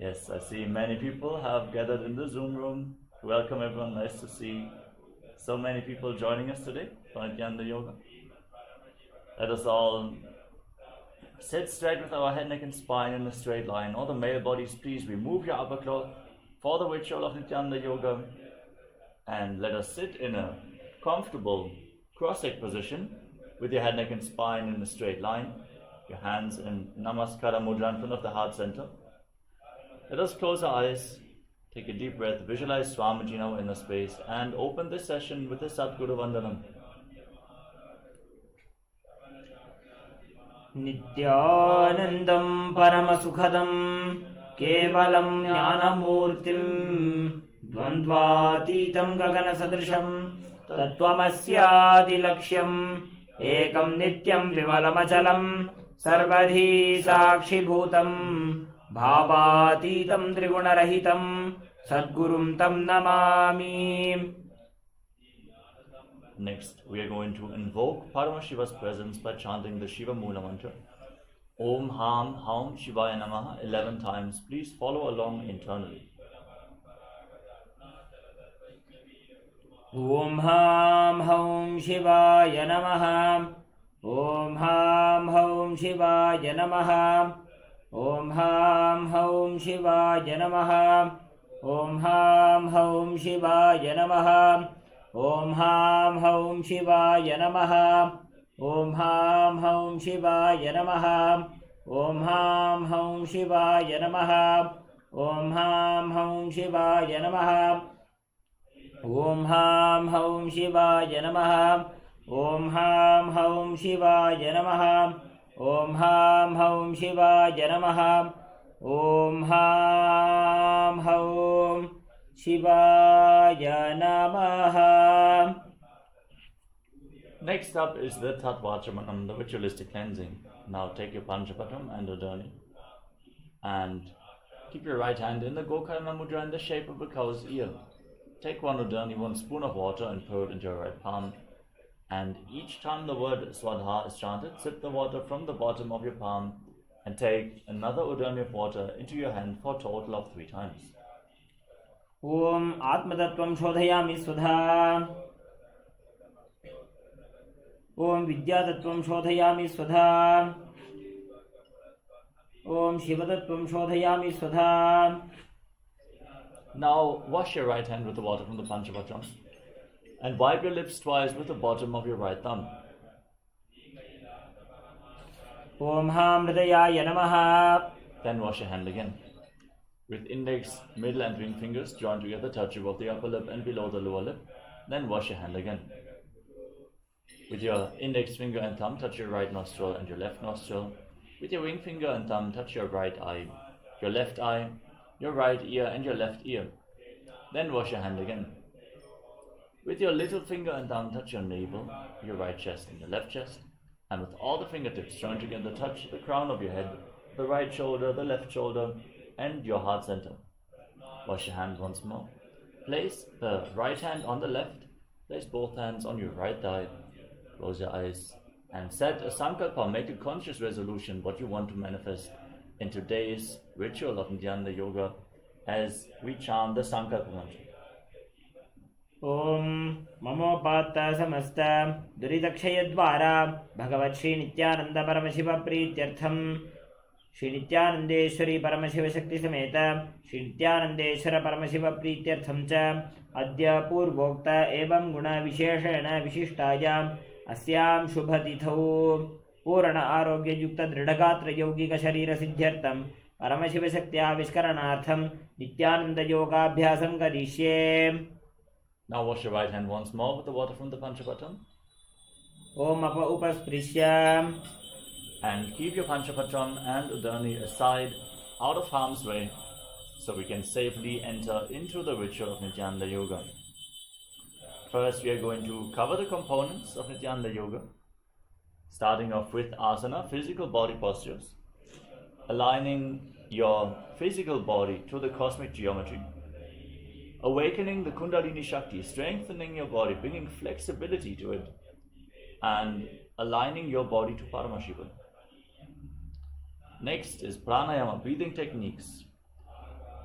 Yes, I see many people have gathered in the Zoom room. Welcome everyone, nice to see so many people joining us today for Nanda Yoga. Let us all sit straight with our head, neck and spine in a straight line. All the male bodies, please remove your upper cloth for the ritual of Nityananda Yoga. And let us sit in a comfortable cross-legged position with your head, neck and spine in a straight line. Your hands in Namaskara Mudra in front of the heart center. Let us close our eyes, take a deep breath, visualize Swamiji in our inner space, and open this session with the Sadguru Vandanam. Nityanandam Paramasukhadam Kevalam Jnanamurtim Dvandvatitam Gaganasadrisham Tattvamasya Laksham Ekam Nityam Vimalamachalam Sarvadhi Sakshibhutam Bhavatitam Trigunarahitam Sadgurum Tam Namami. Next, we are going to invoke Paramashiva's presence by chanting the Shiva Mula mantra. Om Ham Haum Shivaya Namaha 11 times. Please follow along internally. Om Ham Haum Shivaya Namaha. Om Ham Haum Shivaya Namaha. Om Ham Haum Shivaya Namaha. Om Ham Haum Shivaya Namaha. Om Ham Haum Shivaya Namaha. Om Ham Haum Shivaya Namaha. Om Ham Haum Shivaya Namaha. Om Ham Haum Shivaya Namaha. Om Ham Haum Shivaya Namaha. Om Ham Haum Shivaya Namaha. Om Ham Haum Shivaya Namaha. Om Ham Haum Shivaya Namaha. Next up is the Tattvachamanam, the ritualistic cleansing. Now take your Panchapatam and Udani and keep your right hand in the Gokarna Mudra in the shape of a cow's ear. Take one Udani, 1 spoon of water, and pour it into your right palm. And each time the word Swadha is chanted, sip the water from the bottom of your palm and take another Udani of water into your hand for a total of 3 times. Om Atmatattvam Shodhayami Swadha. Om Vidyatattvam Shodhayami Swadha. Om Shivatattvam Shodhayami Swadha. Now wash your right hand with the water from the Panchapatam and wipe your lips twice with the bottom of your right thumb. Om Ham Hridayaya Namaha. Then wash your hand again. With index, middle and ring fingers joined together, touch above the upper lip and below the lower lip. Then wash your hand again. With your index finger and thumb, touch your right nostril and your left nostril. With your ring finger and thumb, touch your right eye, your left eye, your right ear and your left ear. Then wash your hand again. With your little finger and thumb, touch your navel, your right chest and your left chest. And with all the fingertips joined together, touch the crown of your head, the right shoulder, the left shoulder, and your heart center. Wash your hand once more. Place the right hand on the left. Place both hands on your right thigh. Close your eyes and set a sankalpa. Make a conscious resolution what you want to manifest in today's ritual of Nityananda Yoga as we chant the sankalpa mantra. Om Mamopatta Samasta Duridakshayadvara Bhagavat Shri Nityananda Paramashiva Prityartham Shri Nityanandeshwari Paramashiva Shakti Sameta Shri Nityanandeshwara Paramashiva Prityartham Cha Adya Purvokta Evam Guna Visheshana Vishishtayam Asyam Shubhatithau Purana Arogya Yukta Dridhagatra Yogika Sharira Siddhyartham Paramashiva Shaktya Vishkaranartham Nityananda Yoga Abhyasam Karishye. Now wash your right hand once more with the water from the Panchapatam. Om Apa Upasprishyam. And keep your Panchapatam and Udani aside, out of harm's way, so we can safely enter into the ritual of Nityananda Yoga. First, we are going to cover the components of Nityananda Yoga, starting off with Asana, physical body postures, aligning your physical body to the cosmic geometry, awakening the Kundalini Shakti, strengthening your body, bringing flexibility to it, and aligning your body to Paramashiva. Next is pranayama, breathing techniques.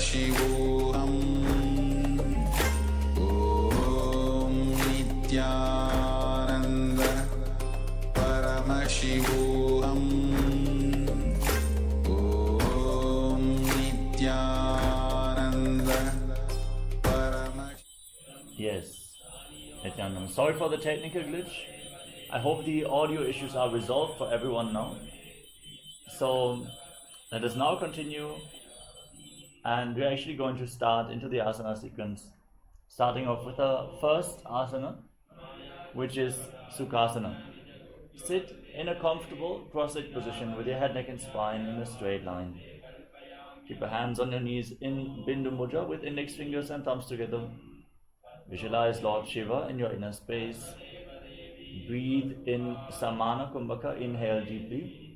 Paramashivoham Om Nityananda Paramashivoham Om Nityananda Paramashivoham. Yes, Nityananda. Sorry for the technical glitch. I hope the audio issues are resolved for everyone now. So let us now continue, and we're actually going to start into the asana sequence, starting off with the first asana, which is Sukhasana. Sit in a comfortable cross-legged position with your head, neck and spine in a straight line. Keep your hands on your knees in Bindu Mudra with index fingers and thumbs together. Visualize Lord Shiva in your inner space. Breathe in Samana Kumbhaka, inhale deeply.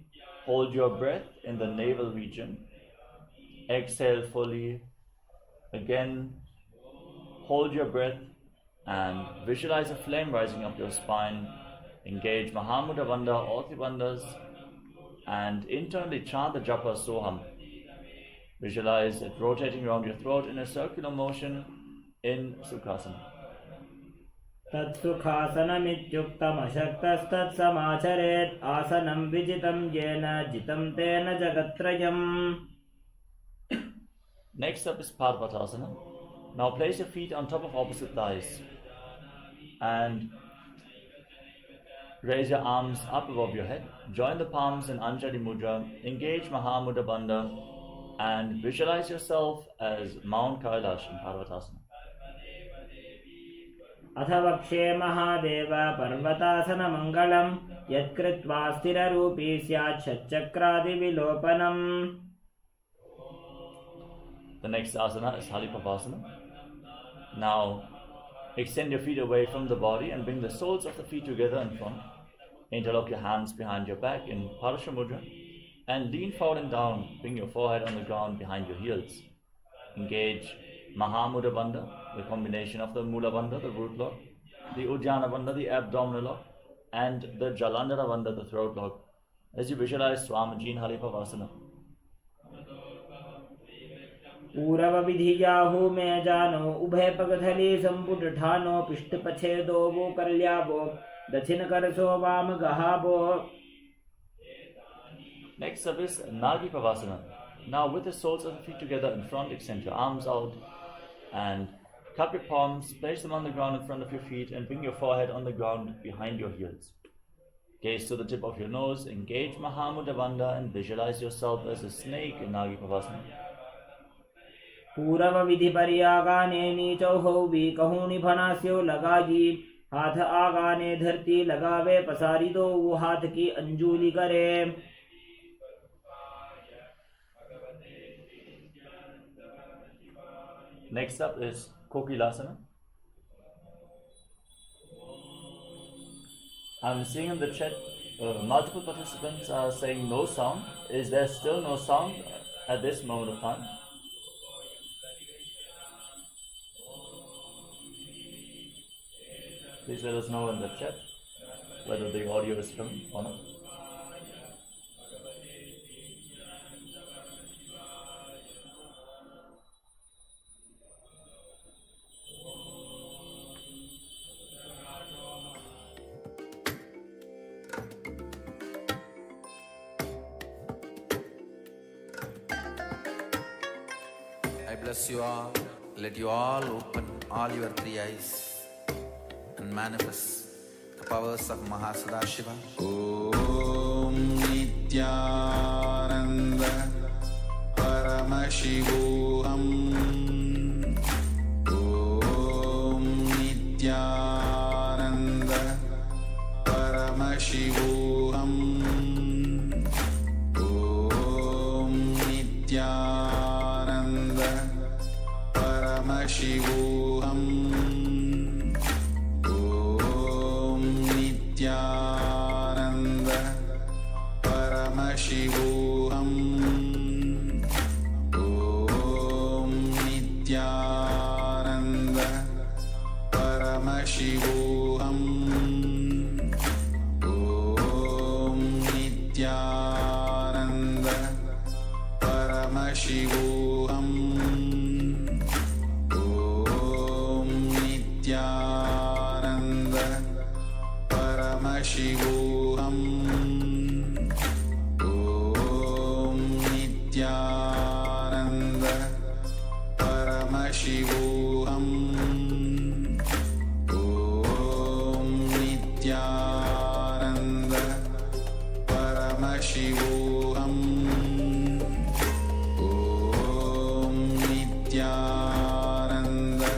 Hold your breath in the navel region. Exhale fully. Again, hold your breath and visualize a flame rising up your spine. Engage Mahamudra Bandha, all three bandhas, and internally chant the japa Soham. Visualize it rotating around your throat in a circular motion in Sukhasana. तत्सुखासनमित्युक्तम् अशक्तस्तत्समाचरेत् आसनं विजितं येन जितं तेन जगत्त्रयम्. Next up is Parvatasana. Now place your feet on top of opposite thighs and raise your arms up above your head. Join the palms in Anjali Mudra. Engage Mahamudra Bandha and visualize yourself as Mount Kailash in Parvatasana. अथ वक्षे महादेव पर्वतासनमङ्गलं यत्कृत्वा स्थिररूपी स्यात् षट्चक्रादिविलोपनम्. The next asana is Halipavasana. Now extend your feet away from the body and bring the soles of the feet together in front. Interlock your hands behind your back in Parasha Mudra and lean forward and down. Bring your forehead on the ground behind your heels. Engage Mahamudra Bandha, the combination of the Mula Bandha, the root lock, the Uddiyana Bandha, the abdominal lock, and the Jalandhara Bandha, the throat lock, as you visualize Swamiji in Halipavasana. पूरवविधिजाहु मे जानो उभय पगथली संपुटठानो पिष्टपछेदो वो कल्यावो दक्षिण करसो वाम गहावो. Next up is Nagi Pavasana. Now with the soles of the feet together in front, extend your arms out and cup your palms, place them on the ground in front of your feet and bring your forehead on the ground behind your heels. Gaze to the tip of your nose, engage Mahamudra Bandha and visualize yourself as a snake in Nagi Pavasana. पूरवविधि पर्यागाने नीचौ वी कहूनि भनास्यो लगाजी हाथ आगाने धरती लगावे पसारी दो वो हाथ की अंजुली करे. Next up is Kokilasana. I'm seeing in the chat multiple participants are saying no sound. Is there still no sound at this moment of time? Please let us know in the chat whether the audio is coming or not. I bless you all. Let you all open all your three eyes and manifest the powers of Mahasudashiva. Om Nityananda Paramashivoham Om Nityananda Paramashivoham Om Nityananda Paramashivoham Nityananda Paramashivoham Om Nityananda Paramashivoham Om Nityananda Paramashivoham Paramashivoham Om Nityananda Paramashivoham Om Nityananda Paramashivoham Om Nityananda.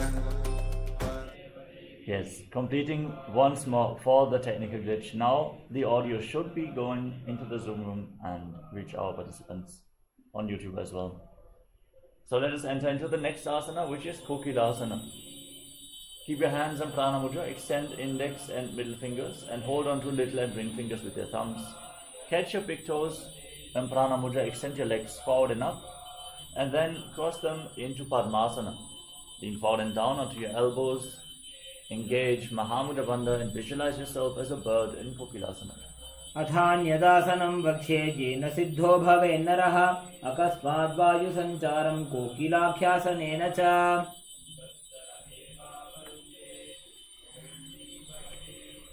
Yes, completing once more for the technical glitch. Now the audio should be going into the Zoom room and reach our participants on YouTube as well. So let us enter into the next asana, which is Kokilasana. Keep your hands on Prana Mudra, extend index and middle fingers and hold on to little and ring fingers with your thumbs. Catch your big toes and Prana Mudra, extend your legs forward and up and then cross them into Padmasana. Lean forward and down onto your elbows. Engage Mahamudra Bandha and visualize yourself as a bird in Kokilasana. अथान्यदासनं वक्ष्ये येन सिद्धो भवेन्नरः अकस्मात् वायुसञ्चारं कोकिलाख्यासनेन च.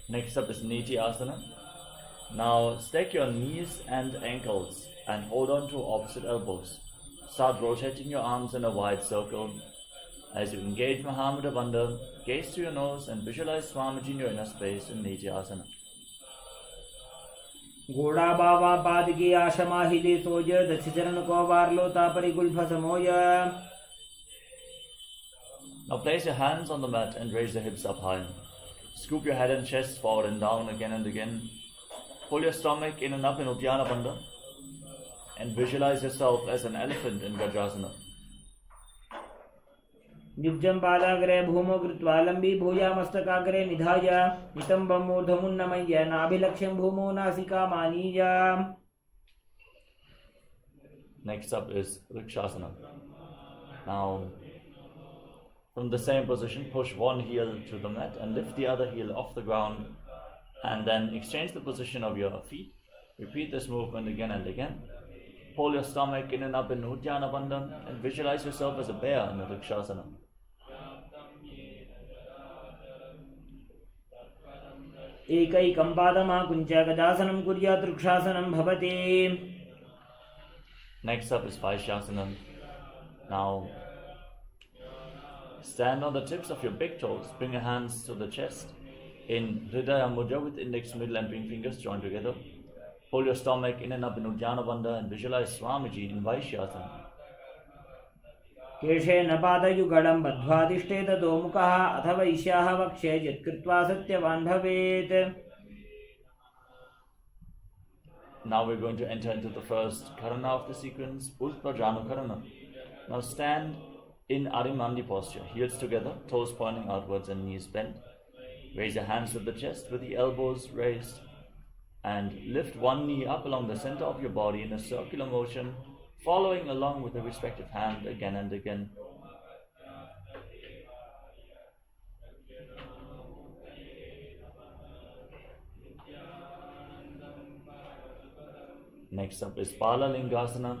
Next up is Niti Asana. Now stack your knees and ankles and hold on to opposite elbows. Start rotating your arms in a wide circle. As you engage Mahamudra Bandha, gaze to your nose and visualize Swamiji in your inner space in Niti Asana. घोड़ा बावा पाद की आशमा हिली सोज दक्ष चरण को वारलो तापरि Gulf समोय. Now place your hands on the mat and raise the hips up high. Scoop your head and chest forward and down again and again. Pull your stomach in and up in Uddiyana Bandha and visualize yourself as an elephant in Gajrasana. निब्जं पादाग्रे भूमौ कृत्वा लम्बी भूयामस्तकाग्रे निधाय नितम्बं मूर्धमुन्नमय्य नाभिलक्ष्यं भूमौ नासिकामानीय. Next up is Rikshasana. Now, from the same position, push one heel to the mat and lift the other heel off the ground and then exchange the position of your feet. Repeat this movement again and again. Pull your stomach in and up in Uddiyana Bandha and visualize yourself as a bear in the Rikshasana. एकैकं पादमाकुञ्च गदासनं कुर्यात् वृक्षासनं भवति. Next up is Vaishyasana. Now, stand on the tips of your big toes. Bring your hands to the chest in Hridaya Mudra with index, middle and ring fingers joined together. Pull your stomach in and up in Uddiyana Bandha and visualize Swamiji in Vaishyasana. केशेन पादयुगलं बद्ध्वादिष्टे ततो मुखः अथ वैश्याः वक्ष्ये यत्कृत्वा सत्यवान् भवेत्. Now we're going to enter into the first karana of the sequence, Utpajanu Karana. Now stand in Arimandi posture, heels together, toes pointing outwards and knees bent. Raise your hands to the chest with the elbows raised and lift one knee up along the center of your body in a circular motion, following along with the respective hand again and again. Next up is Palalingasana.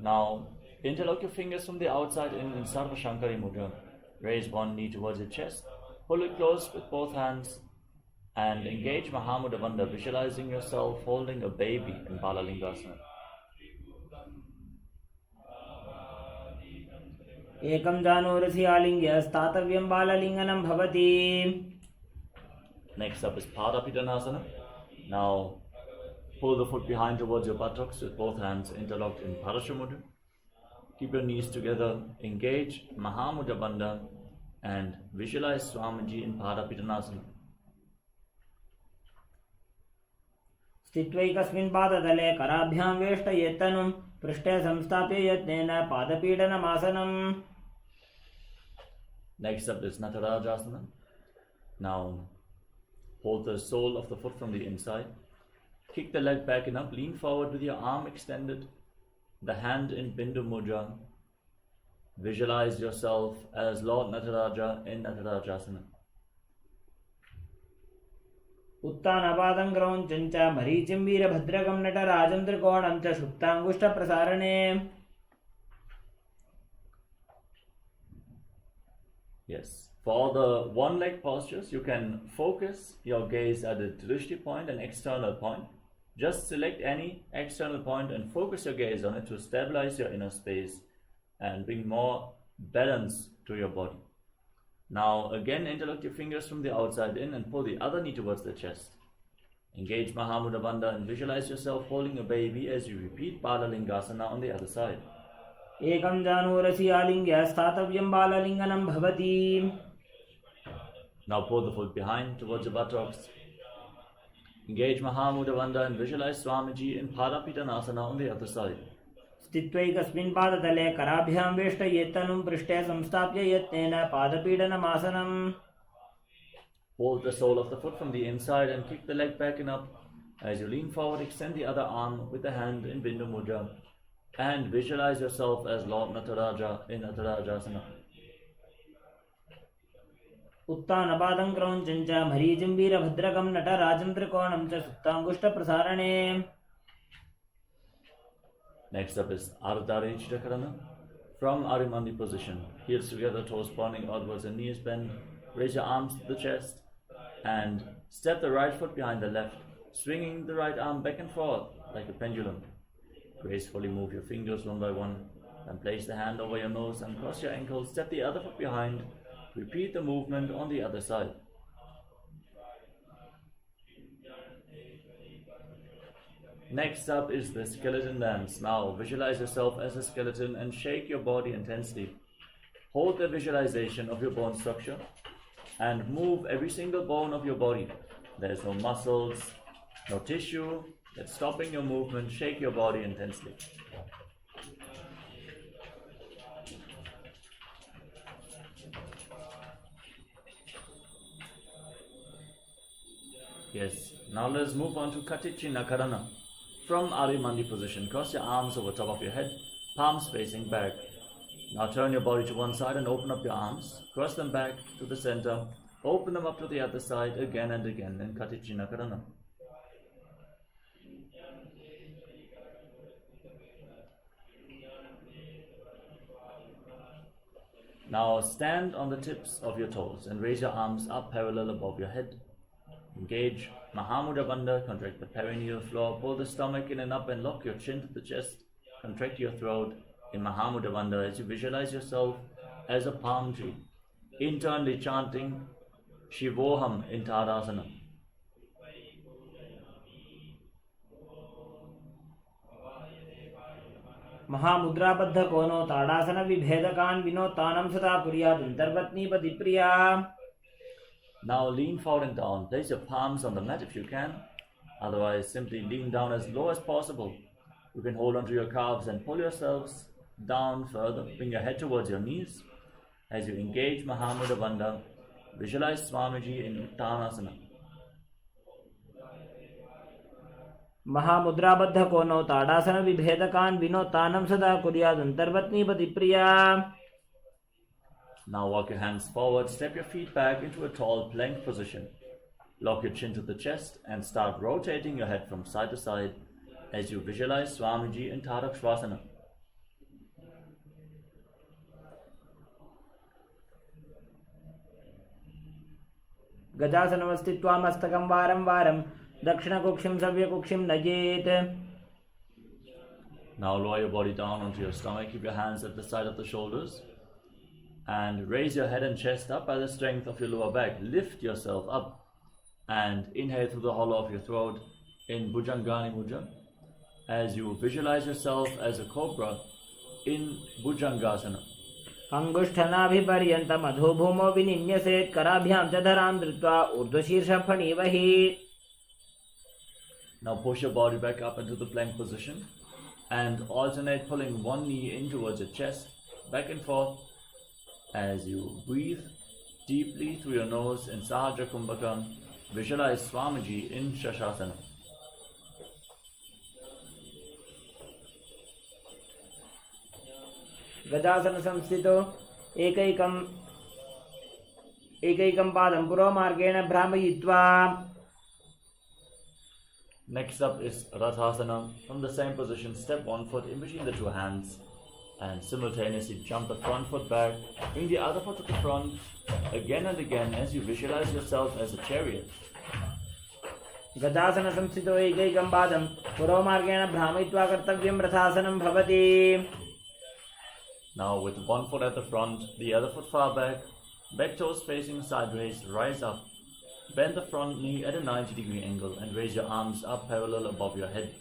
Now interlock your fingers from the outside in Sarva Shankari Mudra. Raise one knee towards your chest, pull it close with both hands and engage Mahamudra Bandha, visualizing yourself holding a baby in Palalingasana. एकं जानोरसि आलिङ्ग्य स्थातव्यं बाललिङ्गनं भवति. Next up is Padapidanasana. Now pull the foot behind towards your buttocks with both hands interlocked in Parashamudra. Keep your knees together, engage Mahamudra Bandha and visualize Swamiji in Padapidanasana. स्थित्वैकस्मिन् पादतले कराभ्यां वेष्टयेत्तनुं पृष्ठे संस्थाप्य यत्नेन पादपीडनमासनम्. Next up is Natarajasana. Now hold the sole of the foot from the inside. Kick the leg back and up, lean forward with your arm extended, the hand in Bindu Mudra. Visualize yourself as Lord Nataraja in Natarajasana. उत्तानपादं क्रौञ्चं च मरीचिं वीरभद्रकं नटराजं त्रिकोणं च सुप्ताङ्गुष्ठप्रसारणे. Yes, For all the one-leg postures, you can focus your gaze at the drishti point, an external point. Just select any external point and focus your gaze on it to stabilize your inner space and bring more balance to your body. Now again, interlock your fingers from the outside in and pull the other knee towards the chest. Engage Mahamudra Bandha and visualize yourself holding a baby as you repeat Balalingasana on the other side. Ekam janurasi alingya sthatavyam balalinganam bhavati. Now pull the foot behind towards the buttocks. Engage Mahamudra Bandha and visualize Swamiji in Parapitanasana on the other side. स्थित्वैकस्मिन् पादतले कराभ्यां वेष्टयेत्तनुं पृष्ठे संस्थाप्य यत्नेन पादपीडनमासनम्. Hold the sole of the foot from the inside and kick the leg back and up. As you lean forward, extend the other arm with the hand in Bindu Mudra and visualize yourself as Lord Nataraja in Natarajasana. उत्तानपादं क्रौञ्चं च मरीचिं वीरभद्रकं नटराजं त्रिकोणं च सुप्ताङ्गुष्ठप्रसारणे. Next up is Ardha Chakrana. From Arimandi position, heels together, toes pointing outwards and knees bent. Raise your arms to the chest and step the right foot behind the left, swinging the right arm back and forth like a pendulum. Gracefully move your fingers one by one, then place the hand over your nose and cross your ankles. Step the other foot behind. Repeat the movement on the other side. Next up is the skeleton dance. Now visualize yourself as a skeleton and shake your body intensely. Hold the visualization of your bone structure and move every single bone of your body. There is no muscles, no tissue that's stopping your movement. Shake your body intensely. Yes, now let's move on to Katichina Karana. From Arimandi position, cross your arms over top of your head, palms facing back. Now turn your body to one side and open up your arms. Cross them back to the center. Open them up to the other side again and again in Katichina Karana. Now stand on the tips of your toes and raise your arms up parallel above your head. Engage Mahamudra Bandha, contract the perineal floor, pull the stomach in and up and lock your chin to the chest. Contract your throat in Mahamudra Bandha as you visualize yourself as a palm tree. Internally chanting Shivoham in Tadasana. महामुद्राबद्ध कोनो ताड़ासन विभेदकान् विनोत्तानं सदा कुर्यात् अंतर्पत्नी पतिप्रिया. Now lean forward and down. Place your palms on the mat if you can. Otherwise, simply lean down as low as possible. You can hold onto your calves and pull yourselves down further. Bring your head towards your knees. As you engage Mahamudra Bandha, visualize Swamiji in Uttanasana. महामुद्राबद्ध कोनो ताड़ासन विभेदकान् विनोत्तानं सदा कुर्यात् अंतर्पत्नी पतिप्रिया. Now walk your hands forward, step your feet back into a tall plank position. Lock your chin to the chest and start rotating your head from side to side as you visualize Swamiji in Tadakshvasana. गजासनमस्थित्वा मस्तकं वारं वारं दक्षिणकुक्षिं सव्यकुक्षिं नयेत्. Now lower your body down onto your stomach, keep your hands at the side of the shoulders and raise your head and chest up by the strength of your lower back. Lift yourself up and inhale through the hollow of your throat in Bhujangani Mudra as you visualize yourself as a cobra in Bhujangasana. अंगुष्ठनाभिपर्यन्तम् अधोभूमौ विनिन्यसेत् कराभ्यां च धरां धृत्वा ऊर्ध्वशीर्षफणीवहि. Now push your body back up into the plank position and alternate pulling one knee in towards your chest, back and forth as you breathe deeply through your nose in Sahaja Kumbhaka. Visualize Swamiji in Shashasana. गजासन संस्थितो एकैकं पादं पुरोमार्गेण भ्रामयित्वा. Next up is Rathasana. From the same position, step one foot in between the two hands. And simultaneously jump the front foot back, bring the other foot to the front, again and again as you visualize yourself as a chariot. गजासन संस्थितो एकैकं पादं पुरोमार्गेण भ्रामयित्वा कर्तव्यं रथासनं भवति. Now with one foot at the front, the other foot far back toes facing sideways, rise up. Bend the front knee at a 90-degree angle and raise your arms up parallel above your head.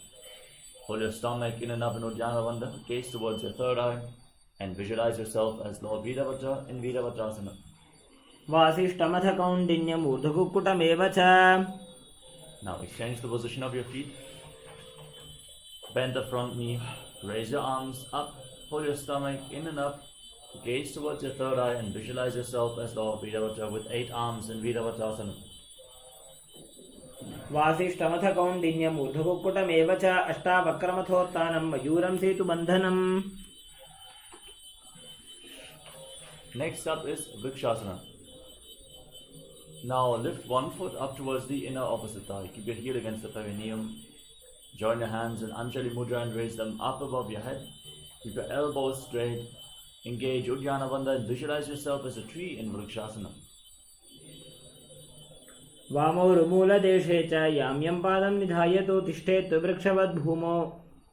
Hold your stomach in and up in Uddiyana Bandha, gaze towards your third eye, and visualize yourself as Lord Virabhadra in Virabhadrasana. वासिष्ठमथ कौण्डिन्यम् ऊर्ध्वकुक्कुटमेव च. Now exchange the position of your feet. Bend the front knee, raise your arms up, hold your stomach in and up, gaze towards your third eye and visualize yourself as Lord Virabhadra with 8 arms in Virabhadrasana. वासिष्ठमथ कौण्डिन्यम् ऊर्ध्वकुक्कुटमेव च. अष्टावक्रमथोत्थानं मयूरं सेतुबन्धनम्. Next up is Vrikshasana. Now lift one foot up towards the inner opposite thigh. Keep your heel against the perineum. Join your hands in Anjali Mudra and raise them up above your head. Keep your elbows straight. Engage Uddiyana Bandha and visualize yourself as a tree in Vrikshasana. वामोरुमूलदेशे च याम्यं पादं निधायतो तिष्ठेत् वृक्षवद्भूमौ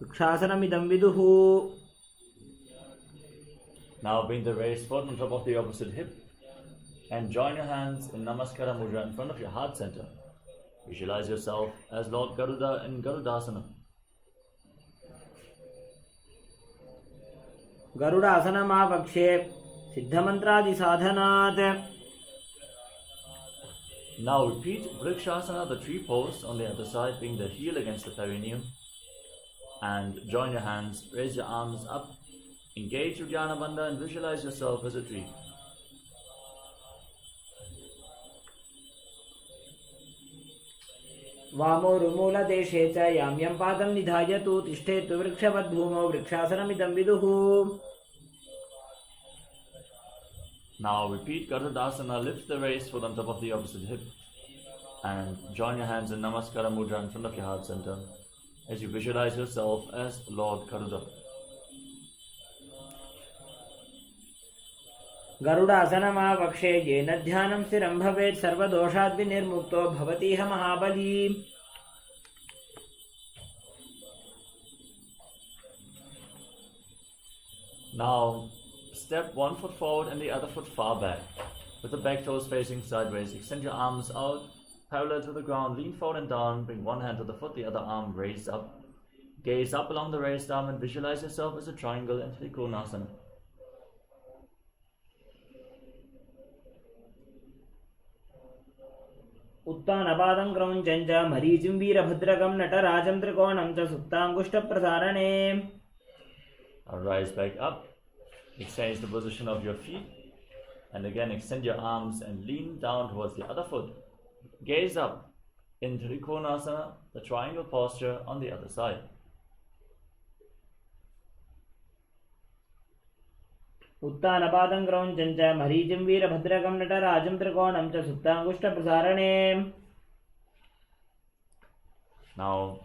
वृक्षासनमिदं विदुः. Now bring the raised foot on top of the opposite hip and join your hands in Namaskara Mudra in front of your heart center. Visualize yourself as Lord Garuda in Garudasana. गरुडासनमावक्षे सिद्धमन्त्रादिसाधनात्. Now repeat Vrikshasana, the tree pose on the other side, bring the heel against the perineum and join your hands, raise your arms up, engage Uddiyana Bandha and visualize yourself as a tree. वामोरुमूलदेशे च याम्यं पादं निधायतु तिष्ठेत् वृक्षवद्भूमौ वृक्षासनमिदं विदुः. Now repeat Garudasana, lift the raised foot on top of the opposite hip and join your hands in Namaskara Mudra in front of your heart center as you visualize yourself as Lord Garuda. गरुडासनमावक्षे येन ध्यानं स्थिरं भवेत् सर्वदोषाद्विनिर्मुक्तो भवतीह महाबली. Now step one foot forward and the other foot far back with the back toes facing sideways. Extend your arms out parallel to the ground, lean forward and down, bring one hand to the foot, the other arm raised up. Gaze up along the raised arm and visualize yourself as a triangle in Trikonasana. उत्तानपादं क्रौञ्चं च मरीचिं वीरभद्रकं नटराजं त्रिकोणं च सुप्ताङ्गुष्ठप्रसारणे. Rise back up, exchange the position of your feet, and again extend your arms and lean down towards the other foot. Gaze up in Trikonasana, the triangle posture on the other side. उत्तानपादं क्रौञ्चं च मरीचिं वीरभद्रकं नटराजं त्रिकोणं च सुप्ताङ्गुष्ठप्रसारणे. Now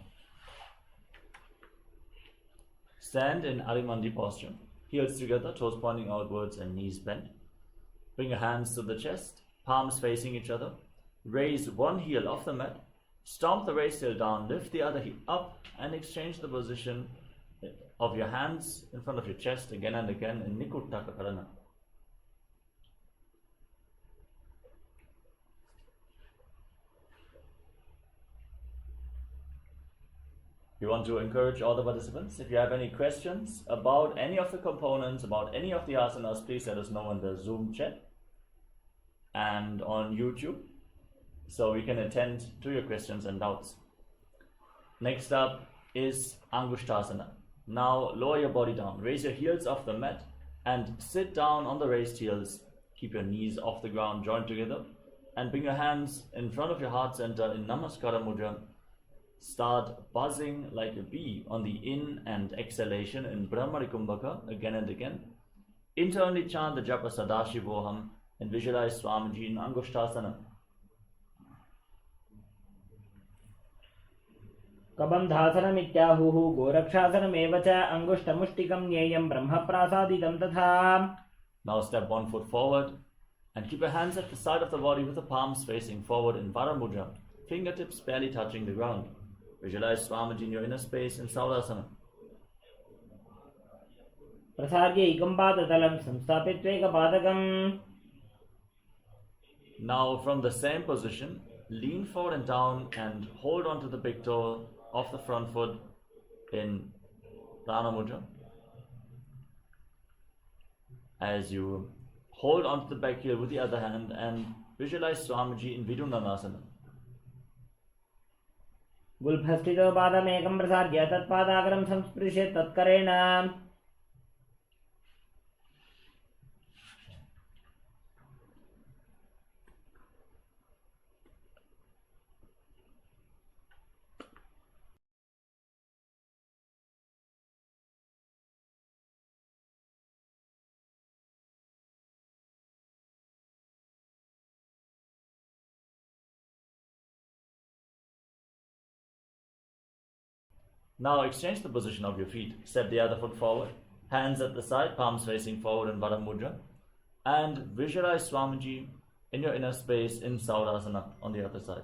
stand in Arimandi posture, heels together, toes pointing outwards and knees bent. Bring your hands to the chest, palms facing each other. Raise one heel off the mat, stomp the raised heel down, lift the other heel up and exchange the position of your hands in front of your chest again and again in Nikuttaka Karana. We want to encourage all the participants, if you have any questions about any of the components, about any of the asanas, please let us know in the Zoom chat and on YouTube so we can attend to your questions and doubts. Next up is Angushtasana. Now lower your body down, raise your heels off the mat and sit down on the raised heels. Keep your knees off the ground, joined together, and bring your hands in front of your heart center in Namaskara Mudra. Start buzzing like a bee on the in and exhalation in Brahmari Kumbhaka again and again. Internally chant the japa Sadashivoham and visualize Swamiji in Angushtasana. कबन्धासनमित्याहुः गोरक्षासनमेव च अङ्गुष्ठमुष्टिकं ज्ञेयं ब्रह्मप्रासादितं तथा. Now step 1 foot forward and keep your hands at the side of the body with the palms facing forward in Varamudra, fingertips barely touching the ground. Visualize Swamiji in your inner space in Savasana. प्रसार्य इकम्पादतलं संस्थापित्वैकपादकम्. Now from the same position, lean forward and down and hold on to the big toe of the front foot in Prana Mudra. As you hold onto the back heel with the other hand and visualize Swamiji in Vidundanasana. गुल्फस्थितो पादमेकं प्रसार्य तत्पादाग्रं संस्पृश्य तत्करेण. Now exchange the position of your feet. Step the other foot forward, hands at the side, palms facing forward in Vara Mudra, and visualize Swamiji in your inner space in Saurasana on the other side.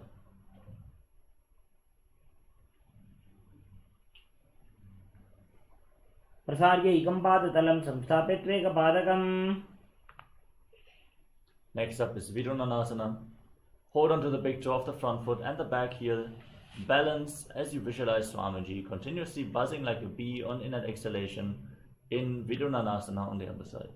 प्रसार्य इकम्पादतलं संस्थापित्वैकपादकम्. Next up is Vidundanasana. Hold on to the big toe of the front foot and the back heel. Balance as you visualize Swamiji, continuously buzzing like a bee on in an exhalation in Vidundanasana on the other side.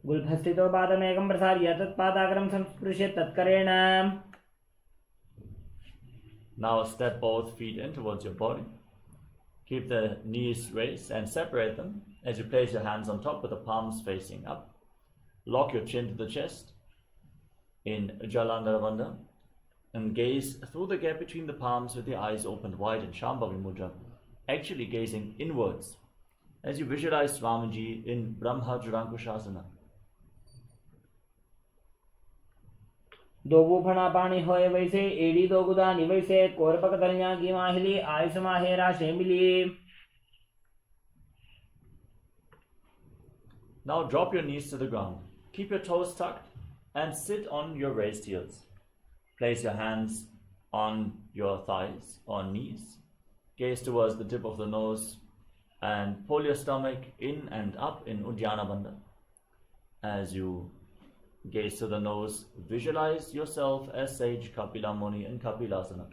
गुल्फस्थितो पादमेकं प्रसार्य तत्पादाग्रं संस्पृश्य तत्करेण. Now step both feet in towards your body. Keep the knees raised and separate them as you place your hands on top with the palms facing up. Lock your chin to the chest in Jalandhara Bandha and gaze through the gap between the palms with the eyes opened wide in Shambhavi Mudra, actually gazing inwards as you visualize Swamiji in Brahma Jurankushasana. Dogu फणा पानी होए वैसे एड़ी दोगुदानी वैसे कोरपक तलियां की माहिली Ayush माहेरा शेमिली. Now drop your knees to the ground. Keep your toes tucked and sit on your raised heels. Place your hands on your thighs or knees. Gaze towards the tip of the nose and pull your stomach in and up in Uddiyana Bandha. As you gaze to the nose, visualize yourself as sage Kapila Muni in Kapilasana.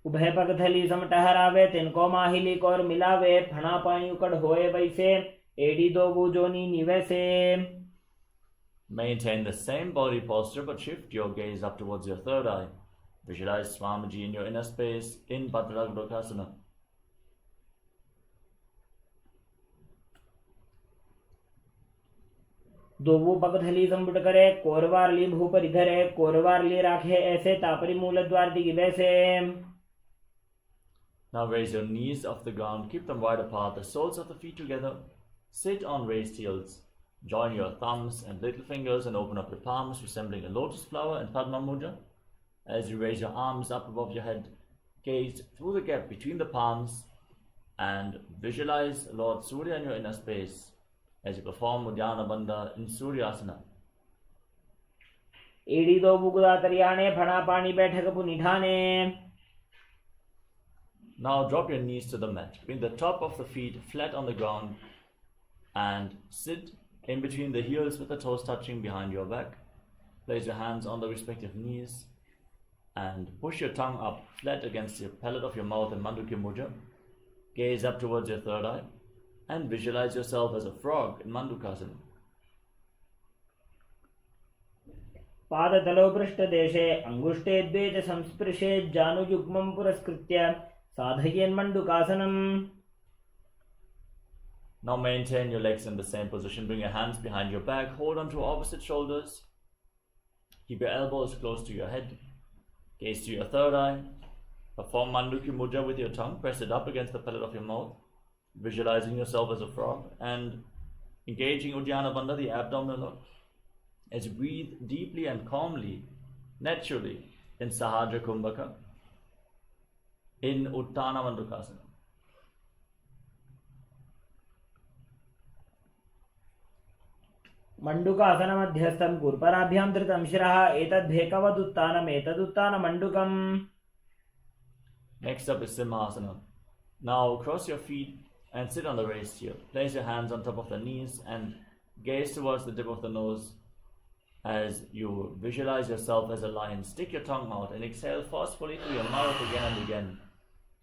उभय पगथली सम टहरावे तिनको माहिली core मिलावे फणा पानी उकड़ होए वैसे एड़ी Dogu Johnny निवैसे. Maintain the same body posture but shift your gaze up towards your third eye. Visualize Swamiji in your inner space in Bhadragdokasana. Dogu पगथली संबुट करे कोरवारली भूपरि धरे कोरवारली राखे ऐसे तापरी मूल द्वार दिगी वैसे. Now raise your knees off the ground, keep them wide apart, the soles of the feet together. Sit on raised heels. Join your thumbs and little fingers and open up your palms, resembling a lotus flower in Padma Mudra. As you raise your arms up above your head, gaze through the gap between the palms and visualize Lord Surya in your inner space as you perform Uddiyana Bandha in Suryasana. एड़ी दो बुगदा तरियाने फणा पानी बैठक पुनिठाने. Now drop your knees to the mat. Bring the top of the feet flat on the ground and sit in between the heels with the toes touching behind your back. Place your hands on the respective knees and push your tongue up flat against the palate of your mouth in Mandukya Mudra. Gaze up towards your third eye and visualize yourself as a frog in Mandukasana. पादतलो पृष्ठदेशे अंगुष्टे द्वे च संस्पृशे जानुयुग्मं पुरस्कृत्य साधयेन्मण्डुकासनम्. Now maintain your legs in the same position. Bring your hands behind your back. Hold on to opposite shoulders. Keep your elbows close to your head. Gaze to your third eye. Perform Mandukya Mudra with your tongue. Press it up against the palate of your mouth. Visualizing yourself as a frog and engaging Uddiyana Bandha, the abdominal lock. as you breathe deeply and calmly, naturally, in Sahadra Kumbhaka, in Uttana Mandukasana. मंडूकासन मध्यस्थं कुर्पराभ्यां धृतं शिरः एतद्भेकवदुत्तानम् एतदुत्तानमण्डुकम्. Next up is Simhasana. Now cross your feet and sit on the raised heel. Place your hands on top of the knees and gaze towards the tip of the nose as you visualize yourself as a lion. Stick your tongue out and exhale forcefully through your mouth again and again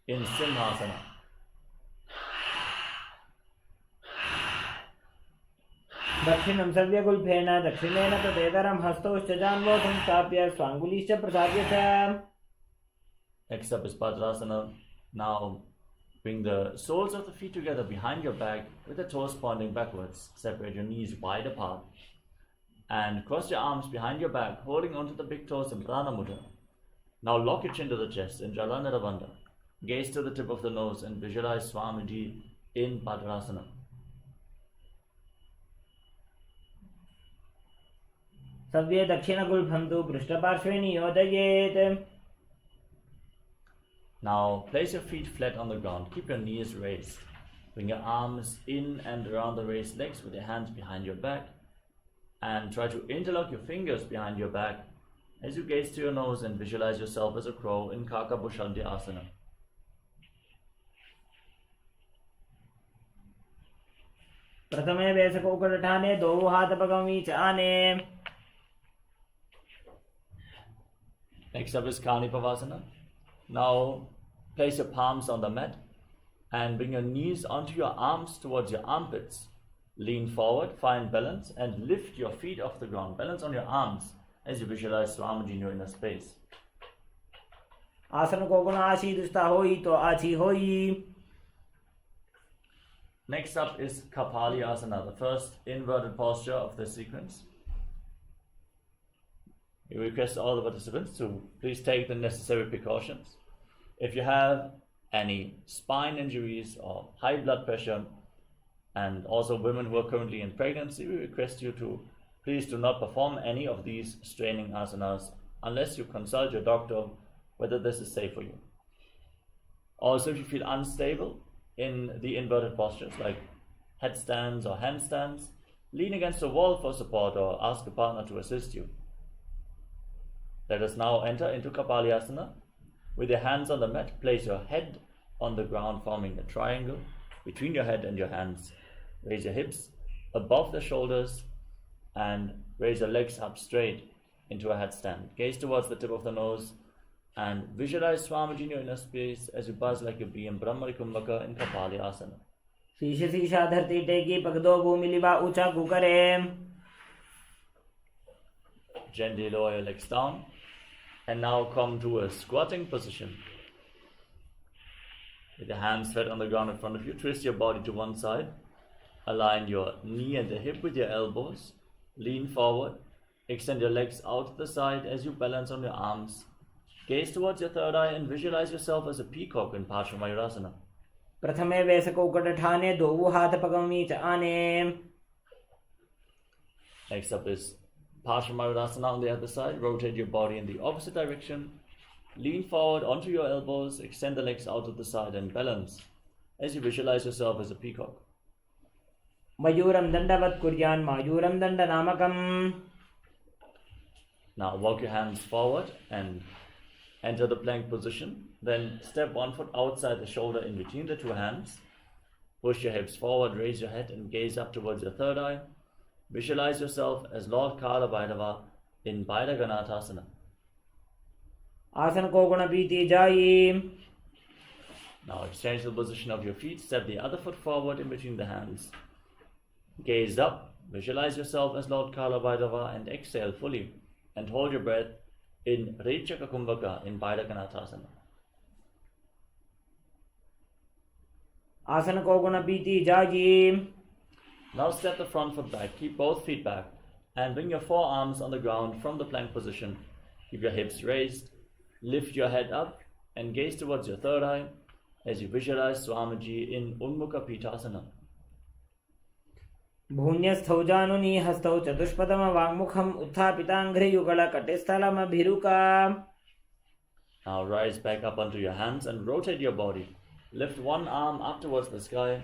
in Simhasana. दक्षिणं सव्यगुल्फेन दक्षिणेन तदेतरं हस्तौश्चजान्वो संस्थाप्य स्वाङ्गुलीश्च प्रसाद्य च. Next up is Padrasana. Now bring the soles of the feet together behind your back with the toes pointing backwards. Separate your knees wide apart and cross your arms behind your back, holding onto the big toes in Prana Mudra. Now lock your chin to the chest in Jalandhara Bandha. Gaze to the tip of the nose and visualize Swamiji in Padrasana. सव्ये दक्षिणगुल्फं तु पृष्ठपार्श्वे नियोजयेत्. Now place your feet flat on the ground. Keep your knees raised. Bring your arms in and around the raised legs with your hands behind your back. And try to interlock your fingers behind your back as you gaze to your nose and visualize yourself as a crow in Kakabhushadya Asana. प्रथमे वेसकोकटाने दो हाथपगमी च आने. Next up is Kanipavasana. Now place your palms on the mat and bring your knees onto your arms towards your armpits. Lean forward, find balance and lift your feet off the ground. Balance on your arms as you visualize Swamiji in your inner space. आसन को गुण आशी दुष्टा होई तो आची होई. Next up is Kapali Asana, the first inverted posture of the sequence. We request all the participants to please take the necessary precautions. If you have any spine injuries or high blood pressure, and also women who are currently in pregnancy, we request you to please do not perform any of these straining asanas unless you consult your doctor whether this is safe for you. Also, if you feel unstable in the inverted postures like headstands or handstands, lean against a wall for support or ask a partner to assist you. Let us now enter into Kapali Asana. With your hands on the mat, place your head on the ground, forming a triangle between your head and your hands. Raise your hips above the shoulders and raise your legs up straight into a headstand. Gaze towards the tip of the nose and visualize Swamiji in your inner space as you buzz like a bee in Brahmari Kumbhaka in Kapali Asana. शीश शीशा धरती टेकी पगदो भूमि लिवा ऊंचा कुकरे. Gently lower your legs down and now come to a squatting position. With your hands flat on the ground in front of you, twist your body to one side. Align your knee and the hip with your elbows. Lean forward. Extend your legs out to the side as you balance on your arms. Gaze towards your third eye and visualize yourself as a peacock in Paramashivoham. प्रथमे वेसकोकटाने दो हाथपगमी च आने. Next up is Paramashivoham on the other side. Rotate your body in the opposite direction. Lean forward onto your elbows. Extend the legs out to the side and balance as you visualize yourself as a peacock. मयूरं दंडवत् कुर्यान् मयूरं दंडनामकम्. Now walk your hands forward and enter the plank position. Then step 1 foot outside the shoulder in between the two hands. Push your hips forward, raise your head and gaze up towards your third eye. Visualize yourself as Lord Kala Bhairava in Bhairaganatha. आसन को गुण पीती जाई. Now exchange the position of your feet. Step the other foot forward in between the hands. Gaze up. Visualize yourself as Lord Kala Bhairava and exhale fully. And hold your breath in Rechaka Kumbhaka in Bhairaganatha. आसन को गुण पीती जाई. Now step the front foot back. Keep both feet back and bring your forearms on the ground from the plank position. Keep your hips raised. Lift your head up and gaze towards your third eye as you visualize Swamiji in Unmukha Pitasana. भून्यस्थौ जानुनी हस्तौ चतुष्पदम वाङ्मुखम् उत्थापिताङ्घ्रियुगल कटिस्थलमभिरुका. Now rise back up onto your hands and rotate your body. Lift one arm up towards the sky.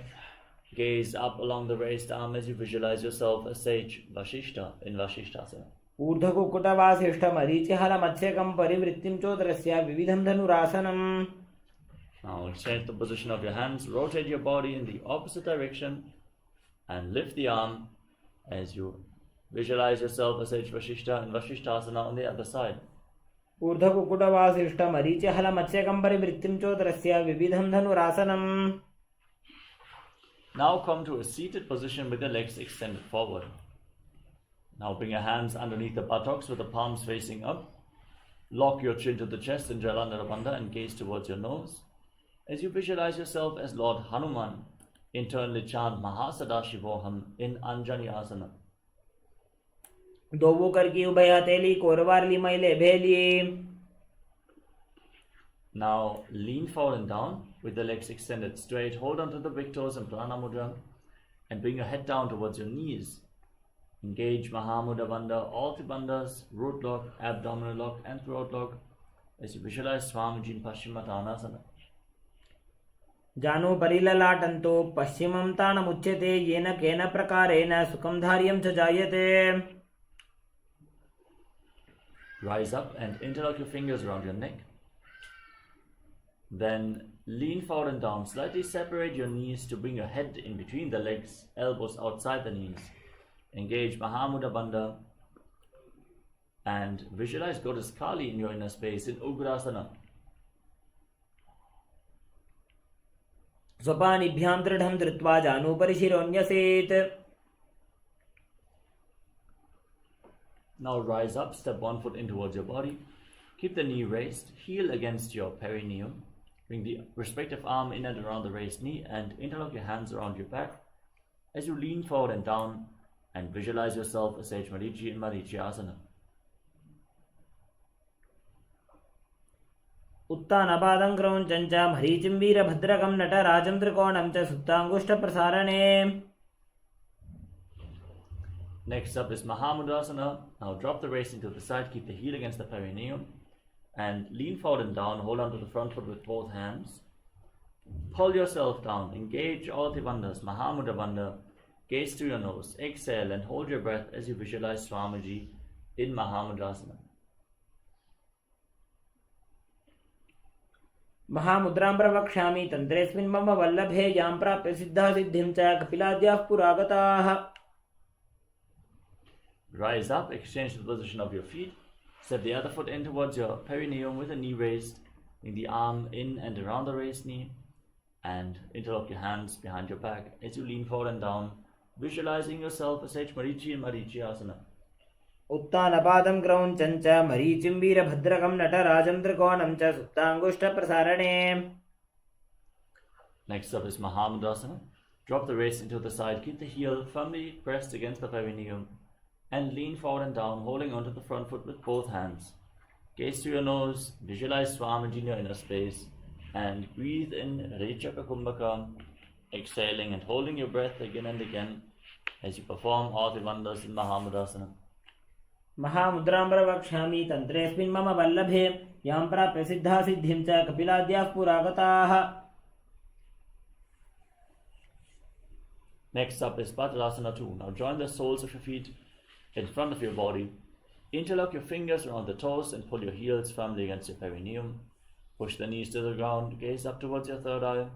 Gaze up along the raised arm as you visualize yourself as sage Vashishta in Vashishtasana. ऊर्ध्वकुक्कुटवासिष्ठमरीचिहलमत्स्यकं परिवृत्तिं चोदरस्य विविधं धनुरासनम्. Now change the position of your hands, rotate your body in the opposite direction and lift the arm as you visualize yourself as sage Vashishta in Vashishtasana on the other side. ऊर्ध्वकुक्कुटवासिष्ठमरीचिहलमत्स्यकं परिवृत्तिं चोदरस्य विविधं धनुरासनम्. Now come to a seated position with your legs extended forward. Now bring your hands underneath the buttocks with the palms facing up. Lock your chin to the chest in Jalandhara Bandha and gaze towards your nose. As you visualize yourself as Lord Hanuman, internally chant Mahasadashivoham in Anjani Asana. दोवो करकी उभय हथेली कोरवारली मैले भेली. Now lean forward and down with the legs extended straight. Hold on to the big toes in Prana Mudra and bring your head down towards your knees. Engage Mahamudra Bandha, all three bandhas, root lock, abdominal lock and throat lock as you visualize Swamiji in Paschimottanasana. जानो परिललाटन्तो पश्चिमं ताणमुच्यते येन केन प्रकारेण सुखं धार्यं च जायते. Rise up and interlock your fingers around your neck. Then lean forward and down. Slightly separate your knees to bring your head in between the legs, elbows outside the knees. Engage Mahamudra Bandha and visualize Goddess Kali in your inner space in Ugrasana. स्वपानिभ्यां दृढं धृत्वा जानूपरि शिरोऽन्यसेत्. Now rise up, step one foot in towards your body. Keep the knee raised, heel against your perineum. Bring the respective arm in and around the raised knee and interlock your hands around your back as you lean forward and down and visualize yourself as Sage Marichi in Marichi Asana. उत्तानपादं क्रौञ्चं च मरीचिं वीरभद्रकं नटराजं त्रिकोणं च सुप्ताङ्गुष्ठप्रसारणे. Next up is Mahamudrasana. Now drop the waist into the side, keep the heel against the perineum and lean forward and down. Hold on to the front foot with both hands. Pull yourself down, engage all the bandhas, Mahamudra Bandha. Gaze to your nose, exhale and hold your breath as you visualize Swamiji in Mahamudrasana. महामुद्रां प्रवक्ष्यामि तन्त्रेऽस्मिन् मम वल्लभे यां प्राप्य सिद्धासिद्धिं च कपिलाद्याः पुरागताः. Rise up, exchange the position of your feet. Step the other foot in towards your perineum with the knee raised. Bring the arm in and around the raised knee and interlock your hands behind your back as you lean forward and down, visualizing yourself as Sage Marichi in Marichi Asana. उत्तानपादं क्रौञ्चं च मरीचिं वीरभद्रकं नटराजं त्रिकोणं च सुप्ताङ्गुष्ठप्रसारणे. Next up is Mahamudrasana. Drop the waist into the side, keep the heel firmly pressed against the perineum and lean forward and down, holding onto the front foot with both hands. Gaze to your nose, visualize Swamiji in your inner space and breathe in Rechaka Kumbhaka, exhaling and holding your breath again and again as you perform all the wonders in Mahamudrasana. महामुद्रां प्रवक्ष्यामि तन्त्रेऽस्मिन् मम वल्लभे यां प्राप्य सिद्धासिद्धिं च कपिलाद्याः पुरागताः. Next up is Padmasana 2. Now join the soles of your feet in front of your body. Interlock your fingers around the toes and pull your heels firmly against your perineum. Push the knees to the ground, gaze up towards your third eye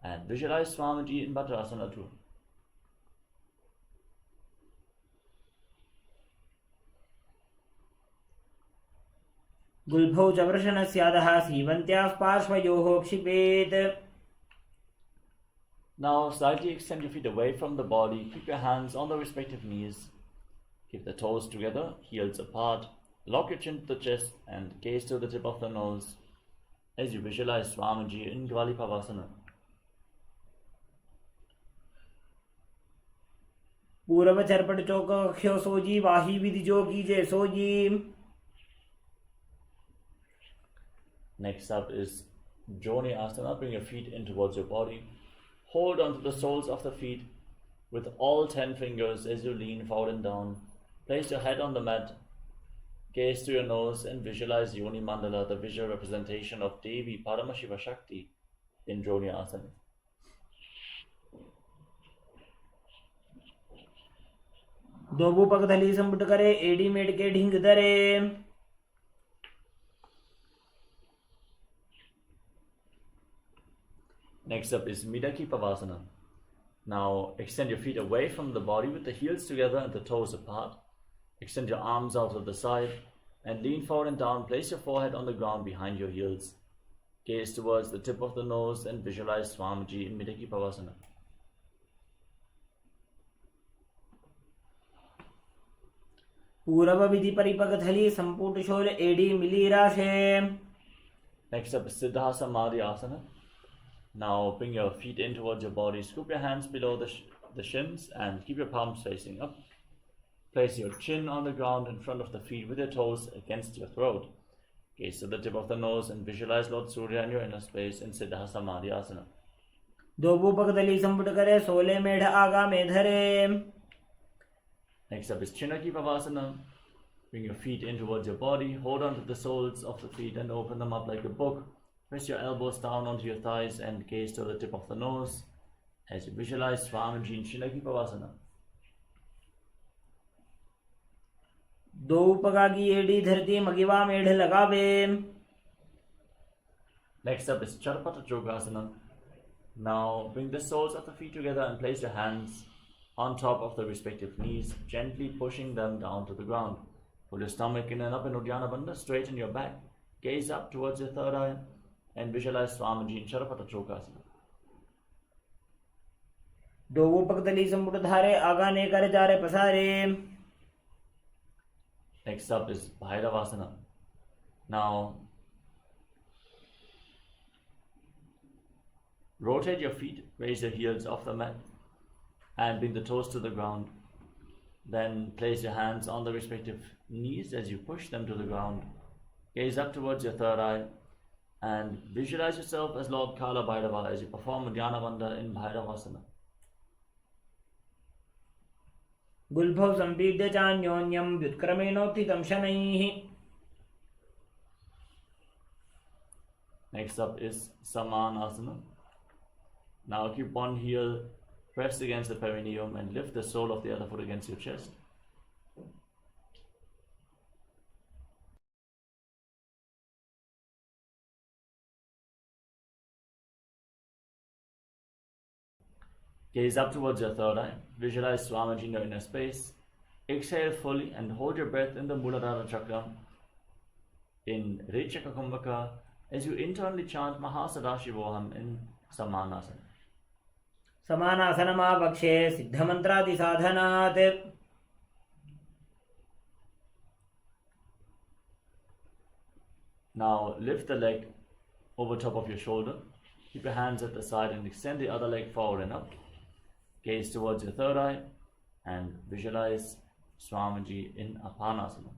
and visualize Swamiji in Padmasana 2. गुल्भौ च वृषणस्यादः सीवन्त्याः पार्श्वयोः क्षिपेत्. Now slightly extend your feet away from the body. Keep your hands on the respective knees. Keep the toes together, heels apart. Lock your chin to the chest and gaze to the tip of the nose as you visualize Swamiji in Dvalipavasana. पूर्व चरपट चौकख्यो सोजी वाही विधि जोगी जय sooji. Next up is Joni Asana. Bring your feet in towards your body. Hold onto the soles of the feet. with all 10 fingers as you lean forward and down. Place your head on the mat, gaze to your nose and visualize Yoni Mandala, the visual representation of Devi Paramashiva Shakti in Droni Asana. दोबू पगधली संपुट करे, AD made के ढींग धरे. Next up is Midaki Pavasana. Now extend your feet away from the body with the heels together and the toes apart. Extend your arms out to the side and lean forward and down. Place your forehead on the ground behind your heels. Gaze towards the tip of the nose and visualize Swamiji in Midaki Pavasana. पूरव विधि परिपगधली संपुट शोल एडी मिली राशे. Next up is Siddha Samadhi Asana. Now bring your feet in towards your body. Scoop your hands below the shins and keep your palms facing up. Place your chin on the ground in front of the feet with your toes against your throat. Gaze to the tip of the nose and visualize Lord Surya in your inner space in Siddha Samadhi Asana. दोबू पगधली संपुट करे, सोले मेढ़ आगा में धरे. Next up is Chinaki Pavasana. Bring your feet in towards your body. Hold on to the soles of the feet and open them up like a book. Press your elbows down onto your thighs and gaze to the tip of the nose as you visualize Swamiji in Chinaki Pavasana. दो पगागी AD धरती मगिवा मेढ़ लगावे. Next up is Charapata Yogasana. Now bring the soles of the feet together and place your hands on top of the respective knees, gently pushing them down to the ground. Pull your stomach in and up in Uddiyana Bandha, straighten your back, gaze up towards your third eye, and visualize Swamiji in Charapata Yogasana. दोबू पगधली संपुट धारे, आगा ने कर जारे पसारे. Next up is Bhairavasana. Now rotate your feet, raise your heels off the mat, and bring the toes to the ground. Then place your hands on the respective knees as you push them to the ground. Gaze up towards your third eye and visualize yourself as Lord Kala Bhairava as you perform Uddiyana Bandha in Bhairavasana. गुल्भव संपीड्य चान्योन्यम व्युत्क्रमेणोत्थितं शनैः. Next up is Samanasana. Now keep one heel pressed against the perineum and lift the sole of the other foot against your chest. Gaze up towards your third eye. Visualize Swamiji in your inner space. Exhale fully and hold your breath in the Muladhara Chakra in Rechaka Kumbhaka as you internally chant Mahasadashivoham in Samanasana. समानासनमावक्षे सिद्धमन्त्रादिसाधनात्. Now lift the leg over top of your shoulder. Keep your hands at the side and extend the other leg forward and up. Gaze towards your third eye and visualize Swamiji in Apanasana.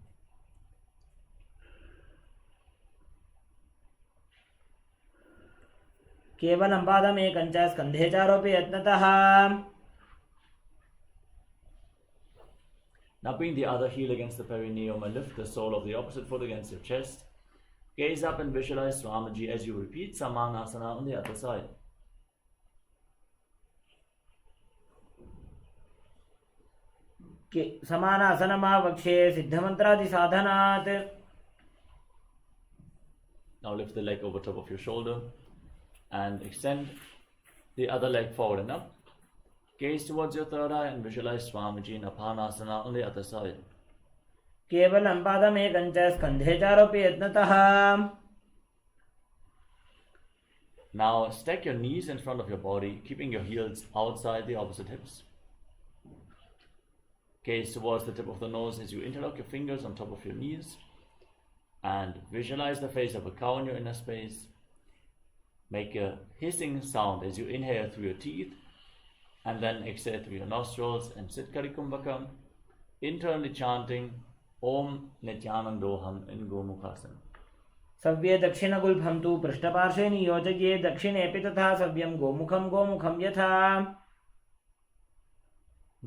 केवलं पादमेकञ्च स्कन्धे चारोपि यत्नतः. Now bring the other heel against the perineum and lift the sole of the opposite foot against your chest. Gaze up and visualize Swamiji as you repeat Samanasana on the other side. समानासनमावक्षे सिद्धमन्त्रादिसाधनात्. Now lift the leg over top of your shoulder and extend the other leg forward and up. Gaze towards your third eye and visualize Swamiji in Apanasana on the other side. केवलं पादमेकञ्च स्कन्धे चारोपि यत्नतः. Now stack your knees in front of your body, keeping your heels outside the opposite hips. Gaze towards the tip of the nose as you interlock your fingers on top of your knees and visualize the face of a cow in your inner space. Make a hissing sound as you inhale through your teeth and then exhale through your nostrils and sit Karikumbhaka, internally chanting Om Nityanandoham in Gomukhasana. सव्ये दक्षिणगुल्फं तु पृष्ठपार्श्वे नियोजये दक्षिणेऽपि तथा सव्यं गोमुखं गोमुखं यथा.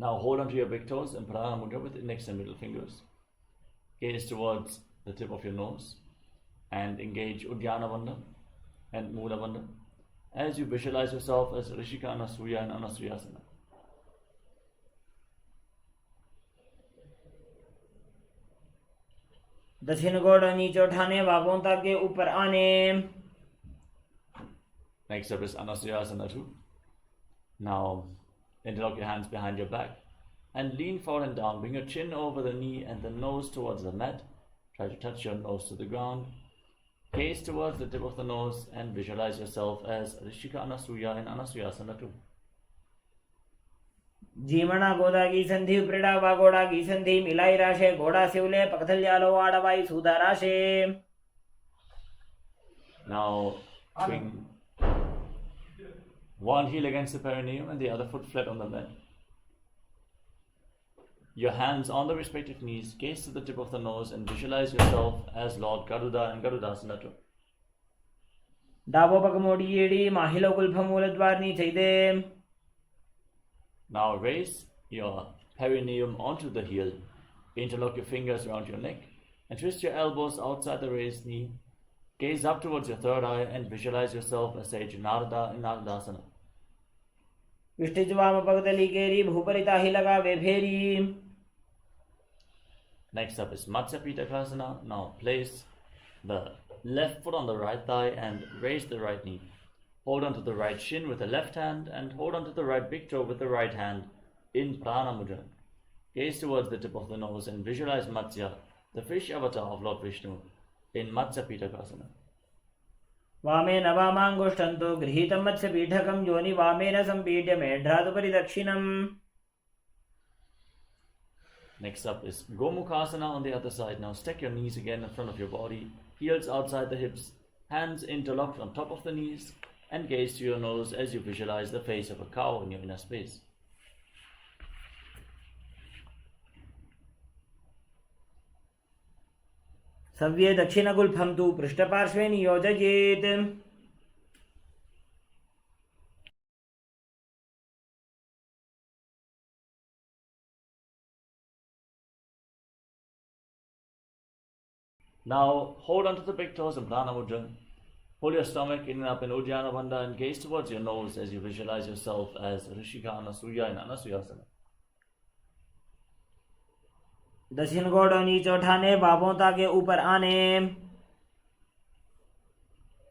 Now hold onto your big toes in Pranayama Mudra with index and middle fingers. Gaze towards the tip of your nose and engage Uddiyana Bandha and Mula Bandha as you visualize yourself as Rishika Anasuya and Anasuyasana. दक्षिण गोड़ नीचे उठाने, बाहों ताकि ऊपर आने. Next up is Anasuyasana 2. Now interlock your hands behind your back and lean forward and down. Bring your chin over the knee and the nose towards the mat. Try to touch your nose to the ground. Gaze towards the tip of the nose and visualize yourself as Rishika Anasuya in Anasuyasana 2. जीवना गोदा की संधि प्रेड़ा वागोड़ा की संधि मिलाई राशे घोड़ा शिवले पकथल्यालो आड़वाई सुधा राशे. Now swing one heel against the perineum and the other foot flat on the mat. Your hands on the respective knees, gaze to the tip of the nose and visualize yourself as Lord Garuda and Garudasana 2. डाबो पग मोड़ी एड़ी माहिलो कुल्फ मूलद्वारनी चाहिए. Now raise your perineum onto the heel, interlock your fingers around your neck and twist your elbows outside the raised knee. Gaze up towards your third eye and visualize yourself as Sage Narada in Naradasana. विष्टिज्वाम पगदली केरी भूपरिता ही लगा वे फेरी. Next up is Matsya Pitakasana. Now place the left foot on the right thigh and raise the right knee. Hold onto the right shin with the left hand and hold onto the right big toe with the right hand in Prana Mudra. Gaze towards the tip of the nose and visualize Matsya, the fish avatar of Lord Vishnu, in Matsya Pitakasana. वामेन वामांगुष्ठन्तो गृहीतं मत्स्य पीठकं योनि वामेन संपीड्य मेढ्रादुपरि दक्षिणम्. Next up is Gomukhasana on the other side. Now stack your knees again in front of your body, heels outside the hips, hands interlocked on top of the knees, and gaze to your nose as you visualize the face of a cow in your inner space. सव्ये दक्षिणगुल्फं तु पृष्ठपार्श्वे नियोजयेत्. Now hold onto the big toes in Prana Mudra. Pull your stomach in and up in Uddiyana Bandha and gaze towards your nose as you visualize yourself as Rishika Anasuya in Anasuyasana. दक्षिण गोड़ नीचे उठाने, बाहों ताकि ऊपर आने.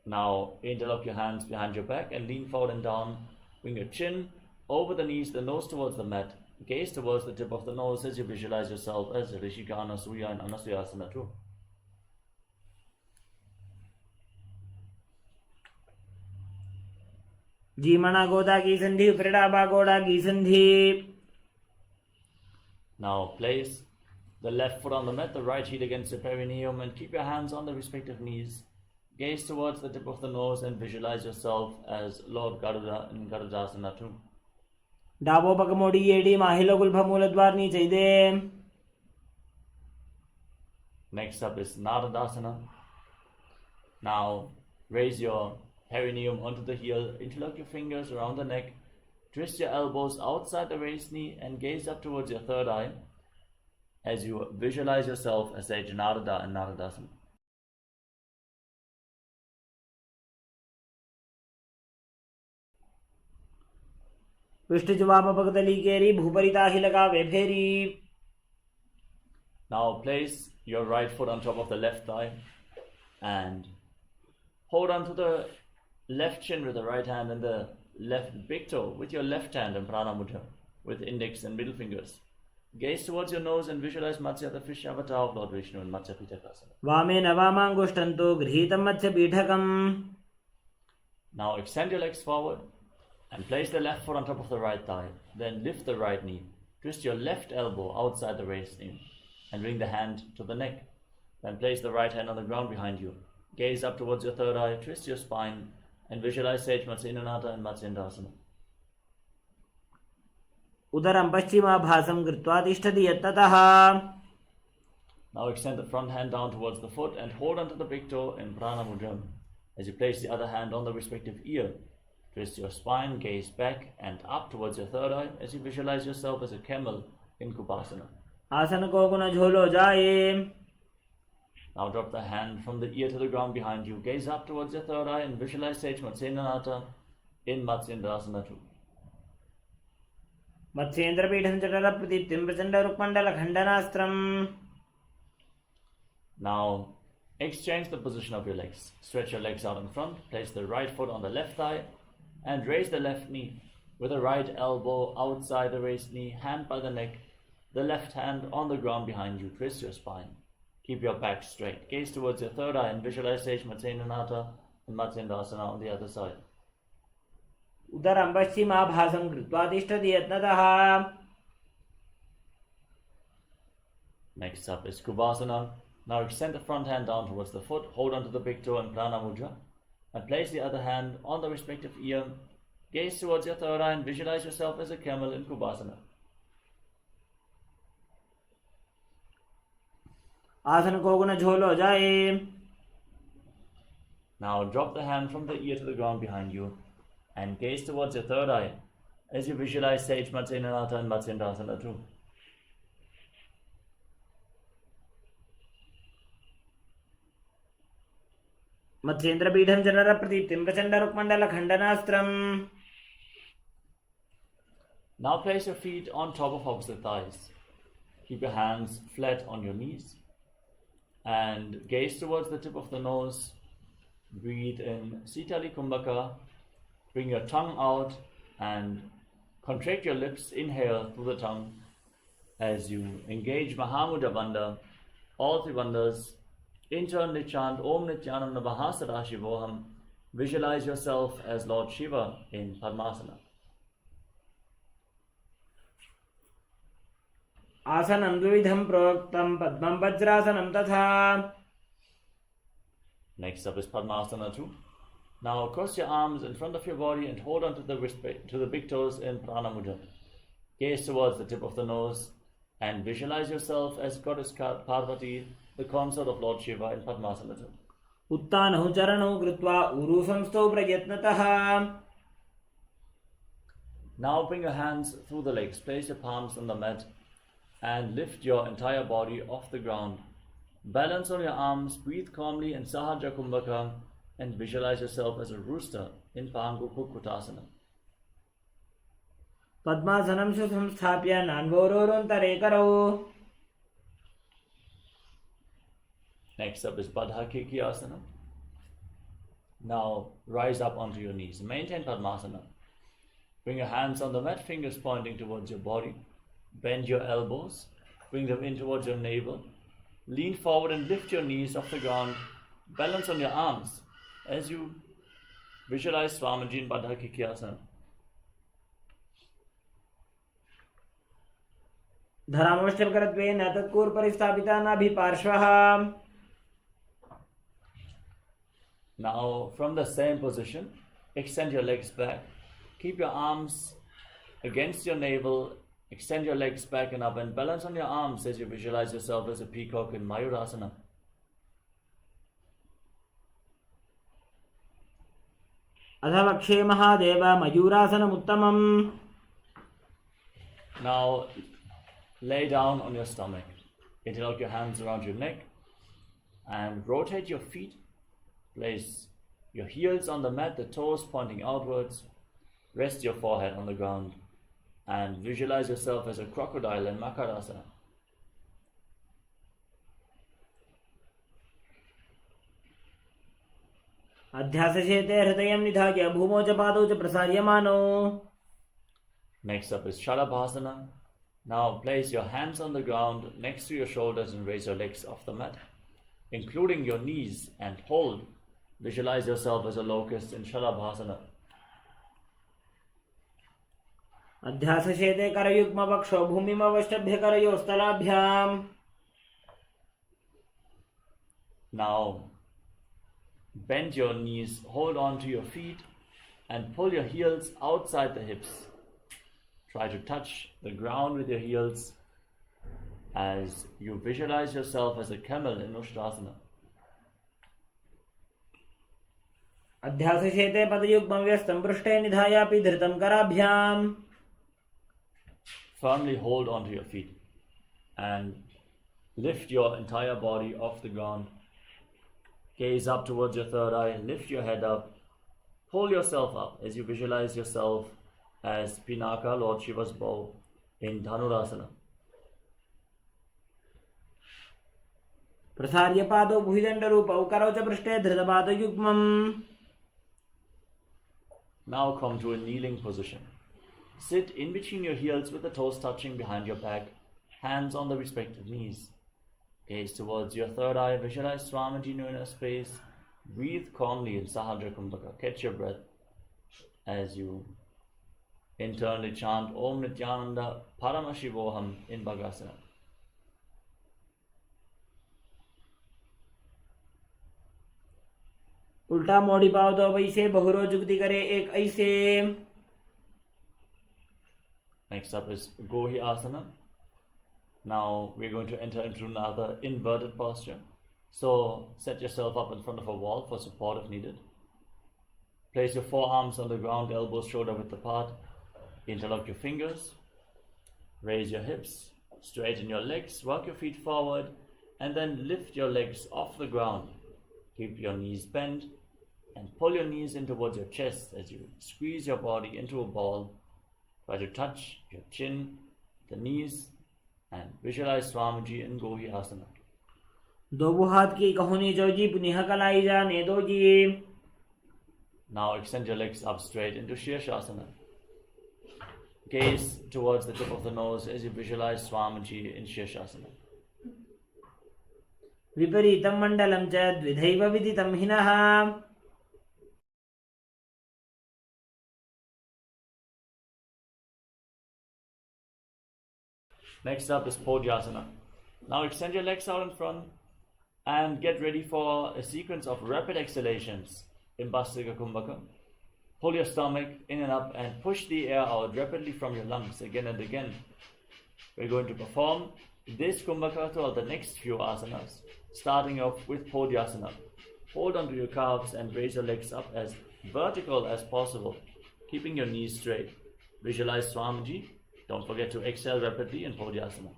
Now interlock your hands behind your back and lean forward and down. Bring your chin over the knees, the nose towards the mat. Gaze towards the tip of the nose as you visualize yourself as Rishika Anasuya in Anasuyasana 2. जीमना गोदा की संधि प्रेड़ा बागोड़ा की संधि. Now place the left foot on the mat, the right heel against the perineum, and keep your hands on the respective knees. Gaze towards the tip of the nose and visualize yourself as Lord Garuda in Garudasana 2. डाबो पग मोड़ी एड़ी माहिलो कुल्फ मूलद्वारनी चाहिए. Next up is Naradasana. Now raise your perineum onto the heel, interlock your fingers around the neck, twist your elbows outside the raised knee and gaze up towards your third eye as you visualize yourself as Sage Narada in Naradasana. विष्टिज्वाम पगदली केरी भूपरिता ही लगा वे फेरी. Now place your right foot on top of the left thigh and hold on to the left shin with the right hand and the left big toe with your left hand in Prana Mudra with index and middle fingers. Gaze towards your nose and visualize Matsya, the fish avatar of Lord Vishnu in Matsya Pitakasana. वामेन वामांगुष्ठन्तो गृहीतं मत्स्य पीठकम्. Now extend your legs forward and place the left foot on top of the right thigh. Then lift the right knee. Twist your left elbow outside the raised knee and bring the hand to the neck. Then place the right hand on the ground behind you. Gaze up towards your third eye, twist your spine and visualize Sage Matsyendranatha and Matsyendasana. उदरं पश्चिमाभासं कृत्वा तिष्ठति यत्ततः. Now extend the front hand down towards the foot and hold onto the big toe in Prana Mudra as you place the other hand on the respective ear. Twist your spine, gaze back and up towards your third eye as you visualize yourself as a camel in Kupasana. आसन को गुण झोलो जाए. Now drop the hand from the ear to the ground behind you. Gaze up towards your third eye and visualize Sage Matsyendranath in Matsyendrasana 2. Matsyendra पीठं चटर प्रदीप्तिं प्रचंड रुक्मंडल खंडनास्त्रम्. Now exchange the position of your legs. Stretch your legs out in front. Place the right foot on the left thigh and raise the left knee with the right elbow outside the raised knee, hand by the neck, the left hand on the ground behind you. Twist your spine. Keep your back straight. Gaze towards your third eye and visualize Sage Matsyendranath and Matsyendrasana on the other side. उदरं पश्चिमाभासं कृत्वा तिष्ठति यत्नतः. Next up is Kubasana. Now extend the front hand down towards the foot, hold onto the big toe in Prana Mudra, and place the other hand on the respective ear. Gaze towards your third eye and visualize yourself as a camel in Kubasana. आसन को गुण झोलो जाए. Now drop the hand from the ear to the ground behind you and gaze towards your third eye as you visualize Sage Matsyendranath and Matsyendrasana 2. Matsyendra पीठं चटर प्रदीप्तिं प्रचंड रुक्मंडल खंडनास्त्रम्. Now place your feet on top of opposite thighs. Keep your hands flat on your knees and gaze towards the tip of the nose. Breathe in Sitali Kumbhaka. Bring your tongue out and contract your lips. Inhale through the tongue as you engage Mahamudra Bandha, all three bandhas. Internally chant Om Nityanam Namaha Sadashivoham. Visualize yourself as Lord Shiva in Padmasana. आसनं द्विविधं प्रोक्तं पद्मं वज्रासनं तथा. Next up is Padmasana 2. Now cross your arms in front of your body and hold on to the big toes in Prana Mudra. Gaze towards the tip of the nose and visualize yourself as Goddess Parvati, the consort of Lord Shiva in Padmasana 2. उत्तानौ चरणौ कृत्वा ऊरू संस्थौ प्रयत्नतः. Now bring your hands through the legs. Place your palms on the mat and lift your entire body off the ground. Balance on your arms, breathe calmly in Sahaja Kumbhaka and visualize yourself as a rooster in Pangu Kukkutasana. पद्मासनं सुसंस्थाप्य नान्वोरोरोन्तरे करौ. Next up is Baddha Asana. Now rise up onto your knees. Maintain Padmasana. Bring your hands on the mat, fingers pointing towards your body. Bend your elbows. Bring them in towards your navel. Lean forward and lift your knees off the ground. Balance on your arms as you visualize Swamiji in Baddha Asana. धरामोष्ठकरत्वेन तत्कूर्परिस्थापिता नाभिपार्श्वः. Now from the same position, extend your legs back. Keep your arms against your navel. Extend your legs back and up and balance on your arms as you visualize yourself as a peacock in Mayurasana. अथ वक्षे Mahadev मयूरासनमुत्तमम्. Now lay down on your stomach. Interlock your hands around your neck and rotate your feet. Place your heels on the mat, the toes pointing outwards. Rest your forehead on the ground and visualize yourself as a crocodile in Makarasana. अध्यासशेते हृदयं निधाय भूमौ च पादौ च प्रसार्यमानौ. Next up is Shalabhasana. Now place your hands on the ground next to your shoulders and raise your legs off the mat, including your knees, and hold. Visualize yourself as a locust in Shalabhasana. अध्यासशेते करयुग्मवक्षो भूमिमवष्टभ्य करयोस्तलाभ्याम्. Now bend your knees, hold on to your feet and pull your heels outside the hips. Try to touch the ground with your heels as you visualize yourself as a camel in Ustrasana. अध्यासशेते पदयुग्मं व्यस्तं पृष्ठे निधायापि धृतं कराभ्याम्. Firmly hold onto your feet and lift your entire body off the ground. Gaze up towards your third eye, lift your head up, pull yourself up as you visualize yourself as Pinaka, Lord Shiva's bow, in Dhanurasana. प्रसार्य पादौ भुजदण्डरूपौ करौ च पृष्ठे धृतपादयुग्मम्. Now come to a kneeling position. Sit in between your heels with the toes touching behind your back, hands on the respective knees. Gaze towards your third eye, visualize Swamiji in your inner space. Breathe calmly in Sahadra Kumbhaka. Catch your breath as you internally chant Om Nityananda Paramashivoham in Bhagasana. उल्टा मोड़ी पाव दो वैसे बहुरो जुगती करे एक ऐसे. Next up is Gohi Asana. Now we're going to enter into another inverted posture. So set yourself up in front of a wall for support if needed. Place your forearms on the ground, elbows shoulder width apart. Interlock your fingers. Raise your hips. Straighten your legs. Walk your feet forward. And then lift your legs off the ground. Keep your knees bent. And pull your knees in towards your chest as you squeeze your body into a ball. Try to touch your chin, the knees, and visualize Swamiji in Gohi Asana. दो हाथ की कहोनी जोजी पुनिह कलाई जाने दो जी. Now extend your legs up straight into Shirshasana. Gaze towards the tip of the nose as you visualize Swamiji in Shirshasana. विपरीतं मण्डलं च द्विधैव विदितं हिनः. Next up is Podhyasana. Now extend your legs out in front and get ready for a sequence of rapid exhalations in Bhastrika Kumbhaka. Pull your stomach in and up and push the air out rapidly from your lungs again and again. We're going to perform this Kumbhaka throughout the next few asanas, starting off with Podhyasana. Hold onto your calves and raise your legs up as vertical as possible, keeping your knees straight. Visualize Swamiji. Don't forget to exhale rapidly in Podhyasana.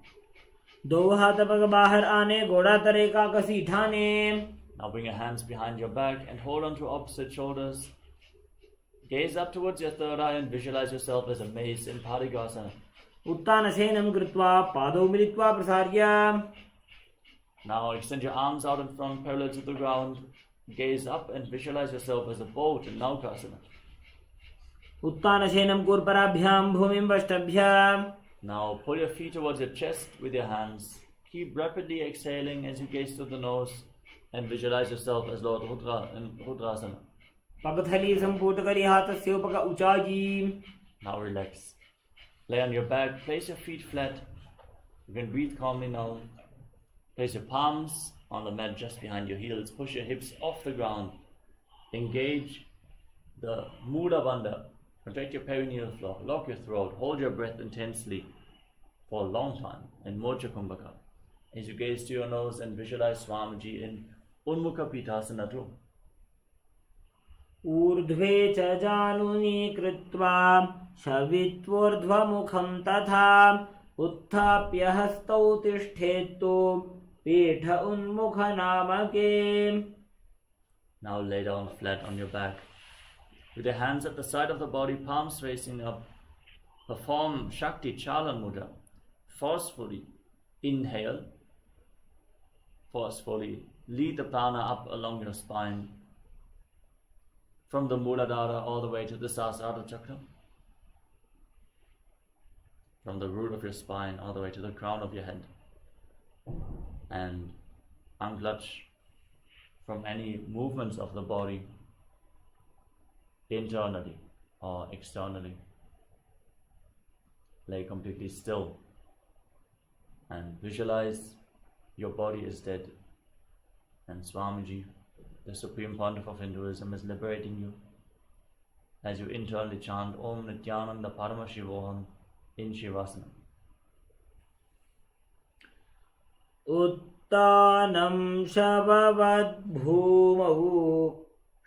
दो हाथ पग बाहर आने घोड़ा तरे का कसी ठाने. Now bring your hands behind your back and hold on to opposite shoulders. Gaze up towards your third eye and visualize yourself as a mace in Parigasana. उत्तानसेनं कृत्वा पादौ मिलित्वा प्रसार्य. Now extend your arms out in front parallel to the ground. Gaze up and visualize yourself as a boat in Naukasana. उत्तानसेनं कूर्पराभ्यां भूमिं वष्टभ्य. Now pull your feet towards your chest with your hands. Keep rapidly exhaling as you gaze through the nose and visualize yourself as Lord Rudra in Rudrasana. पगथली संपूट करी हाथस्य उपक उचाजी. Now relax. Lay on your back, place your feet flat. You can breathe calmly now. Place your palms on the mat just behind your heels. Push your hips off the ground. Engage the Mula Bandha. Contract your perineal floor. Lock your throat. Hold your breath intensely for a long time in Mocha Kumbhaka. As you gaze to your nose and visualize Swamiji in Unmukha Pitasana too. ऊर्ध्वे च जानुनी कृत्वा शवित्वोर्ध्वमुखं तथा उत्थाप्य हस्तौ तिष्ठेत्तु पीठ उन्मुख नामके. Now lay down flat on your back. With your hands at the side of the body, palms facing up, perform Shakti Chala Mudra. Forcefully inhale. Forcefully lead the prana up along your spine. From the Muladhara all the way to the Sahasrara Chakra. From the root of your spine all the way to the crown of your head. And unclutch from any movements of the body, internally or externally. Lay completely still and visualize your body is dead and Swamiji, the Supreme Pontiff of Hinduism, is liberating you as you internally chant Om Nityananda Paramashivoham in Shavasana. उत्तानं शववद् भूमौ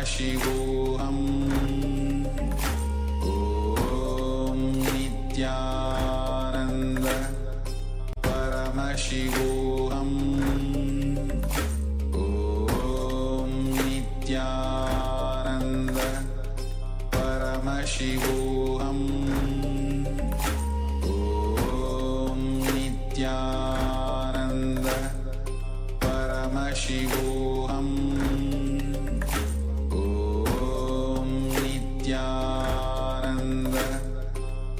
Paramashivoham Om Nityananda Paramashivoham Om Nityananda Paramashivoham Om Nityananda Paramashivoham Om Nityananda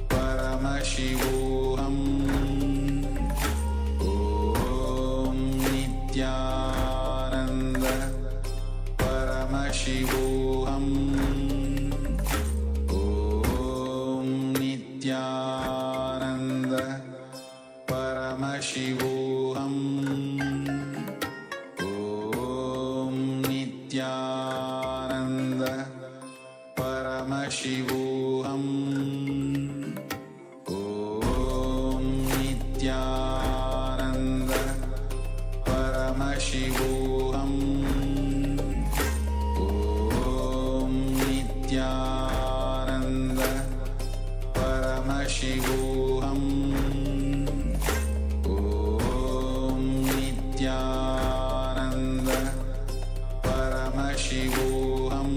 Paramashivoham Om Nityananda Paramashivoham Om Nityananda Paramashivoham Om Nityananda Paramashivoham Om Nityananda Paramashivoham Om Nityananda Paramashivoham Om Nityananda Paramashivoham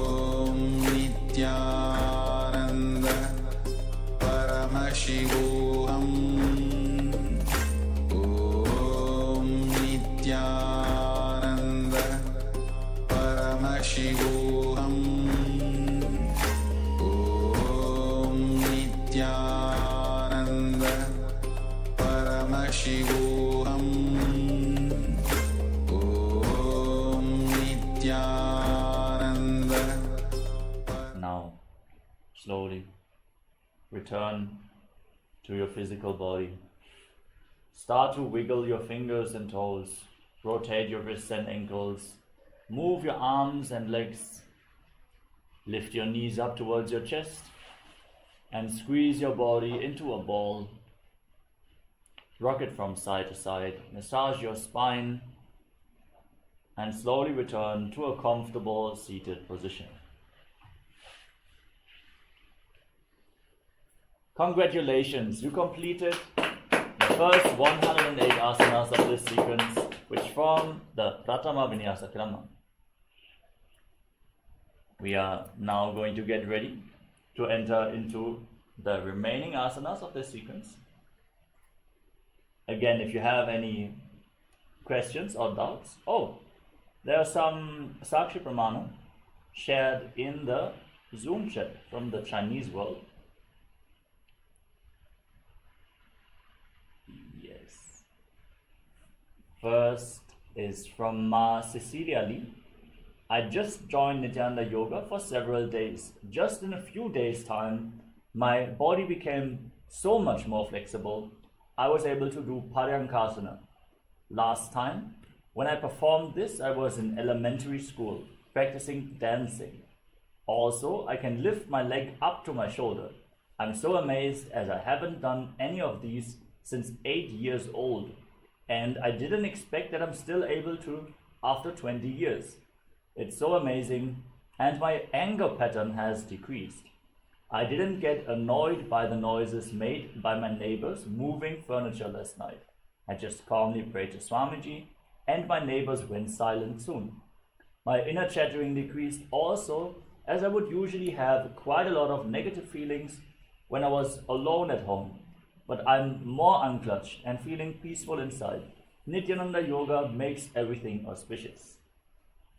Om Nityananda Paramashivoham Om Nityananda Paramashivoham Om Nityananda Paramashivoham Om Nityananda. Now, slowly return to your physical body. Start to wiggle your fingers and toes. Rotate your wrists and ankles. Move your arms and legs. Lift your knees up towards your chest and squeeze your body into a ball. Rock it from side to side. Massage your spine and slowly return to a comfortable seated position. Congratulations, you completed the first 108 asanas of this sequence, which form the Pratama Vinyasa Krama. We are now going to get ready to enter into the remaining asanas of this sequence. Again, if you have any questions or doubts, there are some Sakshi Pramana shared in the Zoom chat from the Chinese world. Yes. First is from Ma Cecilia Lee. I just joined Nityananda Yoga for several days. Just in a few days' time, my body became so much more flexible. I was able to do Paryankasana. Last time, when I performed this, I was in elementary school, practicing dancing. Also, I can lift my leg up to my shoulder. I'm so amazed as I haven't done any of these since 8 years old. And I didn't expect that I'm still able to after 20 years. It's so amazing, and my anger pattern has decreased. I didn't get annoyed by the noises made by my neighbors moving furniture last night. I just calmly prayed to Swamiji, and my neighbors went silent soon. My inner chattering decreased also, as I would usually have quite a lot of negative feelings when I was alone at home. But I'm more unclutched and feeling peaceful inside. Nityananda Yoga makes everything auspicious.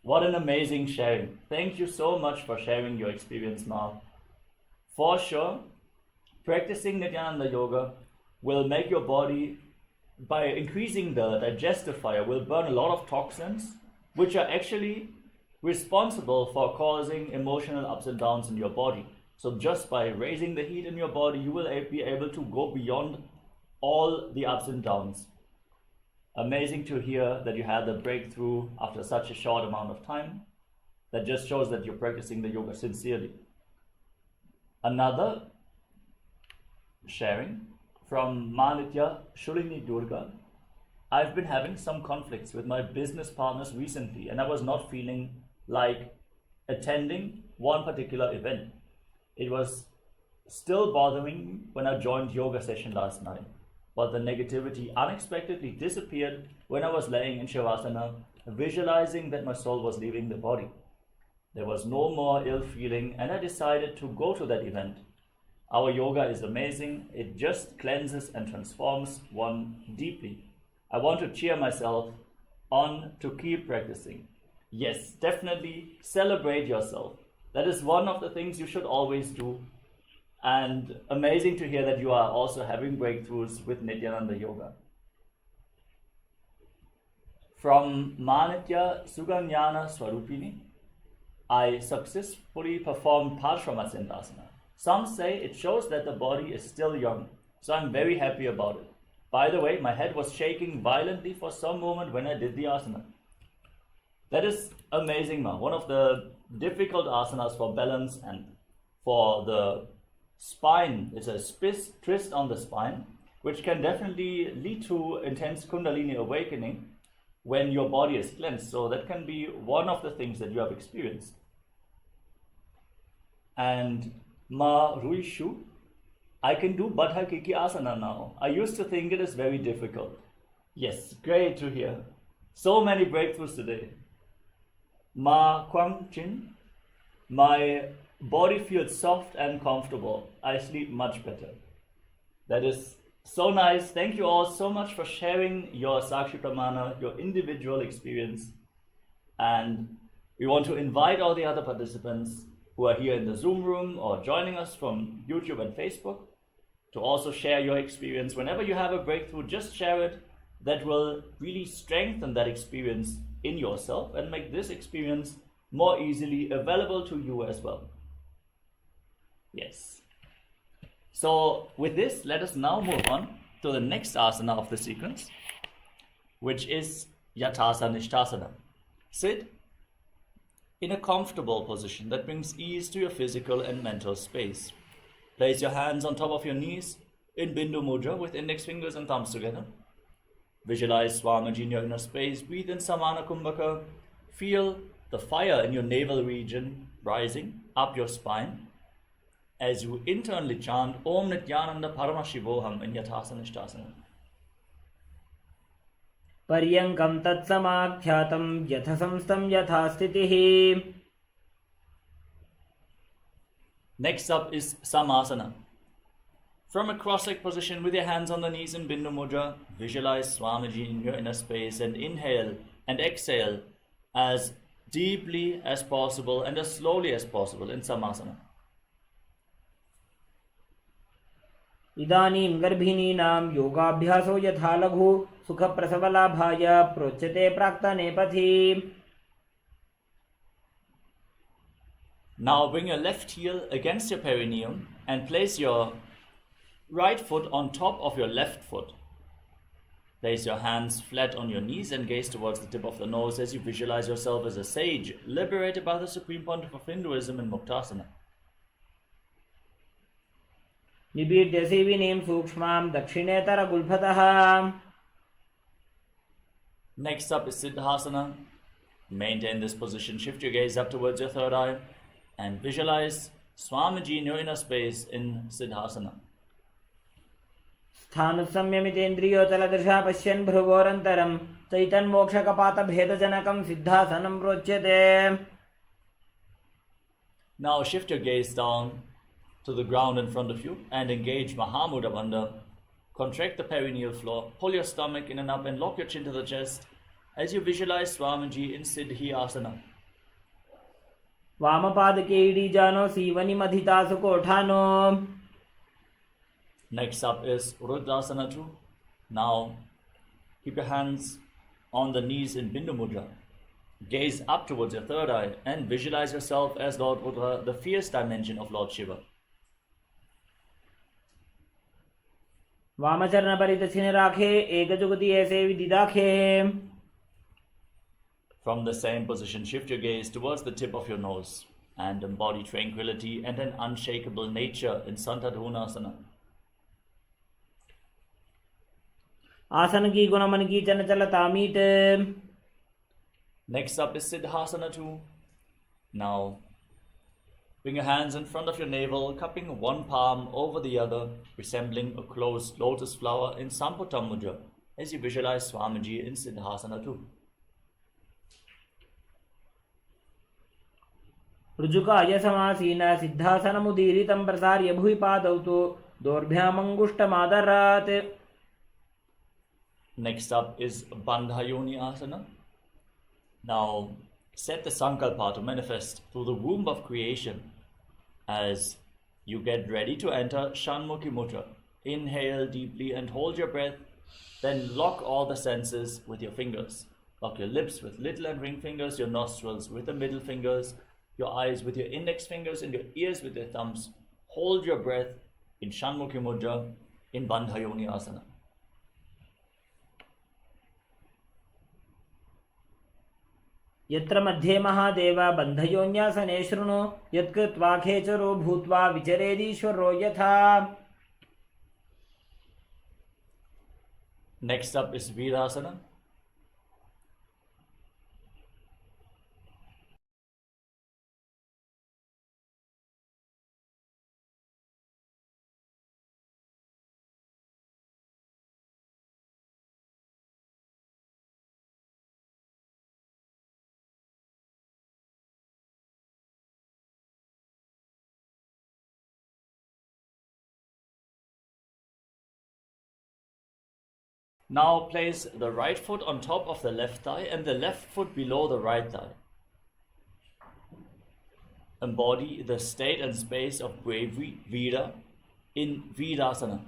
What an amazing sharing. Thank you so much for sharing your experience, Ma. For sure, practicing Nityananda Yoga will make your body, by increasing the digestive fire, will burn a lot of toxins, which are actually responsible for causing emotional ups and downs in your body. So just by raising the heat in your body, you will be able to go beyond all the ups and downs. Amazing to hear that you had the breakthrough after such a short amount of time. That just shows that you're practicing the yoga sincerely. Another sharing from Manitya Shulini Durga. I've been having some conflicts with my business partners recently, and I was not feeling like attending one particular event. It was still bothering me when I joined yoga session last night, but the negativity unexpectedly disappeared when I was laying in shavasana, visualizing that my soul was leaving the body. There was no more ill feeling, and I decided to go to that event. Our yoga is amazing. It just cleanses and transforms one deeply. I want to cheer myself on to keep practicing. Yes, definitely celebrate yourself. That is one of the things you should always do. And amazing to hear that you are also having breakthroughs with Nityananda Yoga. From Manitya Suganyana Swarupini, I successfully performed Paramashivoham. Some say it shows that the body is still young, so I'm very happy about it. By the way, my head was shaking violently for some moment when I did the asana. That is amazing, ma. One of the difficult asanas for balance and for the spine. It's a twist on the spine, which can definitely lead to intense Kundalini awakening when your body is cleansed. So that can be one of the things that you have experienced. And Ma Ruishu, I can do Baddha Kiki Asana now. I used to think it is very difficult. Yes, great to hear. So many breakthroughs today. Ma Kwang Chin, my body feels soft and comfortable. I sleep much better. That is so nice. Thank you all so much for sharing your Sakshi Pramana, your individual experience. And we want to invite all the other participants who are here in the Zoom room or joining us from YouTube and Facebook to also share your experience. Whenever you have a breakthrough, just share it. That will really strengthen that experience in yourself and make this experience more easily available to you as well. Yes. So with this, let us now move on to the next asana of the sequence, which is Yathasana Nishthasana. Sit in a comfortable position that brings ease to your physical and mental space. Place your hands on top of your knees in Bindu Mudra with index fingers and thumbs together. Visualize Swamiji in your inner space. Breathe in Samana Kumbhaka. Feel the fire in your navel region rising up your spine as you internally chant Om Nityananda Paramashivoham in Yathasana Nishthasana. पर्यङ्कं तत्समाख्यातं यथसंस्थं यथा स्थितिः. Next up is Samasana. From a cross-legged position with your hands on the knees in Bindu Mudra, visualize Swamiji in your inner space and inhale and exhale as deeply as possible and as slowly as possible in Samasana. इदानीं गर्भिणीनां योगाभ्यासो यथा लघु सुखप्रसवलाभाय प्रोच्यते प्राक्तने पथि. Now bring your left heel against your perineum and place your right foot on top of your left foot. Place your hands flat on your knees and gaze towards the tip of the nose as you visualize yourself as a sage liberated by the Supreme Pontiff of Hinduism in Muktasana. निबीड्य सेविनीं सूक्ष्मां दक्षिणेतरगुल्फतः. Next up is Siddhasana. Maintain this position. Shift your gaze up towards your third eye and visualize Swamiji in your inner space in Siddhasana. स्थानुसंयमितेन्द्रियोतलदृशा पश्यन् भ्रुवोरन्तरं चैतन्मोक्षकपातभेदजनकं सिद्धासनं प्रोच्यते. Now shift your gaze down to the ground in front of you and engage Mahamudra Bandha. Contract the perineal floor, pull your stomach in and up and lock your chin to the chest as you visualize Swamiji in Siddhi Asana. वामपादके इडीजानो सीवनिमधितासु कोठानो. Next up is Rudrasana 2. Now keep your hands on the knees in Bindu Mudra. Gaze up towards your third eye and visualize yourself as Lord Rudra, the fierce dimension of Lord Shiva. वामचरण परिदक्षिणे राखे एकजुगति ऐसे विदिदाखे. From the same position, shift your gaze towards the tip of your nose and embody tranquility and an unshakable nature in Santadhunasana. आसन की गुण मन की चंचलता meet. Next up is Siddhasana 2. Now, bring your hands in front of your navel, cupping one palm over the other, resembling a closed lotus flower in Samputam Mudra, as you visualize Swamiji in Siddhasana 2. ऋजुकाय समासीन सिद्धासनमुदीरितं प्रसार्य भुवि पादौ तु दोर्भ्यामङ्गुष्ठमादरात्। Next up is Bandha Yoni Asana. Now, set the sankalpa to manifest through the womb of creation as you get ready to enter Shanmukhi Mudra. Inhale deeply and hold your breath, then lock all the senses with your fingers. Lock your lips with little and ring fingers, your nostrils with the middle fingers, your eyes with your index fingers, and your ears with your thumbs. Hold your breath in Shanmukhi Mudra in Bandha Yoni Asana. यत्र मध्ये महादेव बन्धयोन्यासने शृणु यत्कृत्वा खेचरो भूत्वा विचरेदीश्वरो यथा। Next up is Virasana. Now place the right foot on top of the left thigh and the left foot below the right thigh. Embody the state and space of bravery, Vira, in Virasana.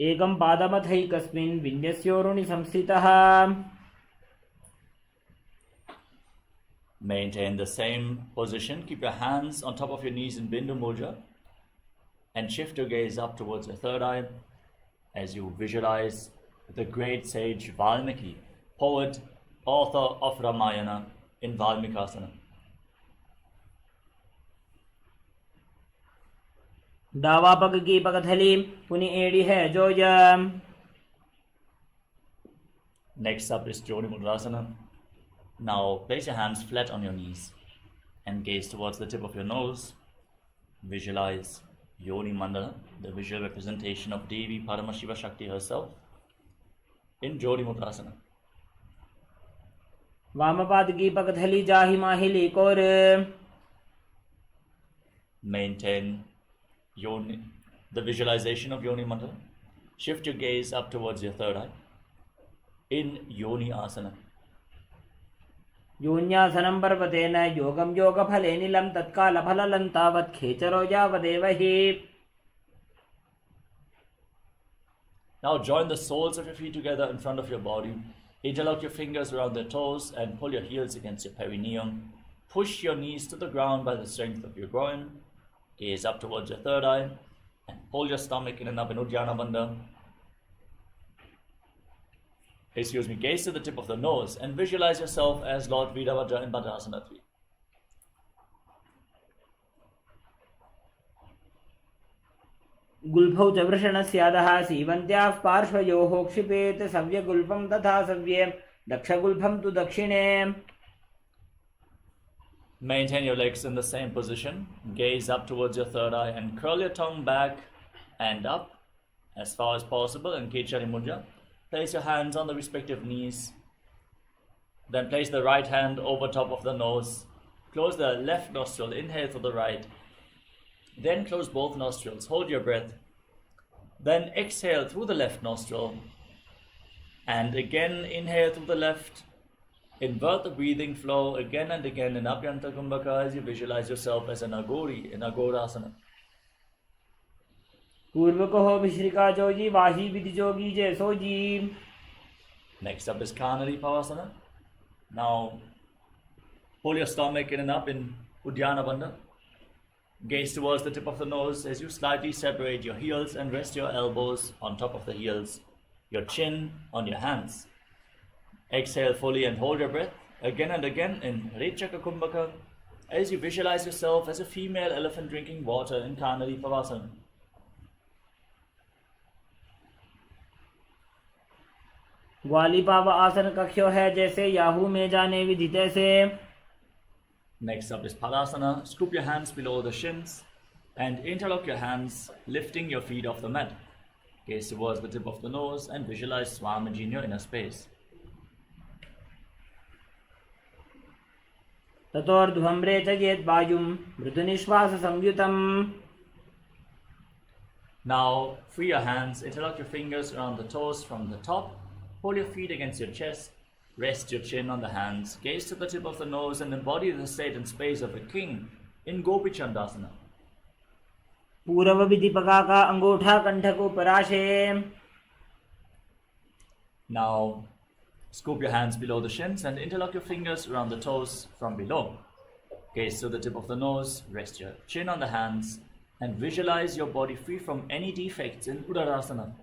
एकं पादमथैकस्मिन् विन्यस्योरुणि संस्थितः। Maintain the same position. Keep your hands on top of your knees in Bindu Mudra and shift your gaze up towards your third eye as you visualize the great sage Valmiki, poet, author of Ramayana in Valmikasana. दावा पग की पगथली पुनि एड़ी है Zoya. Next up is Joni Mudrasana. Now place your hands flat on your knees and gaze towards the tip of your nose. Visualize Yoni Mandala, the visual representation of Devi Paramashiva Shakti herself, in Joni Mudrasana. वामपाद की पगथली जाहि माहिली core. Maintain the visualization of Yoni Mandala. Shift your gaze up towards your third eye in Yoni Asana. योन्यासनं पर्वतेन योगं योगफले नीलं तत्कालफललं तावत् खेचरो यावदेव हि। Now join the soles of your feet together in front of your body. Interlock your fingers around the toes and pull your heels against your perineum. Push your knees to the ground by the strength of your groin. Gaze up towards your third eye and hold your stomach in and up in Uddiyana Bandha. Gaze to the tip of the nose and visualize yourself as Lord Virabhadra in Bhadrasana 3. गुल्फौ च वृषणस्यादः सीवन्त्याः पार्श्वयोः क्षिपेत् सव्यगुल्फं तथा सव्ये दक्षगुल्फं तु दक्षिणे। Maintain your legs in the same position. Gaze up towards your third eye and curl your tongue back and up as far as possible in Kechari Mudra. Place your hands on the respective knees. Then place the right hand over top of the nose. Close the left nostril. Inhale through the right. Then close both nostrils. Hold your breath. Then exhale through the left nostril. And again inhale through the left. Invert the breathing flow again and again in Abhyanta Kumbhaka as you visualize yourself as an Agori in Agorasana. पूर्व को हो विश्रिका जोजी वाही विधि जोगी जैसो जी। Next up is Kanari Pavasana. Now pull your stomach in and up in Uddiyana Bandha. Gaze towards the tip of the nose as you slightly separate your heels and rest your elbows on top of the heels, your chin on your hands. Exhale fully and hold your breath again and again in Rechaka Kumbhaka as you visualize yourself as a female elephant drinking water in Kanari Pavasana. ग्वालिपाव आसन कक्ष्यो है जैसे, Yahoo में जाने विधि तैसे। Next up is Padasana. Scoop your hands below the shins and interlock your hands, lifting your feet off the mat. Gaze towards the tip of the nose and visualize Swamiji in your inner space. ततोर्ध्वम्रे चयेत् वायुं मृदुनिश्वास संयुतम्। Now free your hands, interlock your fingers around the toes from the top, hold your feet against your chest, rest your chin on the hands, gaze to the tip of the nose and embody the state and space of a king in Gopi Chandasana. पूर्व विधि पका का अंगूठा कंठ को पराशे। Now scoop your hands below the shins and interlock your fingers around the toes from below. Gaze to the tip of the nose, rest your chin on the hands, and visualize your body free from any defects in Uddarasana.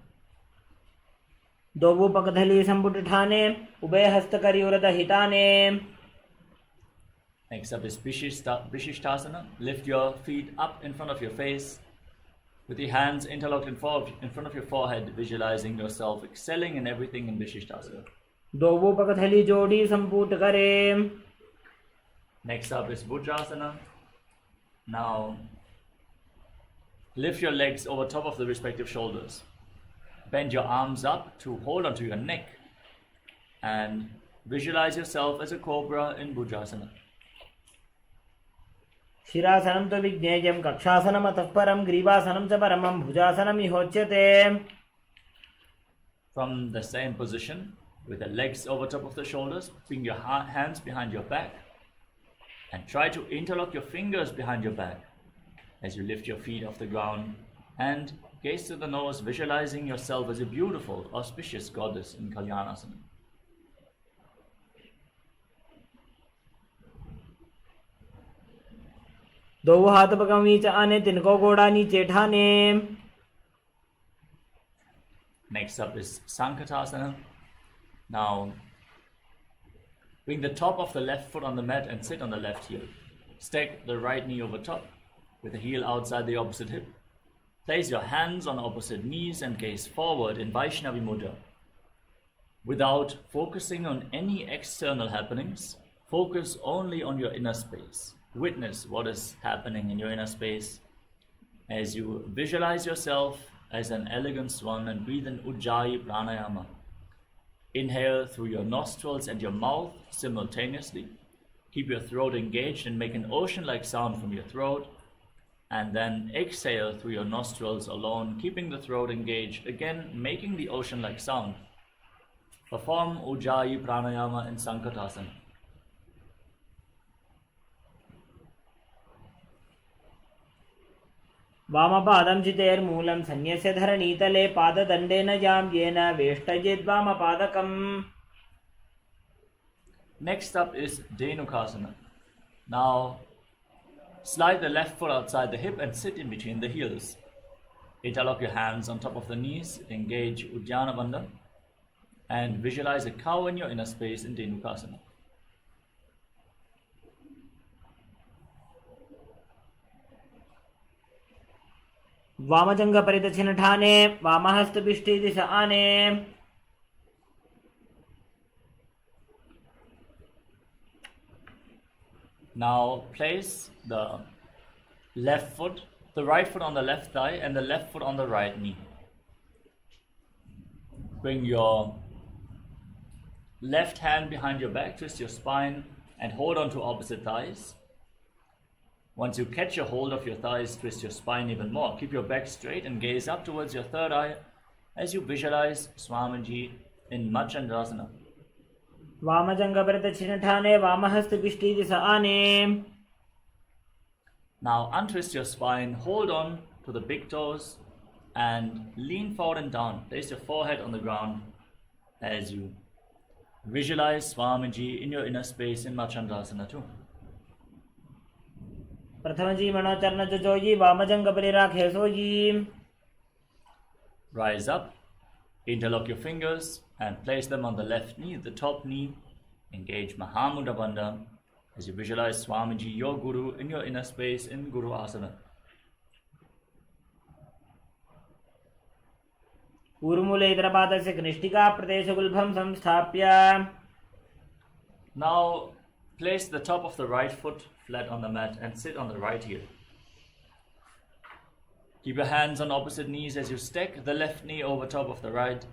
दोवु पकधली संपुट ठाने, उभय हस्त करियुरद हिताने। Next up is Vishishtasana. Lift your feet up in front of your face, with your hands interlocked in front of your forehead, visualizing yourself excelling in everything in Vishishtasana. दोवु पकधली जोड़ी संपुट करे। Next up is Vajrasana. Now lift your legs over top of the respective shoulders. Bend your arms up to hold onto your neck and visualize yourself as a cobra in Vajrasana. शिरासनं तो विज्ञेयं कक्षासनम् अतः परं ग्रीवासनं च परमं भुजासनम् इहोच्यते। From the same position, with the legs over top of the shoulders, bring your hands behind your back and try to interlock your fingers behind your back as you lift your feet off the ground and gaze to the nose, visualizing yourself as a beautiful, auspicious goddess in Kalyanasana. दो हाथ पगम नीचे आने, तिनको गोड़ा नीचे ठाने। Next up is Sankatasana. Now bring the top of the left foot on the mat and sit on the left heel. Stack the right knee over top with the heel outside the opposite hip. Place your hands on opposite knees and gaze forward in Vaishnavi Mudra. Without focusing on any external happenings, focus only on your inner space. Witness what is happening in your inner space as you visualize yourself as an elegant swan and breathe in Ujjayi Pranayama. Inhale through your nostrils and your mouth simultaneously. Keep your throat engaged and make an ocean-like sound from your throat. And then exhale through your nostrils alone, keeping the throat engaged, again making the ocean-like sound. Perform Ujjayi Pranayama in Sankatasana. वामपादं चितेर्मूलं सन्यस्य धरणीतले, पाददण्डेन याम्येन वेष्टयेद्वामपादकम्। Next up is Dhenukasana. Now slide the left foot outside the hip and sit in between the heels. Interlock your hands on top of the knees, engage Uddiyana Bandha, and visualize a cow in your inner space in Dhenukasana. वामजंग परिदक्षिण ठाने, वामहस्त पिष्टी दिशा आने। Now place the left foot, the right foot on the left thigh and the left foot on the right knee. Bring your left hand behind your back, twist your spine and hold on to opposite thighs. Once you catch a hold of your thighs, twist your spine even more. Keep your back straight and gaze up towards your third eye as you visualize Swamiji in Machandrasana. वामजंग परिदक्षिण ठाने, वामहस्त पिष्टी दिशा आने। Now untwist your spine, hold on to the big toes and lean forward and down. Place your forehead on the ground as you visualize Swamiji in your inner space in Machandrasana too. प्रथम जी मनोचरण Joji, वामजंग परिराखे sooji. Rise up, interlock your fingers and place them on the left knee, the top knee. Engage Mahamudra Bandha as you visualize Swamiji, your Guru, in your inner space in Guru Asana. ऊर्मूले इतरपादस्य कनिष्ठिका प्रदेशगुल्भं संस्थाप्य. Now place the top of the right foot flat on the mat and sit on the right heel. Keep your hands on opposite knees as you stack the left knee over top of the right.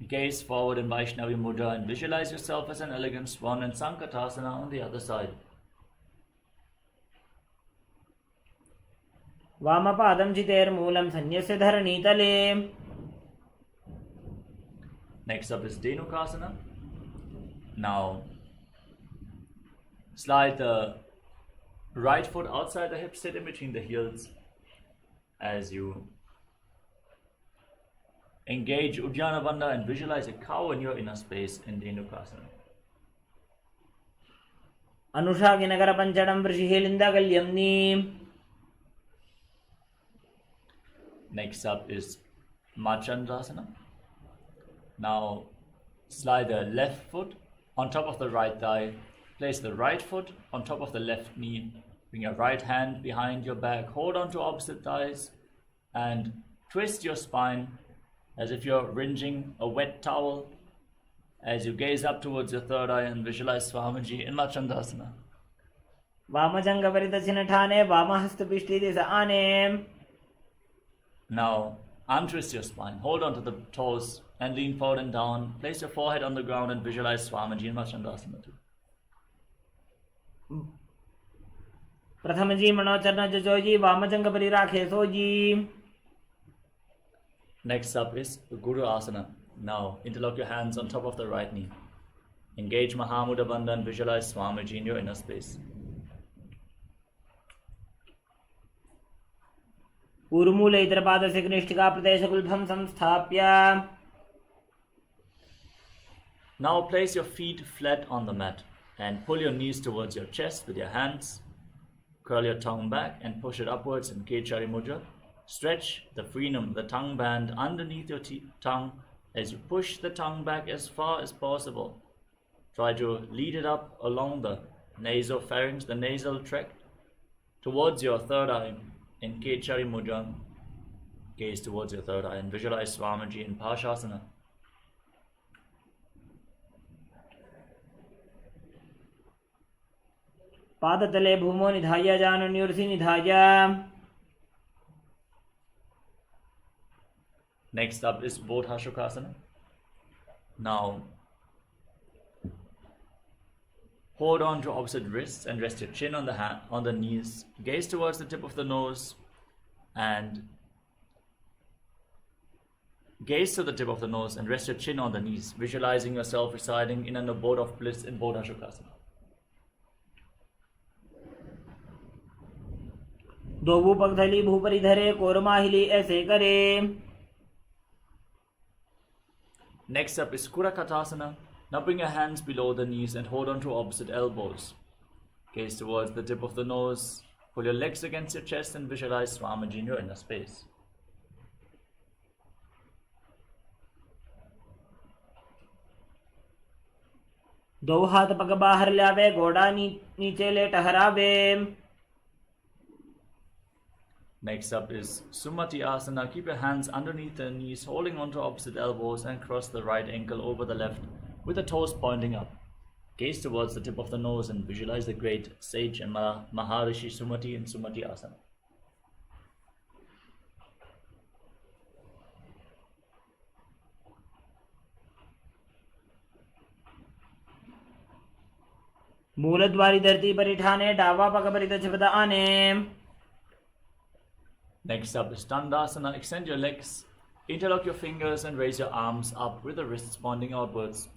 Gaze forward in Vaishnavi Mudra and visualize yourself as an elegant swan in Sankatasana on the other side. वामपादं चितेर्मूलं सन्न्यस्य धरणीतले. Next up is Dhenukasana. Now slide the right foot outside the hips, sit in between the heels as you engage Uddiyana Bandha and visualize a cow in your inner space in Dhenukasana. अनुषागिनगर पंचडं वृषिहेलिन्दगल्यम्नि. Next up is Machandasana. Now slide the left foot on top of the right thigh. Place the right foot on top of the left knee. Bring your right hand behind your back. Hold on to opposite thighs and twist your spine as if you're wringing a wet towel as you gaze up towards your third eye and visualize Swamiji in Machandasana. वामजङ्गपरिदक्षिणठाने वामहस्तपिष्ठिति स आने. Now untwist your spine. Hold on to the toes and lean forward and down. Place your forehead on the ground and visualize Swamiji in Machandasana too. प्रथमजी मनोचरण जजोजी वामजङ्गपरि राखे sooji. Next up is Guru Asana. Now interlock your hands on top of the right knee. Engage Mahamudra Bandha and visualize Swamiji in your inner space. ऊर्मूले इतरपादस्य कनिष्ठिका प्रदेशगुल्भं संस्थाप्य. Now place your feet flat on the mat and pull your knees towards your chest with your hands. Curl your tongue back and push it upwards in Kechari Mudra. Stretch the frenum, the tongue band, underneath your tongue as you push the tongue back as far as possible. Try to lead it up along the nasopharynx, the nasal tract, towards your third eye in Kechari Mudra. Gaze towards your third eye and visualize Swamiji in Parshasana. पादतले भूमो निधाय जानन्यूर्षि निधाय. Next up is Bodhashukasana. Now hold on to opposite wrists and rest your chin on the knees. Gaze towards the tip of the nose and gaze to the tip of the nose and rest your chin on the knees, visualizing yourself residing in an abode of bliss in Bodhashukasana. दो भूपगधली भूपरि धरे कोरमाहिली ऐसे करे. Next up is Kurakatasana. Now bring your hands below the knees and hold on to opposite elbows. Gaze towards the tip of the nose. Pull your legs against your chest and visualize Swamiji in your inner space. दो हाथ पग बाहर ल्यावे घोड़ा नीचे ले टहरावे. Next up is Sumati Asana. Keep your hands underneath the knees, holding onto opposite elbows and cross the right ankle over the left with the toes pointing up. Gaze towards the tip of the nose and visualize the great sage and Maharishi Sumati in Sumati Asana. मूलद्वारी धरती परिठाने डावा पग परिदक्षिपद आने. Next up is Dandasana. Extend your legs, interlock your fingers and raise your arms up with the wrists pointing outwards.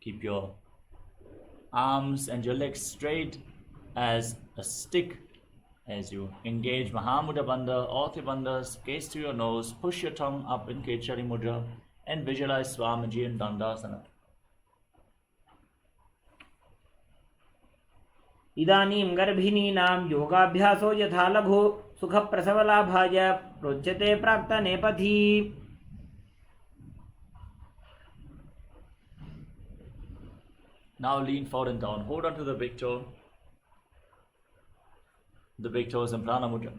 Keep your arms and your legs straight as a stick as you engage Mahamudra Bandha or Bandhas. Gaze to your nose, push your tongue up in Kechari Mudra and visualize Swamiji in Dandasana. इदानीं गर्भिणीनां योगाभ्यासो यथा लघु सुखप्रसवलाभाय प्रोच्यते प्राक्तने पथि. Now lean forward and down. Hold on to the big toe. The big toe is in Prana Mudra.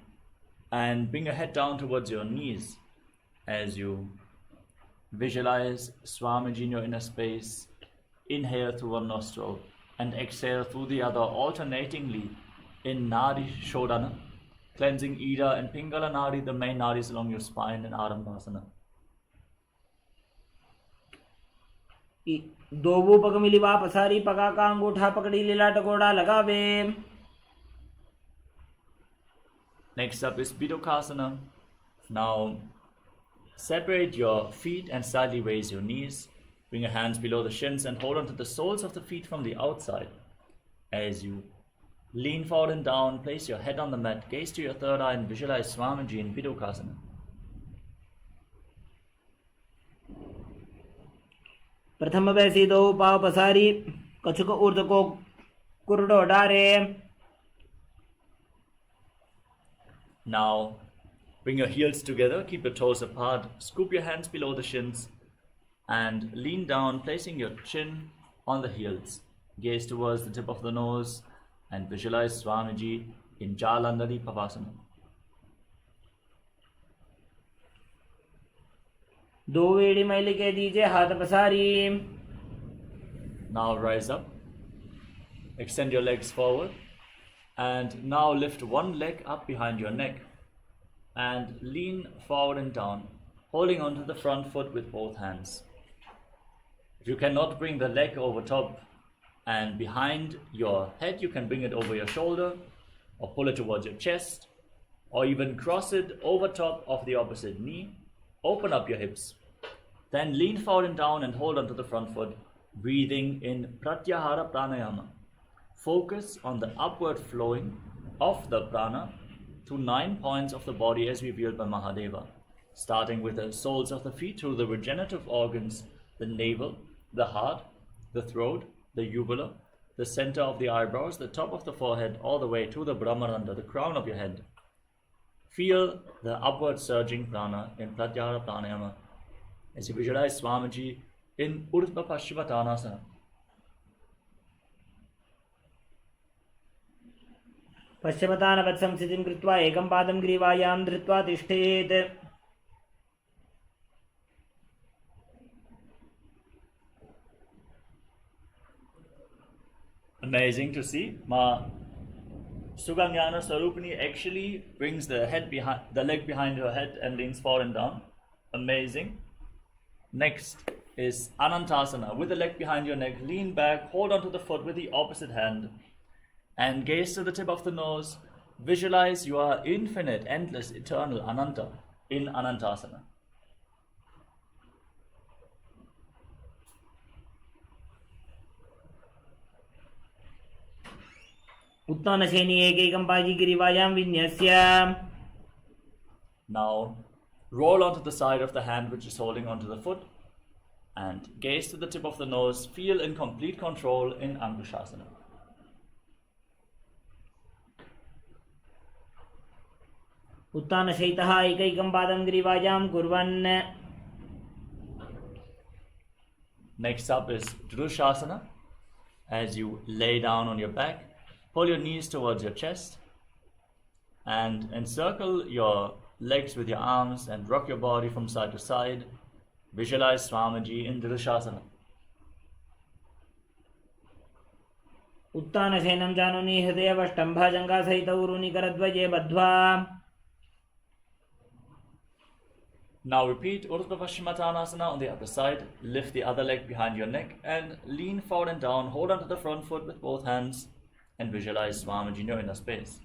And bring your head down towards your knees as you Visualize Swamiji in your inner space. Inhale through one nostril and exhale through the other alternatingly in Nadi Shodhana, cleansing Ida and Pingala Nadi, the main nadis along your spine in Arambhasana. दोवो पग मिलिवा पसारी पगा का अंगूठा पकड़ी लीला टकोड़ा लगावे. Next up is Bidokasana. Now separate your feet and slightly raise your knees. Bring your hands below the shins and hold on to the soles of the feet from the outside. As you lean forward and down, place your head on the mat, gaze to your third eye and visualize Swamiji in Bidokasana. प्रथम वैसी दो पाव पसारी कछुक ऊर्ध को कुरडो डारे. Now bring your heels together, keep your toes apart, scoop your hands below the shins and lean down, placing your chin on the heels. Gaze towards the tip of the nose and visualize Swamiji in Jalandhari Pavasana. दो वेड़ी मैली के दीजिए हाथ पसारी. Now rise up, extend your legs forward and now lift one leg up behind your neck and lean forward and down, holding onto the front foot with both hands. If you cannot bring the leg over top and behind your head, you can bring it over your shoulder or pull it towards your chest or even cross it over top of the opposite knee. Open up your hips. Then lean forward and down and hold onto the front foot, breathing in Pratyahara Pranayama. Focus on the upward flowing of the prana to 9 points of the body as revealed by Mahadeva, starting with the soles of the feet through the regenerative organs, the navel, the heart, the throat, the uvula, the center of the eyebrows, the top of the forehead, all the way to the Brahmaranda, the crown of your head. Feel the upward surging prana in Pratyahara Pranayama as you visualize Swamiji in Urdhva Paschimottanasana. पश्चिमतानवत् संस्थितिं कृत्वा एकं पादं ग्रीवायां धृत्वा तिष्ठेत्. Amazing to see. Ma Suganyana Sarupini actually brings the leg behind her head and leans forward and down. Amazing. Next is Anantasana. With the leg behind your neck, lean back, hold onto the foot with the opposite hand and gaze to the tip of the nose. Visualize you are infinite, endless, eternal, Ananta in Anantasana. उत्तानशयनी एकैकं पाजी ग्रीवायां विन्यस्य. Now roll onto the side of the hand which is holding onto the foot and gaze to the tip of the nose. Feel in complete control in Ankushasana. उत्तानशयितः एकैकं पादं ग्रीवायां कुर्वन्. Next up is Dhrushasana. As you lay down on your back, pull your knees towards your chest and encircle your legs with your arms and rock your body from side to side. Visualize Swamiji in Dhrushasana. उत्तानशयनं जानुनि हृदयवष्टम्भजङ्घा उरुनि करद्वये बद्ध्वा. Now repeat Urdhva Paschimottanasana on the other side. Lift the other leg behind your neck and lean forward and down. Hold onto the front foot with both hands and visualize Swamiji in your inner space.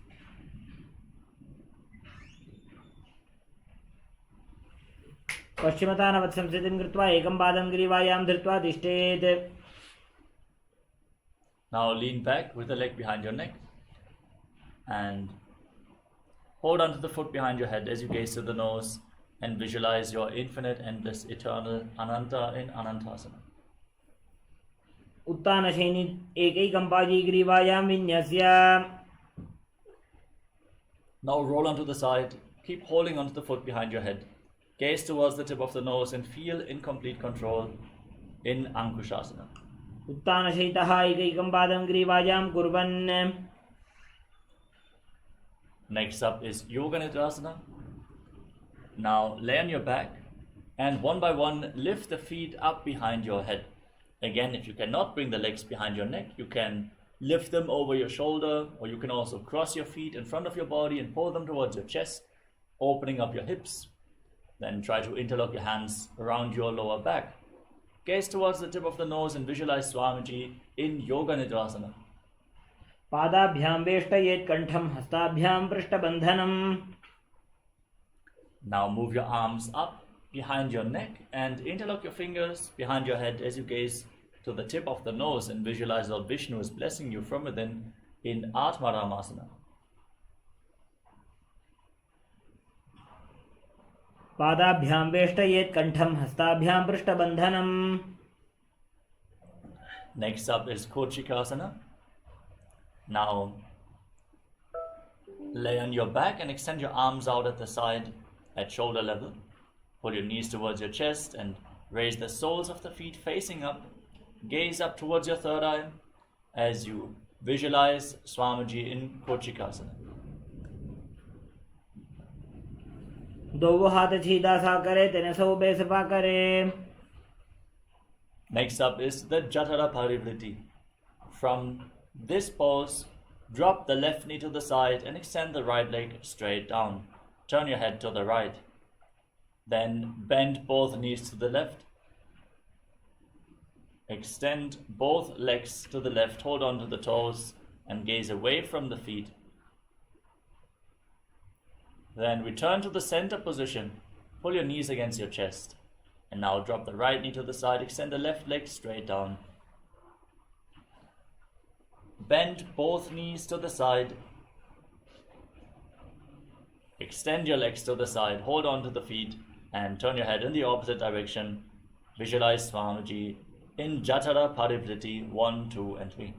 पश्चिमतानवत् संस्थितिं कृत्वा एकं पादं ग्रीवायां धृत्वा तिष्ठेत्. Now lean back with the leg behind your neck and hold onto the foot behind your head as you gaze to the nose and visualize your infinite, endless, eternal Ananta in Anantasana. उत्तानशयनी एकैकं पाजी ग्रीवायां विन्यस्य. Now roll onto the side. Keep holding onto the foot behind your head. Gaze towards the tip of the nose and feel in complete control in Ankushasana. उत्तानशयितः एकैकं पादं ग्रीवायां कुर्वन्. Next up is Yoga Nidrasana. Now lay on your back And one by one, lift the feet up behind your head. Again, if you cannot bring the legs behind your neck, you can lift them over your shoulder, or you can also cross your feet in front of your body and pull them towards your chest, opening up your hips. Then try to interlock your hands around your lower back. Gaze towards the tip of the nose and visualize Swamiji in Yoga Nidra. पादाभ्यां वेष्टयेत् कंठं हस्ताभ्यां पृष्ठबन्धनम्. Now move your arms up behind your neck and interlock your fingers behind your head as you gaze to the tip of the nose and visualize Lord Vishnu is blessing you from within in Atmaramasana. पादाभ्यां वेष्टयेत् कंठं हस्ताभ्यां पृष्ठबन्धनम्. Next up is Kochikasana. Now lay on your back and extend your arms out at the side at shoulder level. Pull your knees towards your chest and raise the soles of the feet facing up. Gaze up towards your third eye as you visualize Swamiji in Kochikasana. दो हाथ सीधा सा करे तेने सो बेसफा करे. Next up is the Jatara Parivriti. From this pose, drop the left knee to the side and extend the right leg straight down. Turn your head to the right. Then bend both knees to the left. Extend both legs to the left, hold on to the toes and gaze away from the feet. Then return to the center position. Pull your knees against your chest. And now drop the right knee to the side, extend the left leg straight down. Bend both knees to the side. Extend your legs to the side, hold on to the feet, and turn your head in the opposite direction. Visualize Swamiji in Jatara Parivriti 1, 2, and 3.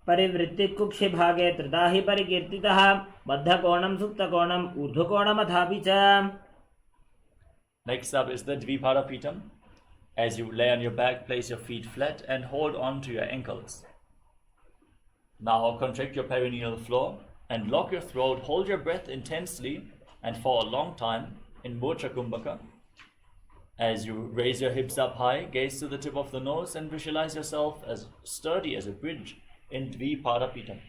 परिवृत्ति कुक्षि भागे त्रिधा हि परिकीर्तितः बद्धकोणं सुप्तकोणं ऊर्ध्वकोणमथापि च. Next up is the Dviparapitam. As you lay on your back, place your feet flat and hold on to your ankles. Now contract your perineal floor and lock your throat. Hold your breath intensely and for a long time in Mocha Kumbhaka. As you raise your hips up high, gaze to the tip of the nose and visualize yourself as sturdy as a bridge in Dviparapitam.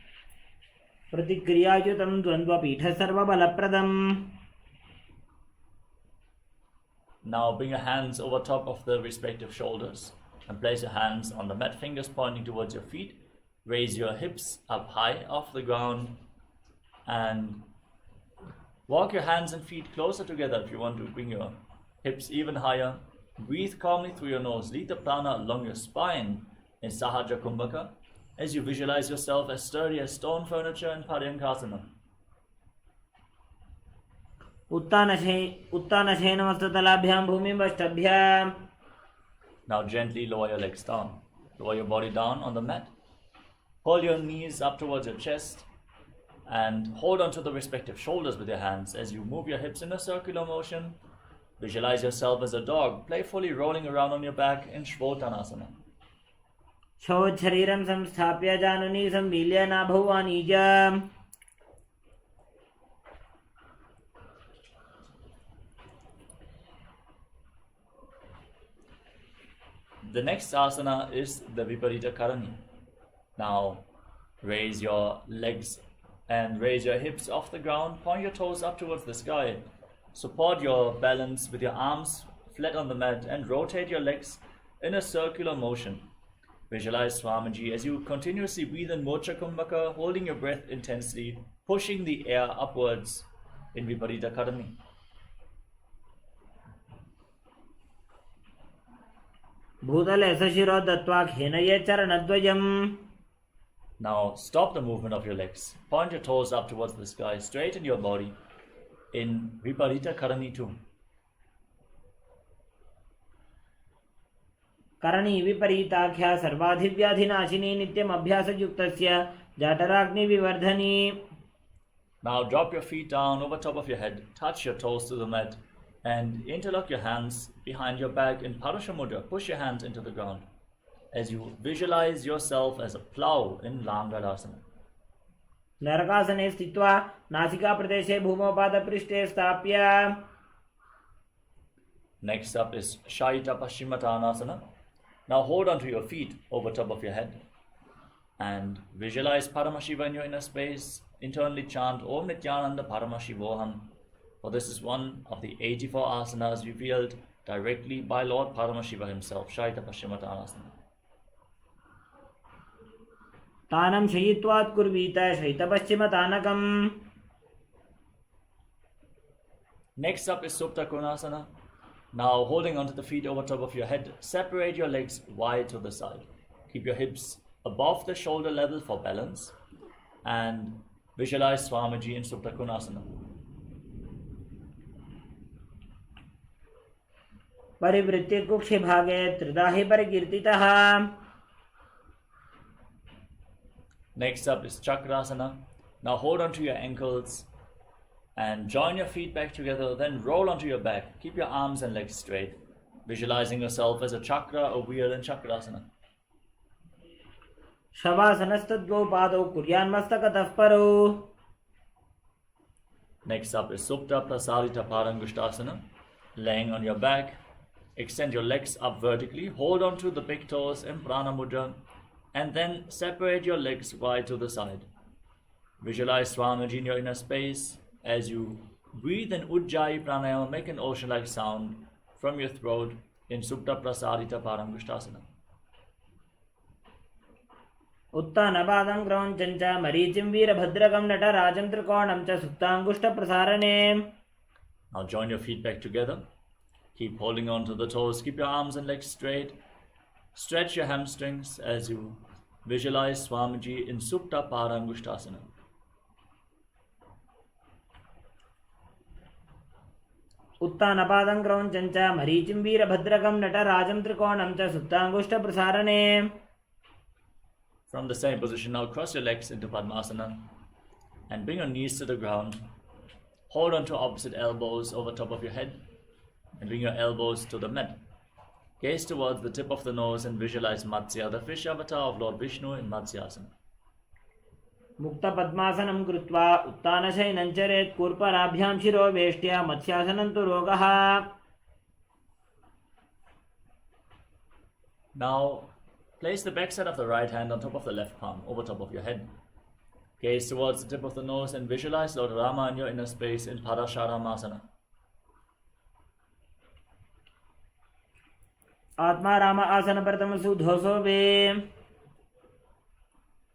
प्रतिक्रियायुतं द्वन्द्वपीठ सर्वबलप्रदम्. Now bring your hands over top of the respective shoulders and place your hands on the mat, fingers pointing towards your feet. Raise your hips up high off the ground and walk your hands and feet closer together if you want to bring your hips even higher. Breathe calmly through your nose. Lead the prana along your spine in Sahaja Kumbhaka as you visualize yourself as sturdy as stone furniture in Paryankasana. उत्तानशयेन वस्तुतलाभ्यां भूमिं वष्टभ्याम्. Now gently lower your legs down. Lower your body down on the mat. Pull your knees up towards your chest and hold on to the respective shoulders with your hands as you move your hips in a circular motion. Visualize yourself as a dog, playfully rolling around on your back in Shvotanasana. शोच शरीरं संस्थाप्य जानुनी संमील्य नाभुवानीज. The next asana is the Viparita Karani. Now raise your legs and raise your hips off the ground. Point your toes up towards the sky. Support your balance with your arms flat on the mat and rotate your legs in a circular motion. Visualize Swamiji as you continuously breathe in Mocha Kumbhaka, holding your breath intensely, pushing the air upwards in Viparita Karani. भूतले सशिरो दत्वा खेनये चरणद्वयम्. Now stop the movement of your legs. Point your toes up towards the sky, straighten your body in Viparita Karani 2. करणी विपरीताख्या सर्वाधिव्याधिनाशिनी नित्यम अभ्यासयुक्तस्य जठराग्निविवर्धनी. Now drop your feet down over top of your head, touch your toes to the mat and interlock your hands behind your back in Parusha Mudra. Push your hands into the ground as you visualize yourself as a plow in Langadasana. नरकासने स्थित्वा नासिका प्रदेशे भूमोपादपृष्ठे स्थाप्य. Next up is Shaita Paschimottanasana. Now hold on to your feet over top of your head and visualize Paramashiva in your inner space. Internally chant Om Nityananda Paramashivoham, for this is one of the 84 asanas revealed directly by Lord Paramashiva himself. Shaita Paschimottanasana. तानं शयित्वात् कुर्वीत शयितपश्चिमतानकम्. Next up is Supta Konasana. Now holding onto the feet over top of your head, separate your legs wide to the side. Keep your hips above the shoulder level for balance and visualize Swamiji in Supta Konasana. परिवृत्य कुक्षि भागे त्रिदाहि परिकीर्तितः. Next up is Chakrasana. Now hold onto your ankles and join your feet back together, then roll onto your back. Keep your arms and legs straight, visualizing yourself as a chakra or wheel in Chakrasana. शवासनस्तद्वौ पादौ कुर्यान्मस्तकतः परौ. Next up is Supta Prasarita Parangushtasana. Laying on your back, extend your legs up vertically, hold on to the big toes in Prana Mudra, and then separate your legs wide to the side. Visualize Swamiji in your inner space. As you breathe in Ujjayi Pranayama, make an ocean-like sound from your throat in Supta Prasarita Parangushtasana. उत्तानपादं क्रौञ्चं च मरीचिं वीरभद्रकं नटराजं त्रिकोणं च सुप्ताङ्गुष्ठप्रसारणे. Now join your feet back together. Keep holding on to the toes. Keep your arms and legs straight. Stretch your hamstrings as you visualize Swamiji in Supta Parangushtasana. उत्तानपादं क्रौञ्चं च मरीचिं वीरभद्रकं नटराजं त्रिकोणं च सुप्ताङ्गुष्ठप्रसारणे. From the same position, now cross your legs into Padmasana and bring your knees to the ground. Hold on to opposite elbows over top of your head and bring your elbows to the mat. Gaze towards the tip of the nose and visualize Matsya, the fish avatar of Lord Vishnu in Matsyasana. मुक्तपद्मासनं कृत्वा उत्तानशयनं चरेत् कूर्पराभ्यां शिरो वेष्ट्या मत्स्यासनं तु रोगः. Now place the backside of the right hand on top of the left palm over top of your head. Gaze towards the tip of the nose and visualize Lord Rama in your inner space in Parasharamasana. आत्मा राम आसन प्रथम सुधोसो वे.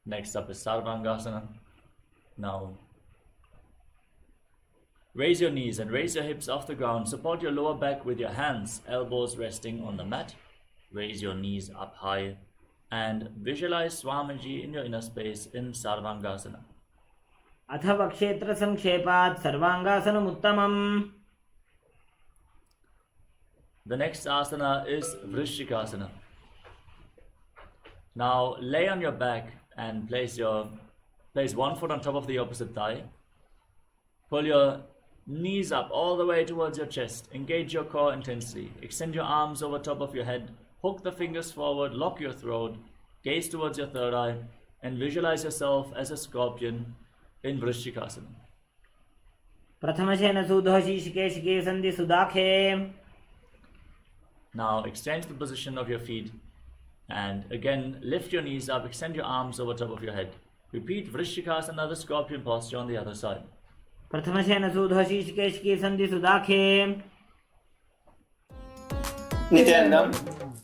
Next up is Sarvangasana. Now raise your knees and raise your hips off the ground. Support your lower back with your hands, elbows resting on the mat. Raise your knees up high and visualize Swamiji in your inner space in Sarvangasana. अथ वक्षेत्र संक्षेपात् सर्वांगासनम् उत्तमम्. The next asana is Vrishikasana. Now lay on your back and place one foot on top of the opposite thigh. Pull your knees up all the way towards your chest. Engage your core intensely. Extend your arms over top of your head. Hook the fingers forward, lock your throat, gaze towards your third eye, and visualize yourself as a scorpion in Vrishikasana. प्रथमशेन सुधो शीशिके शिके सन्धि सुदाखे. Now extend the position of your feet and again lift your knees up, extend your arms over top of your head. Repeat Vrishikasana, the scorpion posture on the other side. प्रथमशेन सुधो शीशिके शिके सन्धि सुदाखे. Nityanandam,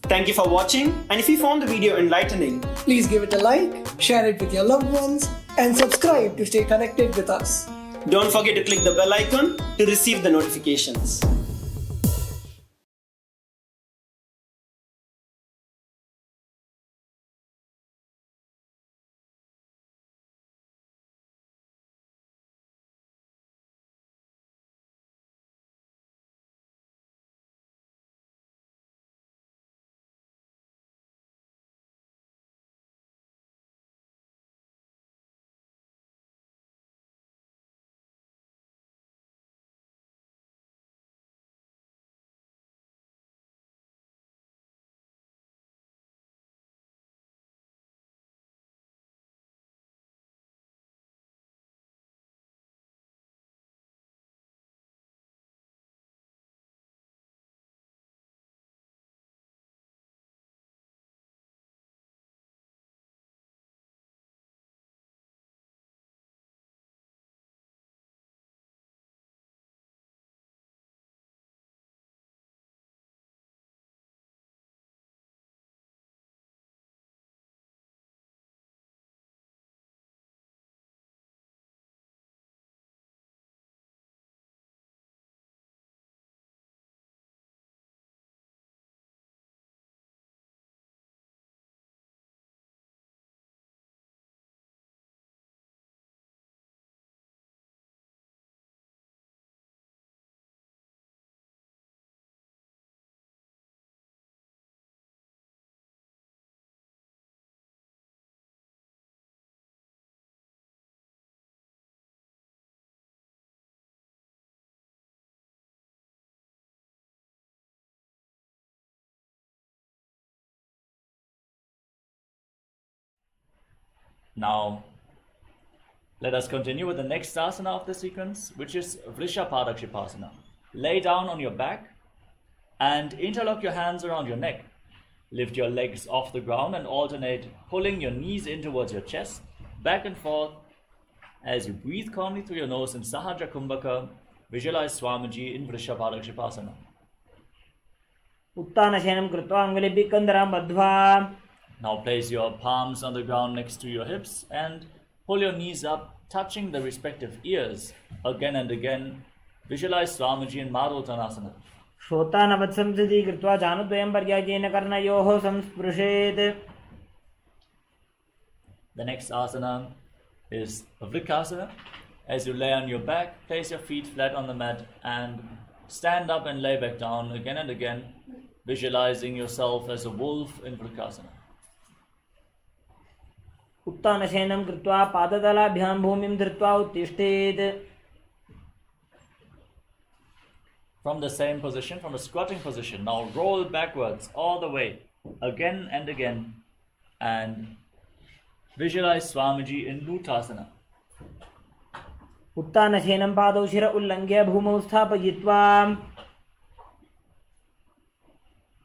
thank you for watching, and if you found the video enlightening, please give it a like, share it with your loved ones, and subscribe to stay connected with us. don't forget to click the bell icon to receive the notifications. Now, let us continue with the next asana of the sequence, which is Vrishapadakshipaasana. Lay down on your back and interlock your hands around your neck. Lift your legs off the ground and alternate, pulling your knees in towards your chest, back and forth. As you breathe calmly through your nose in Sahaja Kumbhaka, visualize Swamiji in Vrishapadakshipaasana. उत्तानशयनं कृत्वा अङ्गुलिभिः कन्दरां बद्ध्वा. Now place your palms on the ground next to your hips and pull your knees up, touching the respective ears. Again and again, visualize Swamiji in Maruttanasana. श्रोतानवत्संसदि कृत्वा जानुद्वयं पर्यायेन कर्णयोः संस्पृशेत्. The next asana is Vrikkasana. As you lay on your back, place your feet flat on the mat and stand up and lay back down again and again, visualizing yourself as a wolf in Vrikkasana. उत्तानशयनं कृत्वा पादतलाभ्यां भूमिं धृत्वा उत्तिष्ठेत्. From the same position, from a squatting position, now roll backwards all the way, again and again, and visualize Swamiji in Lutasana. उत्तानशयनं पादौ शिर उल्लङ्घ्य भूमौ स्थापयित्वा.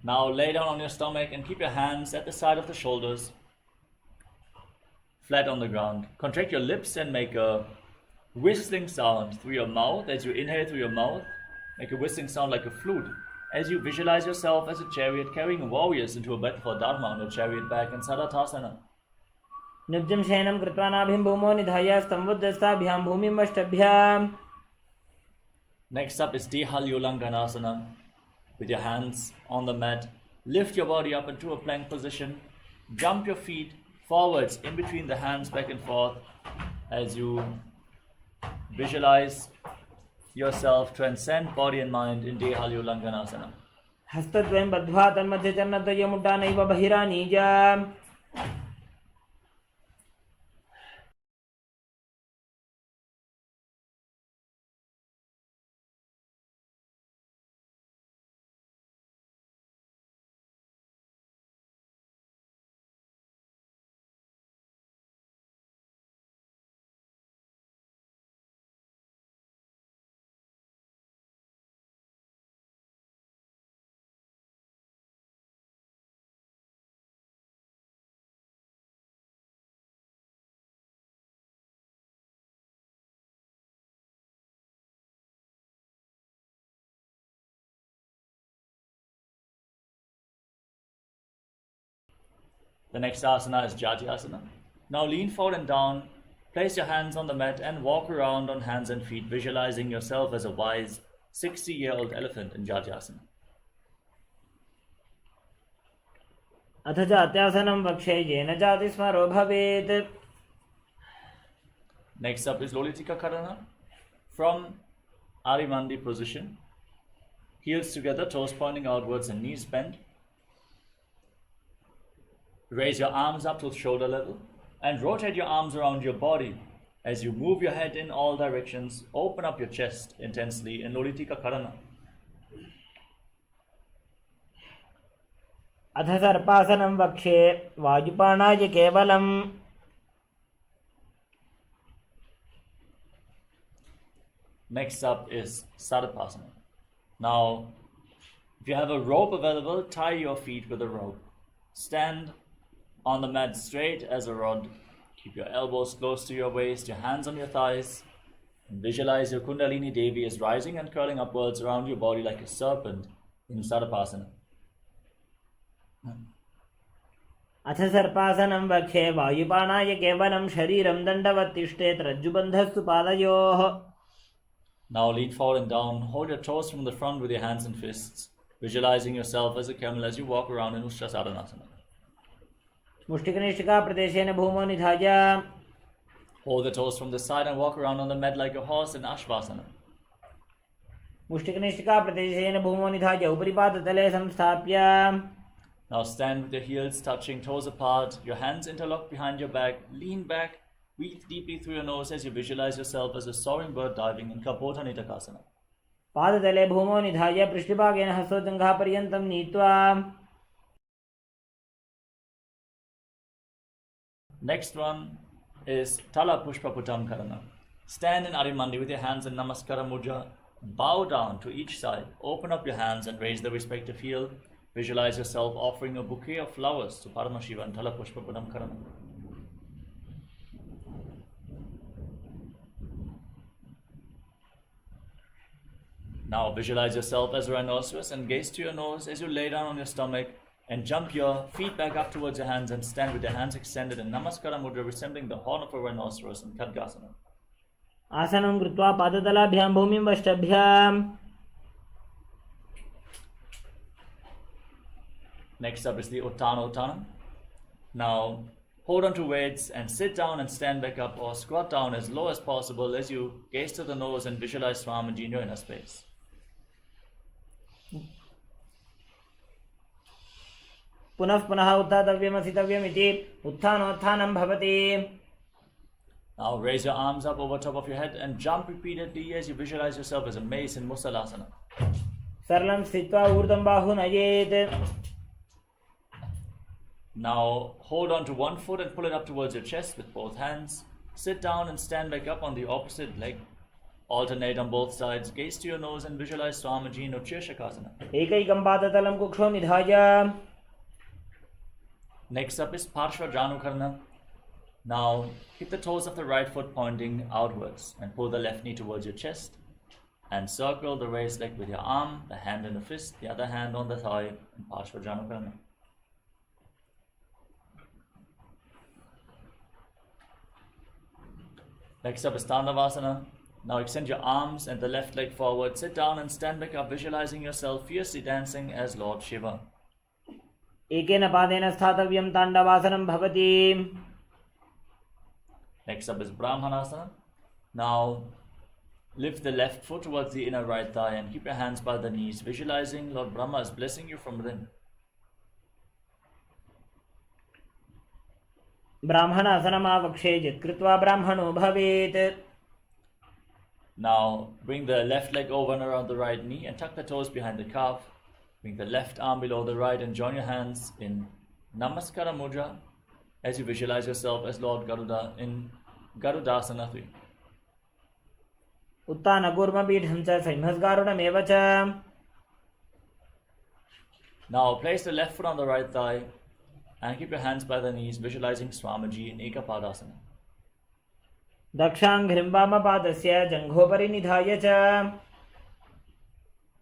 Now lay down on your stomach and keep your hands at the side of the shoulders, flat on the ground. Contract your lips and make a whistling sound through your mouth. As you inhale through your mouth, make a whistling sound like a flute. As you visualize yourself as a chariot carrying warriors into a battle for Dharma on your chariot back in Sadatasana. निब्जं शयनं कृत्वा नाभिं भूमौ निधाय स्तम्भोद्धस्ताभ्यां भूमिम् अष्टभ्याम्. Next up is Dehalyolanganasana. With your hands on the mat, lift your body up into a plank position. Jump your feet forwards in between the hands back and forth as you visualize yourself transcend body and mind in Dehalyolanganasana. हस्तद्वयं बद्ध्वा तन्मध्ये चरणद्वयमुड्डानैव बहिरानीय. The next asana is Jatyasana. Now lean forward and down, place your hands on the mat and walk around on hands and feet, visualizing yourself as a wise 60-year-old elephant in Jatyasana. अथ जात्यासनं वक्षे येन जातिस्मरो भवेत्. Next up is Lolitika Karana. From Arimandi position, heels together, toes pointing outwards and knees bent. Raise your arms up to shoulder level and rotate your arms around your body. As you move your head in all directions, open up your chest intensely in Lolitika Karana. अथ सर्पासनं वक्षे वायुपाणाय केवलम्. Next up is Sarpasana. Now, if you have a rope available, tie your feet with a rope. Stand on the mat straight as a rod. Keep your elbows close to your waist, your hands on your thighs. And visualize your Kundalini Devi as rising and curling upwards around your body like a serpent in Sarpasana. अथ सर्पासनं वक्षे वायुपाणाय केवलं शरीरं दण्डवत् तिष्ठेत् रज्जुबन्धस्तु पादयोः. Now lean forward and down. Hold your toes from the front with your hands and fists, visualizing yourself as a camel as you walk around in Ushtrasadhanasana. मुष्टिकनिष्ठिका प्रदेशेन भूमौ निधाय. Hold the toes from the side and walk around on the mat like a horse in Ashvasana. मुष्टिकनिष्ठिका प्रदेशेन भूमौ निधाय उपरि पादतले संस्थाप्य. Now stand with your heels touching, toes apart, your hands interlocked behind your back, lean back, breathe deeply through your nose as you visualize yourself as a soaring bird diving in Kapota Nitakasana. पादतले भूमौ निधाय पृष्ठभागेन हस्तोजङ्घापर्यन्तं नीत्वा. Next one is Tala Pushpa Putam Karana. Stand in Arimandi with your hands in Namaskara Mudra. Bow down to each side. Open up your hands and raise the respective heel. Visualize yourself offering a bouquet of flowers to Paramashiva and Tala Pushpa Putam Karana. Now visualize yourself as a rhinoceros and gaze to your nose as you lay down on your stomach and jump your feet back up towards your hands and stand with your hands extended in Namaskara Mudra, resembling the horn of a rhinoceros in Khadgasana. Asanam krutva padatalavabhyam bhumim vashtabhyam. Next up is the Uttana Uttanam. Now hold on to weights and sit down and stand back up or squat down as low as possible as you gaze to the nose and visualize Swamiji in your inner space. Punah punah uttatavyam asitavyam iti uttanottanam bhavati. Now raise your arms up over top of your head and jump repeatedly as you visualize yourself as a mace in Musalasana. Sarlam sthitva urdham bahu nayet. Now hold on to one foot and pull it up towards your chest with both hands. Sit down and stand back up on the opposite leg. Alternate on both sides. Gaze to your nose and visualize Swamiji in Utshirshakasana. Ekaikam padatalam kuksho nidhaya. Next up is Parshva Janukarna. Now keep the toes of the right foot pointing outwards and pull the left knee towards your chest and circle the raised leg with your arm, the hand in a fist, the other hand on the thigh in Parshva Janukarna. Next up is Tandavasana. Now extend your arms and the left leg forward. Sit down and stand back up, visualizing yourself fiercely dancing as Lord Shiva. Ekena padena sthatavyam tandavasanam bhavati. Next up is Brahmanasana. Now lift the left foot towards the inner right thigh and keep your hands by the knees, visualizing Lord Brahma is blessing you from within. Brahmanasanam avakshe jitkritva brahmano bhavet. Now bring the left leg over and around the right knee and tuck the toes behind the calf. Bring the left arm below the right and join your hands in Namaskara Mudra as you visualize yourself as Lord Garuda in Garudasana 3. Uttana kurma pidham cha saimhasgarudam eva cha. Now place the left foot on the right thigh and keep your hands by the knees, visualizing Swamiji in Ekapadasana. Dakshang vama padasya janghopari nidhaya cha.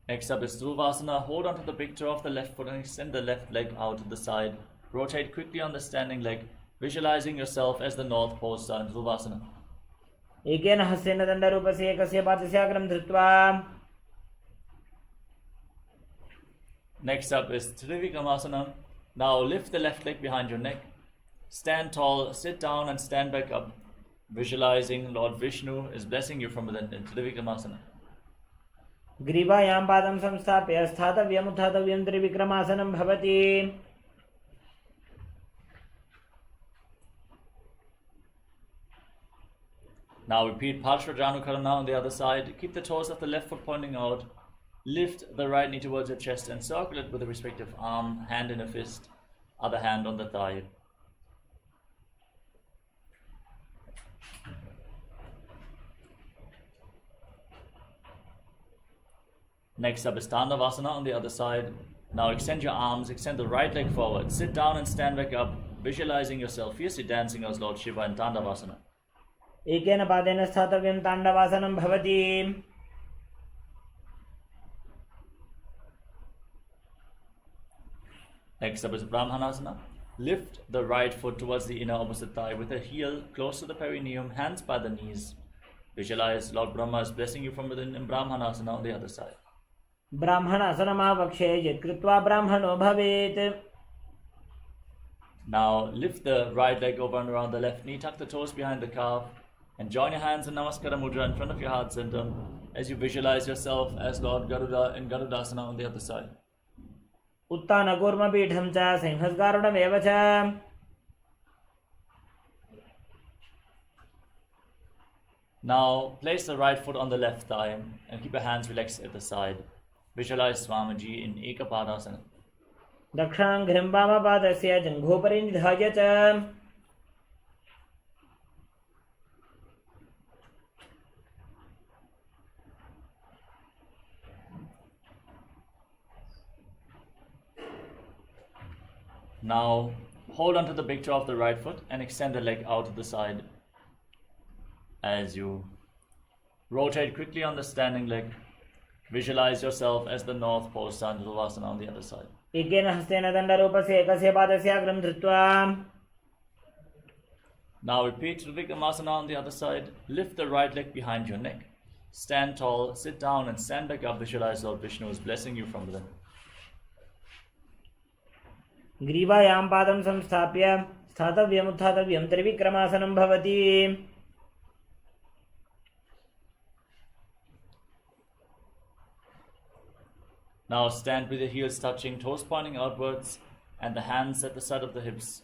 Next up is Dhruvasana. Hold on to the big toe of the left foot and extend the left leg out to the side. Rotate quickly on the standing leg, visualizing yourself as the North Pole Star in Dhruvasana. Ekena hasyena dandarupasya ekasya padasyagram dhrutva. Next up is Trivikramasana. Now lift the left leg behind your neck. Stand tall, sit down and stand back up, visualizing Lord Vishnu is blessing you from within in Trivikramasana. Grivayam padam samsthapya sthatavyam uttatavyam trivikramasanam bhavati. Now repeat Parshva Janukarana on the other side. Keep the toes of the left foot pointing out. Lift the right knee towards your chest and circle it with the respective arm, hand in a fist, other hand on the thigh. Next up is Tandavasana on the other side. Now extend your arms, extend the right leg forward. Sit down and stand back up, visualizing yourself fiercely dancing as Lord Shiva in Tandavasana. Ekena padena sthatavyam tandavasanam bhavati. Next up is Brahmanasana. Lift the right foot towards the inner opposite thigh with the heel close to the perineum, hands by the knees. Visualize Lord Brahma is blessing you from within in Brahmanasana on the other side. Brahmanasanam avakshe jitkritva brahmano bhavet. Now lift the right leg over and around the left knee, tuck the toes behind the calf, and join your hands in Namaskara Mudra in front of your heart center as you visualize yourself as Lord Garuda in Garudasana on the other side. Uttana kurma pidham cha saimhasgarudam eva cha. Now place the right foot on the left thigh and keep your hands relaxed at the side. Visualize Swamiji in Ekapadasana. Dakshang vama padasya janghopari nidhaya cha. Now hold onto the big toe of the right foot and extend the leg out to the side as you rotate quickly on the standing leg. Visualize yourself as the North Pole Shavasana on the other side. एकेन हस्तेन दण्डरूपस्य एकस्य पादस्य अग्रं धृत्वा Now repeat Trivikramasana on the other side. Lift the right leg behind your neck. Stand tall, sit down and stand back up. Visualize Lord Vishnu is blessing you from within. ग्रीवायां पादं संस्थाप्य स्थातव्यम् उत्थातव्यं त्रिविक्रमासनं भवति. Now stand with the heels touching, toes pointing outwards and the hands at the side of the hips.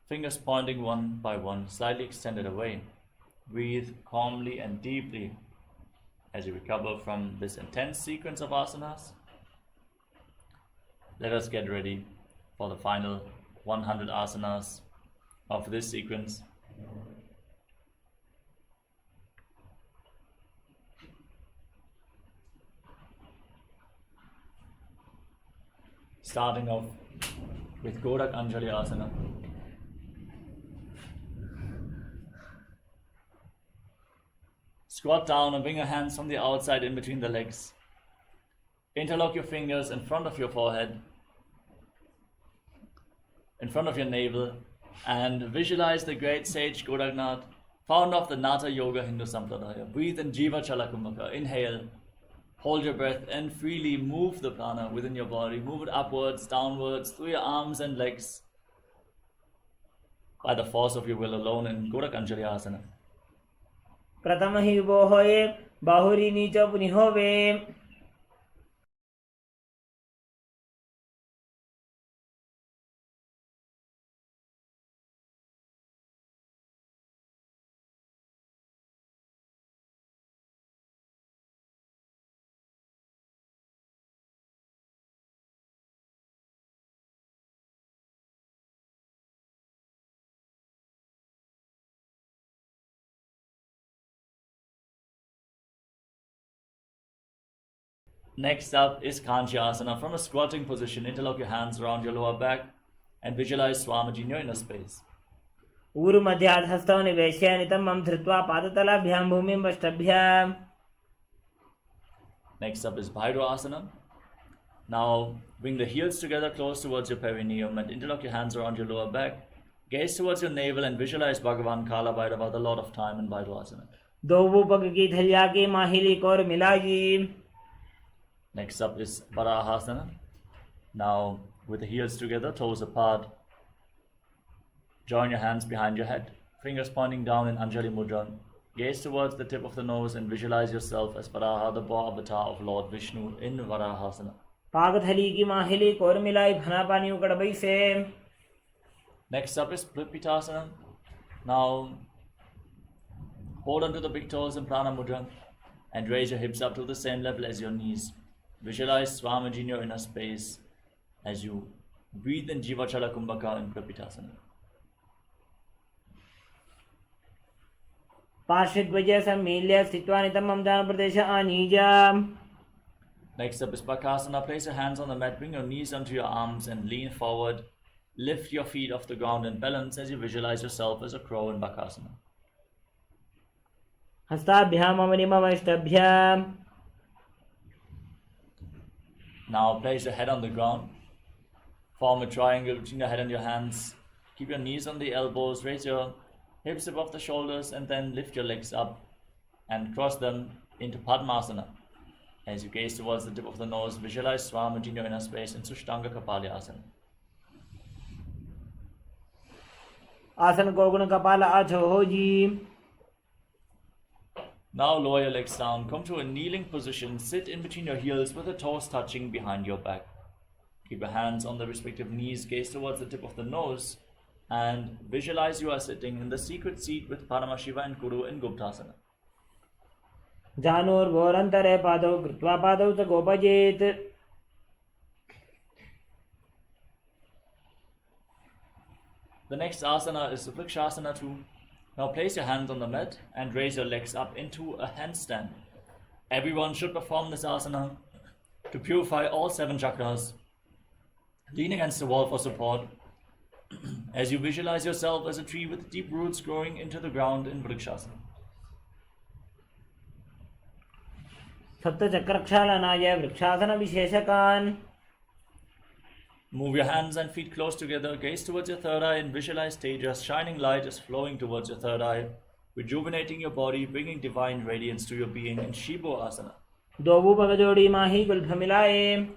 Fingers pointing one by one, slightly extended away. Breathe calmly and deeply as you recover from this intense sequence of asanas. Let us get ready for the final 100 asanas of this sequence. Starting off with Godak Anjali Asana. Squat down and bring your hands from the outside in between the legs. Interlock your fingers in front of your forehead, in front of your navel, and visualize the great sage Godaknath, founder of the Nata Yoga Hindu Sampradaya. Breathe in Jiva Chala Kumbhaka. Inhale, hold your breath and freely move the prana within your body. Move it upwards, downwards, through your arms and legs by the force of your will alone in Godak Anjali Asana. प्रथम हि वो होए बाहुरी नीच पुनि होवे. Next up is Kanchi Asana. From a squatting position, interlock your hands around your lower back and visualize Swamiji in your inner space. ऊरु मध्यात् हस्तौ निवेश्य नितम्बं धृत्वा पादतलाभ्यां भूमिं वष्टभ्याम्. Next up is Bhairo Asana. Now bring the heels together close towards your perineum and interlock your hands around your lower back. Gaze towards your navel and visualize Bhagavan Kala Bhairava, the Lord of Time, in Bhairo Asana. दो पग की थलिया की माहिली core मिलाजी. Next up is Varahasana. Now with the heels together, toes apart, join your hands behind your head, fingers pointing down in Anjali Mudra. Gaze towards the tip of the nose and visualize yourself as Varaha, the boar avatar of Lord Vishnu in Varahasana. पाग थली की माहिली core मिलाई भना पानी उकड़ बई से. Next up is Plipitasana. Now hold onto the big toes in Prana Mudra and raise your hips up to the same level as your knees. Visualize Swamiji in your inner space as you breathe in Jiva Chala Kumbhaka in Plipitasana. पार्श्वद्वय सम्मील्य स्थित्वा नितम्बं दानप्रदेश आनीय. Next up is Bakasana. Place your hands on the mat, bring your knees onto your arms and lean forward. Lift your feet off the ground and balance as you visualize yourself as a crow in Bakasana. हस्ताभ्याम् अवनिमवष्टभ्याम्. Now place your head on the ground. Form a triangle between your head and your hands. Keep your knees on the elbows. Raise your hips above the shoulders and then lift your legs up and cross them into Padmasana. As you gaze towards the tip of the nose, visualize Swamiji in your inner space in Sushtanga Kapali Asana. आसन को गुण कपाल आछो हो जी. Now lower your legs down, come to a kneeling position, sit in between your heels with the toes touching behind your back. Keep your hands on the respective knees, gaze towards the tip of the nose and visualize you are sitting in the secret seat with Paramashiva and Guru in Guptasana. Janor भोरंतरे पादौ कृत्वा पादौ च गोपजेत. The next asana is Vrikshasana 2. Now place your hands on the mat and raise your legs up into a handstand. Everyone should perform this asana to purify all 7 chakras. Lean against the wall for support. as you visualize yourself as a tree with deep roots growing into the ground in Vrikshasana. सप्तचक्रक्षालनाय vrikshasana विशेषकान्. Move your hands and feet close together, gaze towards your third eye and visualize Tejas. Shining light is flowing towards your third eye, rejuvenating your body, bringing divine radiance to your being in Shivo Asana. दोबू पग जोड़ी माही Gulf मिलाए.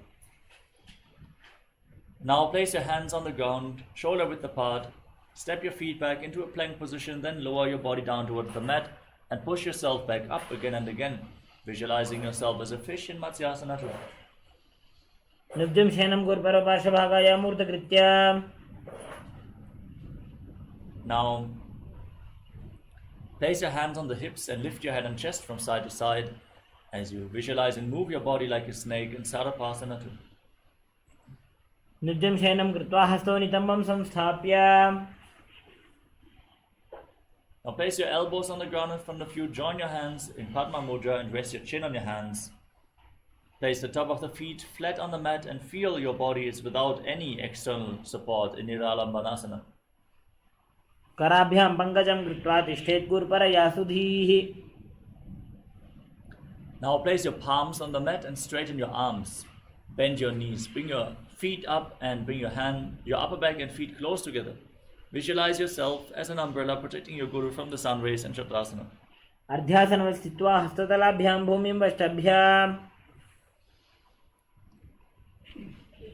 Now place your hands on the ground, shoulder width apart. Step your feet back into a plank position, then lower your body down towards the mat and push yourself back up again and again, visualizing yourself as a fish in Matsyasana. निब्जं शयनं गुरुपरपार्श्वभागाय मूर्तकृत्य. Now place your hands on the hips and lift your head and chest from side to side as you visualize and move your body like a snake in Sarapasana. निब्जं शयनं कृत्वा हस्तौ नितम्बं संस्थाप्य. Now place your elbows on the ground in front of you, join your hands in Padma Mudra and rest your chin on your hands. Place the top of the feet flat on the mat and feel your body is without any external support in Niralambanasana. कराभ्यां पङ्कजं कृत्वा तिष्ठेत् गुरुपरयासुधीः. Now place your palms on the mat and straighten your arms. Bend your knees, bring your feet up and bring your upper back and feet close together. Visualize yourself as an umbrella protecting your guru from the sun rays and Chakrasana. अर्ध्यासनं स्थित्वा हस्ततलाभ्यां भूमिं वष्टभ्याम्.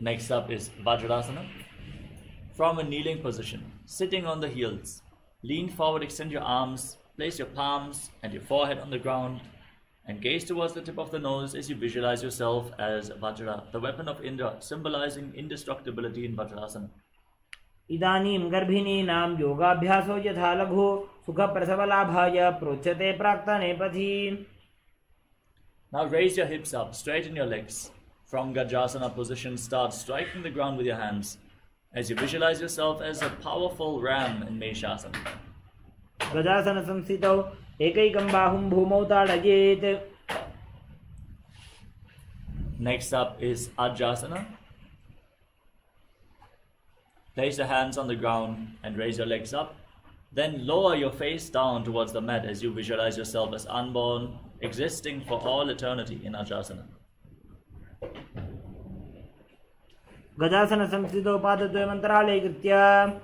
Next up is Vajrasana. From a kneeling position, sitting on the heels, lean forward, extend your arms, place your palms and your forehead on the ground, and gaze towards the tip of the nose as you visualize yourself as Vajra, the weapon of Indra, symbolizing indestructibility in Vajrasana. इदानीं गर्भिणीनां योगाभ्यासो यथा लघु सुखप्रसवलाभाय प्रोच्यते प्राक्तने पथि. Now raise your hips up, straighten your legs. From Gajasana position, start striking the ground with your hands as you visualize yourself as a powerful ram in Meshasana. गजासन संस्थितौ एकैकं बाहुं भूमौ ताडयेत्. Next up is Ajasana. Place your hands on the ground and raise your legs up. Then lower your face down towards the mat as you visualize yourself as unborn, existing for all eternity in Ajasana. गजासन संस्थितौ पादद्वयमन्तराले कृत्य.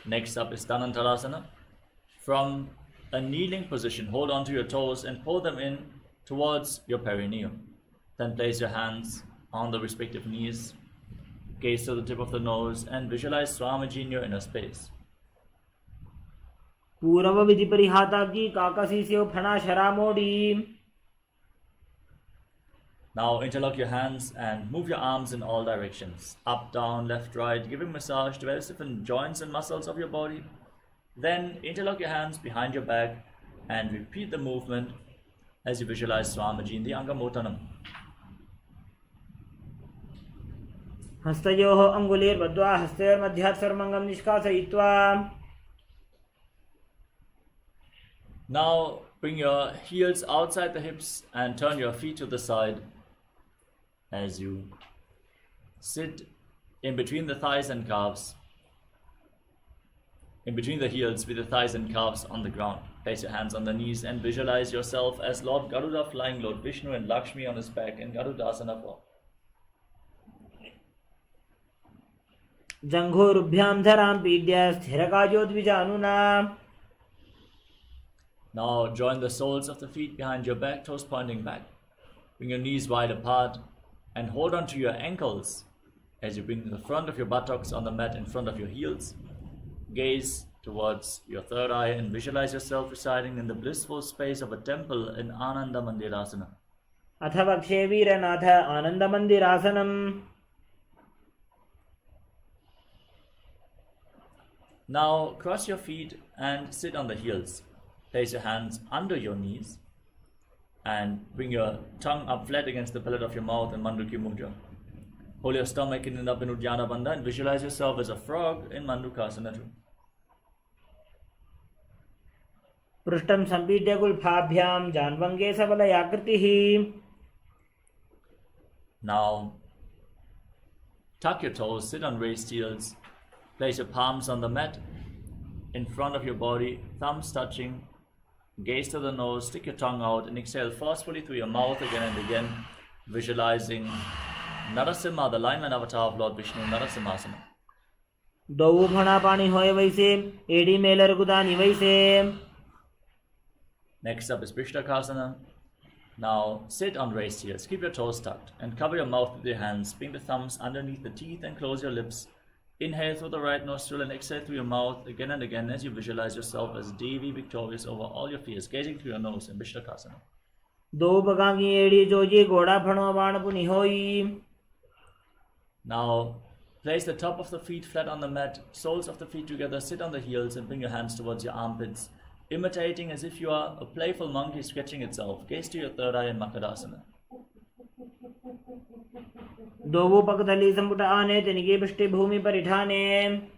Next up is Dhanantarasana. From a kneeling position, hold on to your toes and pull them in towards your perineum. Then place your hands on the respective knees, gaze to the tip of the nose and visualize Swamiji in your inner space. पूर्व विधि परिहाता की काकसीस्यो फणा शरामोडी. Now interlock your hands and move your arms in all directions, up, down, left, right, giving massage to various different joints and muscles of your body. Then interlock your hands behind your back and repeat the movement as you visualize Swamiji in the Angamotanam. हस्तयोः अङ्गुलीर्बद्ध्वा हस्तयोर्मध्यात् सर्वमङ्गं निष्कासयित्वा. Now bring your heels outside the hips and turn your feet to the side as you sit in between the thighs and calves, in between the heels with the thighs and calves on the ground. Place your hands on the knees and visualize yourself as Lord Garuda flying Lord Vishnu and Lakshmi on his back in Garudasana form. जंघोरुभ्यां धरां पीड्य स्थिरकायोद्विजानुना. Now join the soles of the feet behind your back, toes pointing back. Bring your knees wide apart and hold on to your ankles as you bring the front of your buttocks on the mat in front of your heels. Gaze towards your third eye and visualize yourself residing in the blissful space of a temple in Ananda Mandirasana. अथ वक्षे वीरनाथ आनन्दमन्दिरासनम्. Now cross your feet and sit on the heels. Place your hands under your knees and bring your tongue up flat against the palate of your mouth in Mandukya Mudra. Hold your stomach in up in Uddiyana Bandha and visualize yourself as a frog in Mandukasana. पृष्ठं सम्पीड्य गुल्फाभ्यां जान्वङ्गे सबलयाकृतिः. Now Tuck your toes, sit on raised heels, place your palms on the mat in front of your body, thumbs touching, gaze to the nose, stick your tongue out and exhale forcefully through your mouth again and again, visualizing Narasimha, the lion avatar of Lord Vishnu, Narasimhasana. दौ फणा पानी होय वैसे AD Mailer गुदानी वैसे. Next up is Prishnakasana. Now sit on raised heels, keep your toes tucked and cover your mouth with your hands. Bring the thumbs underneath the teeth and close your lips. Inhale through the right nostril and exhale through your mouth again and again as you visualize yourself as Devi victorious over all your fears, gazing through your nose in Prishnakasana. दो बगांगी AD Joji घोड़ा फणो बाण पुनि होई. Now place the top of the feet flat on the mat, soles of the feet together, sit on the heels and bring your hands towards your armpits, imitating as if you are a playful monkey stretching itself. Gaze to your third eye in Makadasana. दोवो पगदली संपुट आने तिनके पृष्ठे भूमि पर इठाने.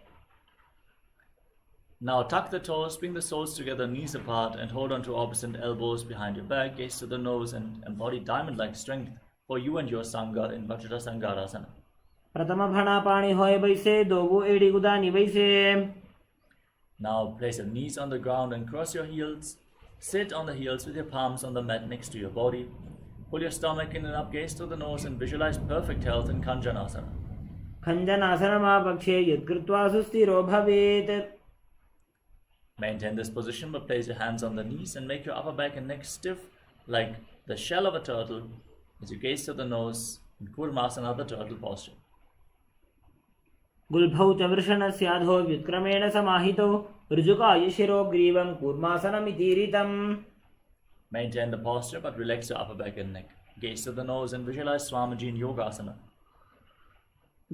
Now tuck the toes, bring the soles together, knees apart and hold on to opposite elbows behind your back. Gaze to the nose and embody diamond-like strength for you and your Sangha in Vajrasangarasana. प्रथम फणा पानी होय वैसे दोवो AD गुदानी वैसे. Now place your knees on the ground and cross your heels. Sit on the heels with your palms on the mat next to your body. Pull your stomach in and up, gaze to the nose and visualize perfect health in Kanjanasana. खञ्जनासनमापक्षे यत्कृत्वा सुस्थिरो भवेत्. Maintain this position but place your hands on the knees and make your upper back and neck stiff like the shell of a turtle as you gaze to the nose in Kurmasana, the turtle posture. गुल्भौ च वृषणस्याधो व्युत्क्रमेण समाहितो ऋजुकाय शिरो ग्रीवं कूर्मासनमितीरितम्. Maintain the posture but relax your upper back and neck. Gaze to the nose and visualize Swamiji in Yogasana.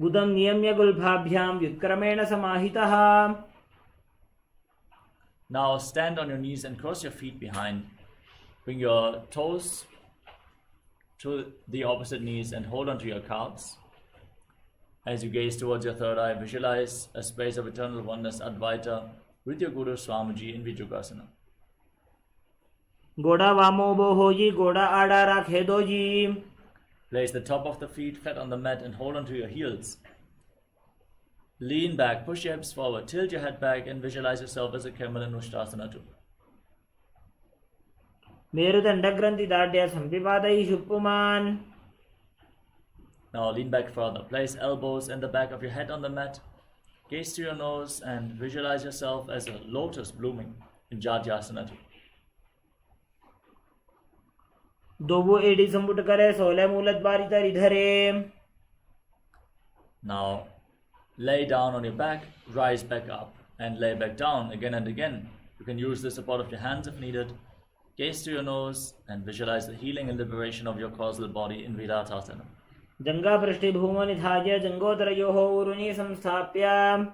गुदं नियम्य गुल्भाभ्यां व्युत्क्रमेण समाहितः. Now stand on your knees and cross your feet behind. Bring your toes to the opposite knees and hold onto your calves. As you gaze towards your third eye, visualize a space of eternal oneness, Advaita, with your Guru Swamiji in Vijugasana. गोड़ा वामो बोहोजी गोड़ा आड़ा राखे doji. Place the top of the feet flat on the mat and hold onto your heels. Lean back, push your hips forward, tilt your head back and visualize yourself as a camel in Ushtrasana too. मेरुदंड ग्रंथि दाढ़्य संपिपादयि शुपुमान. Now lean back further. Place elbows and the back of your head on the mat. Gaze to your nose and visualize yourself as a lotus blooming in Jadyasana too. दोवो एडी संपुट करे 16 मूलत बारी तरी धरे. Now lay down on your back, rise back up and lay back down again and again. You can use the support of your hands if needed. Gaze to your nose and visualize the healing and liberation of your causal body in Viratasana. जंगा पृष्ठे भूमो निधाय जंगोदरयोः ऊरुनि संस्थाप्य.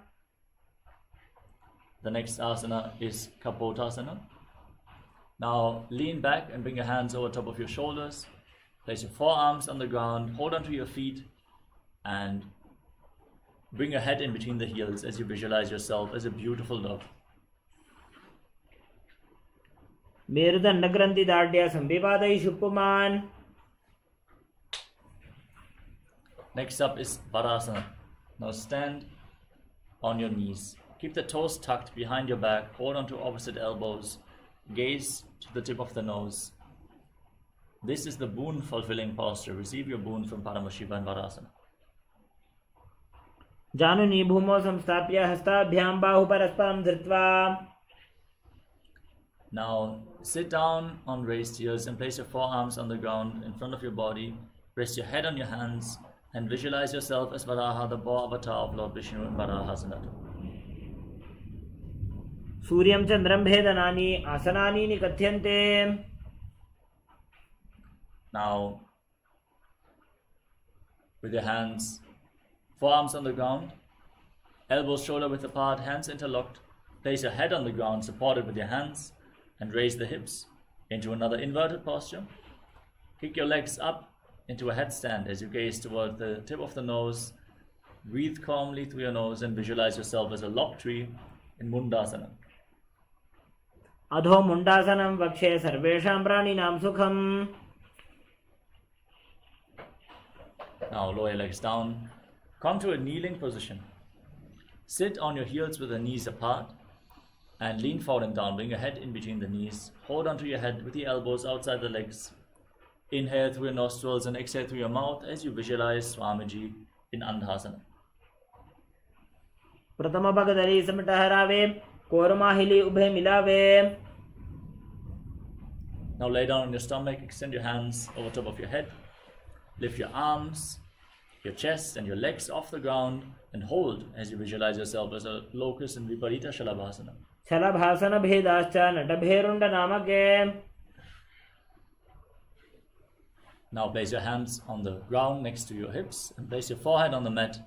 The next asana is Kapotasana. Now lean back and bring your hands over top of your shoulders. Place your forearms on the ground, hold onto your feet and bring your head in between the heels as you visualize yourself as a beautiful dove. मेरुदंड ग्रंथि दाढ़्य संपिपादयि शुपुमान. Next up is Varasana. Now stand on your knees. Keep the toes tucked behind your back, hold onto opposite elbows, gaze to the tip of the nose. This is the boon fulfilling posture. Receive your boon from Paramashiva and Varasana. जानुनि भूमो संस्थाप्य हस्ताभ्यां बाहु परस्परं धृत्वा. Now sit down on raised heels and place your forearms on the ground in front of your body. Rest your head on your hands and visualize yourself as Varaha, the boar avatar of Lord Vishnu in Varahasana. सूर्यं चन्द्रं भेदनानि आसनानि निकथ्यन्ते. Now, with your hands, forearms on the ground, elbows shoulder width apart, hands interlocked, place your head on the ground supported with your hands and raise the hips into another inverted posture. Kick your legs up into a headstand as you gaze toward the tip of the nose. Breathe calmly through your nose and visualize yourself as a log tree in Mundasana. अधो मुंडासनं वक्षे सर्वेषां प्राणिनां सुखम्. Now lower your legs down, Come to a kneeling position. Sit on your heels with the knees apart and lean forward and down. Bring your head in between the knees. Hold onto your head with the elbows outside the legs. Inhale through your nostrils and exhale through your mouth as you visualize Swamiji in Andhasana. प्रथम पग धरी सिमट हरावे कोरमा हिली उभे मिलावे. Now lay down on your stomach, extend your hands over top of your head. Lift your arms, your chest and your legs off the ground and hold as you visualize yourself as a locust in Viparita Shalabhasana. छलभासन भेदाश्च नटभेरुंड नामके. Now place your hands on the ground next to your hips and place your forehead on the mat.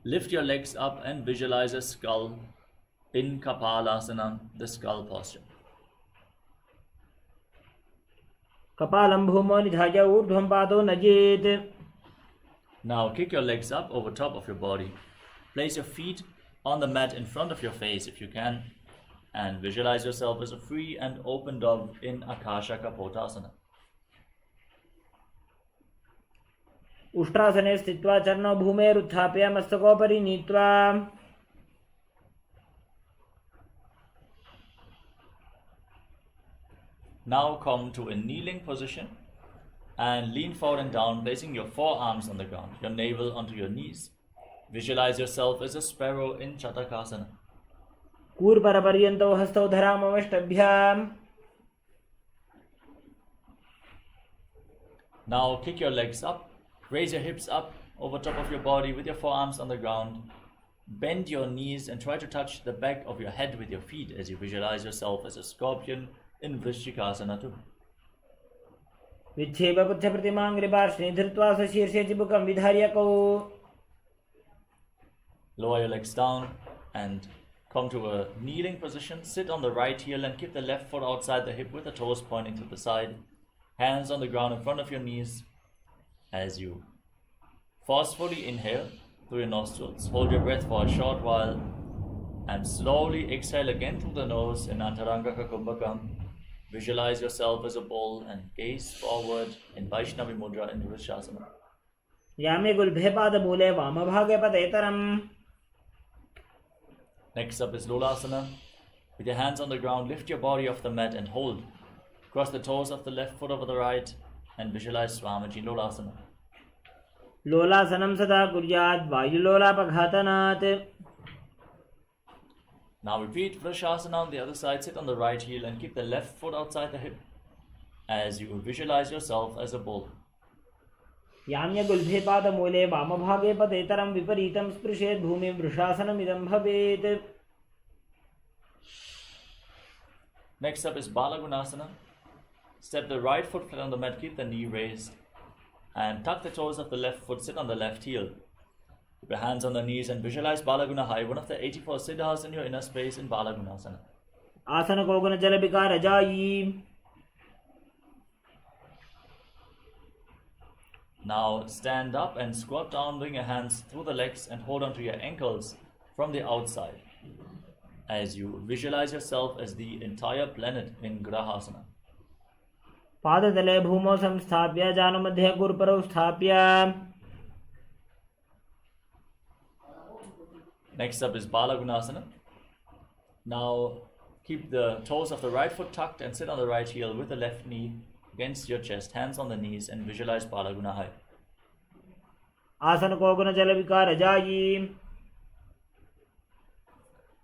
Lift your legs up and visualize a skull in Kapalasana, the skull posture. कपालं भूमो निधाय ऊर्ध्वं पादो नजेत्. Now kick your legs up over top of your body. Place your feet on the mat in front of your face if you can and visualize yourself as a free and open dove in Akasha Kapotasana. उष्ट्रासने स्थित्वा चरणौ भूमेरुत्थाप्य मस्तकोपरि नीत्वा. Now come to a kneeling position and lean forward and down, placing your forearms on the ground, your navel onto your knees. Visualize yourself as a sparrow in Chatakasana. कूर्परपर्यन्तौ हस्तौ धरामवष्टभ्याम्. Now kick your legs up, raise your hips up over top of your body with your forearms on the ground. Bend your knees and try to touch the back of your head with your feet as you visualize yourself as a scorpion in Vrishchikasana too. विच्छेप पुच्छ प्रतिमाङ्ग्रिपार्श्वे धृत्वा स्वशीर्षे चिबुकं विधार्यकौ. Lower your legs down and come to a kneeling position. Sit on the right heel and keep the left foot outside the hip with the toes pointing to the side. Hands on the ground in front of your knees as you forcefully inhale through your nostrils. Hold your breath for a short while and slowly exhale again through the nose in Antaranga Kumbhaka. Visualize yourself as a bull and gaze forward in Vaishnavi Mudra in Vrishasana. Yame गुल्भेपादमूले वामभागे पदेतरम्. Next up is Lolasana. With your hands on the ground, lift your body off the mat and hold. Cross the toes of the left foot over the right and visualize Swamiji Lolasana. लोलासनं सदा कुर्यात् वायुलोलापघातनात्. Now repeat Vrishasana on the other side. Sit on the right heel and keep the left foot outside the hip as you visualize yourself as a bull. याम्य गुल्भेपादमूले वामभागे पदेतरं विपरीतं स्पृशेत् भूमिं वृषासनमिदं भवेत्. Next up is Balagunasana. Step the right foot flat on the mat, keep the knee raised and tuck the toes of the left foot, sit on the left heel. Keep your hands on the knees and visualize Balaguna High, one of the 84 siddhas in your inner space in Balagunasana. आसन को गुण जल विकार जायी. Now stand up and squat down, bring your hands through the legs and hold onto your ankles from the outside as you visualize yourself as the entire planet in Grahasana. पादतले भूमौ संस्थाप्य जानुमध्ये गुरुपरौ स्थाप्य. Next up is Balagunasana. Now keep the toes of the right foot tucked and sit on the right heel with the left knee against your chest, hands on the knees and visualize Balaguna High. आसन को गुण जल विकार जायी.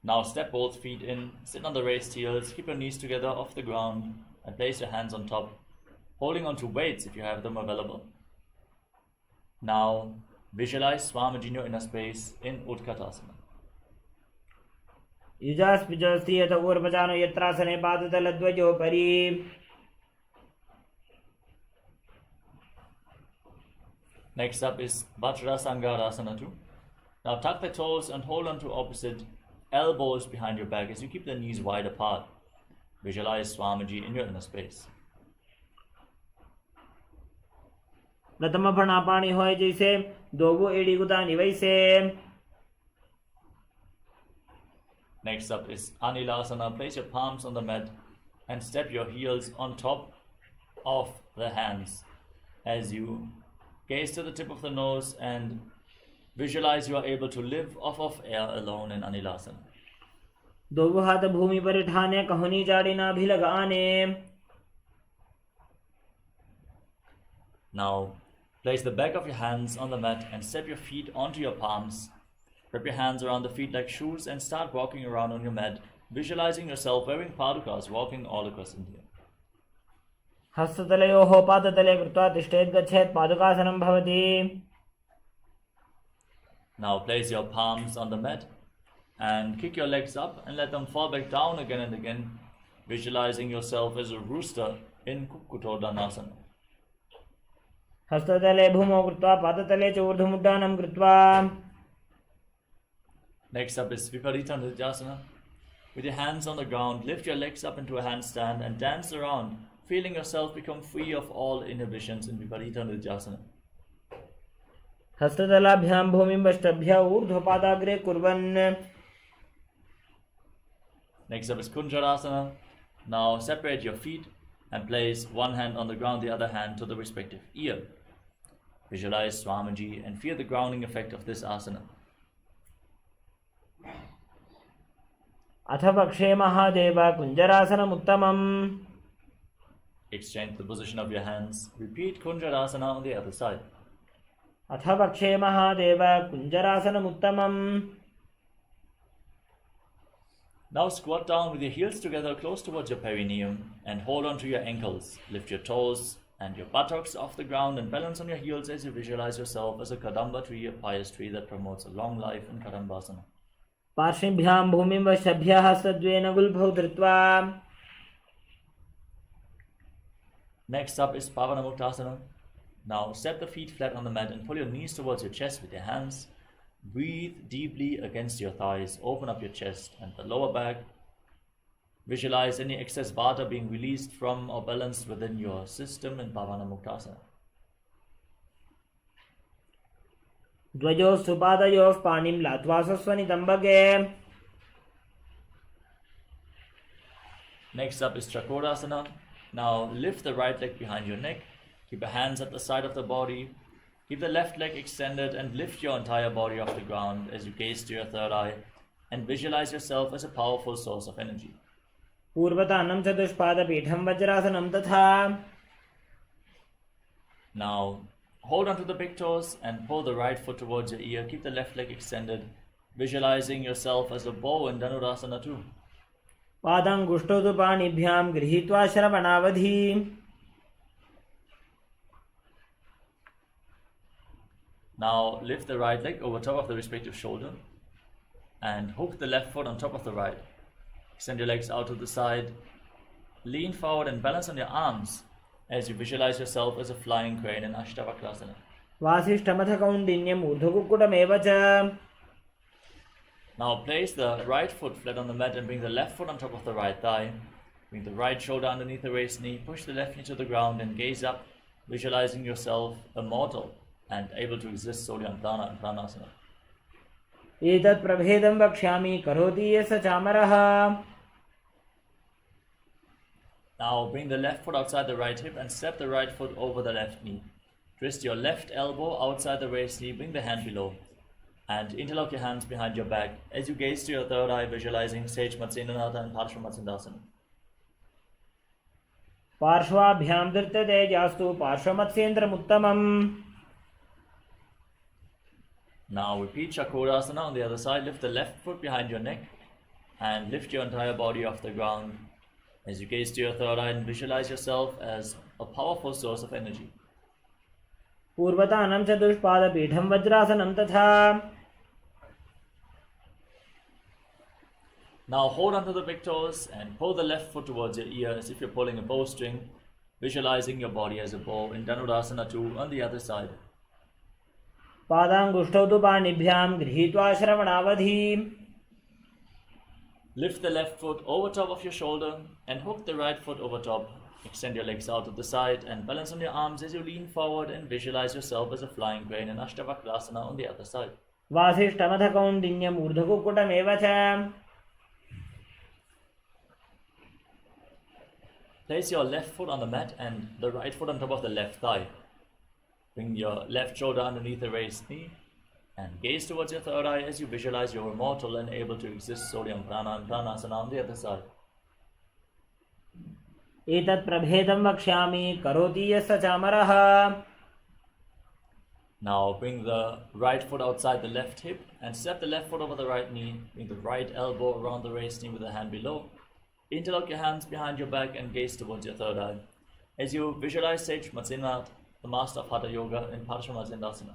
Now step both feet in, sit on the raised heels, keep your knees together off the ground and place your hands on top, holding onto weights if you have them available. Now visualize Swamiji in your inner space in Utkatasana. युजास्पिजस्त्रियत ऊर्वजानो यत्रासने पादतलद्वयोपरि. Next up is Vajrasangarasana too. Now tuck the toes and hold on to opposite elbows behind your back as you keep the knees wide apart. Visualize Swamiji in your inner space. प्रथम फणापाणी होय जैसे दोगो एड़ी गुदानी वैसे. Next up is Anilasana. Place your palms on the mat and step your heels on top of the hands as you gaze to the tip of the nose and Visualize you are able to live off of air alone in Anilasana. दो हाथ भूमि पर ठाने कहुनी जाड़ी नाभि लगाने. Now, place the back of your hands on the mat and step your feet onto your palms. Wrap your hands around the feet like shoes and start walking around on your mat, visualizing yourself wearing padukas, walking all across India. हस्ततलयोः पादतले कृत्वा तिष्ठेत् गच्छेत् पादुकासनं भवति. Now place your palms on the mat and kick your legs up and let them fall back down again and again, visualizing yourself as a rooster in Kukkutodhanasana. हस्ततले भूमौ कृत्वा पादतले च ऊर्ध्वमुड्डानं कृत्वा. Next up is Viparita Nrityasana. With your hands on the ground, lift your legs up into a handstand and dance around, feeling yourself become free of all inhibitions in Viparita Nrityasana. हस्ततलाभ्यां भूमिं वष्टभ्य ऊर्ध्वपादाग्रे कुर्वन्. Next up is Kunjarasana. Now separate your feet and place one hand on the ground, the other hand to the respective ear. Visualize Swamiji and feel the grounding effect of this asana. अथ पक्षे Mahadev कुञ्जरासनमुत्तमम्. Exchange the position of your hands. Repeat Kunjarasana on the other side. अथ पक्षे Mahadev कुञ्जरासनमुत्तमम्. Now squat down with your heels together close towards your perineum and hold on to your ankles. Lift your toes and your buttocks off the ground and balance on your heels as you visualize yourself as a Kadamba tree, a pious tree that promotes a long life in Kadambasana. पार्श्विभ्यां भूमिं वष्टभ्य हस्तद्वयेन गुल्फौ धृत्वा. Next up is Pavanamuktasana. Now step the feet flat on the mat and pull your knees towards your chest with your hands. Breathe deeply against your thighs. Open up your chest and the lower back. Visualize any excess vata being released from or balanced within your system in Pavanamuktasana. द्वयोः सुपादयोः पाणिं लात्वा स्वनितम्बके. Next up is Chakorasana. Now lift the right leg behind your neck. Keep your hands at the side of the body. Keep the left leg extended and lift your entire body off the ground as you gaze to your third eye and visualize yourself as a powerful source of energy. पूर्वतानं चतुष्पादपीठं वज्रासनं तथा. Now hold on to the big toes and pull the right foot towards your ear. Keep the left leg extended, visualizing yourself as a bow in Dhanurasana too. पादाङ्गुष्ठौ तु पाणिभ्यां गृहीत्वा श्रवणावधि. Now lift the right leg over top of the respective shoulder and hook the left foot on top of the right. Extend your legs out to the side. Lean forward and balance on your arms as you visualize yourself as a flying crane in Ashtavakrasana. वासिष्ठमथ कौण्डिन्यम् ऊर्ध्वकुक्कुटमेव च. Now place the right foot flat on the mat and bring the left foot on top of the right thigh. Bring the right shoulder underneath the raised knee. Push the left knee to the ground and gaze up, visualizing yourself immortal and able to exist solely on Prana and Pranasana. एतत् प्रभेदं वक्ष्यामि करोति यः चामरः. Now bring the left foot outside the right hip and step the right foot over the left knee. Twist your left elbow outside the raised knee, bring the hand below, and interlock your hands behind your back as you gaze to your third eye, visualizing Sage Matsyendranath and Parshvamatsyendrasana. पार्श्वाभ्यां धृततेजास्तु पार्श्वमत्स्येन्द्रमुत्तमम्. Now repeat Chakorasana on the other side. Lift the left foot behind your neck and lift your entire body off the ground as you gaze to your third eye and visualize yourself as a powerful source of energy. पूर्वतानं चतुष्पादपीठं वज्रासनं तथा. Now hold onto the big toes and pull the left foot towards your ear as if you're pulling a bowstring, visualizing your body as a bow in Dhanurasana 2 on the other side. पादाङ्गुष्ठौ तु पाणिभ्यां गृहीत्वा श्रवणावधि. Lift the left foot over top of your shoulder and hook the right foot over top. Extend your legs out to the side and balance on your arms as you lean forward and visualize yourself as a flying crane in Ashtavakrasana on the other side. वासिष्ठमथ कौण्डिन्यम् ऊर्ध्वकुक्कुटमेव च. Place your left foot on the mat and the right foot on top of the left thigh. Bring your left shoulder underneath the raised knee And gaze towards your third eye as you visualize you're immortal and able to exist solely on prana and pranasana on the other side. एतत् प्रभेदं वक्ष्यामि करोति यस्य चामरः. Now bring the right foot outside the left hip and step the left foot over the right knee. Bring the right elbow around the raised knee with the hand below. Interlock your hands behind your back and gaze towards your third eye as you visualize Sage Matsinath, the master of Hatha Yoga, in Paramashivoham.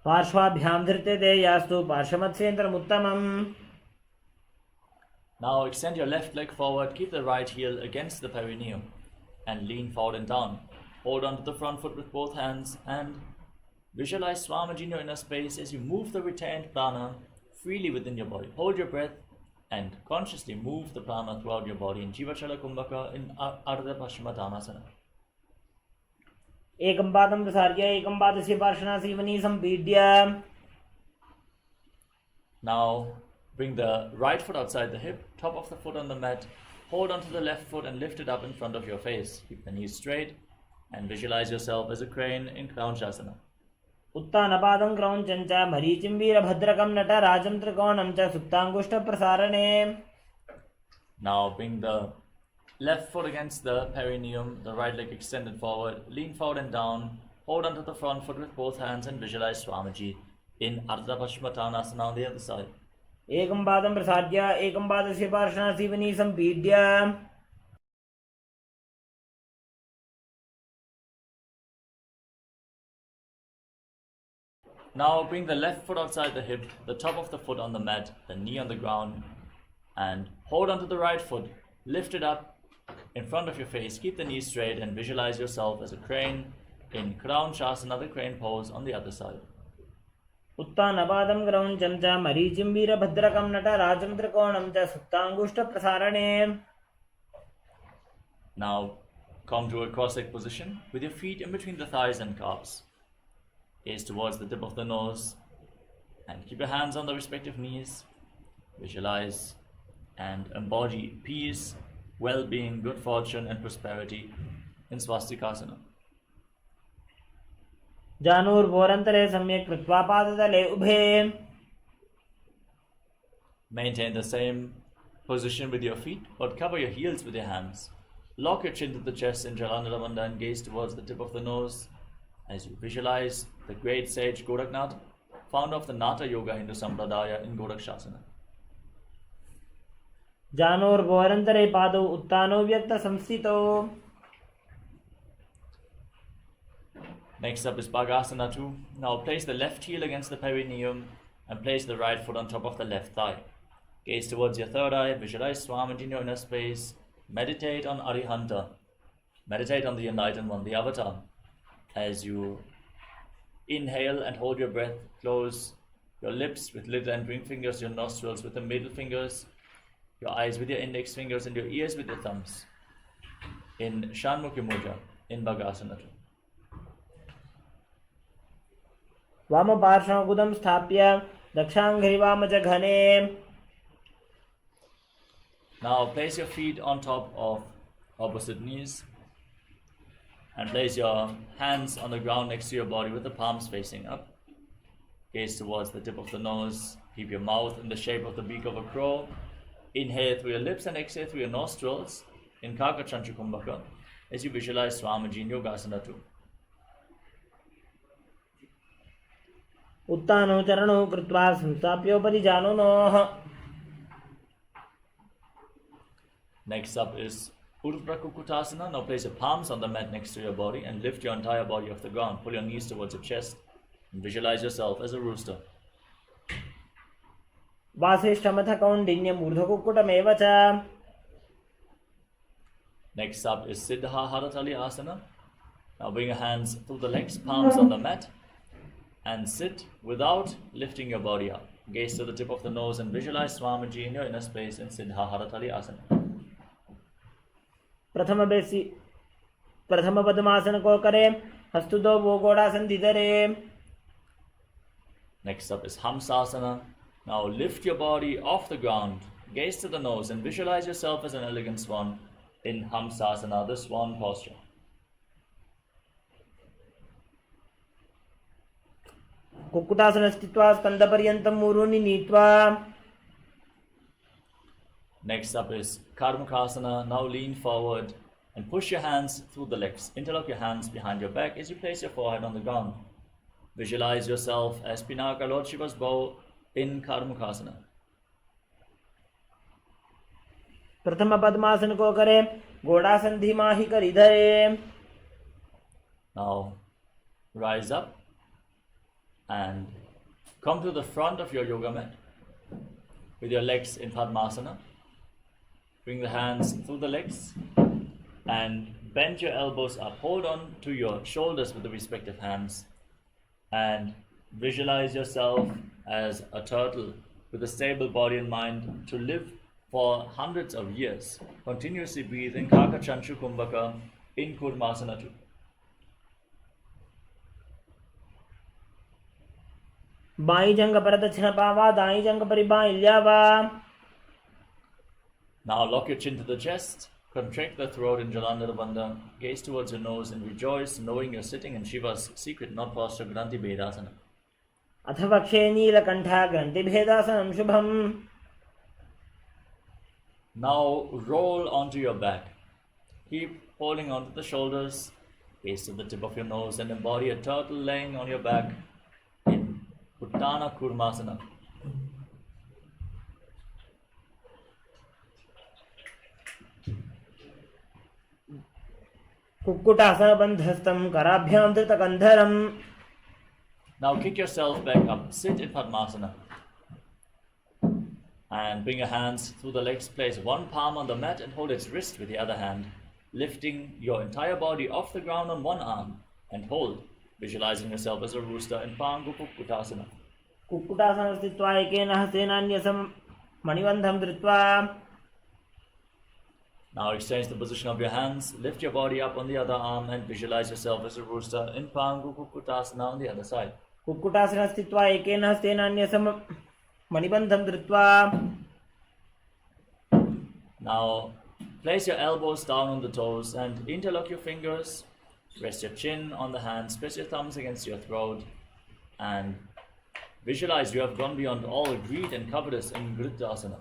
पार्श्वाभ्यां धृत्यते यास्तु पार्श्वमत्स्येन्द्रमुत्तमम्. Now extend your left leg forward, keep the right heel against the perineum and lean forward and down. Hold on to the front foot with both hands and visualize Swamiji in your inner space as you move the retained prana freely within your body. Hold your breath and consciously move the prana throughout your body in Jivachala Kumbhaka in Ardha Paschimottanasana. एकं पादं प्रसार्य एकं पादस्य पार्श्वनासीवनी सम्पीड्य. Now bring the right foot outside the hip, top of the foot on the mat. Hold onto the left foot and lift it up in front of your face. Keep the knees straight and visualize yourself as a crane in Renunciation. उत्तानपादं क्रौञ्चं च मरीचिं वीरभद्रकं नटराजं त्रिकोणं च सुप्ताङ्गुष्ठप्रसारणे. Now bring the left foot against the perineum, the right leg extended forward, lean forward and down, hold onto the front foot with both hands and visualize Swamiji in Ardha Paschimottanasana on the other side. एकं पादं प्रसार्य एकं पादस्य पार्श्वनासीवनी सम्पीड्य. Now bring the left foot outside the hip, the top of the foot on the mat, the knee on the ground, and hold onto the right foot, lift it up in front of your face, keep the knees straight and visualize yourself as a crane in Renunciation, the crane pose on the other side. उत्तानपादं क्रौञ्चं च मरीचिं वीरभद्रकं नटराजं त्रिकोणं च सुप्ताङ्गुष्ठप्रसारणे. Now come to a cross-leg position with your feet in between the thighs and calves. Gaze towards the tip of the nose and keep your hands on the respective knees. Visualize and embody peace, well-being, good fortune and prosperity in Swastikasana. जानुर्भोरन्तरे सम्यक् कृत्वा पादतले उभे. Maintain the same position with your feet, but cover your heels with your hands. Lock your chin to the chest in Jalandhara and gaze towards the tip of the nose as you visualize the great sage Goraknath, founder of the Nata Yoga Hindu Sampradaya in Gorakshasana. जानुर्भोरन्तरे पादौ उत्तानो व्यक्तसंस्थितौ. Next up is Bhagasana 2. Now place the left heel against the perineum and place the right foot on top of the left thigh. Gaze towards your third eye, visualize Swamiji in your inner space. Meditate on Arihanta. Meditate on the Enlightened One, the Avatar. As you inhale and hold your breath, close your lips with little and ring fingers, your nostrils with the middle fingers, your eyes with your index fingers, and your ears with your thumbs. In Shanmukhi Mudra, in Bhagasana 2. वामपार्श्वगुदं स्थाप्य दक्षाङ्घ्रिवामजघने. Now place your feet on top of opposite knees and place your hands on the ground next to your body with the palms facing up. Gaze towards the tip of the nose. Keep your mouth in the shape of the beak of a crow. Inhale through your lips and exhale through your nostrils in Kakachanchu Kumbhaka as you visualize Swamiji in Yogasana 2. उत्तानो चरणौ कृत्वा संस्थाप्योपरि जानुनोः. Next up is Urdhva Kukutasana. Now place your palms on the mat next to your body and lift your entire body off the ground. Pull your knees towards your chest and visualize yourself as a rooster. वासिष्ठमथ कौण्डिन्यम् ऊर्ध्वकुक्कुटमेव च. Next up is Siddha Haratali Asana. Now bring your hands through the legs, palms on the mat, and sit without lifting your body up. Gaze to the tip of the nose and visualize Swamiji in your inner space in Siddha Haratali Asana. प्रथम पद्मासन को करें, हस्तु दो वो गोड़ासन धीरे. Next up is Hamsasana. Now lift your body off the ground, gaze to the nose and visualize yourself as an elegant swan in Hamsasana, the swan posture. Kukkutasana स्थित्वा स्कन्धपर्यन्तं ऊरूनि नीत्वा. Next up is Karmakasana. Now lean forward and push your hands through the legs. Interlock your hands behind your back as you place your forehead on the ground. Visualize yourself as Pinaka, Lord Shiva's bow in Karmakasana. प्रथम पद्मासन को करें, घोड़ा संधि माही कर इधरे. Now rise up and come to the front of your yoga mat with your legs in Padmasana. Bring the hands through the legs and bend your elbows up. Hold on to your shoulders with the respective hands and visualize yourself as a turtle with a stable body and mind to live for hundreds of years. Continuously breathe in Kaka Chanshu Kumbhaka in Kurmasana 2. By जंग पर दक्षिण पावा, दाई जंग पर by ल्यावा. Now lock your chin to the chest, contract the throat in Jalandhara Bandha, gaze towards your nose and rejoice knowing you're sitting in Shiva's secret not posture Granthi Bhedasana. अथ वक्षे नीलकण्ठा ग्रन्थि भेदासनं शुभम्. Now roll onto your back. Keep holding onto the shoulders, gaze to the tip of your nose and embody a turtle laying on your back in Uttana Kurmasana. Kukkutasana बन्धस्थं कराभ्यां धृतकन्धरम्. Now kick yourself back up, sit in Padmasana. And bring your hands through the legs, place one palm on the mat and hold its wrist with the other hand, lifting your entire body off the ground on one arm and hold, visualizing yourself as a rooster in Pangu Kukkutasana. Kukkutasana स्थित्वा एकेन हस्तेनान्यसं मणिबन्धं धृत्वा. Now exchange the position of your hands, lift your body up on the other arm and visualize yourself as a rooster in Pangu Kukkutasana on the other side. Kukkutasana स्थित्वा एकेन हस्तेनान्यसं मणिबन्धं धृत्वा. Now place your elbows down on the toes and interlock your fingers. Rest your chin on the hands, press your thumbs against your throat and visualize you have gone beyond all greed and covetous in Grittasana.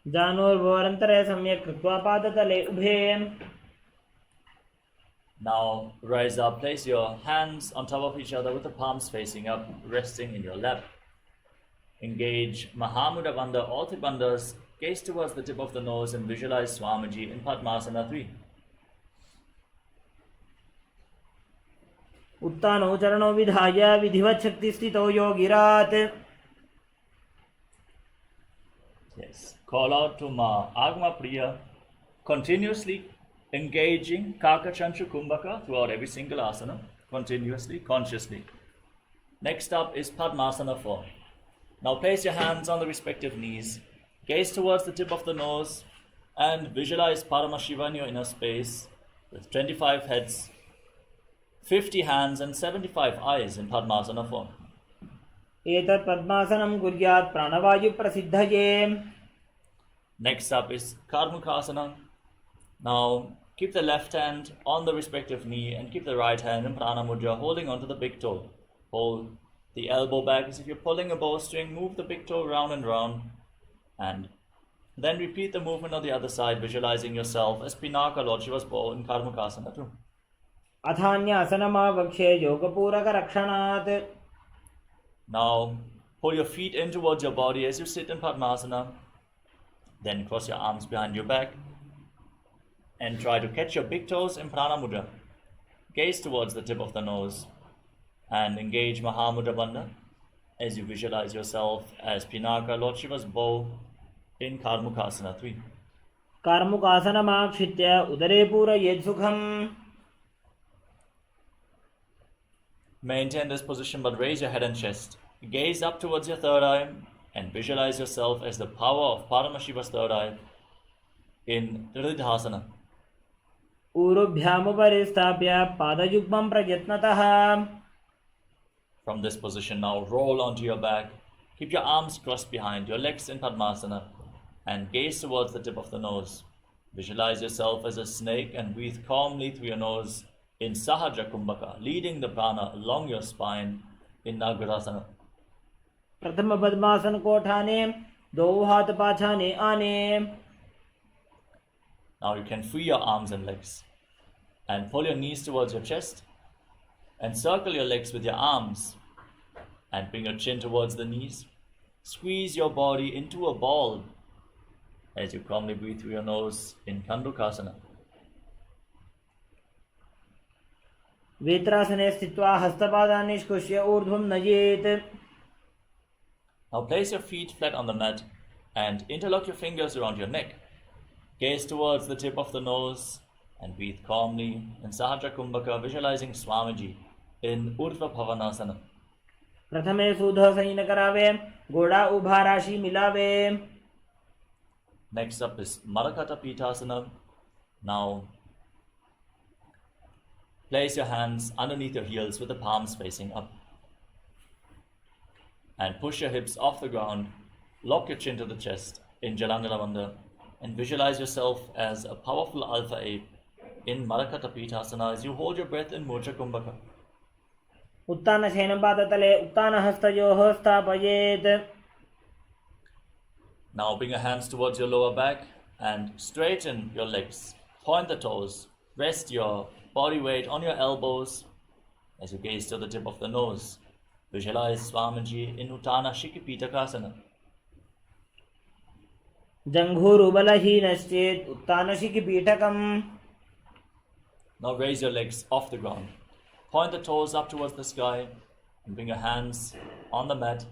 जानोर्भोरन्तरे सम्यक् कृत्वा पादतले उभे. Now rise up, place your hands on top of each other with the palms facing up, resting in your lap. Engage Mahamudra Bandha, all three bandhas, gaze towards the tip of the nose and visualize Swamiji in Padmasana 3. उत्तानो चरणो विधाय विधिवत् शक्तिस्थितो योगिरात्. Yes. Call out to Ma Agma Priya, continuously engaging Kaka Chanshu Kumbhaka throughout every single asana, continuously, consciously. Next up is Padmasana 4. Now place your hands on the respective knees, gaze towards the tip of the nose, and visualize Paramashiva in your inner space with 25 heads, 50 hands, and 75 eyes in Padmasana 4. एतत् पद्मासनं कुर्यात् प्राणवायुप्रसिद्धये. Next up is Karmakasana. Now keep the left hand on the respective knee and keep the right hand in Prana Mudra holding onto the big toe. Hold the elbow back as if you're pulling a bowstring. Move the big toe round and round. And then repeat the movement on the other side, visualizing yourself as Pinaka, Lord Shiva's bow in Karmakasana too. अथान्यासनमावक्षे योगपूरकरक्षणात्. Now pull your feet in towards your body as you sit in Padmasana. Then cross your arms behind your back and try to catch your big toes in Prana Mudra. Gaze towards the tip of the nose and engage Mahamudra Bandha as you visualize yourself as Pinaka, Lord Shiva's bow in Karmukasana 3. कार्मुकासनमाक्षित्य उदरे पूरयेत् सुखम्. Maintain this position but raise your head and chest. Gaze up towards your third eye and visualize yourself as the power of Paramashiva's third eye in Ridhasana. ऊरुभ्यामुपरि स्थाप्य पादयुग्मं प्रयत्नतः. From this position now roll onto your back. Keep your arms crossed behind, your legs in Padmasana and gaze towards the tip of the nose. Visualize yourself as a snake and breathe calmly through your nose in Sahaja Kumbhaka, leading the prana along your spine in Nagarasana. प्रथम पद्मासन को ठाने, दो हाथ पाछाने आने. Now you can free your arms and legs and pull your knees towards your chest and circle your legs with your arms and bring your chin towards the knees. Squeeze your body into a ball as you calmly breathe through your nose in Kandukasana. वेत्रासने स्थित्वा हस्तपादान् निष्कृष्य ऊर्ध्वं नयेत्. Now place your feet flat on the mat and interlock your fingers around your neck. Gaze towards the tip of the nose and breathe calmly in Sahaja Kumbhaka, visualizing Swamiji in Urdhva Bhavanasana. प्रथमे सूधः संयन करावे, घोड़ा उभा राशि मिलावे. Next up is Marakata Pitasana. Now place your hands underneath your heels with the palms facing up. And push your hips off the ground. Lock your chin to the chest in Jalangala Bandha. And visualize yourself as a powerful alpha ape in Marakata Pitasana as you hold your breath in Murcha Kumbhaka. उत्तान शयनं पादतले उत्तान हस्तयोः स्थापयेत्. Now bring your hands towards your lower back and straighten your legs. Point the toes. Rest your body weight on your elbows as you gaze to the tip of the nose. Visualize Swamiji in Uttana Shikipitakasana. जङ्घूरुबलहीनश्चेत् उत्तानशिखिपीठकम्. Now raise your legs off the ground. Point the toes up towards the sky and bring your hands on the mat.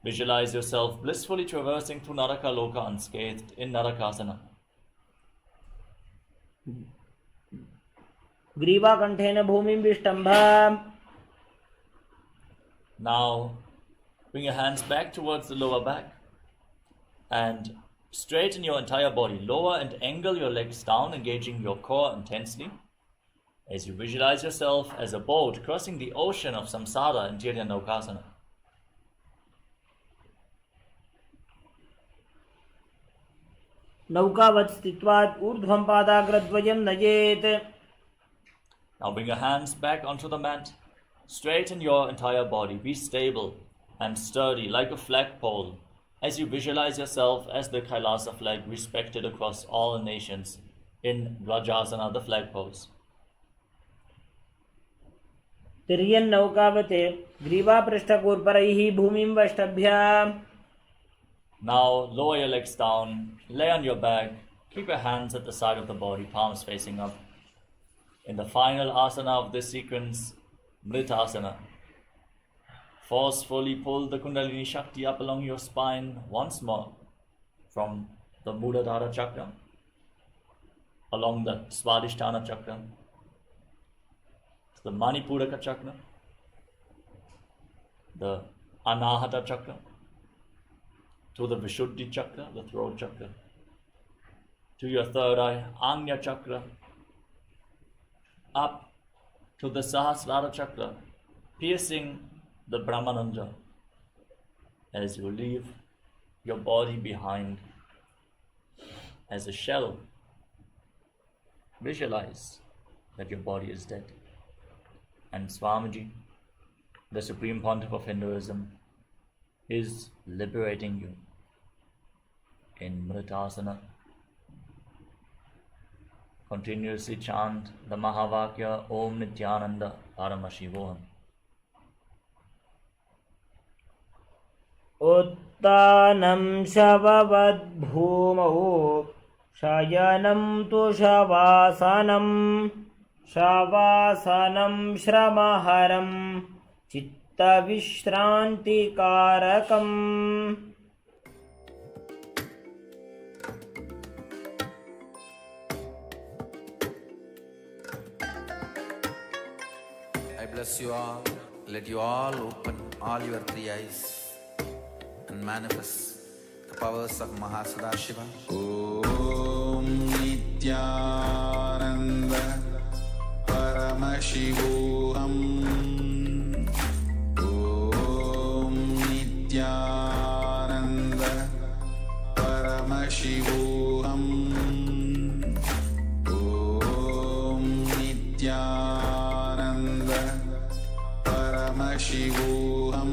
Visualize yourself blissfully traversing through Naraka Loka unscathed in Narakasana. ग्रीवाकण्ठेन भूमिं विष्टम्भ. Now bring your hands back towards the lower back and straighten your entire body. Lower and angle your legs down, engaging your core intensely as you visualize yourself as a boat crossing the ocean of samsara in Tiryanokasana. नौकावत् स्थित्वात् ऊर्ध्वं पादाग्रद्वयं नयेत्. Now bring your hands back onto the mat. Straighten your entire body. Be stable and sturdy like a flagpole as you visualize yourself as the Kailasa flag respected across all nations in Vrajasana, the flag pose. तिर्यन्नौकावते ग्रीवापृष्ठकूर्परैः भूमिं वष्टभ्य. Now lower your legs down, lay on your back, keep your hands at the side of the body, palms facing up. In the final asana of this sequence, Mritasana. Forcefully pull the Kundalini Shakti up along your spine once more from the Muladhara chakra, along the Svadhisthana chakra, the Manipuraka chakra, the Anahata chakra, to the Vishuddhi chakra, the throat chakra, to your third eye, Anya chakra, up to the Sahasrara chakra, piercing the Brahmananda as you leave your body behind as a shell. Visualize that your body is dead. And Swamiji, the Supreme Pontiff of Hinduism, is liberating you in Mritasana. Continuously chant the Mahavakya Om Nityananda Paramashivoham. उत्तानं शववद्भूमौ शयनं तु शवासनं शवासनं श्रमहरं चित्तविश्रान्तिकारकम्. I bless you all. Let you all open all your three eyes and manifest the powers of Mahasadashiva. Om Nityananda Paramashivoham. Om Nityananda Paramashivoham. Om Nityananda Paramashivoham.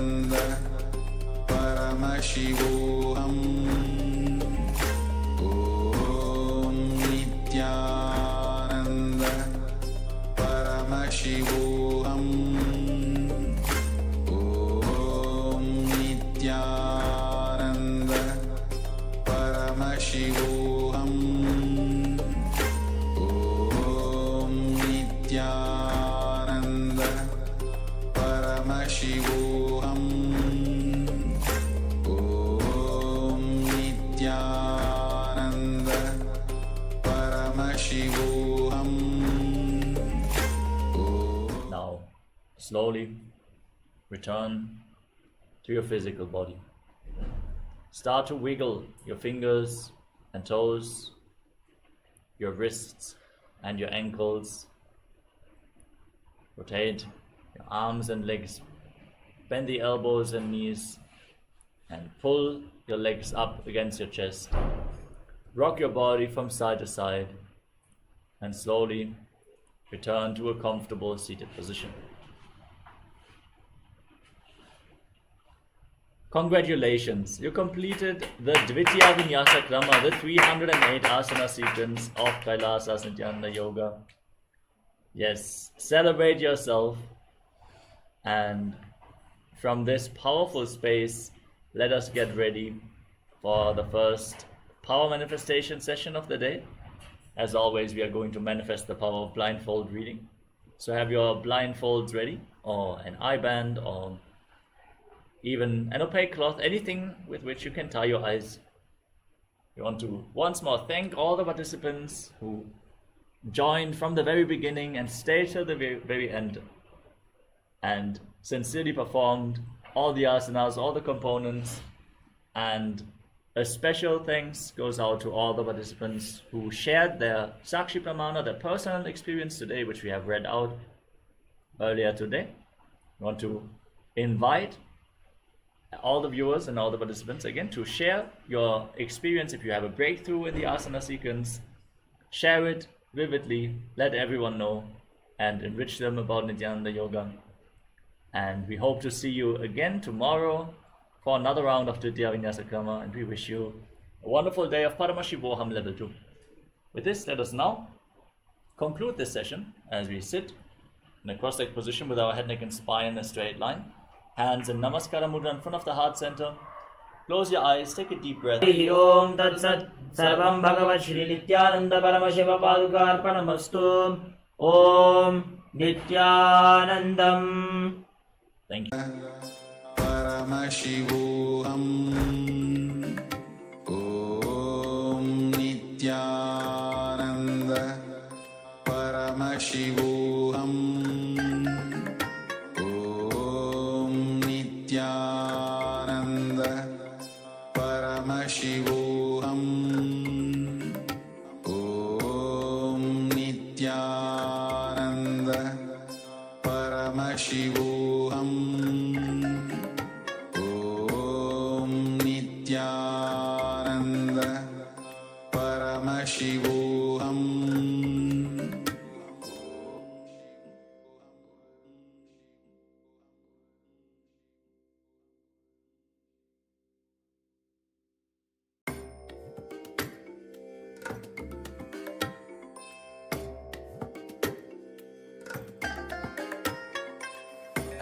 Paramashivoham Om Nityananda Paramashivoham Om Nityananda Paramashivoham Om Nityananda Paramashivoham. Now, slowly return to your physical body. Start to wiggle your fingers and toes, your wrists and your ankles. Rotate your arms and legs. Bend the elbows and knees and pull your legs up against your chest. Rock your body from side to side and slowly return to a comfortable seated position. Congratulations, you completed the Dvitiya Vinyasa Krama, the 308 asana sequence of Kailasas Nityananda Yoga. Yes, celebrate yourself, and from this powerful space, let us get ready for the first power manifestation session of the day. As always, we are going to manifest the power of blindfold reading. So have your blindfolds ready, or an eye band, or even an opaque cloth, anything with which you can tie your eyes. We want to once more thank all the participants who joined from the very beginning and stayed till the very end and sincerely performed all the asanas, all the components, and a special thanks goes out to all the participants who shared their Sakshi Pramana, their personal experience today, which we have read out earlier today. We want to invite all the viewers and all the participants again to share your experience. If you have a breakthrough in the asana sequence, share it vividly, let everyone know, and enrich them about Nityananda Yoga. And we hope to see you again tomorrow for another round of Dvitiya Vinyasa Krama, and we wish you a wonderful day of Paramashivoham Level 2. With this, let us now conclude this session as we sit in a cross-legged position with our head, neck and spine in a straight line. Hands in Namaskara Mudra in front of the heart center. Close your eyes, take a deep breath. Om Tat Sat Sarvam Bhagavat Shri Nityananda Paramashiva Padukarpanamastu. Om Nityanandam. Thank you. Paramashivoham Om Nityananda Paramashivoham Om Nityananda Paramashivoham Om Nityananda Paramashivoham Om Nityananda Paramashivoham.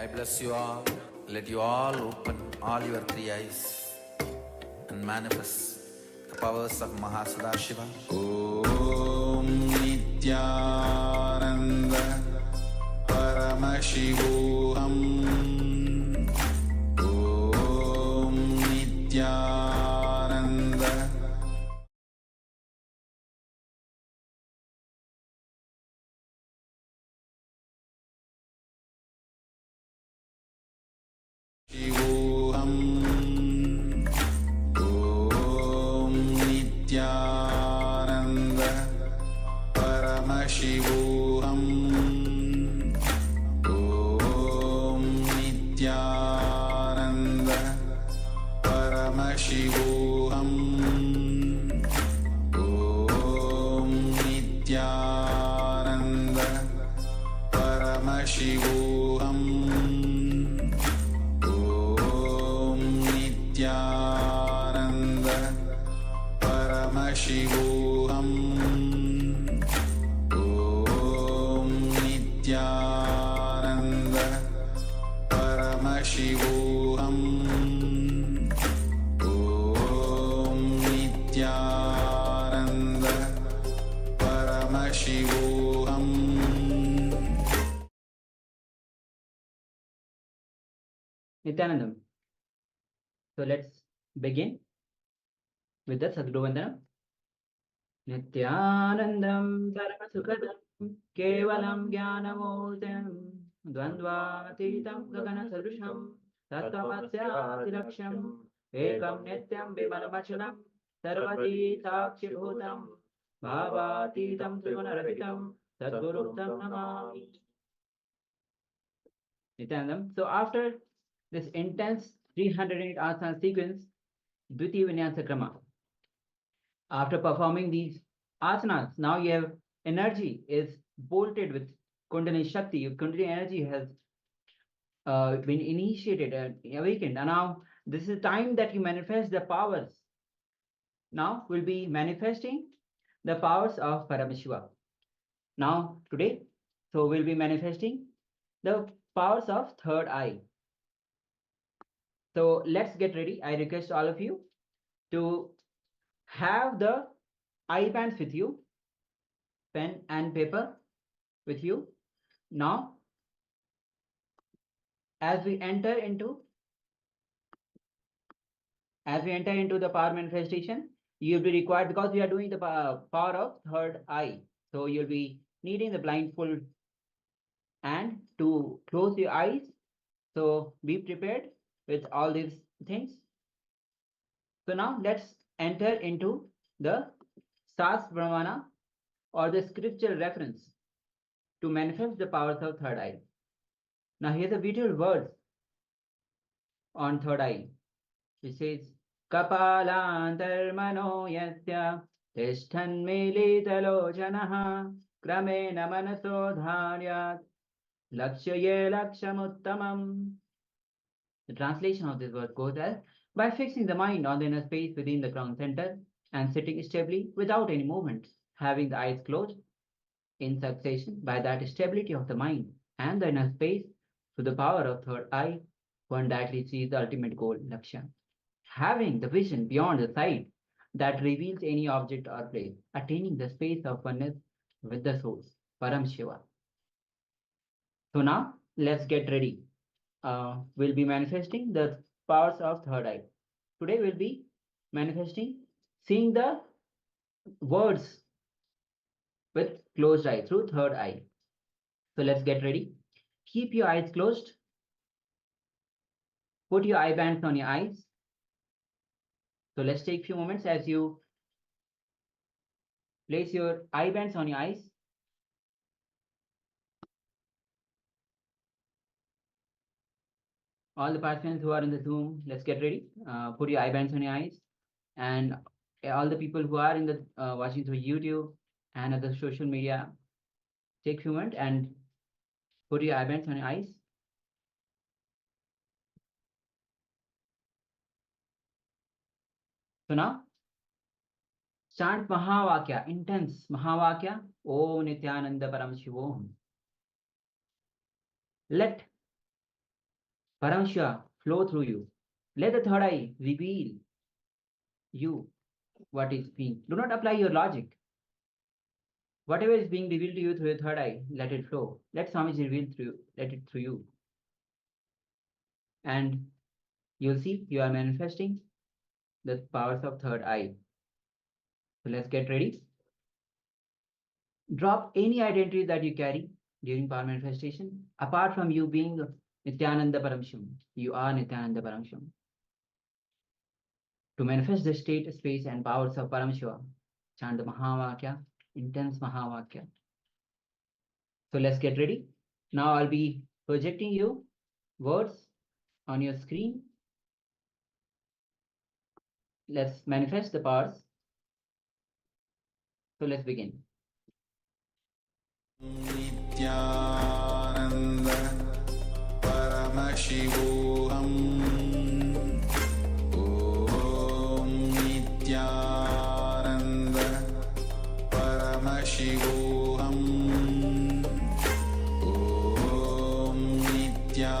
I bless you all. Let you all open all your three eyes and manifest the powers of Mahasada Om Nityananda Paramashivoham Om Nityananda Shivoham Om Nityananda Paramashivoham Om Nityananda Paramashivoham Om Nityananda Paramashivoham Om Nityananda Paramashivoham Om Nityananda Paramashivoham Om Nityananda Paramashivoham. Nityanandam. So let's begin with the Sadguru Vandana. Nityanandam Paramasukadam Kevalam Jnanamurtam Dvandvatitam Gagana Sadusham Tattvamasyatilaksham Ekam Nityam Vimalamachalam Sarvati Sakshibhutam Bhavatitam Trigunarahitam Sadguruktam Namami. Nityanandam. So after this intense 308 asana sequence, Dviti Vinyasa Krama. After performing these asanas, now you have energy is bolted with Kundalini Shakti. Your Kundalini energy has been initiated and awakened. And now this is the time that you manifest the powers. Now we'll be manifesting the powers of Paramashiva. Now today, so we'll be manifesting the powers of third eye. So let's get ready. I request all of you to have the eye bands with you, pen and paper with you. Now, as we enter into the power manifestation, you'll be required, because we are doing the power of third eye. So you'll be needing the blindfold and to close your eyes. So be prepared with all these things. So now let's enter into the Sas Brahmana or the scriptural reference to manifest the powers of third eye. Now here's a beautiful words on third eye, which says Kapalantarmano yasya tishtan militalochanaha kramena manasodharyat lakshaye lakshamuttamam. The translation of this word goes as, by fixing the mind on the inner space within the crown center and sitting stably without any movement, having the eyes closed in succession, by that stability of the mind and the inner space, through the power of third eye, one directly sees the ultimate goal, Lakshya. Having the vision beyond the sight that reveals any object or place, attaining the space of oneness with the source, Paramashiva. So now let's get ready. We'll be manifesting the powers of third eye. Today we'll be manifesting seeing the words with closed eye, through third eye. So let's get ready. Keep your eyes closed. Put your eye bands on your eyes. So let's take a few moments as you place your eye bands on your eyes. All the participants who are in the Zoom, let's get ready. Put your eye bands on your eyes. And all the people who are in the watching through YouTube and other social media, take a few moments and put your eye bands on your eyes. So now, chant Mahavakya, intense Mahavakya, Om Nityananda Paramashivoham. Let Paramashiva flow through you. Let the third eye reveal you what is being. Do not apply your logic. Whatever is being revealed to you through your third eye, let it flow. Let Swamiji reveal through, let it through you. And you'll see you are manifesting the powers of third eye. So let's get ready. Drop any identity that you carry during power manifestation, apart from you being Nityananda Paramsham. You are Nityananda Paramsham. To manifest the state, space, and powers of Paramashiva, chant the Mahavakya, intense Mahavakya. So let's get ready. Now I'll be projecting you words on your screen. Let's manifest the powers. So let's begin. Nityananda Paramashivoham Om Nityananda Paramashivoham Om Nityananda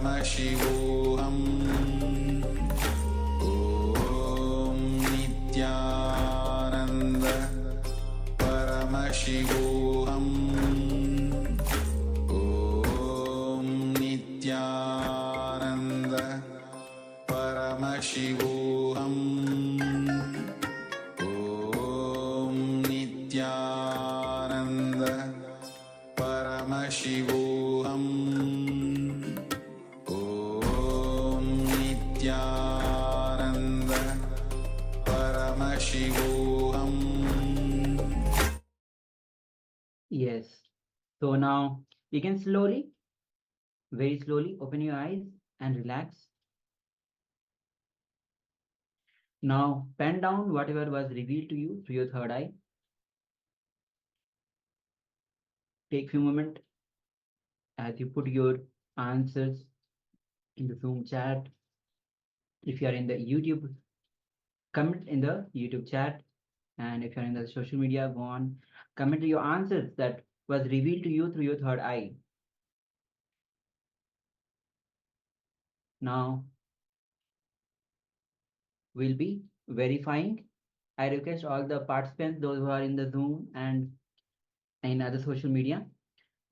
Paramashivoham Om Nityananda Paramashivoham Om Nityananda Paramashivoham Om Nityananda Paramashivoham Om Nityananda Paramashivoham. Yes. So now you can slowly, very slowly open your eyes and relax. Now pen down whatever was revealed to you through your third eye. Take few moments as you put your answers in the Zoom chat. If you are in the YouTube, comment in the YouTube chat. And if you're in the social media, go on, comment your answers that was revealed to you through your third eye. Now, we'll be verifying. I request all the participants, those who are in the Zoom and in other social media,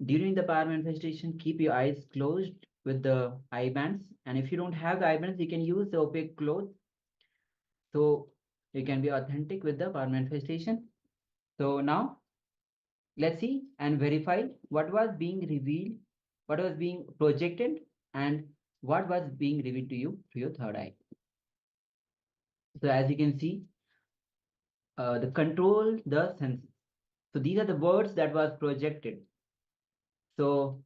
during the power manifestation, keep your eyes closed with the eye bands. And if you don't have the eye bands, you can use the opaque cloth. So you can be authentic with the power manifestation. So now, let's see and verify what was being revealed, what was being projected, and what was being revealed to you through your third eye. So as you can see, the control the senses. So these are the words that was projected. So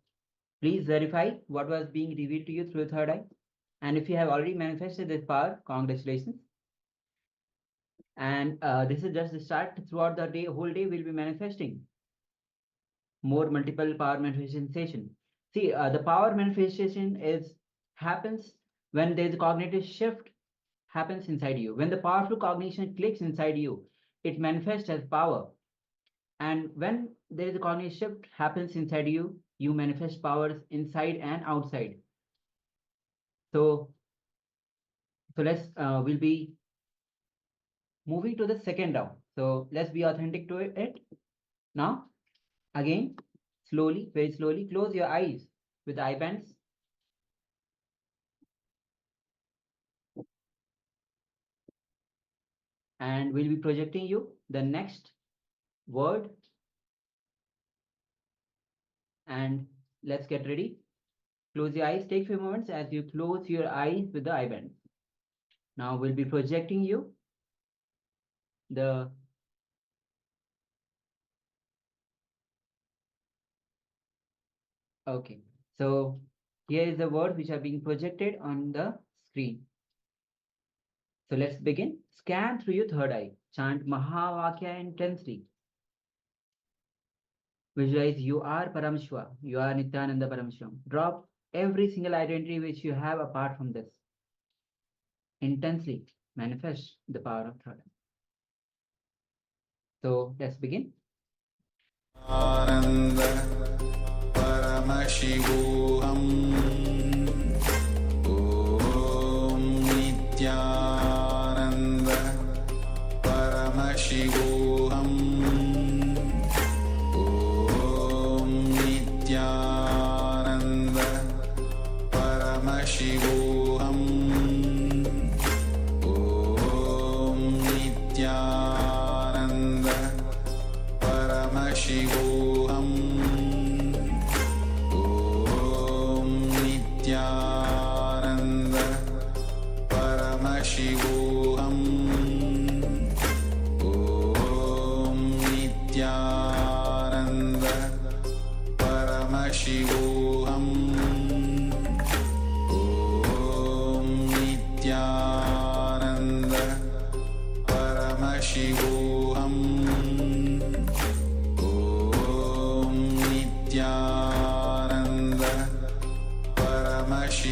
please verify what was being revealed to you through your third eye. And if you have already manifested this power, congratulations. And this is just the start. Throughout the day, whole day, we'll be manifesting more multiple power manifestation. See, the power manifestation happens when there's a cognitive shift happens inside you. When the powerful cognition clicks inside you, it manifests as power. And when there is a cognitive shift happens inside you, you manifest powers inside and outside. So let's we'll be moving to the second round. So let's be authentic to it. Now, again, slowly, very slowly, close your eyes with eye bands. And we'll be projecting you the next word. And let's get ready. Close your eyes. Take a few moments as you close your eyes with the eye bands. Now we'll be projecting you the okay. So here is the word which are being projected on the screen. So let's begin. Scan through your third eye. Chant Mahavakya intensely. Visualize you are Paramashiva. You are Nityananda Paramashivam. Drop every single identity which you have apart from this. Intensely manifest the power of third eye. So let's begin. Ananda Paramashivoham Om Nityananda Paramashivoham Om Nityananda Paramashivoham Om Nityananda Paramashivoham Om Nityananda Paramashivoham Om Nityananda Paramashivoham Om Nityananda Paramashivoham Om Nityananda Paramashivoham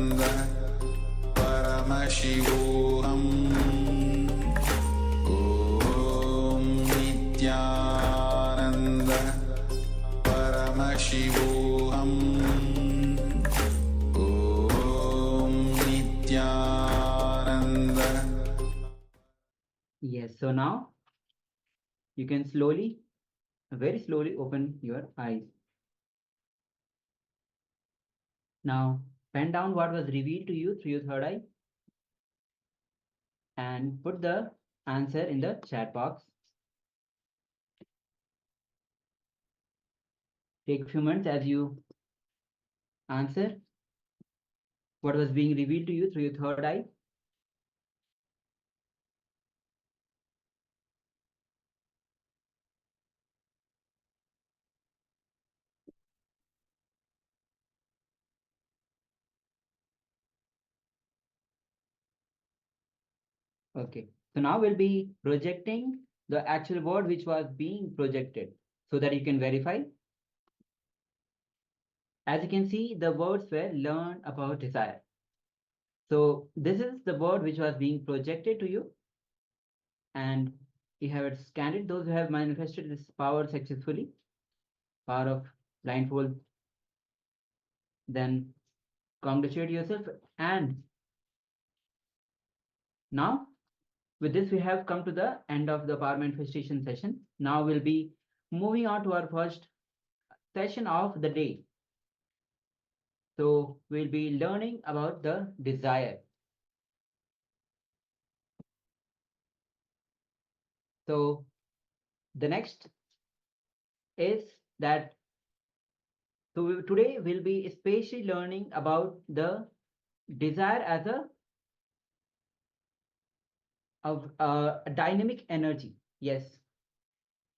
So now you can slowly, very slowly open your eyes. Now pen down what was revealed to you through your third eye and put the answer in the chat box. Take a few minutes as you answer what was being revealed to you through your third eye. Okay, so now we'll be projecting the actual word which was being projected so that you can verify. As you can see, the words were learn about desire. So this is the word which was being projected to you, and you have scanned it. Those who have manifested this power successfully, power of blindfold, then congratulate yourself. And now with this, we have come to the end of the power manifestation session. Now we'll be moving on to our first session of the day. So we'll be learning about the desire. So the next is that, so today we'll be especially learning about the desire as a dynamic energy. Yes,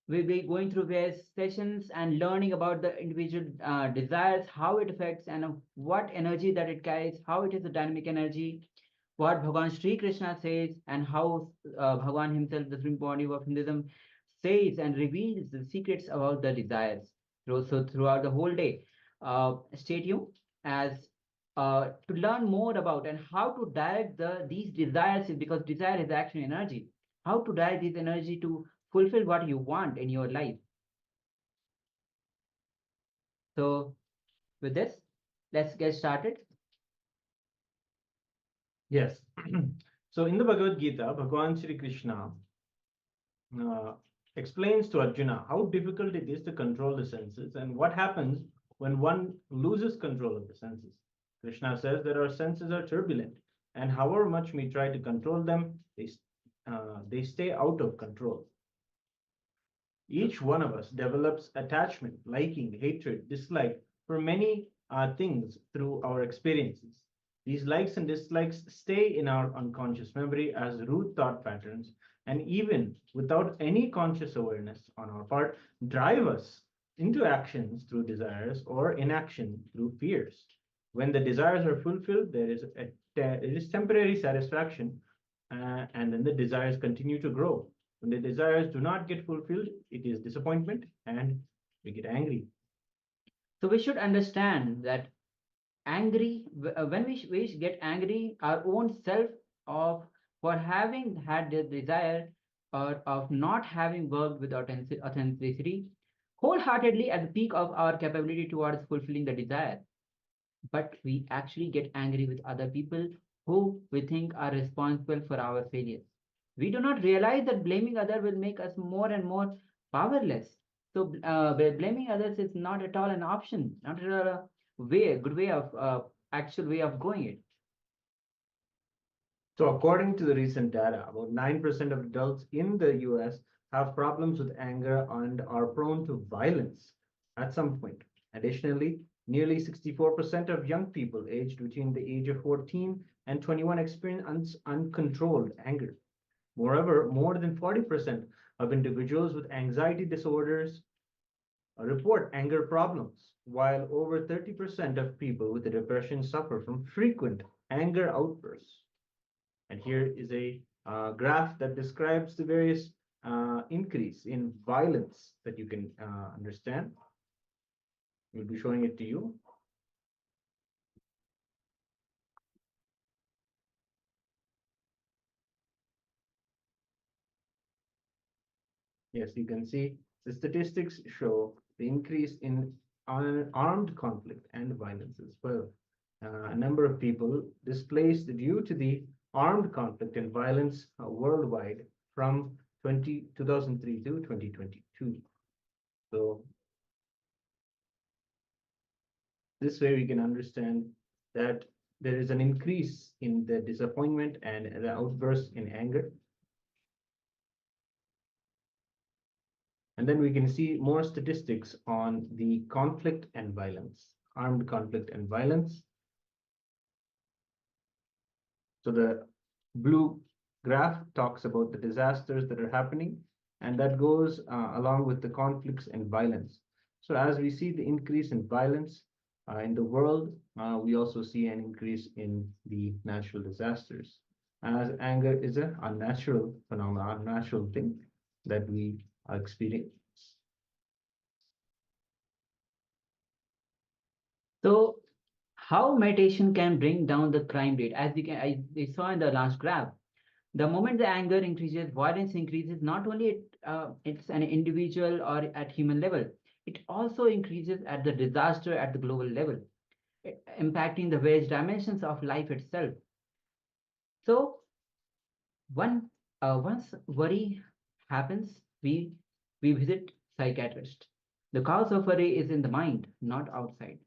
we'll be going through various sessions and learning about the individual desires, how it affects, and what energy that it carries, how it is a dynamic energy, what Bhagavan Sri Krishna says, and how Bhagavan himself, the Supreme Pontiff of Hinduism, says and reveals the secrets about the desires. So throughout the whole day, stay tuned as to learn more about and how to direct these desires, because desire is action energy. How to direct this energy to fulfill what you want in your life. So with this, let's get started. Yes. So in the Bhagavad Gita, Bhagavan Sri Krishna explains to Arjuna how difficult it is to control the senses and what happens when one loses control of the senses. Krishna says that our senses are turbulent, and however much we try to control them, they stay out of control. Each one of us develops attachment, liking, hatred, dislike for many things through our experiences. These likes and dislikes stay in our unconscious memory as root thought patterns, and even without any conscious awareness on our part, drive us into actions through desires or inaction through fears. When the desires are fulfilled, there is temporary satisfaction, and then the desires continue to grow. When the desires do not get fulfilled, it is disappointment and we get angry. So we should understand that when we get angry, our own self of for having had the desire or of not having worked with authenticity wholeheartedly at the peak of our capability towards fulfilling the desire. But we actually get angry with other people who we think are responsible for our failures. We do not realize that blaming others will make us more and more powerless. So blaming others is not at all an option, not at all a good way of actual way of going it. So according to the recent data, about 9% of adults in the US have problems with anger and are prone to violence at some point. Additionally, nearly 64% of young people aged between the age of 14 and 21 experience uncontrolled anger. Moreover, more than 40% of individuals with anxiety disorders report anger problems, while over 30% of people with depression suffer from frequent anger outbursts. And here is a graph that describes the various increase in violence that you can understand. We'll be showing it to you. Yes, you can see the statistics show the increase in armed conflict and violence as well. A number of people displaced due to the armed conflict and violence worldwide from 2003 to 2022. So this way we can understand that there is an increase in the disappointment and the outburst in anger. And then we can see more statistics on the conflict and violence, armed conflict and violence. So the blue graph talks about the disasters that are happening, and that goes along with the conflicts and violence. So as we see the increase in violence in the world, we also see an increase in the natural disasters, as anger is an unnatural phenomenon, unnatural thing that we experience. So, how meditation can bring down the crime rate? As we saw in the last graph, the moment the anger increases, violence increases. Not only it's an individual or at human level, it also increases at the disaster at the global level, impacting the various dimensions of life itself. So, once worry happens, we visit psychiatrist. The cause of worry is in the mind, not outside.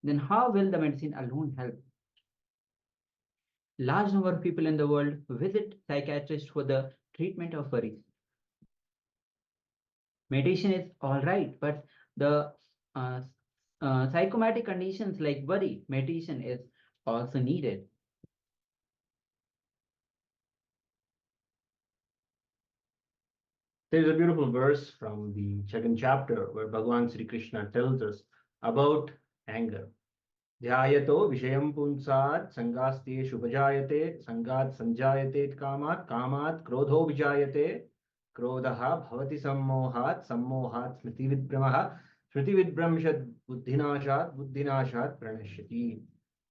Then how will the medicine alone help? Large number of people in the world visit psychiatrists for the treatment of worries. Meditation is all right, but the psychomatic conditions like worry, meditation is also needed. There's a beautiful verse from the second chapter where Bhagavan Sri Krishna tells us about anger. Dhyayato vishayam punsat sangaste shubhajayate sangat sanjayate kamat krodho vijayate krodaha bhavati sammohat smriti vidbramaha smriti vidbramshat buddhinashat pranashyati.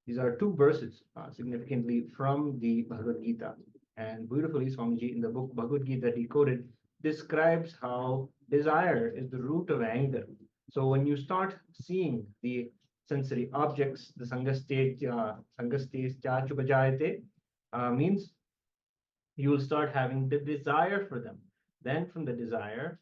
These are two verses significantly from the Bhagavad Gita. And beautifully, Swamiji in the book Bhagavad Gita decoded describes how desire is the root of anger. So when you start seeing the sensory objects, the sangastes chachupajayate means you will start having the desire for them. Then from the desire,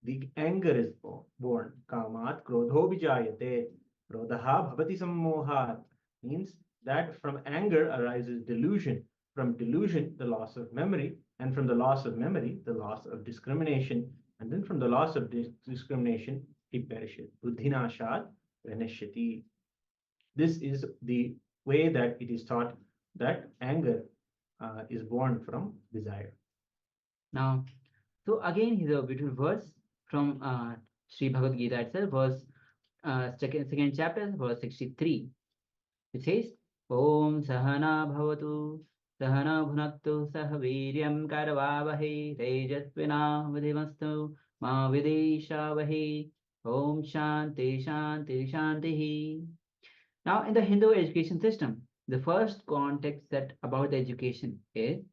the anger is born. Kamat krodho vijayate. Krodaha bhavati sammohat means that from anger arises delusion. From delusion, the loss of memory. And from the loss of memory, the loss of discrimination. And then from the loss of discrimination, he perishes. Buddhinashat Renunciation. This is the way that it is taught that anger is born from desire. Now, so again, here's a beautiful verse from Sri Bhagavad Gita itself, verse second chapter, verse 63. It says, Om Sahana Bhavatu Sahana Bhunaktu Sahaviryam Karavavahe Tejasvina Vidhimastu Ma Videshavahe Om Shanti Shanti Shanti. Now, in the Hindu education system, the first context that about the education is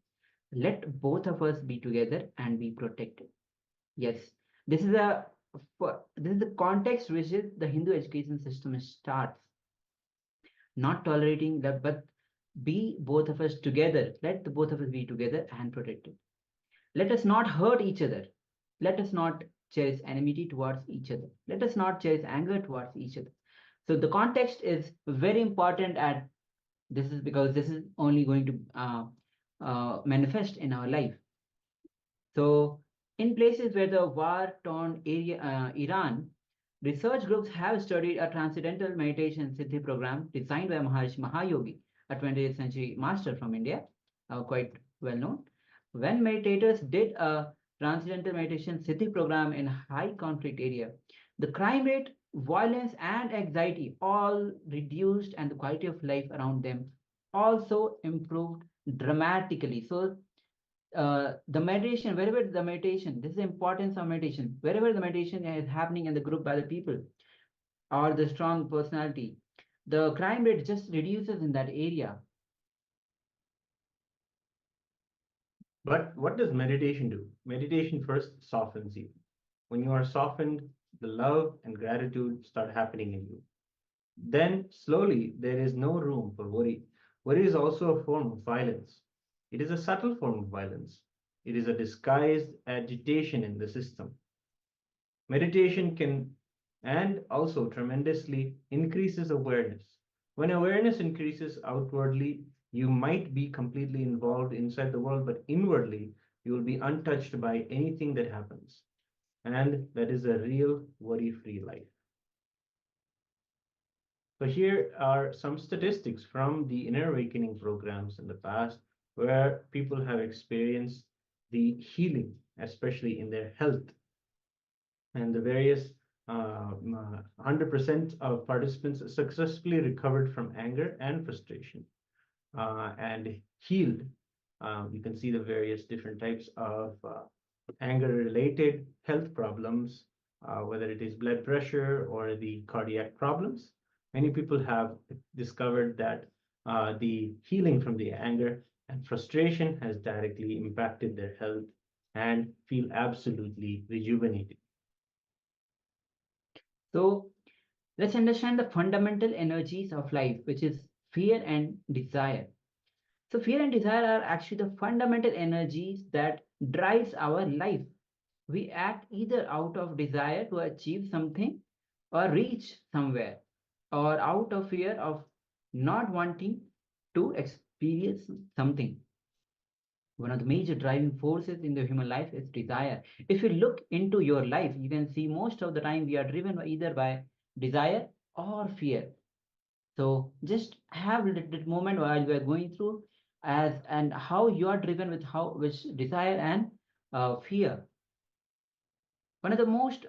let both of us be together and be protected. Yes, this is the context which is the Hindu education system starts. Not tolerating that, but be both of us together. Let the both of us be together and protected. Let us not hurt each other. Let us not cherish enmity towards each other. Let us not cherish anger towards each other. So the context is very important, and this is because this is only going to manifest in our life. So in places where the war-torn area, Iran, research groups have studied a transcendental meditation Siddhi program designed by Maharishi Mahayogi, a 20th century master from India, quite well known. When meditators did a transcendental meditation Siddhi program in high conflict area, the crime rate, violence, and anxiety all reduced, and the quality of life around them also improved dramatically. So the meditation, wherever the meditation, this is the importance of meditation, wherever the meditation is happening in the group by the people or the strong personality, the crime rate just reduces in that area. But what does meditation do? Meditation first softens you. When you are softened, the love and gratitude start happening in you. Then slowly, there is no room for worry. Worry is also a form of violence. It is a subtle form of violence. It is a disguised agitation in the system. Meditation can and also tremendously increases awareness. When awareness increases outwardly, you might be completely involved inside the world, but inwardly, you will be untouched by anything that happens. And that is a real worry-free life. So here are some statistics from the inner awakening programs in the past where people have experienced the healing, especially in their health. And the various 100% of participants successfully recovered from anger and frustration and healed. You can see the various different types of anger-related health problems, whether it is blood pressure or the cardiac problems. Many people have discovered that the healing from the anger and frustration has directly impacted their health and feel absolutely rejuvenated. So let's understand the fundamental energies of life, which is fear and desire. So fear and desire are actually the fundamental energies that drives our life. We act either out of desire to achieve something or reach somewhere, or out of fear of not wanting to experience something. One of the major driving forces in the human life is desire. If you look into your life, you can see most of the time we are driven either by desire or fear. So just have a little moment while we are going through as and how you are driven with which desire and fear. One of the most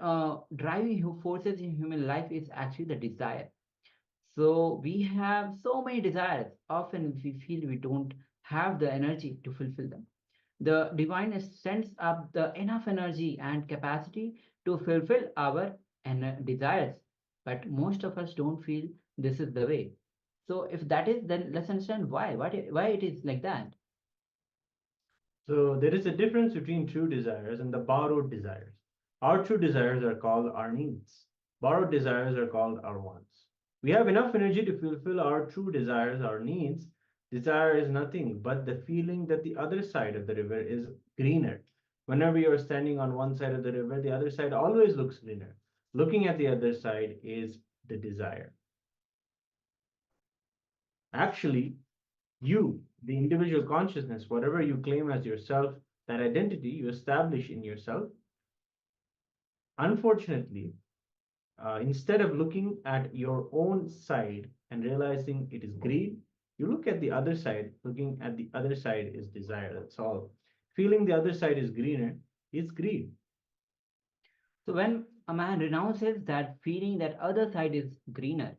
driving forces in human life is actually the desire. So we have so many desires. Often we feel we don't have the energy to fulfill them. The divine sends up the enough energy and capacity to fulfill our desires. But most of us don't feel this is the way. So if that is, then let's understand why. Why it is like that. So there is a difference between true desires and the borrowed desires. Our true desires are called our needs. Borrowed desires are called our wants. We have enough energy to fulfill our true desires, our needs. Desire is nothing but the feeling that the other side of the river is greener. Whenever you're standing on one side of the river, the other side always looks greener. Looking at the other side is the desire. Actually, you, the individual consciousness, whatever you claim as yourself, that identity you establish in yourself, unfortunately, instead of looking at your own side and realizing it is greed, you look at the other side, looking at the other side is desire. That's all. Feeling the other side is greener is greed. So when a man renounces that feeling that other side is greener,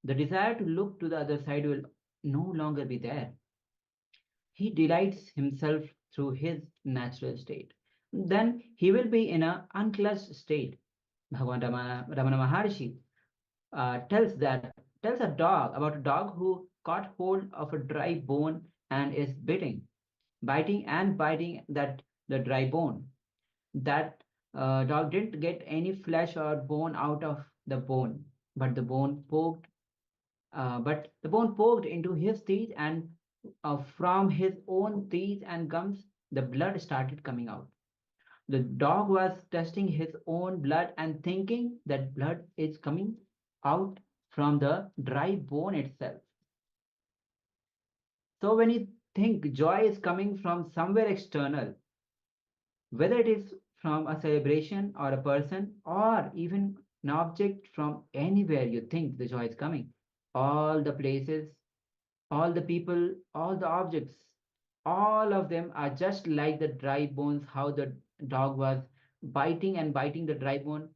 the desire to look to the other side will no longer be there. He delights himself through his natural state. Then he will be in an unclutched state. Bhagavan Ramana Maharshi tells a dog about a dog who caught hold of a dry bone and is biting and biting that the dry bone. That dog didn't get any flesh or bone out of the bone, but the bone poked into his teeth, and from his own teeth and gums, the blood started coming out. The dog was testing his own blood and thinking that blood is coming out from the dry bone itself. So when you think joy is coming from somewhere external, whether it is from a celebration or a person or even an object from anywhere you think the joy is coming, all the places, all the people, all the objects, all of them are just like the dry bones, how the dog was biting and biting the dry bone.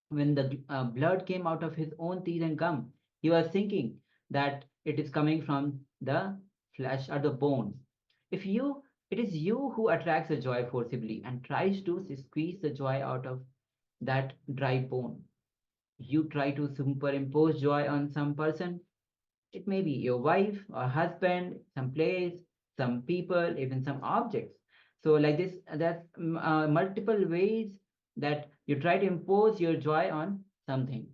When the blood came out of his own teeth and gum, he was thinking that it is coming from the flesh or the bones. It is you who attracts the joy forcibly and tries to squeeze the joy out of that dry bone. You try to superimpose joy on some person. It may be your wife or husband, some place, some people, even some objects. So like this, that's multiple ways that you try to impose your joy on something.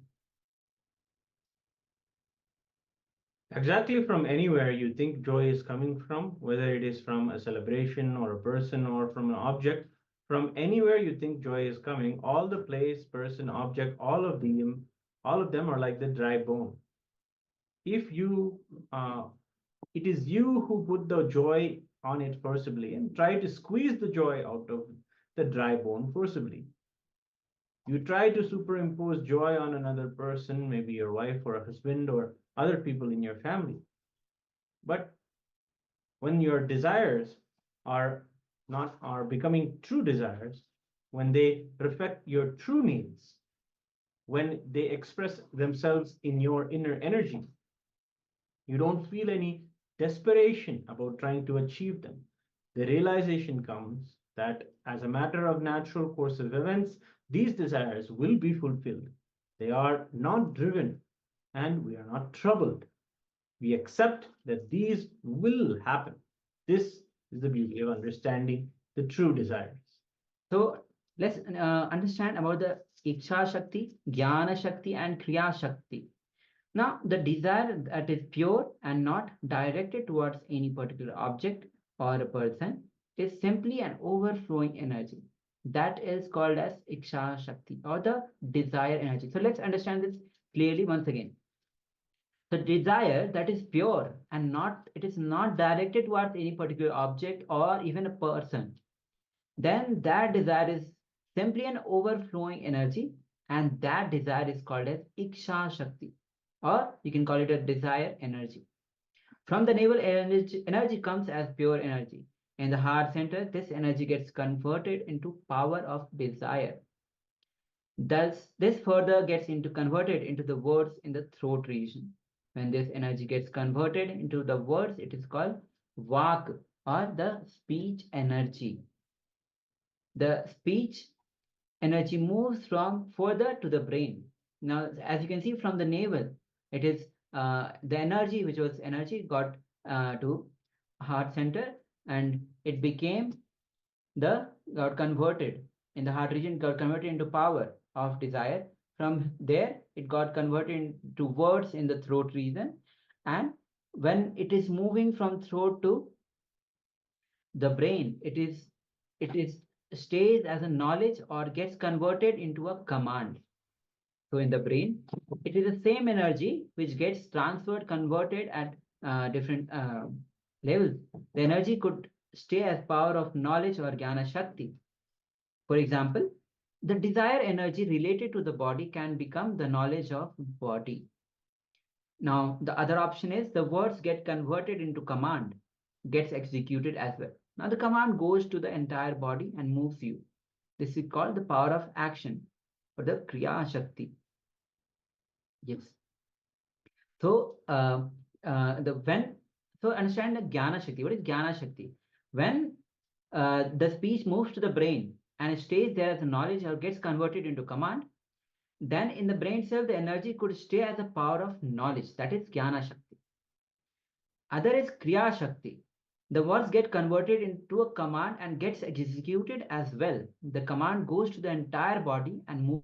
Exactly from anywhere you think joy is coming from, whether it is from a celebration or a person or from an object, from anywhere you think joy is coming, all the place, person, object, all of them are like the dry bone. If you, it is you who put the joy on it forcibly and try to squeeze the joy out of the dry bone forcibly. You try to superimpose joy on another person, maybe your wife or a husband or other people in your family. But when your desires are not are becoming true desires, when they reflect your true needs, when they express themselves in your inner energy, you don't feel any desperation about trying to achieve them. The realization comes that as a matter of natural course of events, these desires will be fulfilled. They are not driven, and we are not troubled. We accept that these will happen. This is the beauty of understanding the true desires. So let's understand about the Iksha Shakti, Jnana Shakti, and Kriya Shakti. Now, the desire that is pure and not directed towards any particular object or a person is simply an overflowing energy. That is called as Iksha Shakti or the desire energy. So let's understand this clearly once again. The desire that is pure and it is not directed towards any particular object or even a person, then that desire is simply an overflowing energy, and that desire is called as Iksha Shakti, or you can call it a desire energy. From the navel, energy comes as pure energy. In the heart center, this energy gets converted into power of desire. Thus, this further gets converted into the words in the throat region. When this energy gets converted into the words, it is called Vak, or the speech energy. The speech energy moves from further to the brain. Now, as you can see from the navel, it is the energy, which was energy, got to heart center, and it became got converted in the heart region, got converted into power of desire. From there, it got converted into words in the throat region, and when it is moving from throat to the brain, it is stays as a knowledge or gets converted into a command. So in the brain, it is the same energy which gets transferred, converted at different levels. The energy could stay as power of knowledge or jnana shakti. For example, the desire energy related to the body can become the knowledge of body. Now, the other option is the words get converted into command, gets executed as well. Now, the command goes to the entire body and moves you. This is called the power of action or the Kriya Shakti. Yes. So, understand the Jnana Shakti. What is Jnana Shakti? When the speech moves to the brain and it stays there as a knowledge or gets converted into command, then in the brain cell, the energy could stay as a power of knowledge. That is Jnana Shakti. Other is Kriya Shakti. The words get converted into a command and gets executed as well. The command goes to the entire body and moves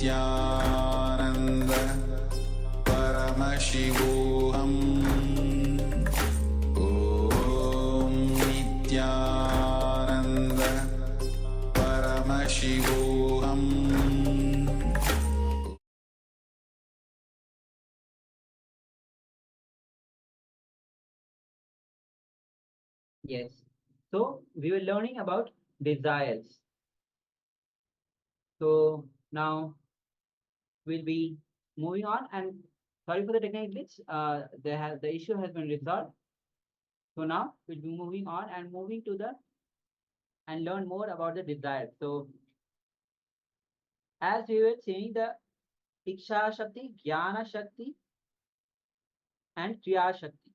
Nityanand परमशिवोऽहम् ॐ नित्यानन्द परमशिवोऽहम्. Yes. So we were learning about desires. So now we'll be moving on, and sorry for the technical glitch. The issue has been resolved. So now we'll be moving on and learn more about the desire. So as we were saying, the Iksha Shakti, Jnana Shakti, and Kriya Shakti.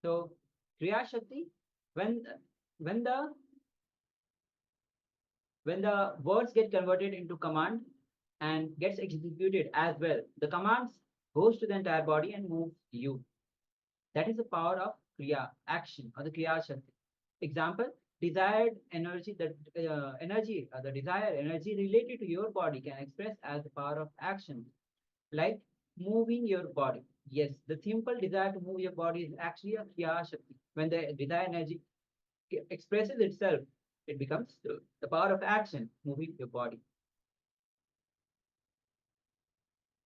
So Kriya Shakti, when the words get converted into command and gets executed as well, the commands goes to the entire body and moves you. That is the power of Kriya, action, or the Kriya Shakti. Example, desired energy, the desired energy related to your body can express as the power of action, like moving your body. Yes, the simple desire to move your body is actually a Kriya Shakti. When the desired energy expresses itself, it becomes the power of action, moving your body.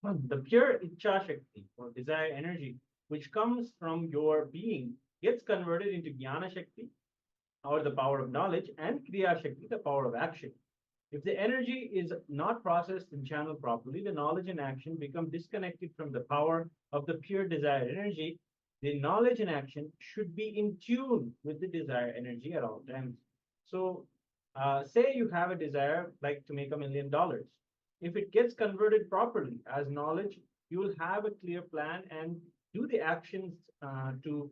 The pure Ichcha Shakti, or desire energy, which comes from your being, gets converted into Jnana Shakti, or the power of knowledge, and Kriya Shakti, the power of action. If the energy is not processed and channeled properly, the knowledge and action become disconnected from the power of the pure desire energy. The knowledge and action should be in tune with the desire energy at all times. So, say you have a desire like to make $1 million. If it gets converted properly as knowledge, you will have a clear plan and do the actions to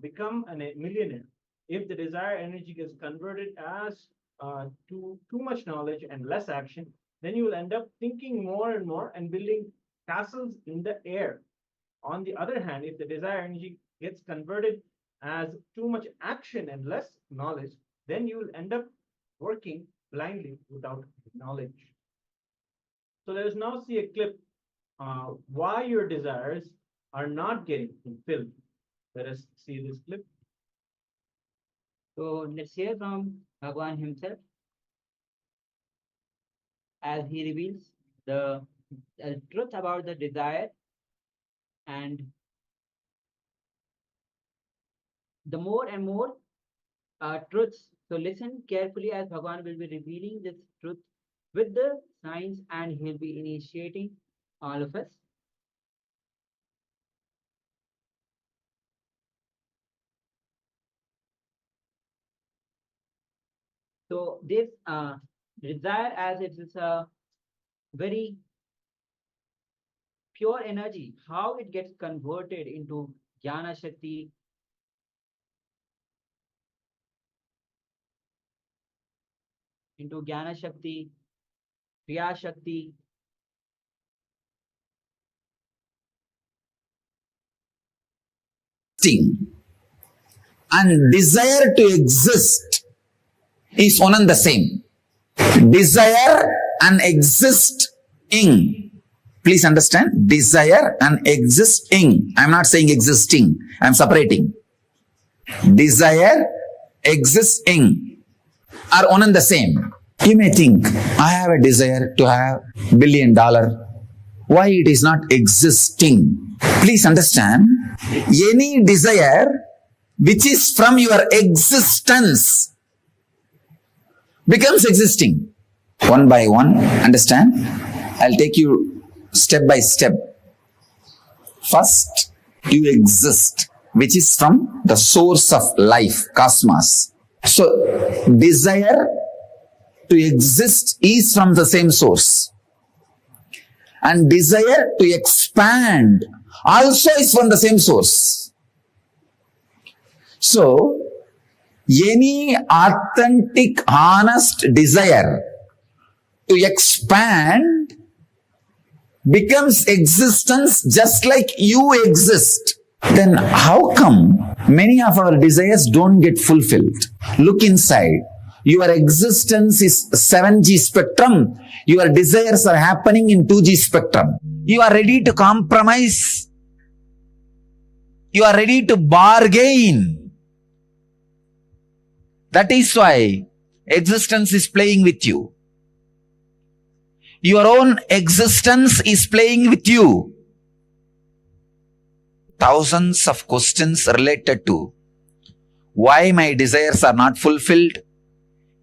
become a millionaire. If the desire energy gets converted as too much knowledge and less action, then you will end up thinking more and more and building castles in the air. On the other hand, if the desire energy gets converted as too much action and less knowledge, then you will end up working blindly without knowledge. So let us now see a clip why your desires are not getting fulfilled. Let us see this clip. So let's hear from Bhagwan himself as he reveals the truth about the desire and the more and more truths. So listen carefully as Bhagwan will be revealing this truth with the signs, and he'll be initiating all of us. So this desire, as it is a very pure energy, how it gets converted into Jnana Shakti, Kriya Shakti, and desire to exist is one and the same. Desire and existing. Please understand, desire and existing. I'm not saying existing, I'm separating. Desire, existing are one and the same. You may think, I have a desire to have $1 billion. Why it is not existing? Please understand, any desire which is from your existence becomes existing. One by one, understand? I'll take you step by step. First, you exist, which is from the source of life, cosmos. So, desire to exist is from the same source. And desire to expand also is from the same source. So, any authentic, honest desire to expand becomes existence just like you exist. then how come many of our desires don't get fulfilled? Look inside. Your existence is 7G spectrum. Your desires are happening in 2G spectrum. You are ready to compromise. You are ready to bargain. That is why existence is playing with you. Your own existence is playing with you. Thousands of questions related to why my desires are not fulfilled.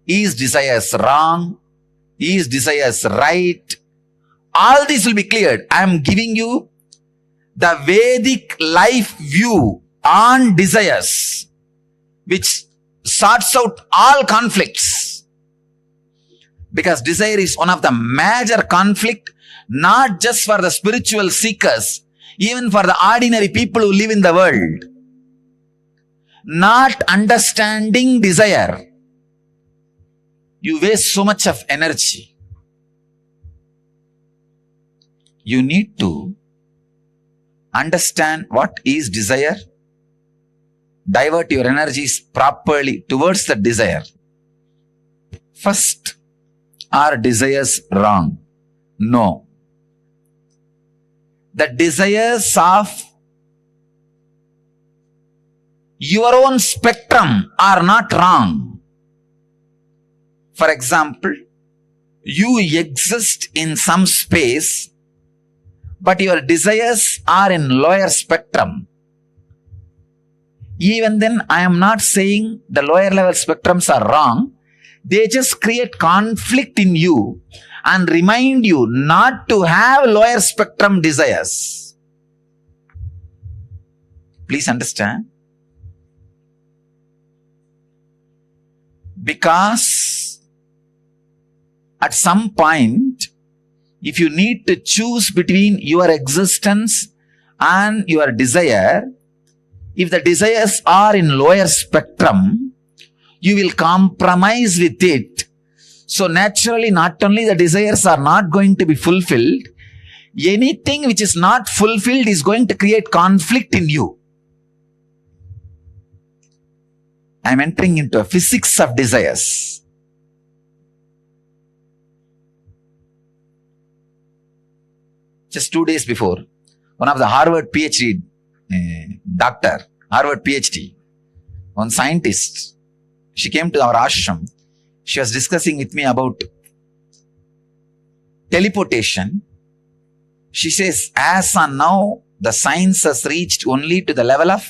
Is desires wrong? Is desires right? All this will be cleared. I am giving you the Vedic life view on desires, which sorts out all conflicts. Because desire is one of the major conflict, not just for the spiritual seekers, even for the ordinary people who live in the world. Not understanding desire, you waste so much of energy. You need to understand what is desire, divert your energies properly towards the desire. First, are desires wrong? No. The desires of your own spectrum are not wrong. For example, you exist in some space, but your desires are in lower spectrum. Even then, I am not saying the lower level spectrums are wrong. They just create conflict in you and remind you not to have lower spectrum desires. Please understand. Because at some point, if you need to choose between your existence and your desire, if the desires are in lower spectrum, you will compromise with it. So naturally, not only the desires are not going to be fulfilled, anything which is not fulfilled is going to create conflict in you. I am entering into a physics of desires. Just 2 days before, one of the Harvard PhD doctor, Harvard PhD, one scientist, she came to our ashram. She was discussing with me about teleportation. She says, as on now, the science has reached only to the level of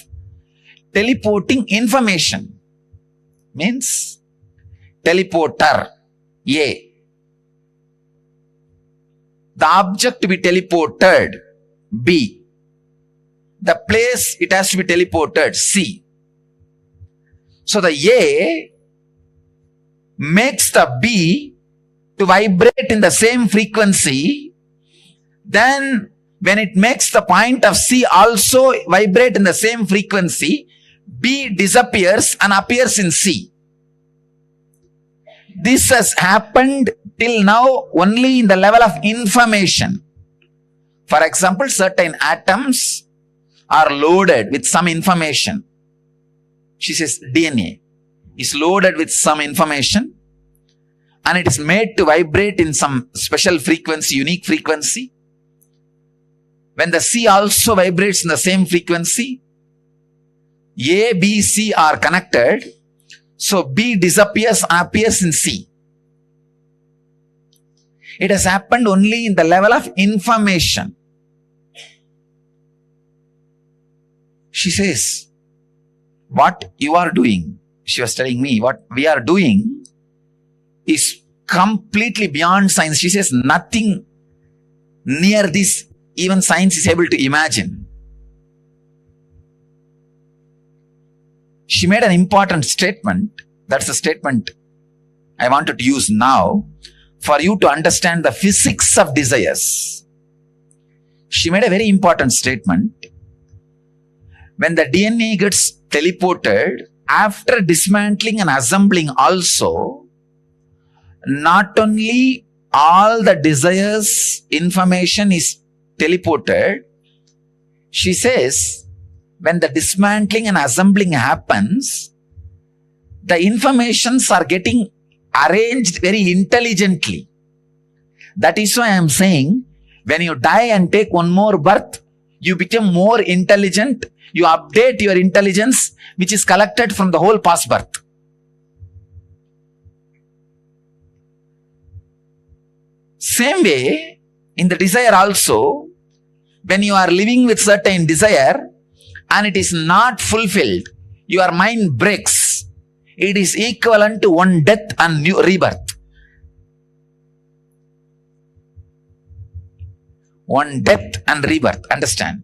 teleporting information. Means teleporter, A. The object to be teleported, B. The place it has to be teleported, C. So the A makes the B to vibrate in the same frequency. Then when it makes the point of C also vibrate in the same frequency, B disappears and appears in C. This has happened till now only in the level of information. For example, certain atoms are loaded with some information. She says DNA is loaded with some information and it is made to vibrate in some special frequency, unique frequency. When the C also vibrates in the same frequency, A, B, C are connected. So B disappears and appears in C. It has happened only in the level of information. She says, what you are doing, she was telling me, what we are doing is completely beyond science. She says, nothing near this even science is able to imagine. She made an important statement. That's a statement I wanted to use now for you to understand the physics of desires. She made a very important statement. When the DNA gets teleported, after dismantling and assembling also, not only all the desires information is teleported, she says when the dismantling and assembling happens, the informations are getting arranged very intelligently. That is why I am saying, when you die and take one more birth, you become more intelligent, you update your intelligence, which is collected from the whole past birth. Same way, in the desire also, when you are living with certain desire and it is not fulfilled, your mind breaks. It is equivalent to one death and new rebirth. One death and rebirth, understand?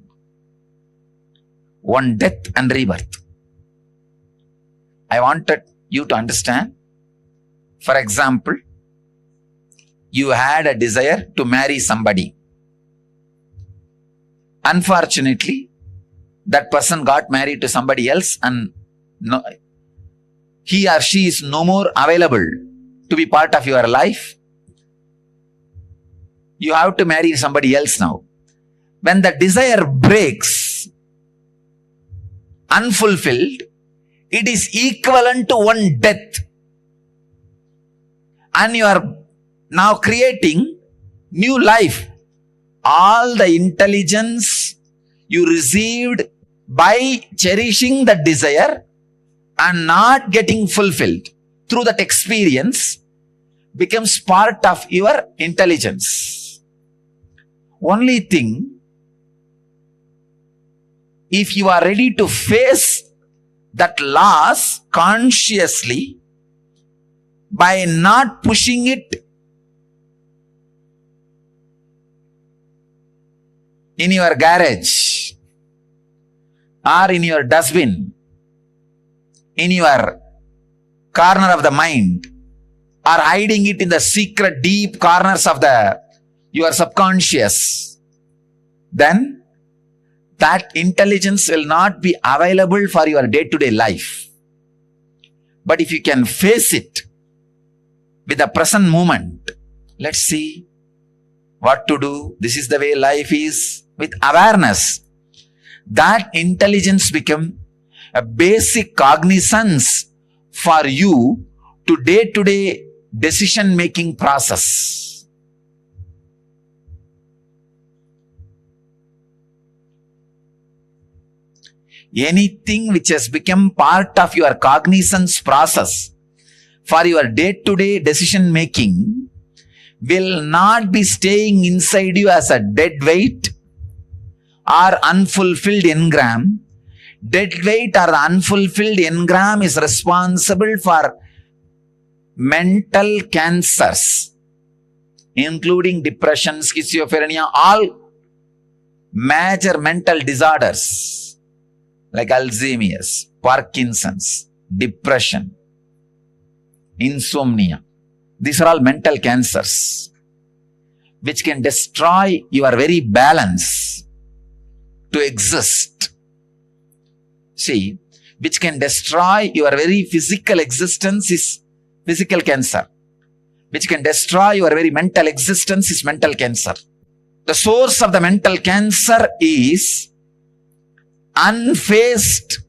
One death and rebirth. I wanted you to understand. For example, you had a desire to marry somebody. Unfortunately, that person got married to somebody else and he or she is no more available to be part of your life. You have to marry somebody else now. When the desire breaks, unfulfilled, it is equivalent to one death. And you are now creating new life. All the intelligence you received by cherishing the desire and not getting fulfilled through that experience becomes part of your intelligence. Only thing, if you are ready to face that loss consciously by not pushing it in your garage or in your dustbin, in your corner of the mind, or hiding it in the secret deep corners of your subconscious, then that intelligence will not be available for your day-to-day life. But if you can face it with the present moment, let's see what to do. This is the way life is. With awareness, that intelligence become a basic cognizance for you to day-to-day decision-making process. Anything which has become part of your cognizance process for your day-to-day decision-making will not be staying inside you as a dead weight or unfulfilled engram. Dead weight or the unfulfilled engram is responsible for mental cancers, including depression, schizophrenia, all major mental disorders like Alzheimer's, Parkinson's, depression, insomnia. These are all mental cancers which can destroy your very balance to exist. See, which can destroy your very physical existence is physical cancer. Which can destroy your very mental existence is mental cancer. The source of the mental cancer is unfaced,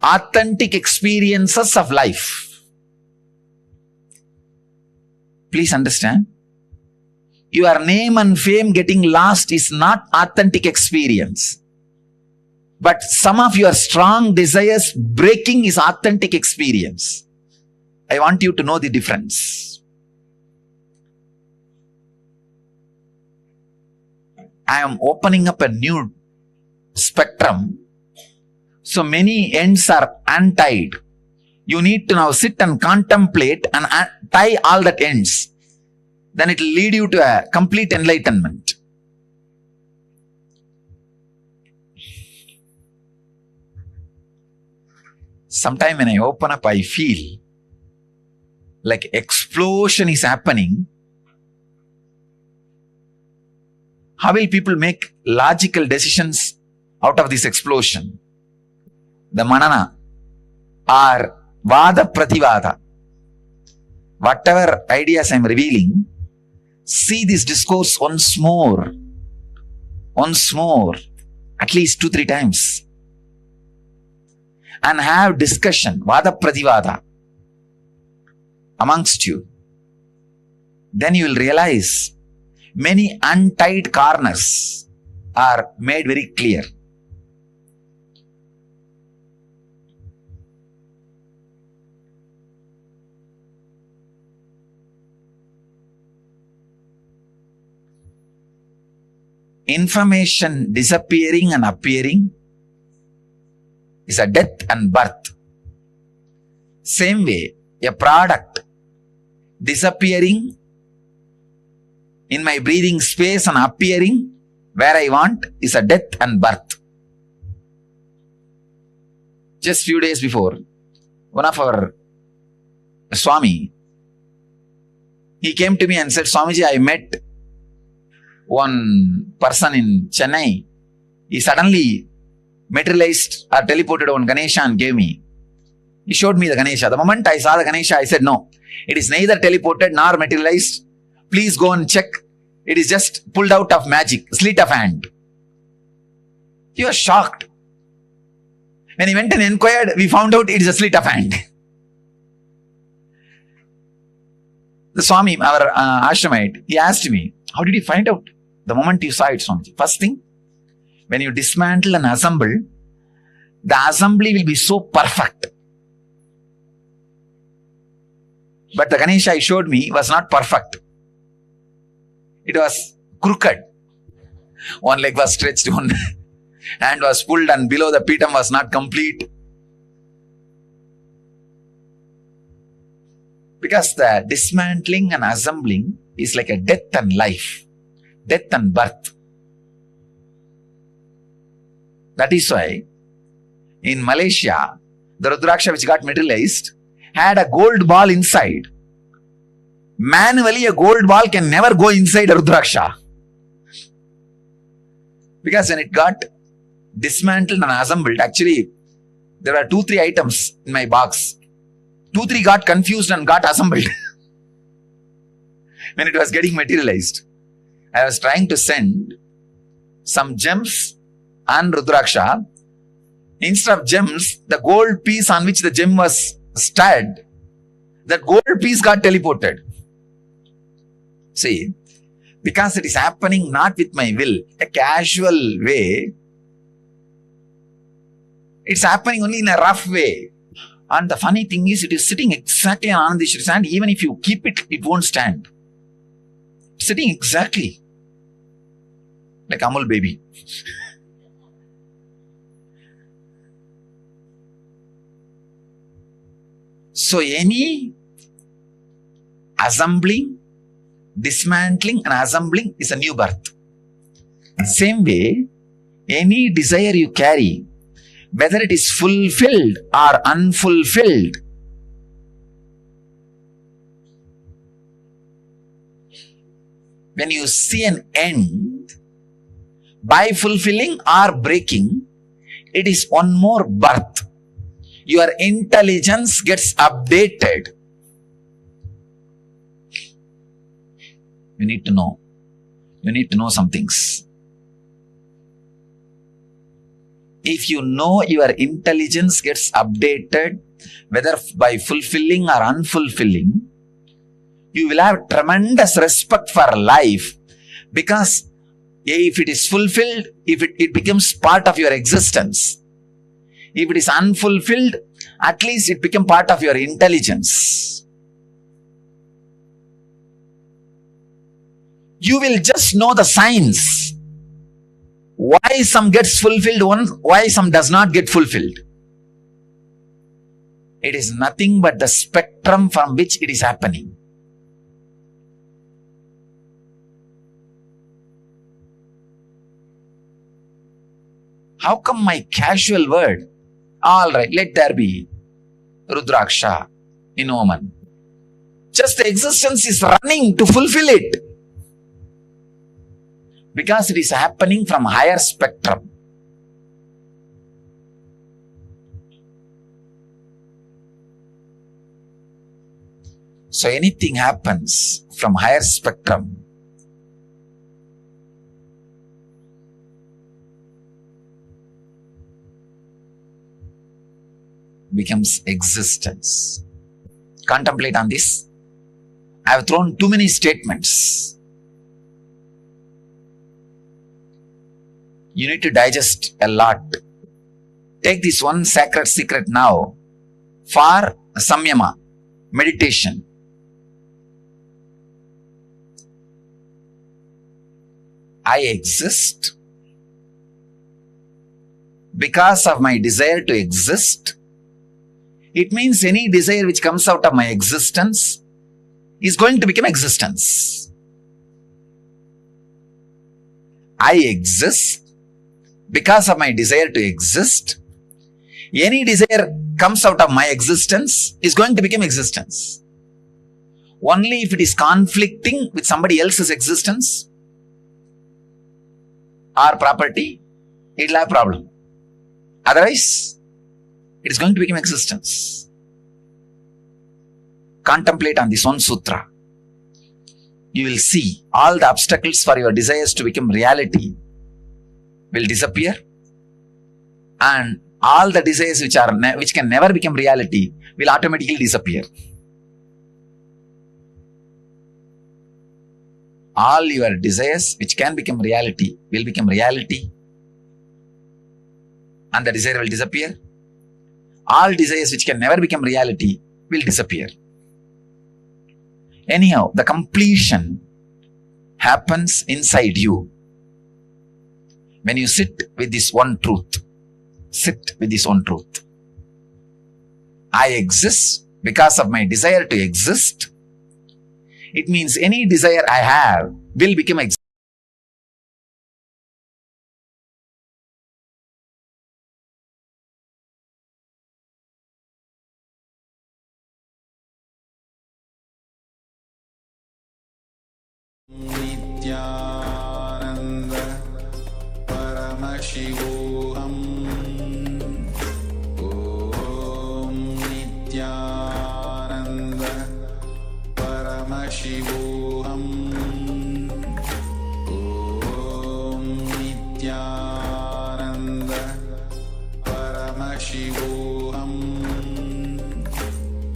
authentic experiences of life. Please understand. Your name and fame getting lost is not authentic experience. But some of your strong desires breaking is authentic experience. I want you to know the difference. I am opening up a new spectrum. So many ends are untied. You need to now sit and contemplate and tie all that ends. Then it will lead you to a complete enlightenment. Sometimes when I open up, I feel like explosion is happening. How will people make logical decisions out of this explosion? The manana or vada prativada, whatever ideas I am revealing, see this discourse once more, at least 2-3 times. and have discussion, vada pradivada, amongst you, then you will realize many untied corners are made very clear. Information disappearing and appearing is a death and birth. Same way, a product disappearing in my breathing space and appearing where I want is a death and birth. Just few days before, one of our Swami, he came to me and said, Swamiji, I met one person in Chennai. He suddenly materialized or teleported on Ganesha and gave me. He showed me the Ganesha. The moment I saw the Ganesha, I said, no, it is neither teleported nor materialized. Please go and check. It is just pulled out of magic, sleight of hand. He was shocked. When he went and inquired, we found out it is a sleight of hand. The Swami, our ashramite, he asked me, how did you find out? The moment you saw it, Swamiji. First thing, when you dismantle and assemble, the assembly will be so perfect. But the Ganesha he showed me was not perfect. It was crooked. One leg was stretched, one hand was pulled, and below the pitam was not complete. Because the dismantling and assembling is like a death and life, death and birth. That is why in Malaysia, the Rudraksha which got materialized had a gold ball inside. Manually, a gold ball can never go inside a Rudraksha. Because when it got dismantled and assembled, actually, there were 2-3 items in my box. 2-3 got confused and got assembled. When it was getting materialized, I was trying to send some gems and Rudraksha. Instead of gems, the gold piece on which the gem was stud, that gold piece got teleported. See, because it is happening not with my will, a casual way, it's happening only in a rough way. And the funny thing is, it is sitting exactly on Anandeshwari's hand. Even if you keep it, it won't stand. It's sitting exactly like Amul baby. So any assembling, dismantling and assembling is a new birth. Same way, any desire you carry, whether it is fulfilled or unfulfilled, when you see an end, by fulfilling or breaking, it is one more birth. Your intelligence gets updated. You need to know. You need to know some things. If you know your intelligence gets updated, whether by fulfilling or unfulfilling, you will have tremendous respect for life, because if it is fulfilled, if it becomes part of your existence. If it is unfulfilled, at least it becomes part of your intelligence. You will just know the signs. Why some gets fulfilled, why some does not get fulfilled. It is nothing but the spectrum from which it is happening. How come my casual word, all right, let there be Rudraksha in Oman. Just the existence is running to fulfill it. Because it is happening from higher spectrum. So anything happens from higher spectrum, becomes existence. Contemplate on this. I have thrown too many statements. You need to digest a lot. Take this one sacred secret now for samyama, meditation. I exist because of my desire to exist. It means any desire which comes out of my existence is going to become existence. I exist because of my desire to exist. Any desire comes out of my existence is going to become existence. Only if it is conflicting with somebody else's existence or property, it will have a problem. Otherwise, it is going to become existence. Contemplate on this one sutra. You will see all the obstacles for your desires to become reality will disappear, and all the desires which can never become reality will automatically disappear. All your desires which can become reality will become reality, and the desire will disappear. All desires which can never become reality will disappear. Anyhow, the completion happens inside you when you sit with this one truth. Sit with this one truth. I exist because of my desire to exist. It means any desire I have will become existence. Nityananda Paramashivoham Om Nityananda Paramashivoham Om Nityananda Paramashivoham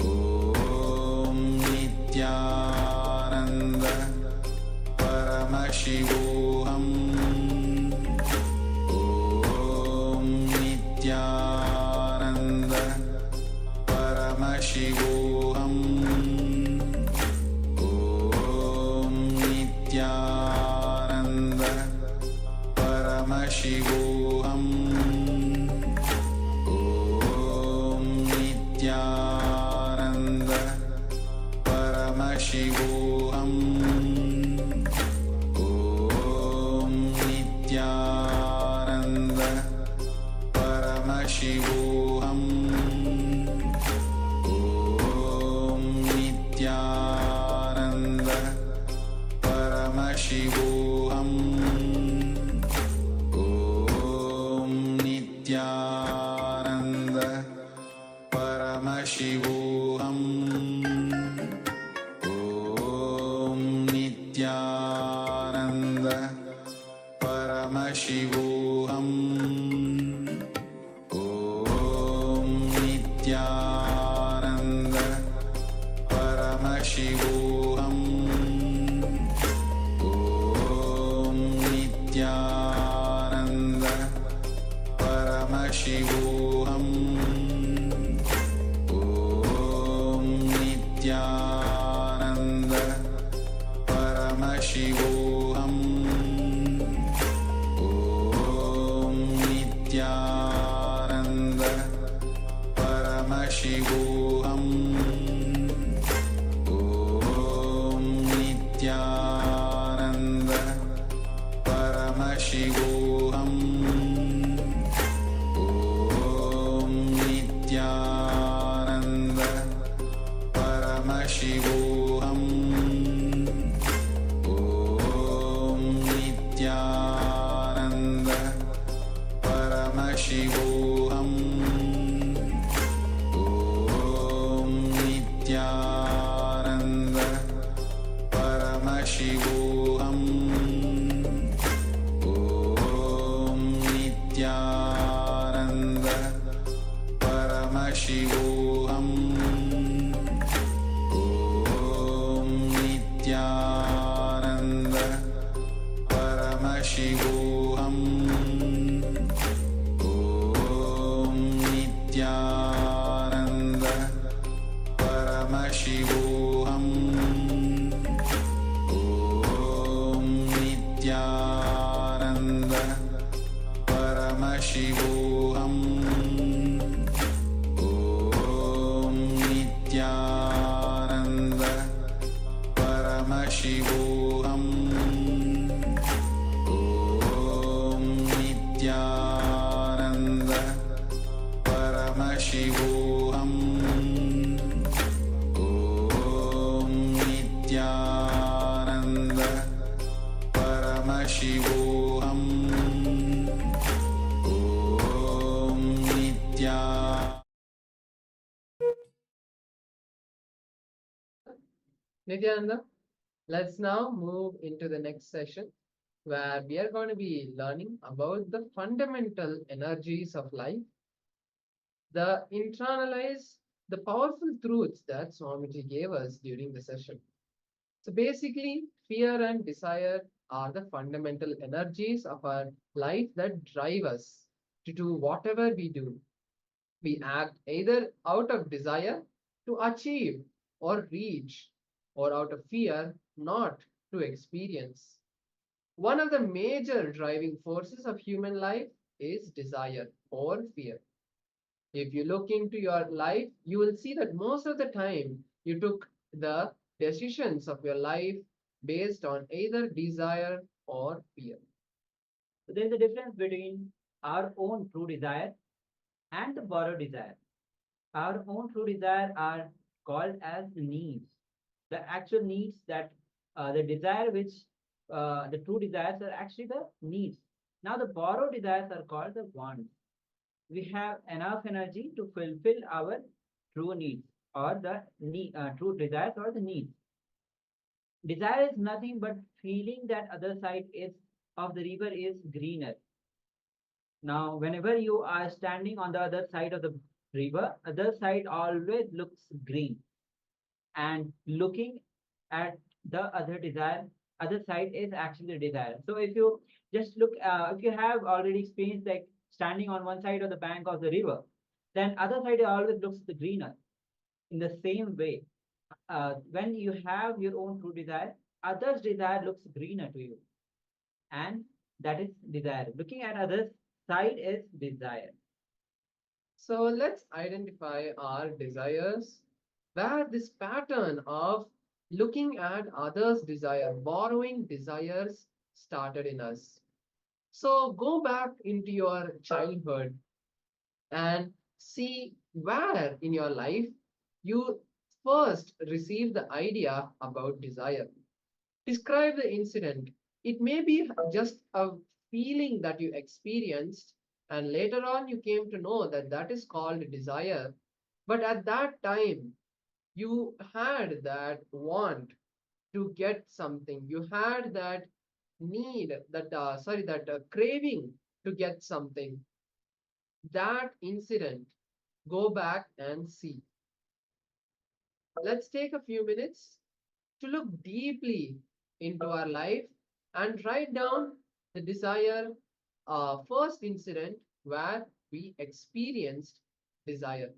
Om Nityananda Paramashivoham Om Nityananda Paramashivoham Om Nityananda Paramashivoham Om Nityananda Paramashivoham Nityananda Paramashivoham Om Nityananda Paramashivoham Om Nityananda Paramashivoham Om Nityananda Paramashivoham Om Nityananda Paramashivoham Om Nityananda Paramashivoham Om Nityananda Paramashivoham Om Nityananda Paramashivoham Om Nityananda Paramashivoham Om Nityananda Paramashivoham Om Nityananda Paramashivoham Om Nityananda Paramashivoham Om Nityananda Paramashivoham Paramashivoham Om Nityananda Paramashivoham Om Nityananda Paramashivoham Om Nityananda Paramashivoham Om Nityananda Paramashivoham Om Nityananda. Nityananda, let's now move into the next session where we are going to be learning about the fundamental energies of life, the internalize the powerful truths that Swamiji gave us during the session. So basically, fear and desire are the fundamental energies of our life that drive us to do whatever we do. We act either out of desire to achieve or reach, or out of fear not to experience. One of the major driving forces of human life is desire or fear. If you look into your life, you will see that most of the time you took the decisions of your life based on either desire or fear. So there is a difference between our own true desire and the borrowed desire. Our own true desire are called as needs. The actual needs that the desire which the true desires are actually the needs. Now the borrowed desires are called the wants. We have enough energy to fulfill our true needs or the true desires or the needs. Desire is nothing but feeling that other side is of the river is greener. Now, whenever you are standing on the other side of the river, other side always looks green. And looking at the other side is actually the desire. So if you just look, if you have already experienced like standing on one side of the bank of the river, then other side always looks the greener. In the same way, when you have your own true desire, others' desire looks greener to you, and that is desire. Looking at others' side is desire. So let's identify our desires, where this pattern of looking at others' desire, borrowing desires started in us. So go back into your childhood and see where in your life you first received the idea about desire. Describe the incident. It may be just a feeling that you experienced, and later on you came to know that that is called desire. But at that time, you had that want to get something. You had that need, that craving to get something. That incident, go back and see. Let's take a few minutes to look deeply into our life and write down the desire first incident where we experienced desire.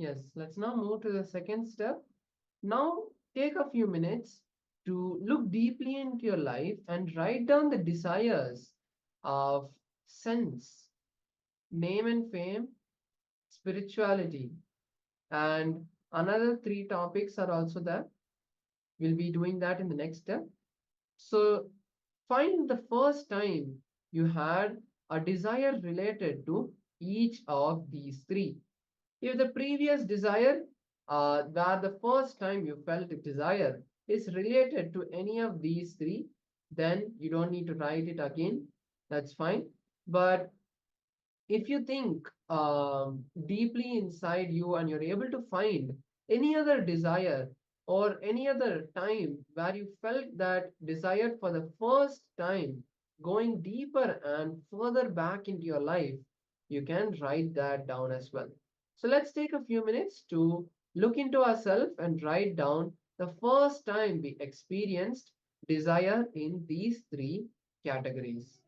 Yes, let's now move to the second step. Now take a few minutes to look deeply into your life and write down the desires of sense, name and fame, spirituality, and another three topics are also there. We'll be doing that in the next step. So find the first time you had a desire related to each of these three. If the previous desire, where the first time you felt a desire is related to any of these three, then you don't need to write it again. That's fine. But if you think deeply inside you and you're able to find any other desire or any other time where you felt that desire for the first time, going deeper and further back into your life, you can write that down as well. So let's take a few minutes to look into ourselves and write down the first time we experienced desire in these three categories.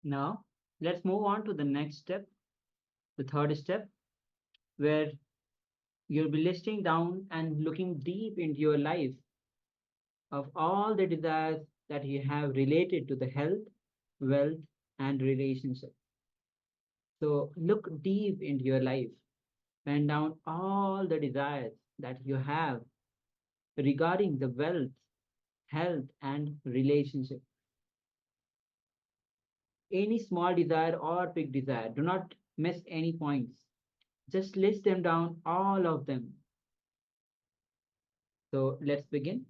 Now, let's move on to the next step, the third step, where you'll be listing down and looking deep into your life of all the desires that you have related to the health, wealth, and relationship. So look deep into your life, pen down all the desires that you have regarding the wealth, health, and relationship. Any small desire or big desire, do not miss any points. Just list them down, all of them. So let's begin.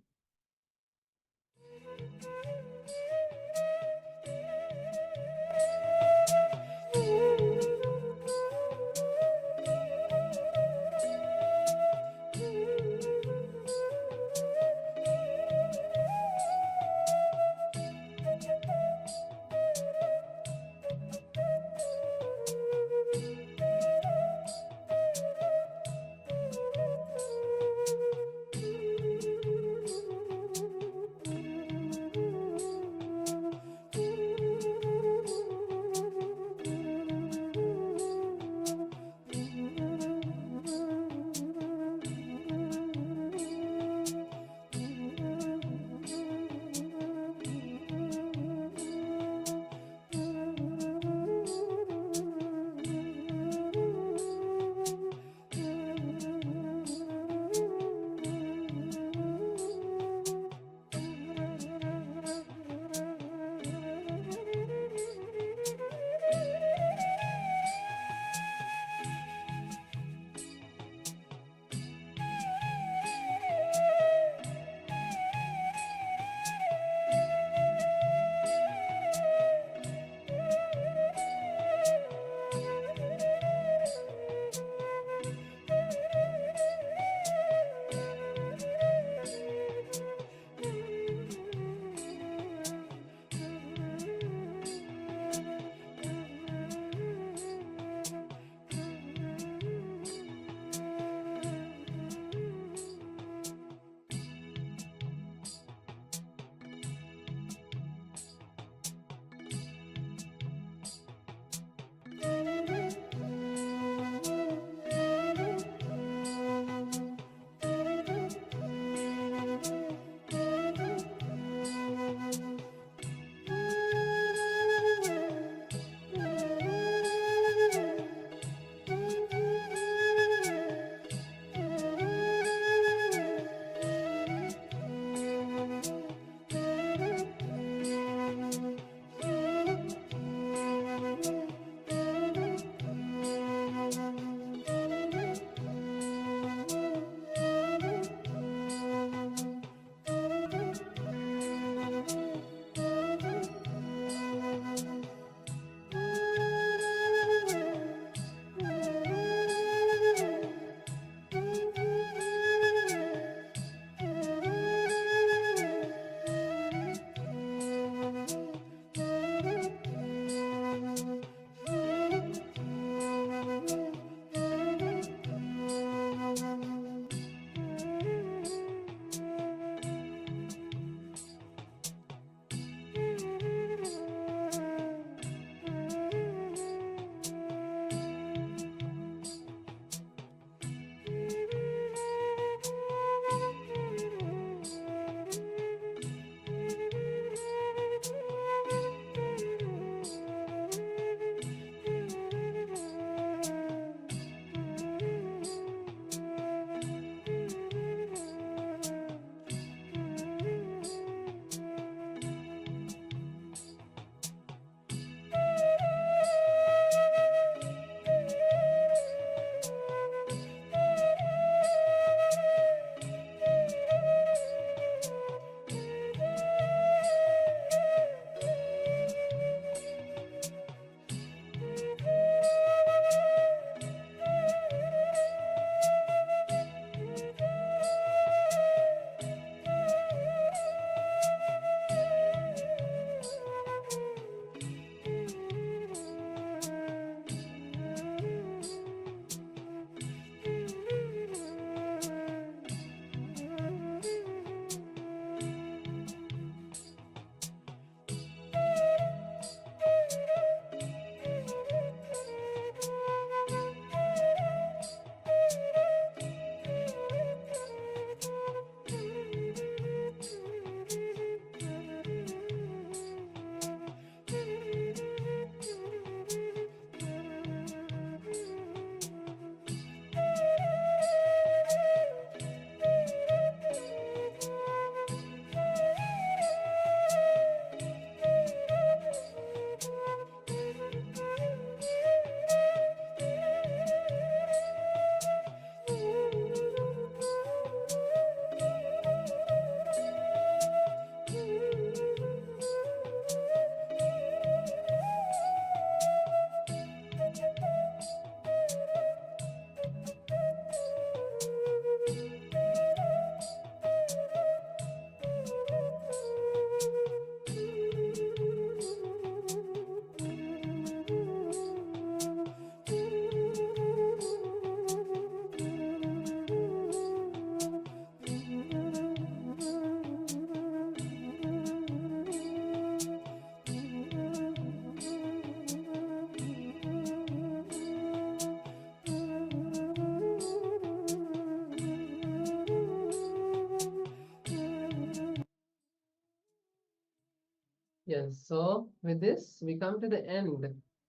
Yes, so with this, we come to the end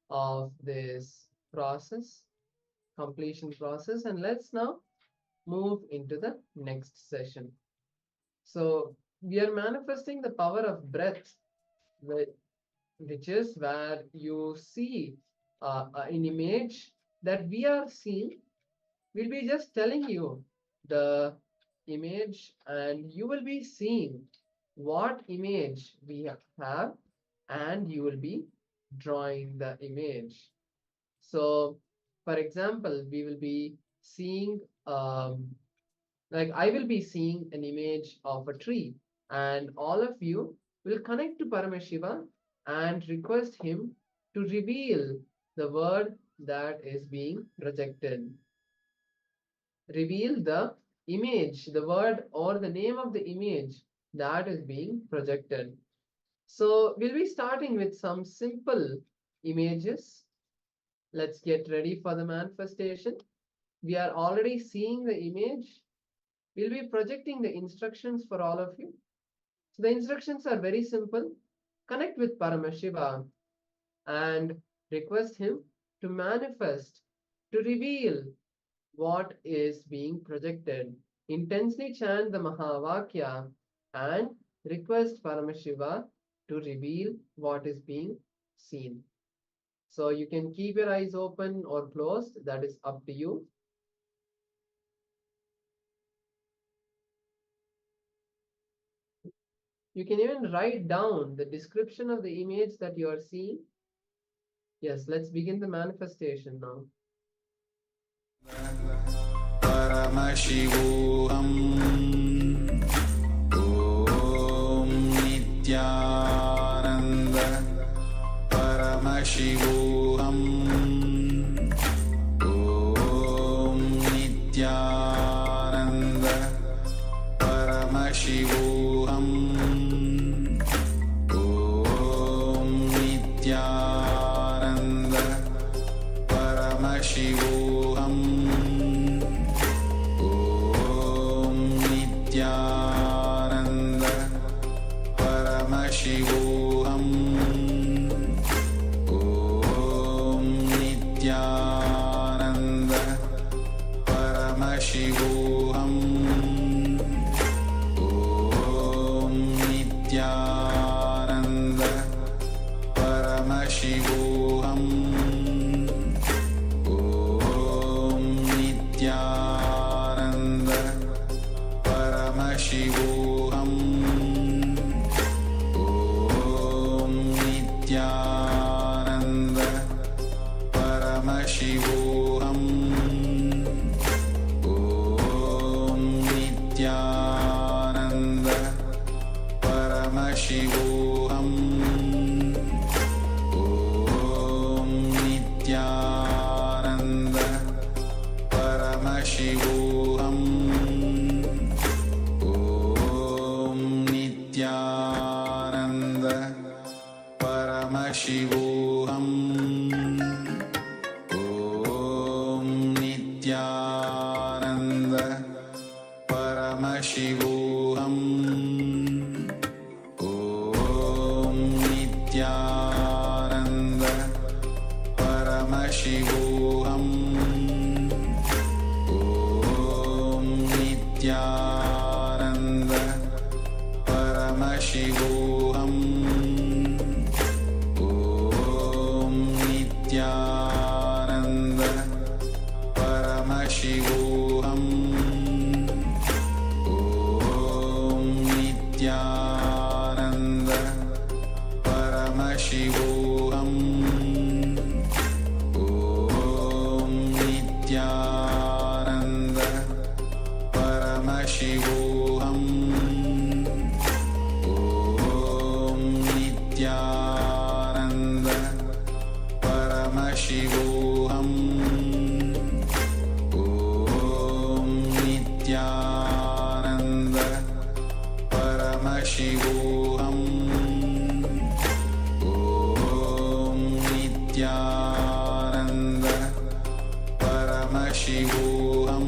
of this process, completion process, and let's now move into the next session. So we are manifesting the power of breath, which is where you see an image that we are seeing. We'll be just telling you the image, and you will be seeing what image we have, and you will be drawing the image. So, for example, we will be seeing, like I will be seeing an image of a tree, and all of you will connect to Paramashiva and request him to reveal the word that is being projected. Reveal the image, the word or the name of the image that is being projected. So we'll be starting with some simple images. Let's get ready for the manifestation. We are already seeing the image. We'll be projecting the instructions for all of you. So the instructions are very simple. Connect with Paramashiva and request him to manifest, to reveal what is being projected. Intensely chant the Mahavakya and request Paramashiva to reveal what is being seen. So you can keep your eyes open or closed, that is up to you. You can even write down the description of the image that you are seeing. Yes, let's begin the manifestation now. Paramashivoham Om Nityananda Paramashivoham Om Nityananda Paramashivoham Om Nityananda Paramashivoham Nityananda Paramashivoham Om Nityananda Paramashivoham Om Nityananda Paramashivoham Om Nityananda Paramashivoham Om Nityananda Paramashivoham Om Nityananda Paramashivoham Om Nityananda Paramashivoham Om Nityananda Paramashivoham Om Nityananda Paramashivoham Om Nityananda Paramashivoham Om Nityananda Paramashivoham Om Nityananda Paramashivoham Om Nityananda Paramashivoham Om Nityananda Paramashivoham Om Nityananda Paramashivoham Om Nityananda Paramashivoham Om Nityananda Paramashivoham Om Nityananda Paramashivoham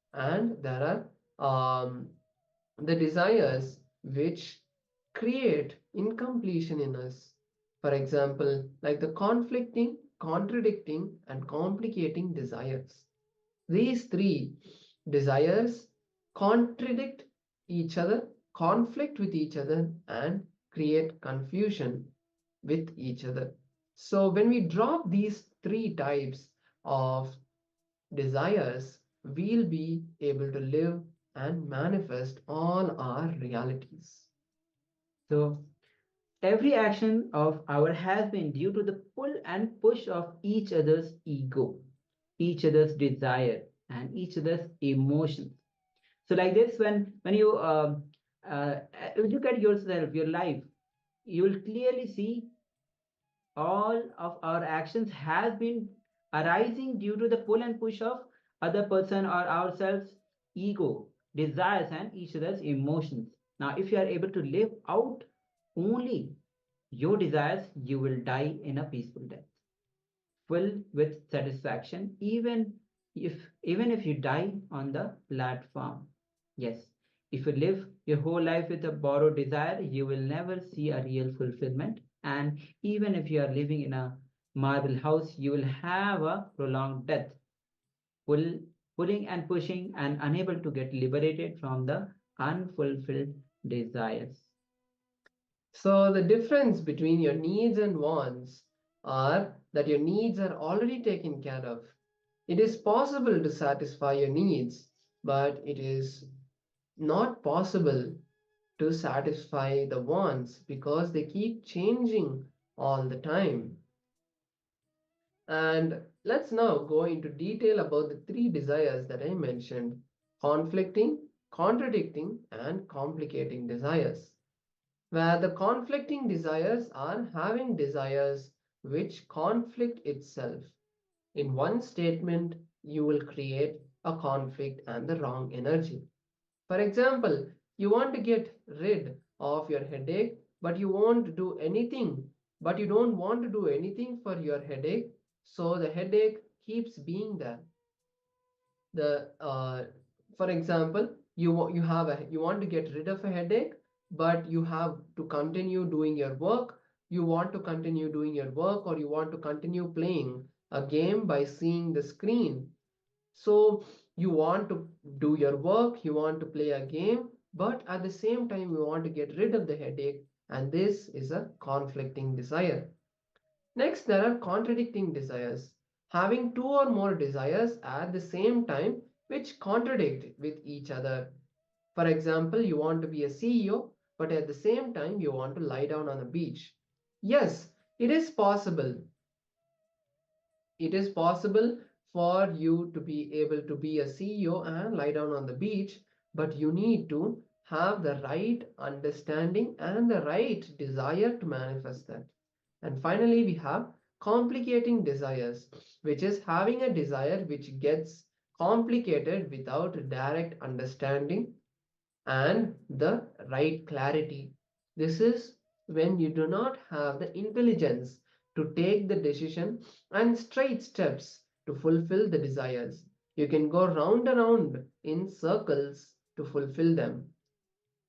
and there are the desires which create incompletion in us. For example, like the conflicting, contradicting, and complicating desires. These three desires contradict each other, conflict with each other, and create confusion with each other. So when we drop these three types of desires, we'll be able to live and manifest all our realities. So every action of our has been due to the pull and push of each other's ego, each other's desire, and each other's emotions. So like this, when you look at yourself, your life, you will clearly see all of our actions has been arising due to the pull and push of other person or ourselves ego, desires, and each other's emotions. Now if you are able to live out only your desires, you will die in a peaceful death, filled with satisfaction, even if you die on the platform. Yes, if you live your whole life with a borrowed desire, you will never see a real fulfillment. And even if you are living in a marble house, you will have a prolonged death, pulling and pushing and unable to get liberated from the unfulfilled desires. So the difference between your needs and wants are that your needs are already taken care of. It is possible to satisfy your needs, but it is not possible to satisfy the wants because they keep changing all the time. And let's now go into detail about the three desires that I mentioned: conflicting, contradicting, and complicating desires. Where the conflicting desires are having desires which conflict itself. In one statement, you will create a conflict and the wrong energy. For example, you want to get rid of your headache, but you won't do anything, but you don't want to do anything for your headache, so the headache keeps being there. For example, you want to get rid of a headache, but you have to continue doing your work. You want to continue doing your work, or you want to continue playing a game by seeing the screen. So you want to do your work, you want to play a game, but at the same time you want to get rid of the headache, and this is a conflicting desire. Next, there are contradicting desires. Having two or more desires at the same time which contradict with each other. For example, you want to be a CEO, but at the same time you want to lie down on a beach. Yes, it is possible. It is possible for you to be able to be a CEO and lie down on the beach, but you need to have the right understanding and the right desire to manifest that. And finally, we have complicating desires, which is having a desire which gets complicated without direct understanding and the right clarity. This is when you do not have the intelligence to take the decision and straight steps to fulfill the desires. You can go round and round in circles to fulfill them.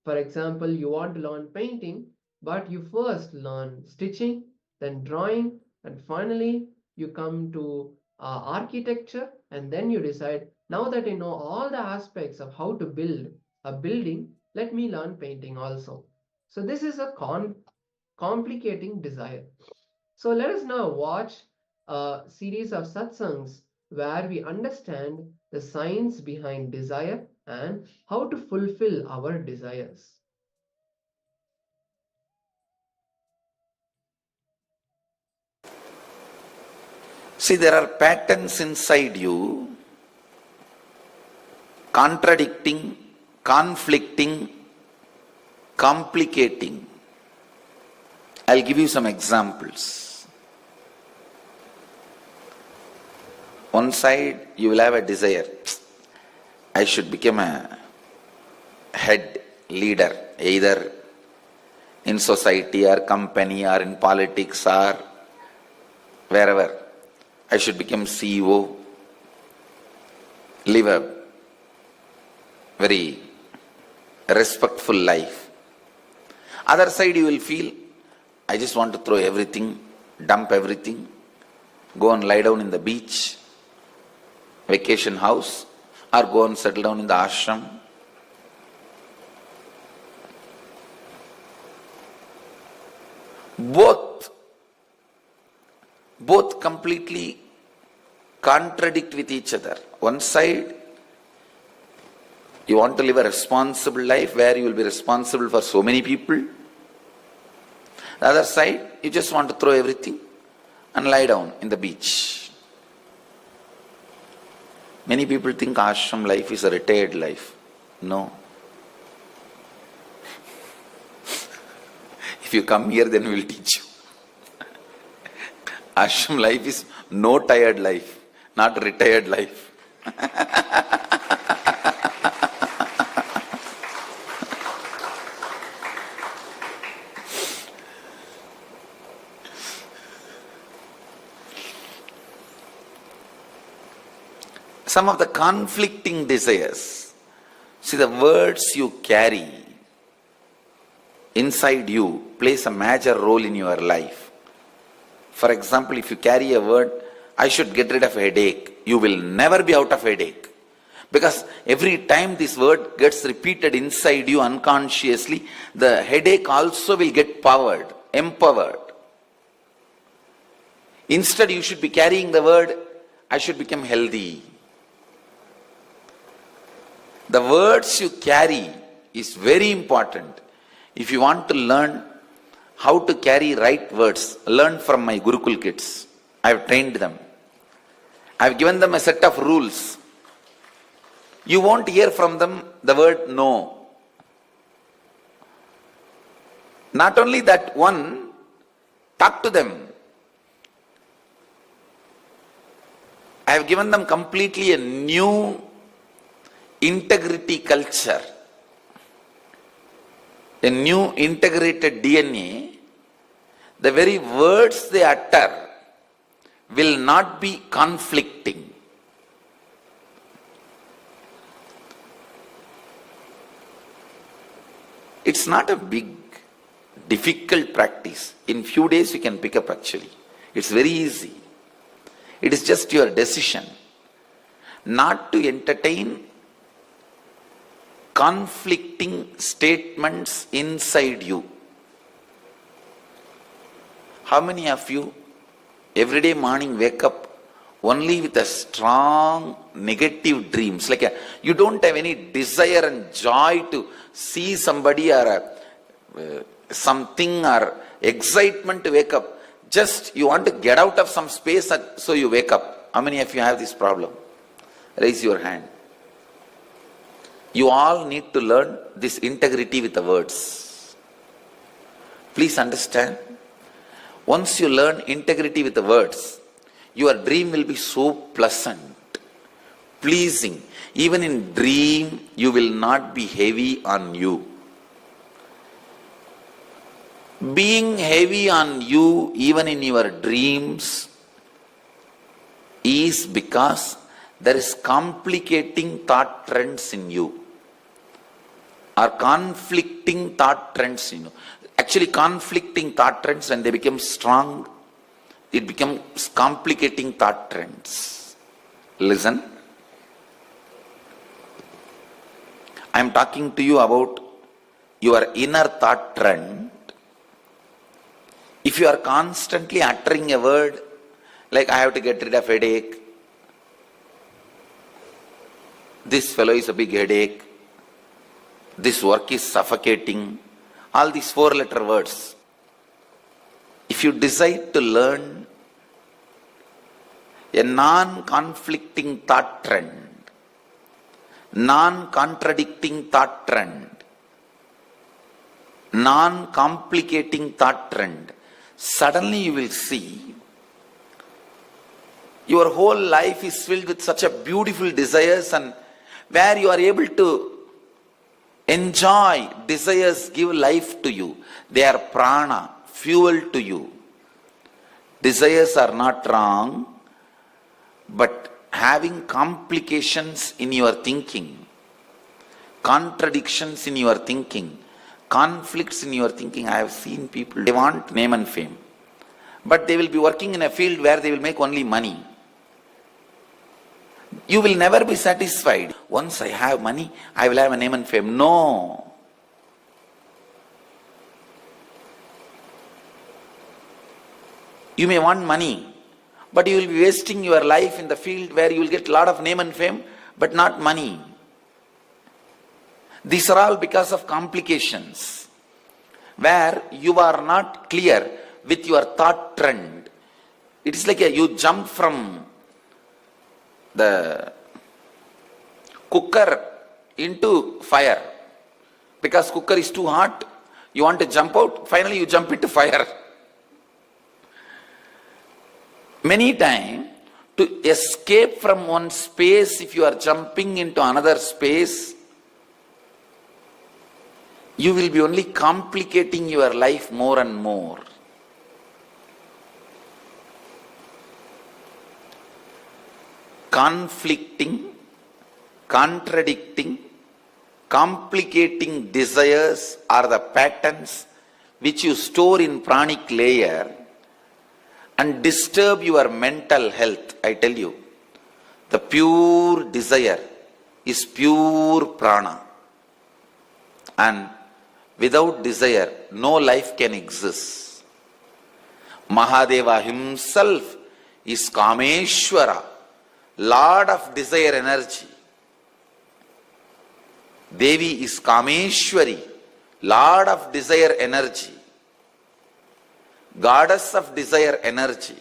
For example, you want to learn painting, but you first learn stitching, then drawing, and finally you come to architecture, and then you decide, now that I know all the aspects of how to build a building, let me learn painting also. So this is a complicating desire. So let us now watch a series of satsangs where we understand the science behind desire and how to fulfill our desires. See, there are patterns inside you, contradicting, conflicting, complicating. I'll give you some examples. One side, you will have a desire. I should become a head leader, either in society or company or in politics or wherever. I should become CEO, live a very respectful life. Other side you will feel, I just want to throw everything, dump everything, go and lie down in the beach, vacation house, or go and settle down in the ashram. Both completely contradict with each other. One side, you want to live a responsible life where you will be responsible for so many people. The other side, you just want to throw everything and lie down in the beach. Many people think ashram life is a retired life. No. If you come here, then we will teach you. Ashram life is no tired life, not retired life. Some of the conflicting desires. See, the words you carry inside you plays a major role in your life. For example, if you carry a word, I should get rid of a headache, you will never be out of headache. Because every time this word gets repeated inside you unconsciously, the headache also will get empowered. Instead, you should be carrying the word, I should become healthy. The words you carry is very important. If you want to learn how to carry right words, learn from my Gurukul kids. I have trained them. I have given them a set of rules. You won't hear from them the word no. Not only that, one, talk to them. I have given them completely a new integrity culture, a new integrated DNA. The very words they utter will not be conflicting. It's not a big, difficult practice. In few days you can pick up actually. It's very easy. It is just your decision not to entertain conflicting statements inside you. How many of you every day morning wake up only with a strong negative dreams? Like you don't have any desire and joy to see somebody or something or excitement to wake up. Just you want to get out of some space, so you wake up. How many of you have this problem? Raise your hand. You all need to learn this integrity with the words. Please understand. Once you learn integrity with the words, your dream will be so pleasant, pleasing. Even in dream, you will not be heavy on you. Being heavy on you, even in your dreams, is because there is complicating thought trends in you, or conflicting thought trends in you. Actually, conflicting thought trends, when they become strong, it becomes complicating thought trends. Listen. I am talking to you about your inner thought trend. If you are constantly uttering a word like I have to get rid of headache, this fellow is a big headache, this work is suffocating, all these 4-letter words. If you decide to learn a non-conflicting thought trend, non-contradicting thought trend, non-complicating thought trend, suddenly you will see your whole life is filled with such a beautiful desires, and where you are able to enjoy. Desires give life to you. They are prana, fuel to you. Desires are not wrong, but having complications in your thinking, contradictions in your thinking, conflicts in your thinking. I have seen people, they want name and fame, but they will be working in a field where they will make only money. You will never be satisfied. Once I have money, I will have a name and fame. No. You may want money, but you will be wasting your life in the field where you will get a lot of name and fame, but not money. These are all because of complications, where you are not clear with your thought trend. It is like you jump from the cooker into fire. Because cooker is too hot, you want to jump out, finally you jump into fire. Many times, to escape from one space, if you are jumping into another space, you will be only complicating your life more and more. Conflicting, contradicting, complicating desires are the patterns which you store in pranic layer and disturb your mental health. I tell you, the pure desire is pure prana, and without desire no life can exist. Mahadeva himself is Kameshwara, Lord of desire energy. Devi is Kameshwari, Lord of desire energy, Goddess of desire energy.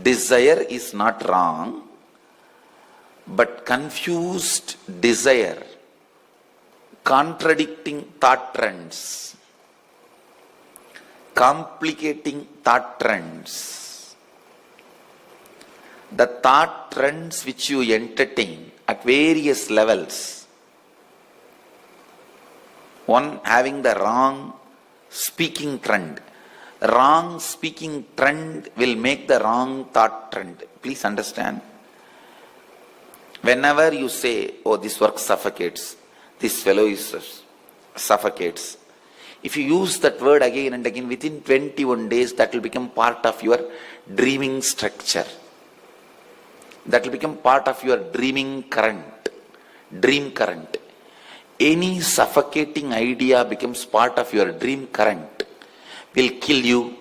Desire is not wrong, but confused desire, contradicting thought trends, complicating thought trends. The thought trends which you entertain at various levels, one having the wrong speaking trend. Wrong speaking trend will make the wrong thought trend. Please understand. Whenever you say, oh, this work suffocates, this fellow is suffocates, if you use that word again and again, within 21 days, that will become part of your dreaming structure. That will become part of your dreaming current, dream current. Any suffocating idea becomes part of your dream current, will kill you,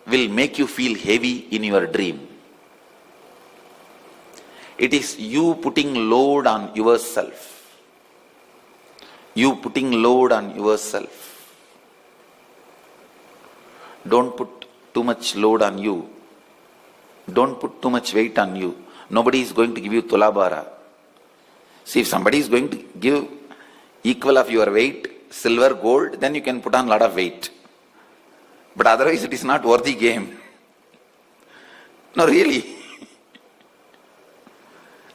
will make you feel heavy in your dream. It is you putting load on yourself. You putting load on yourself. Don't put too much load on you. Don't put too much weight on you. Nobody is going to give you tulabara. See, if somebody is going to give equal of your weight, silver, gold, then you can put on a lot of weight. But otherwise it is not worthy game. No, really.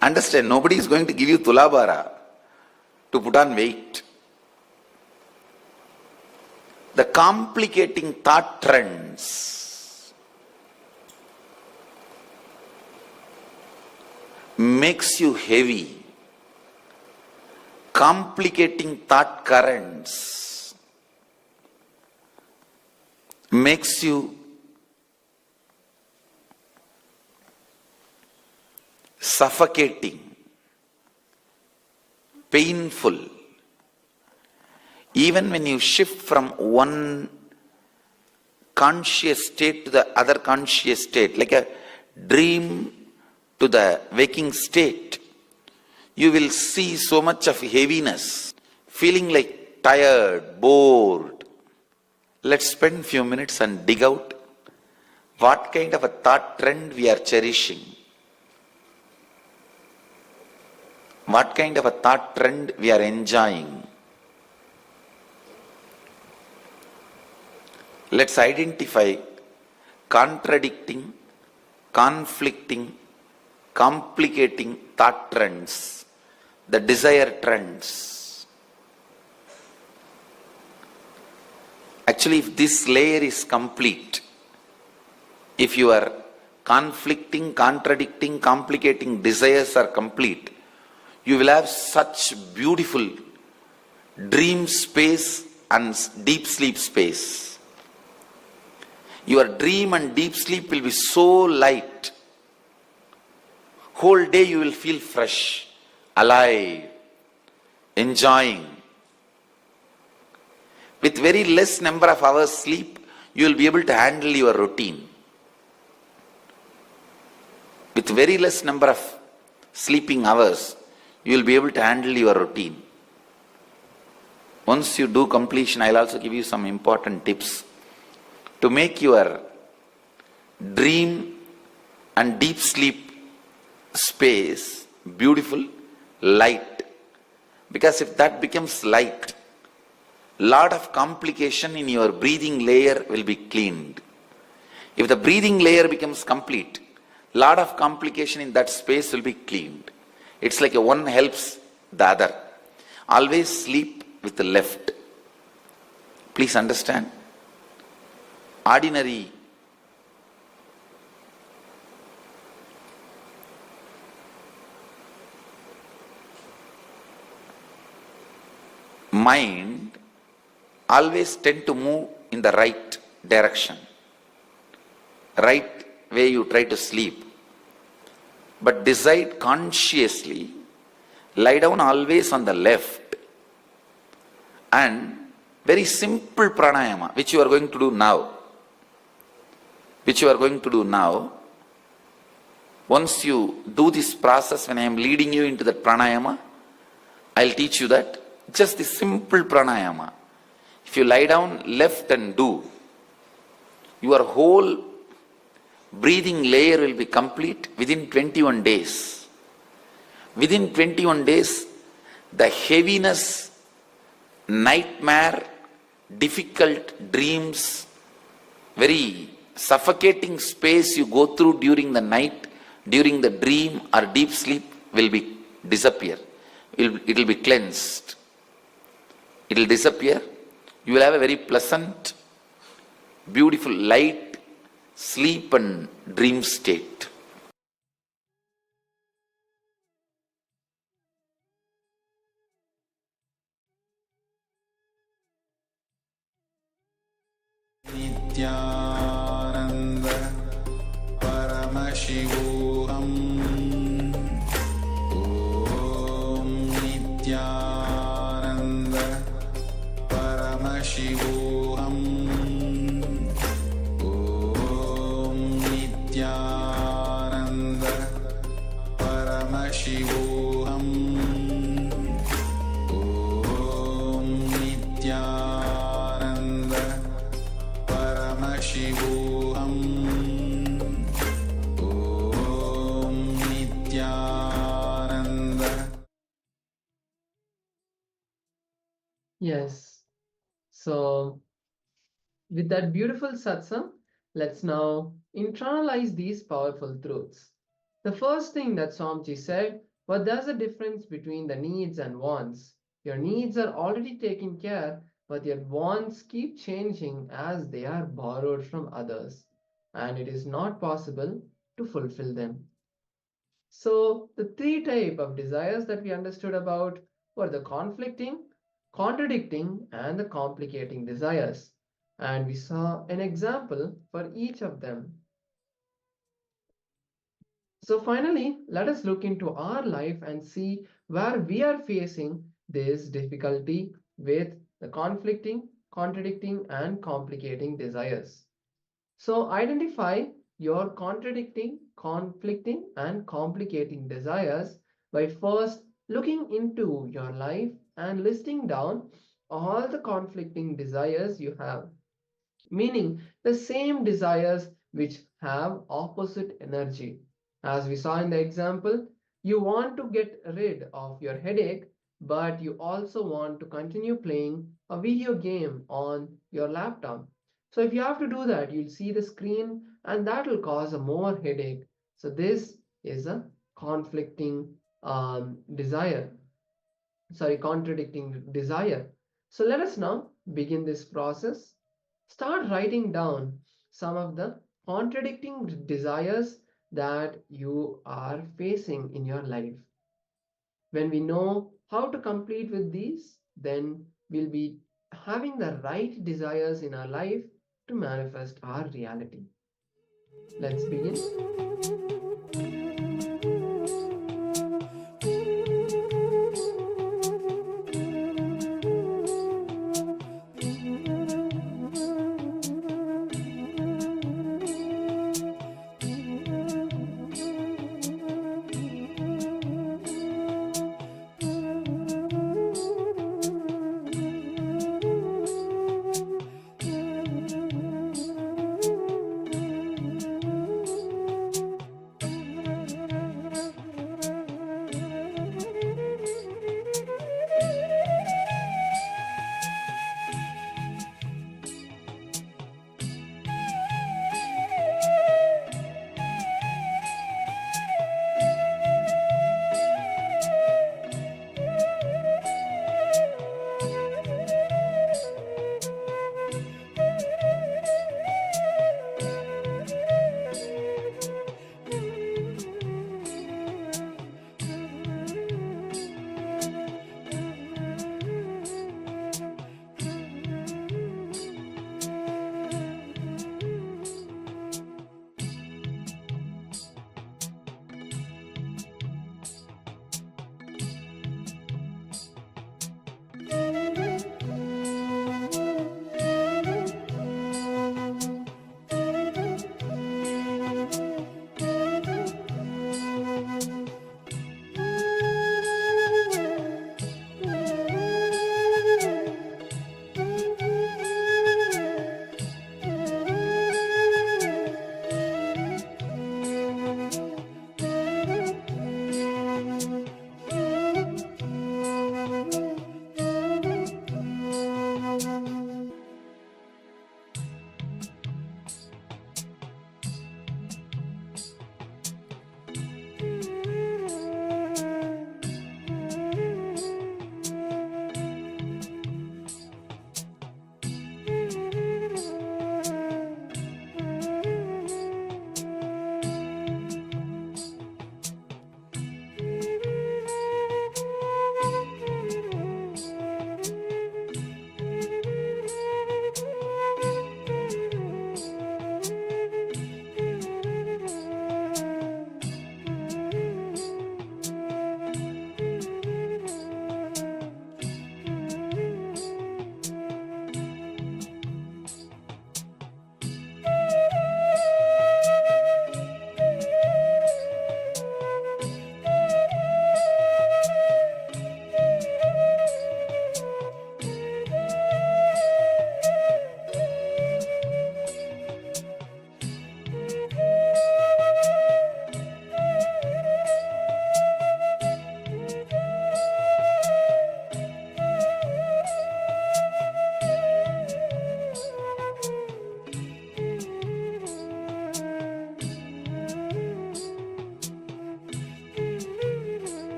Understand, nobody is going to give you tulabara to put on weight. The complicating thought trends makes you heavy. Complicating thought currents makes you suffocating, painful. Even when you shift from one conscious state to the other conscious state, like a dream to the waking state, you will see so much of heaviness, feeling like tired, bored. Let's spend few minutes and dig out what kind of a thought trend we are cherishing. What kind of a thought trend we are enjoying. Let's identify contradicting, conflicting, complicating thought trends, the desire trends. Actually, if this layer is complete, if your conflicting, contradicting, complicating desires are complete, you will have such beautiful dream space and deep sleep space. Your dream and deep sleep will be so light. Whole day you will feel fresh, alive, enjoying. With very less number of hours sleep, you will be able to handle your routine. With very less number of sleeping hours, you will be able to handle your routine. Once you do completion, I'll also give you some important tips to make your dream and deep sleep space beautiful, light. Because if that becomes light, lot of complication in your breathing layer will be cleaned. If the breathing layer becomes complete, lot of complication in that space will be cleaned. It's like one helps the other. Always sleep with the left. Please understand. Ordinary mind always tend to move in the right direction, right way you try to sleep. But decide consciously, lie down always on the left, and very simple pranayama, which you are going to do now. Once you do this process, when I am leading you into that pranayama, I'll teach you that. Just the simple pranayama. If you lie down left and do, your whole breathing layer will be complete within 21 days. Within 21 days, the heaviness, nightmare, difficult dreams, very suffocating space you go through during the night, during the dream or deep sleep will be disappear. It will be cleansed. It will disappear. You will have a very pleasant, beautiful, light sleep and dream state. Nityananda Paramashivoham Om Nityananda Paramashivoham Om Nityananda Paramashivoham Om Nityananda Paramashivoham Om Nityananda. Yes. So, with that beautiful satsang, let's now internalize these powerful truths. The first thing that Swamiji said was there's a difference between the needs and wants. Your needs are already taken care, but your wants keep changing as they are borrowed from others, and it is not possible to fulfill them. So, the three types of desires that we understood about were the conflicting, contradicting, and the complicating desires. And we saw an example for each of them. So finally, let us look into our life and see where we are facing this difficulty with the conflicting, contradicting, and complicating desires. So identify your contradicting, conflicting, and complicating desires by first looking into your life and listing down all the conflicting desires you have, meaning the same desires which have opposite energy. As we saw in the example, you want to get rid of your headache, but you also want to continue playing a video game on your laptop. So if you have to do that, you'll see the screen and that will cause a more headache. So this is a conflicting desire. Sorry, contradicting desire. So let us now begin this process. Start writing down some of the contradicting desires that you are facing in your life. When we know how to complete with these, then we'll be having the right desires in our life to manifest our reality. Let's begin.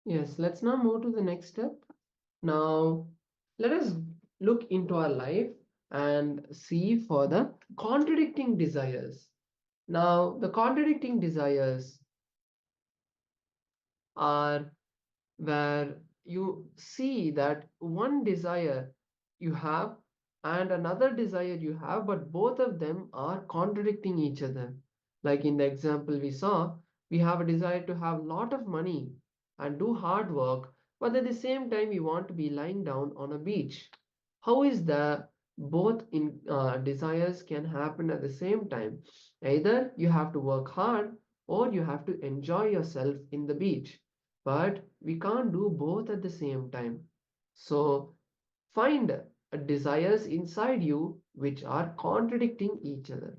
Yes, let's now move to the next step. Now, let us look into our life and see for the contradicting desires. Now, the contradicting desires are where you see that one desire you have and another desire you have, but both of them are contradicting each other. Like in the example we saw, we have a desire to have a lot of money and do hard work, but at the same time we want to be lying down on a beach. How is the both in desires can happen at the same time? Either you have to work hard or you have to enjoy yourself in the beach, but we can't do both at the same time. So find desires inside you which are contradicting each other.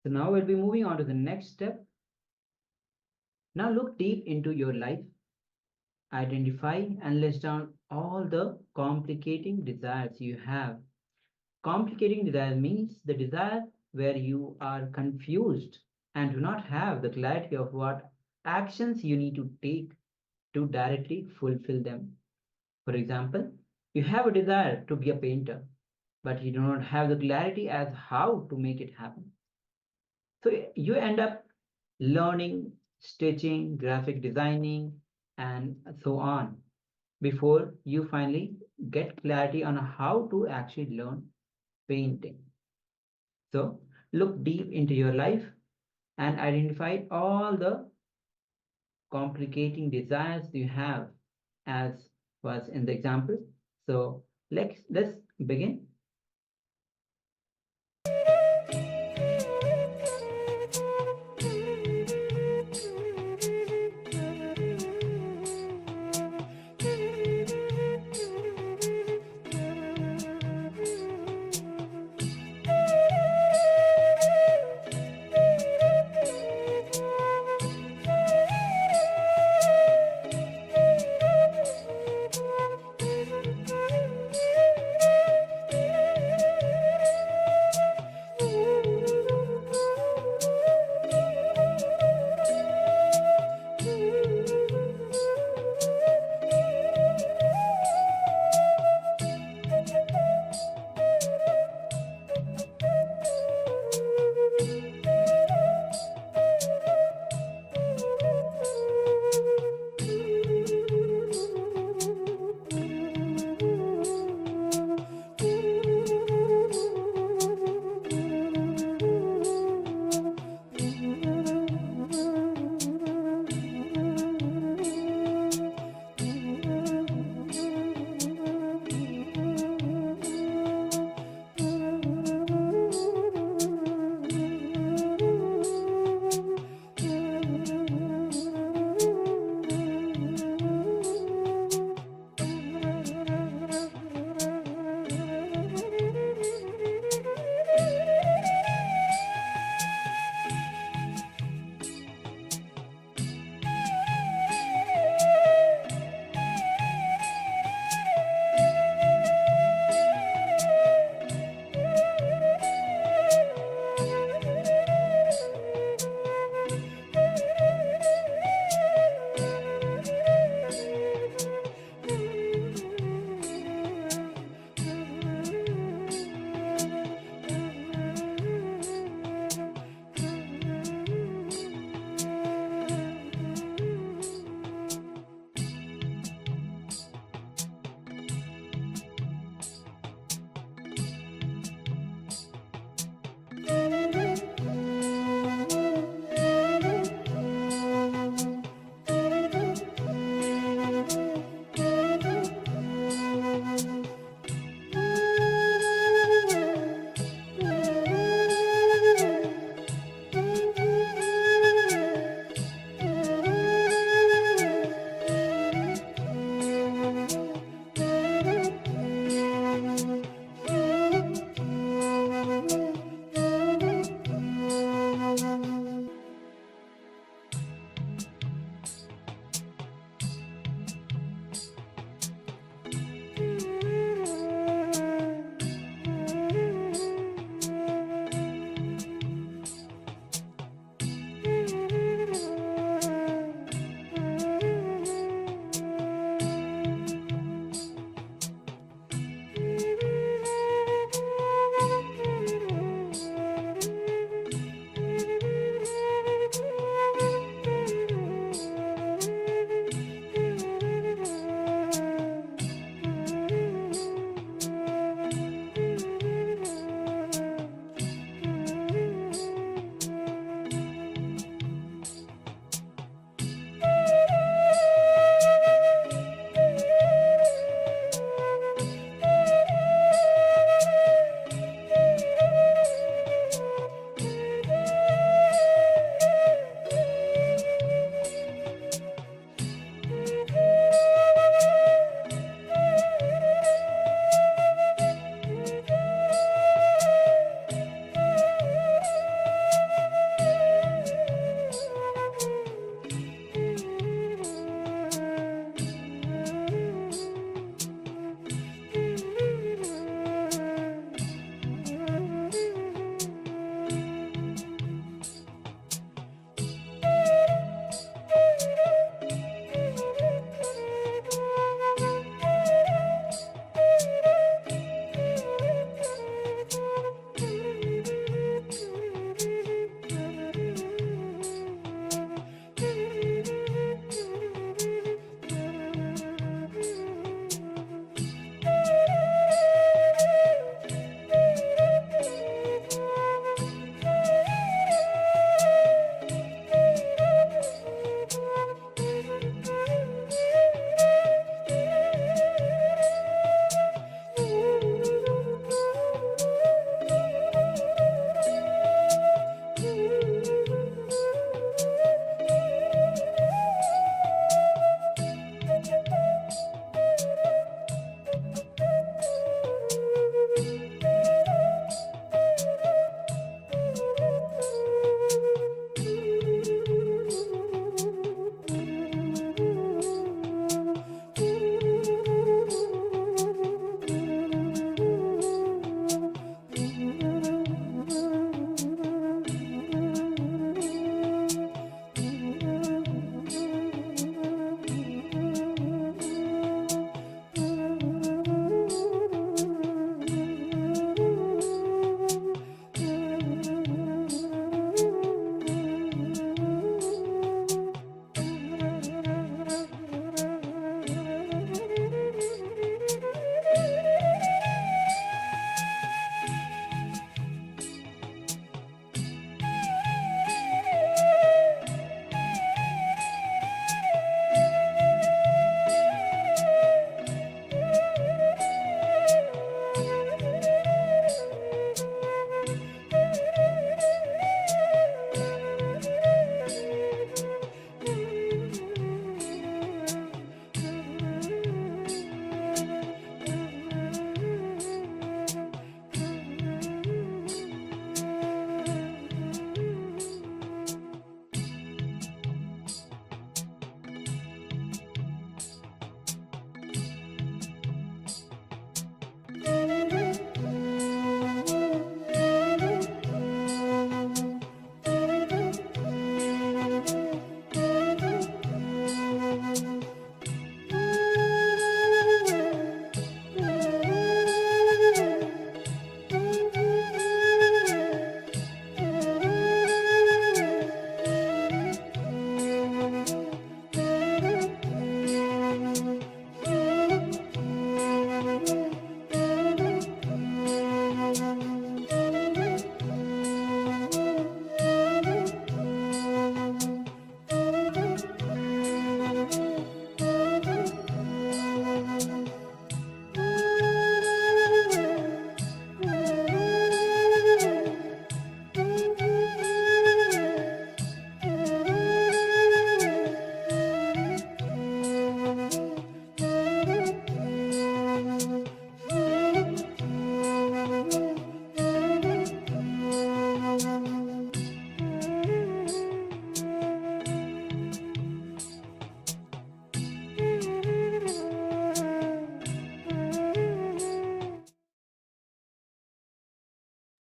So now we'll be moving on to the next step. Now look deep into your life. Identify and list down all the complicating desires you have. Complicating desire means the desire where you are confused and do not have the clarity of what actions you need to take to directly fulfill them. For example, you have a desire to be a painter, but you do not have the clarity as how to make it happen. So you end up learning stitching, graphic designing, and so on before you finally get clarity on how to actually learn painting. So look deep into your life and identify all the complicating desires you have as was in the example. So let's begin.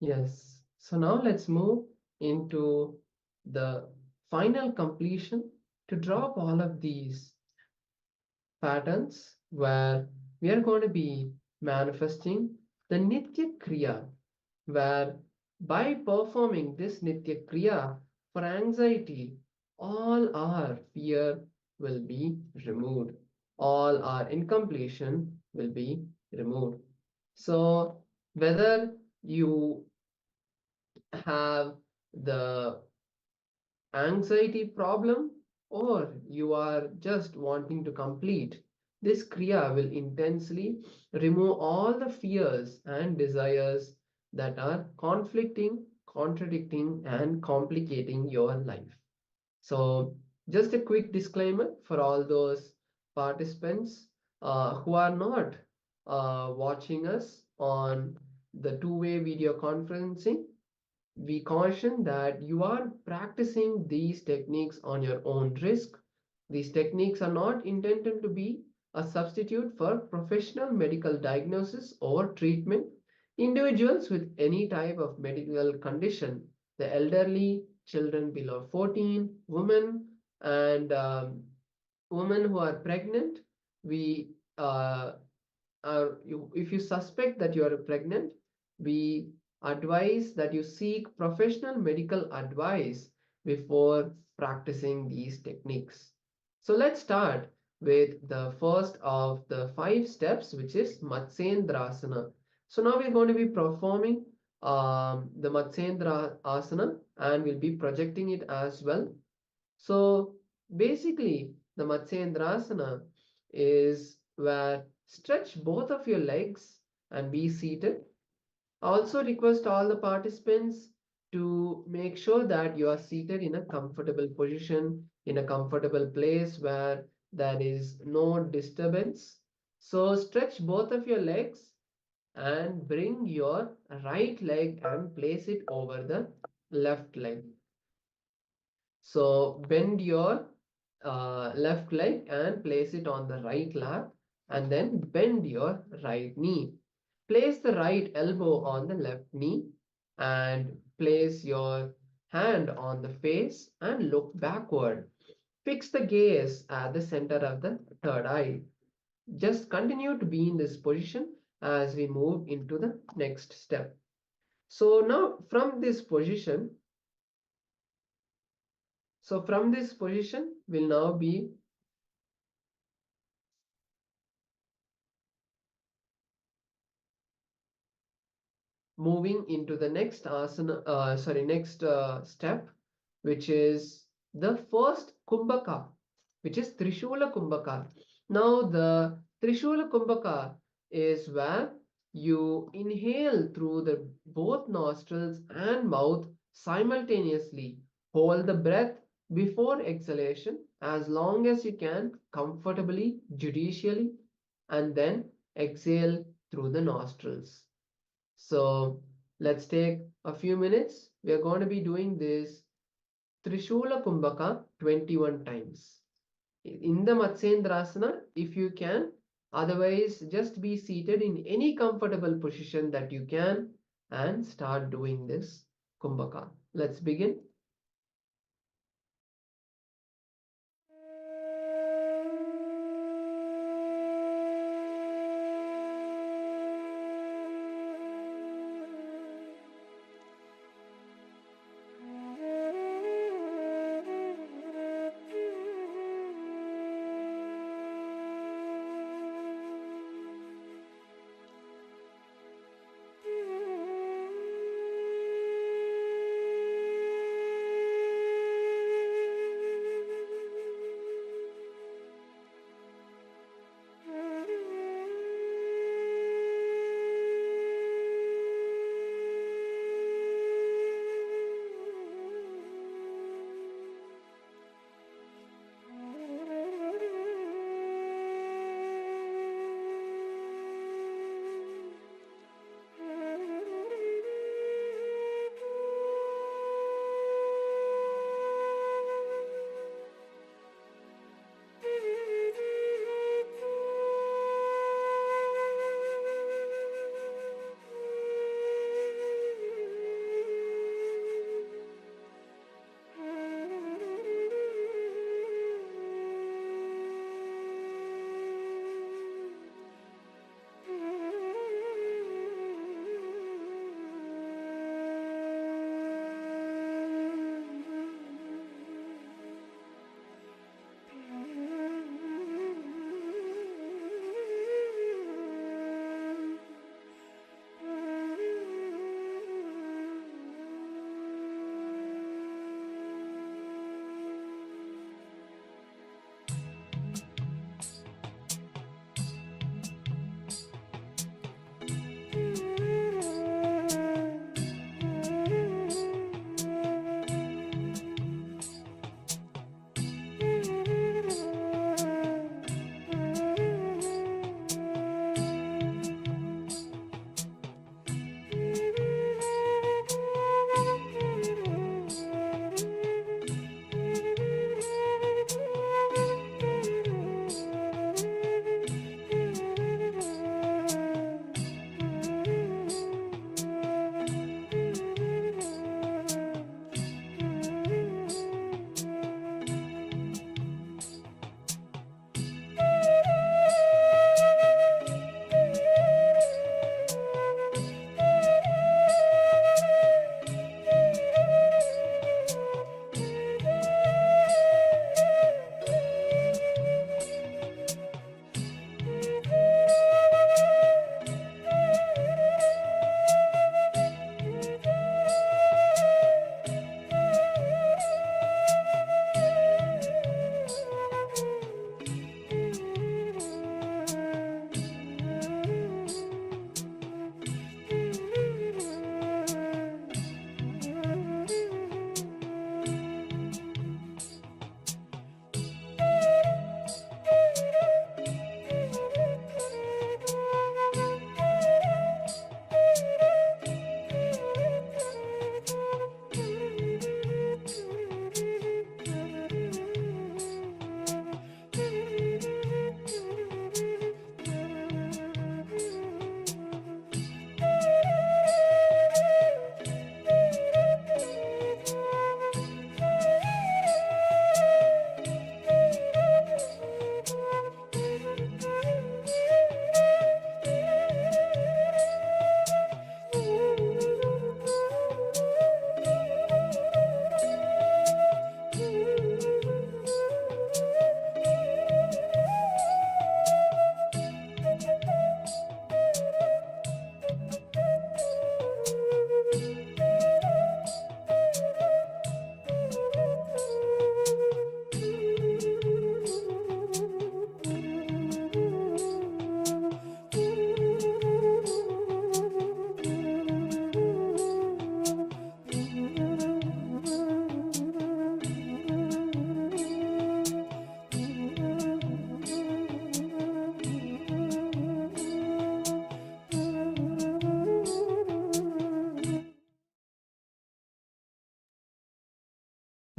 Yes. So now let's move into the final completion to drop all of these patterns where we are going to be manifesting the Nitya Kriya, where by performing this Nitya Kriya for anxiety, all our fear will be removed, all our incompletion will be removed. So, whether you have the anxiety problem or you are just wanting to complete, this Kriya will intensely remove all the fears and desires that are conflicting, contradicting, and complicating your life. So, just a quick disclaimer for all those participants who are not watching us on the two-way video conferencing. We caution that you are practicing these techniques on your own risk. These techniques are not intended to be a substitute for professional medical diagnosis or treatment. Individuals with any type of medical condition, the elderly, children below 14, women, and women who are pregnant, we if you suspect that you are pregnant, we advise that you seek professional medical advice before practicing these techniques. So let's start with the first of the 5 steps, which is Matsyendrasana. So now we're going to be performing the Matsyendra Asana and we'll be projecting it as well. So basically, the Matsyendrasana is where stretch both of your legs and be seated. I also request all the participants to make sure that you are seated in a comfortable position, in a comfortable place where there is no disturbance. So stretch both of your legs and bring your right leg and place it over the left leg. So bend your left leg and place it on the right lap and then bend your right knee. Place the right elbow on the left knee and place your hand on the face and look backward. Fix the gaze at the center of the third eye. Just continue to be in this position as we move into the next step. So now from this position, we'll now be moving into the next asana, next step, which is the first Kumbhaka, which is Trishula Kumbhaka. Now the Trishula Kumbhaka is where you inhale through the both nostrils and mouth simultaneously. Hold the breath before exhalation as long as you can comfortably, judicially, and then exhale through the nostrils. So let's take a few minutes. We are going to be doing this Trishula Kumbhaka 21 times. In the Matsyendrasana, if you can, otherwise just be seated in any comfortable position that you can and start doing this Kumbhaka. Let's begin.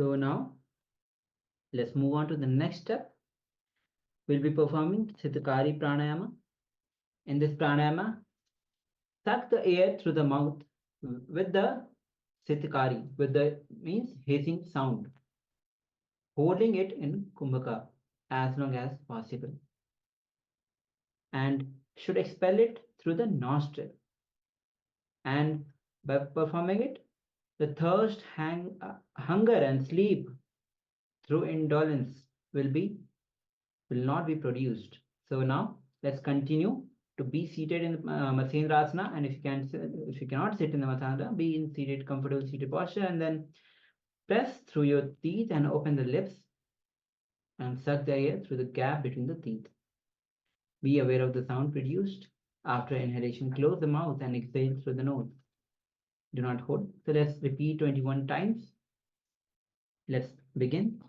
So now let's move on to the next step. We'll be performing Sitakari Pranayama. In this pranayama, suck the air through the mouth with the Sitakari, with the means hissing sound, holding it in Kumbhaka as long as possible, and should expel it through the nostril. And by performing it, the thirst, hunger and sleep through indolence will not be produced. So now let's continue to be seated in Matsendrasana, and if you cannot sit in the Matsendra, be in seated, comfortable seated posture, and then press through your teeth and open the lips and suck the air through the gap between the teeth. Be aware of the sound produced after inhalation. Close the mouth and exhale through the nose. Do not hold. So let's repeat 21 times. Let's begin.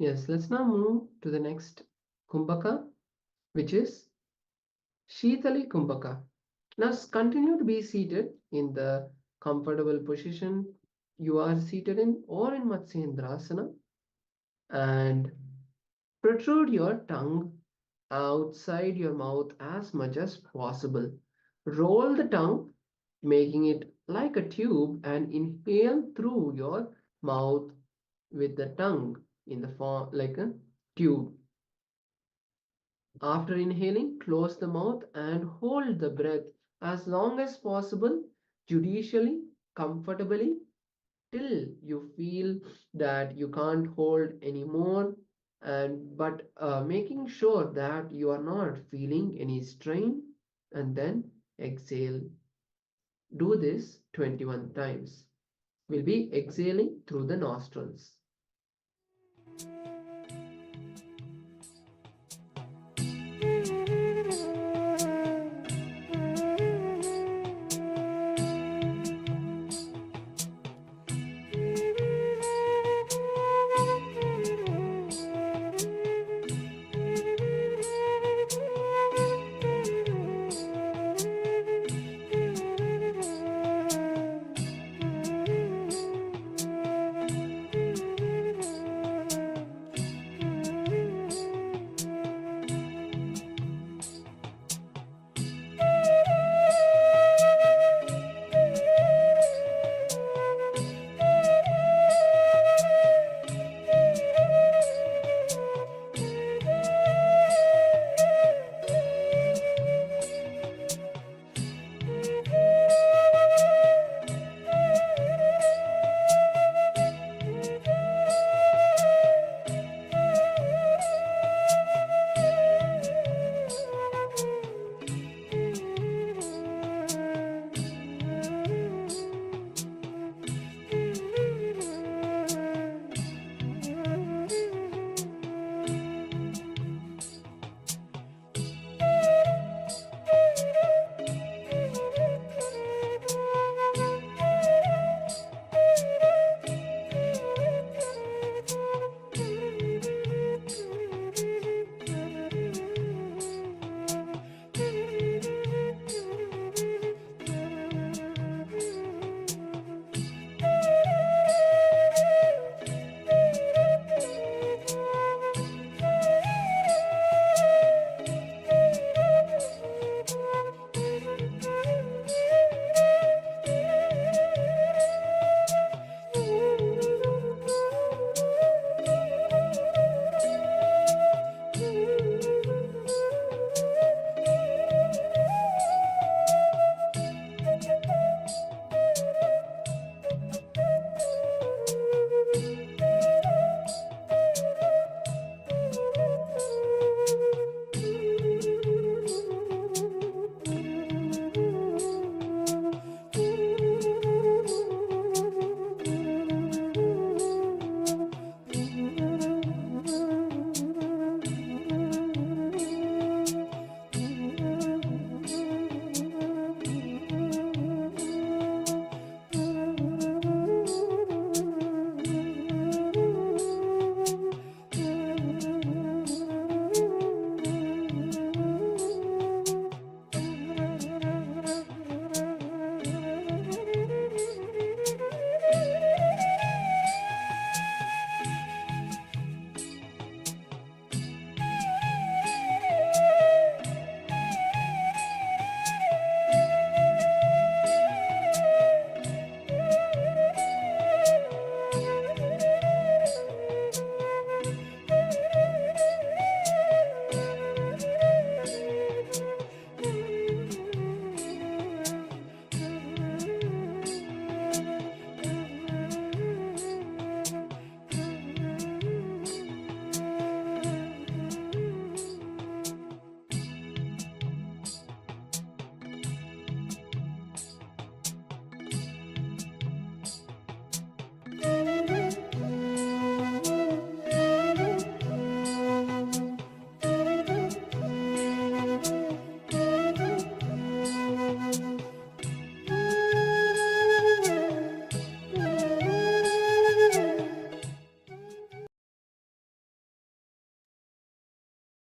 Yes, let's now move to the next Kumbhaka, which is Shitali Kumbhaka. Now continue to be seated in the comfortable position you are seated in or in Matsyendrasana, and protrude your tongue outside your mouth as much as possible. Roll the tongue, making it like a tube, and inhale through your mouth with the tongue in the form like a tube. After inhaling, close the mouth and hold the breath as long as possible, judicially, comfortably, till you feel that you can't hold anymore, and but making sure that you are not feeling any strain, and then exhale. Do this 21 times. We'll be exhaling through the nostrils.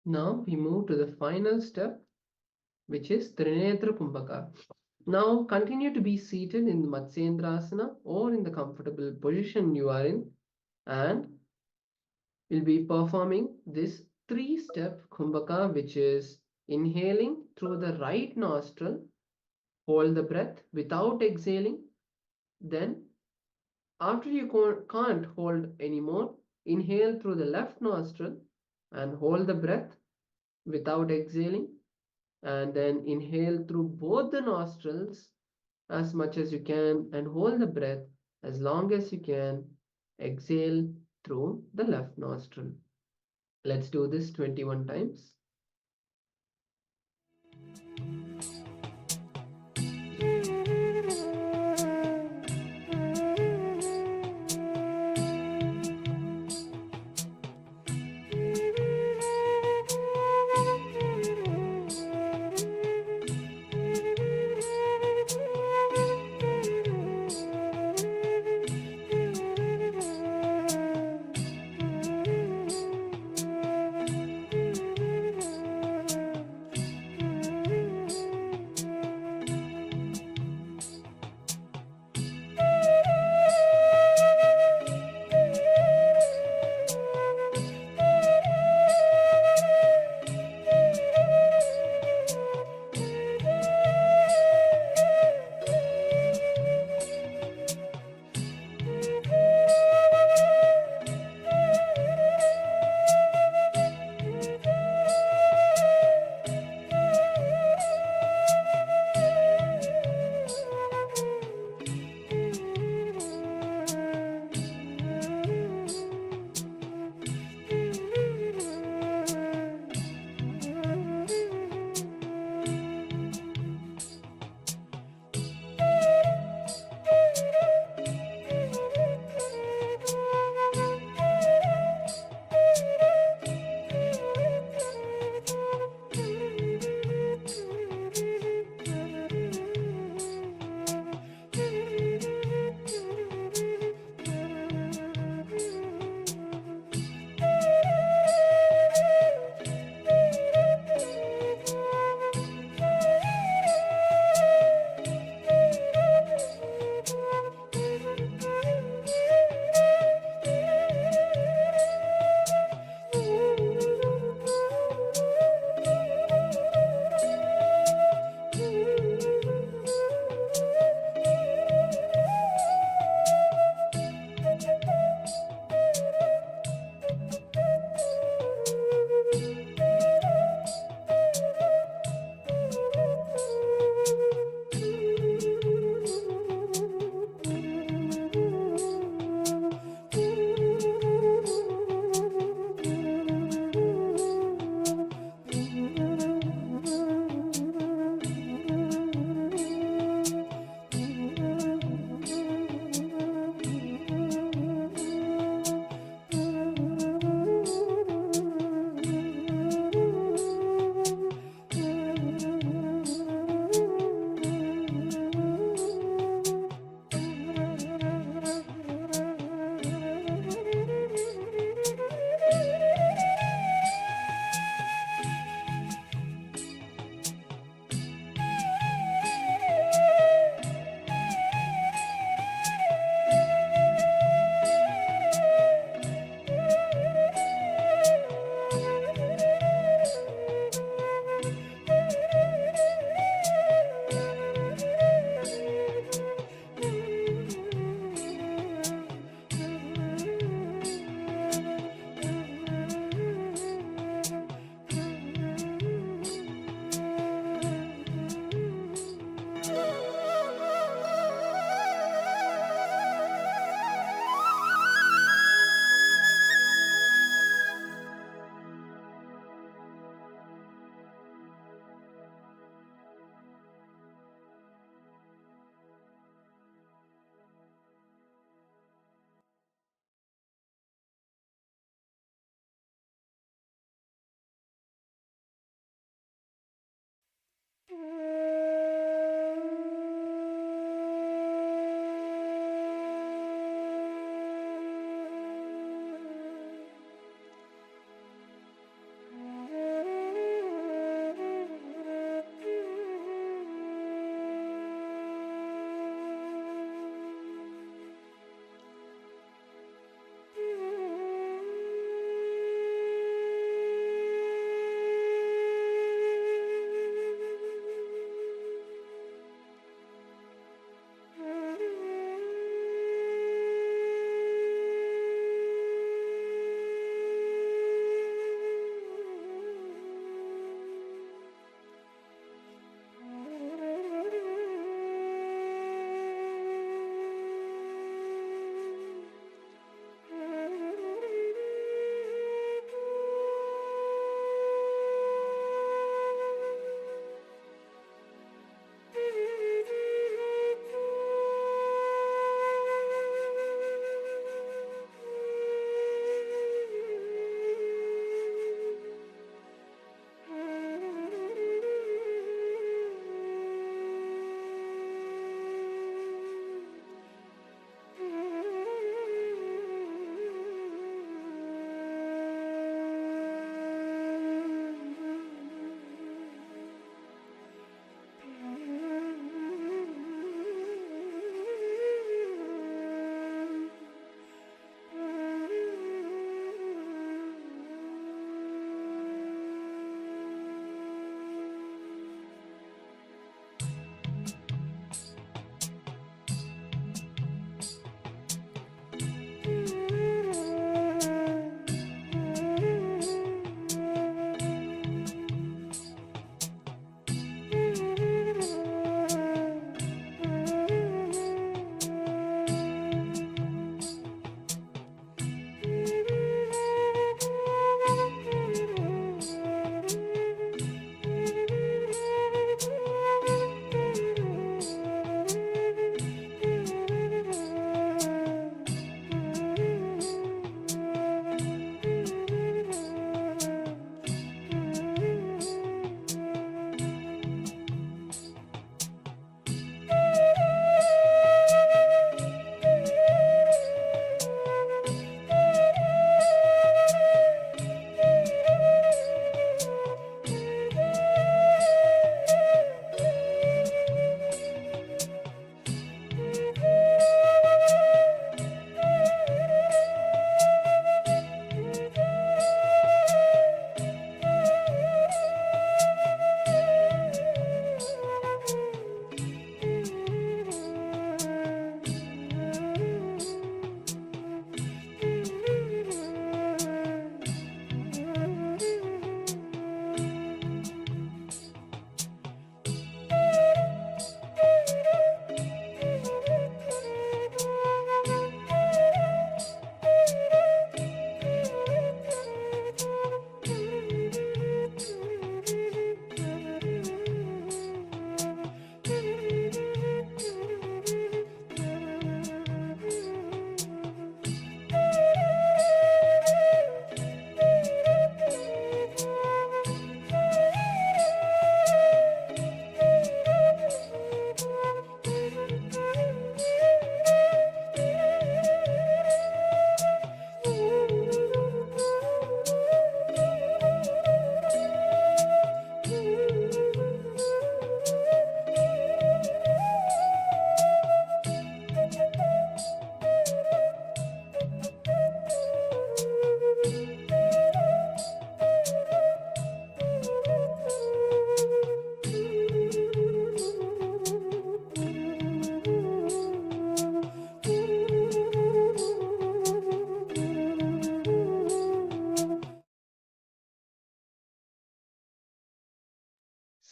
Now we move to the final step, which is Trinetra Kumbhaka. Now continue to be seated in the Matsyendrasana or in the comfortable position you are in, and we'll be performing this 3-step Kumbhaka, which is inhaling through the right nostril, hold the breath without exhaling. Then, after you can't hold anymore, inhale through the left nostril and hold the breath without exhaling. And then inhale through both the nostrils as much as you can and hold the breath as long as you can. Exhale through the left nostril. Let's do this 21 times.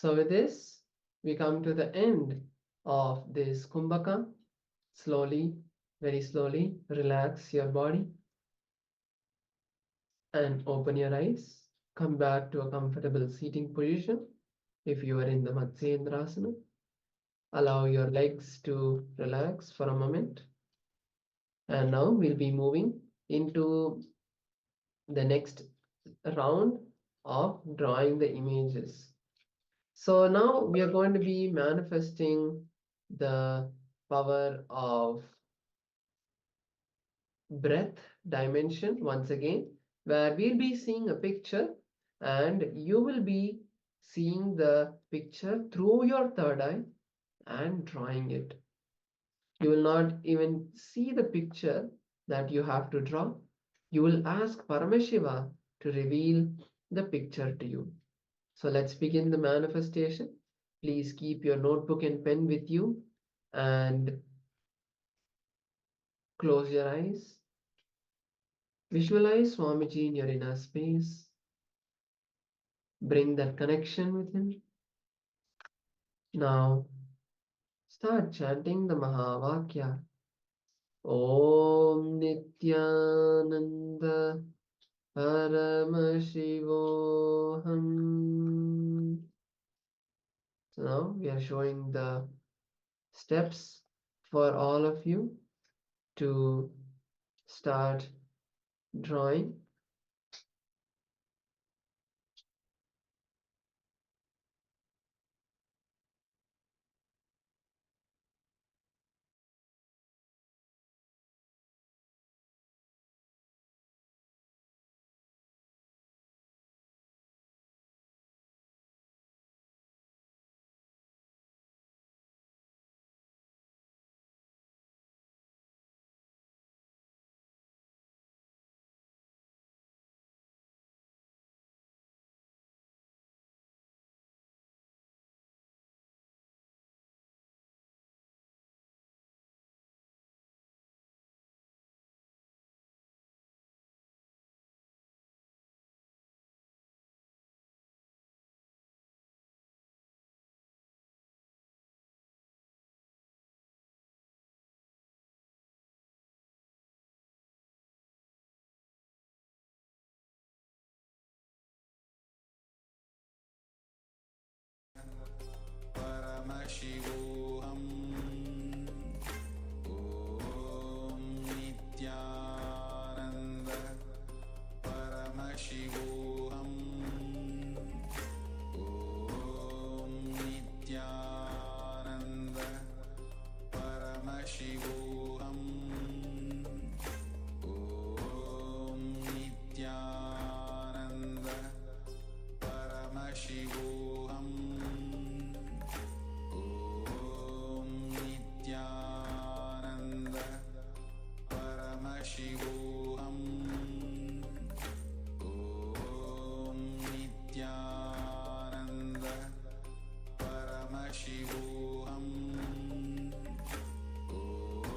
So with this, we come to the end of this Kumbhaka. Slowly, very slowly, relax your body and open your eyes. Come back to a comfortable seating position. If you are in the Matsyendrasana, allow your legs to relax for a moment. And now we'll be moving into the next round of drawing the images. So now we are going to be manifesting the power of breath dimension once again, where we'll be seeing a picture and you will be seeing the picture through your third eye and drawing it. You will not even see the picture that you have to draw. You will ask Paramashiva to reveal the picture to you. So let's begin the manifestation. Please keep your notebook and pen with you and close your eyes. Visualize Swamiji in your inner space. Bring that connection with him. Now, start chanting the Mahavakya. Om Nityananda Paramashivoham. So now we are showing the steps for all of you to start drawing. Paramashivoham. Om Nityananda Paramashivoham. Om Nityananda Paramashivoham. Om Nityananda Paramashivoham. Paramashivoham. Om Nityananda Paramashivoham. Om Nityananda Paramashivoham. Om Nityananda Paramashivoham. Paramashivoham. Om Nityananda Paramashivoham.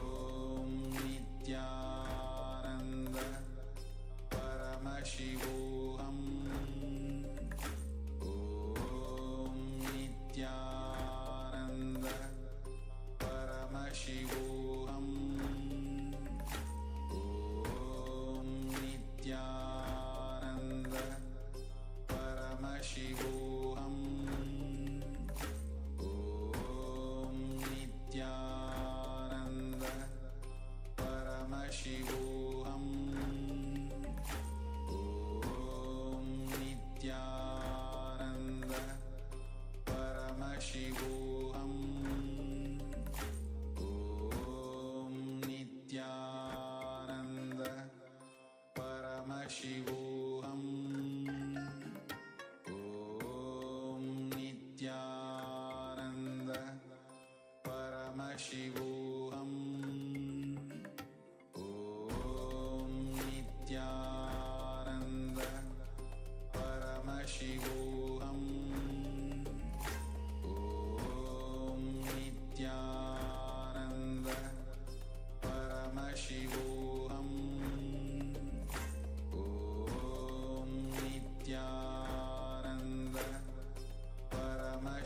Om Nityananda Paramashivoham. Om Nityananda Paramashivoham. Nityananda Paramashivoham. Om Nityananda Paramashivoham. Om Nityananda Paramashivoham. Om Nityananda Paramashivoham.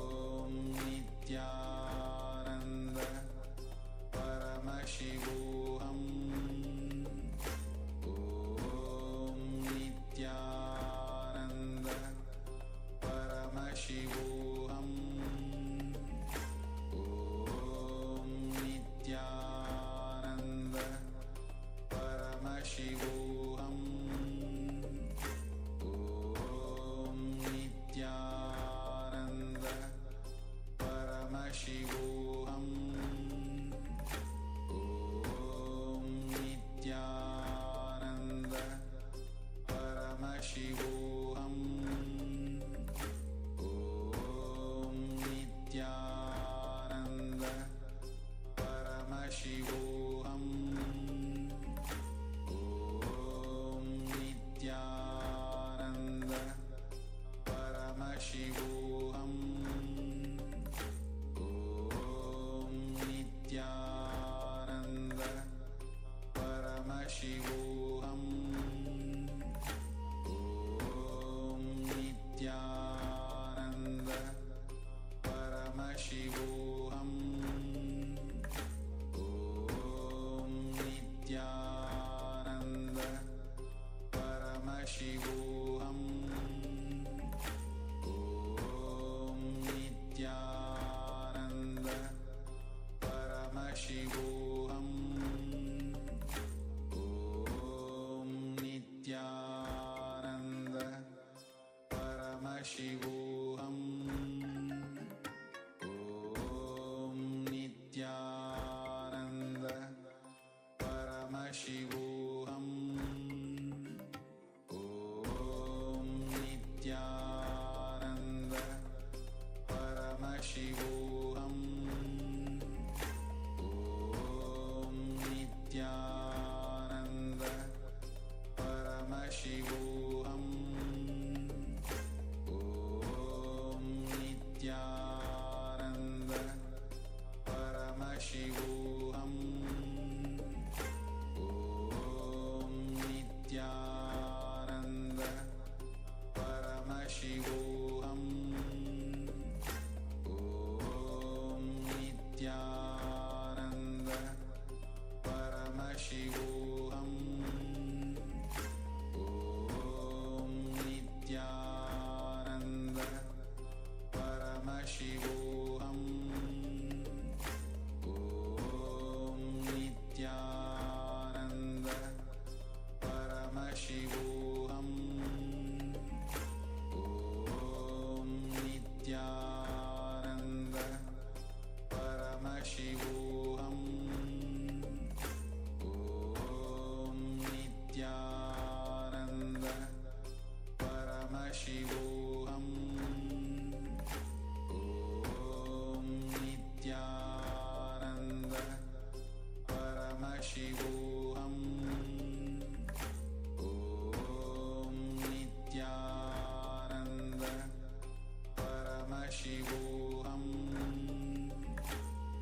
Paramashivoham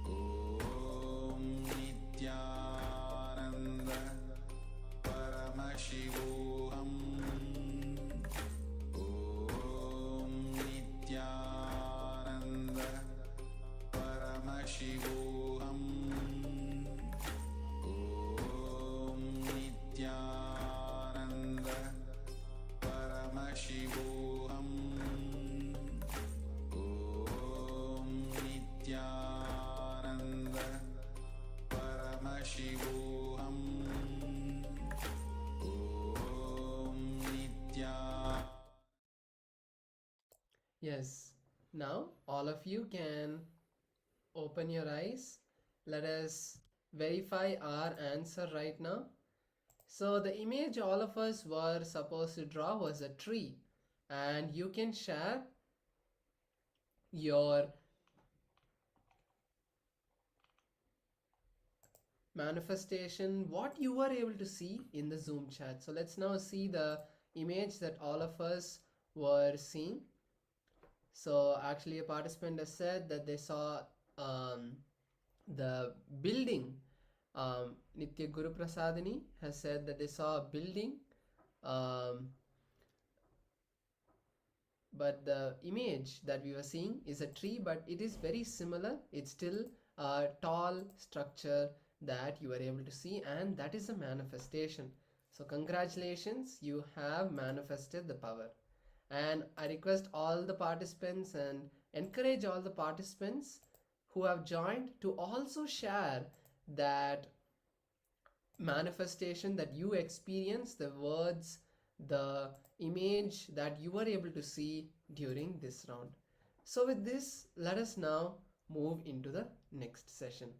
Om Nityananda Paramashivoham Om Nityananda Paramashivoham Om Nityananda Paramashivoham Om Nityananda Paramashivoham Om Nityananda. Yes. Now all of you can open your eyes. Let us verify our answer right now. So the image all of us were supposed to draw was a tree, and you can share your manifestation, what you were able to see in the Zoom chat. So let's now see the image that all of us were seeing. So actually a participant has said that they saw the building. Nitya Guru Prasadini has said that they saw a building, but the image that we were seeing is a tree, but it is very similar. It's still a tall structure that you are able to see, and that is a manifestation. So congratulations, you have manifested the power. And I request all the participants and encourage all the participants who have joined to also share that manifestation that you experience, the words, the image that you were able to see during this round. So with this, let us now move into the next session.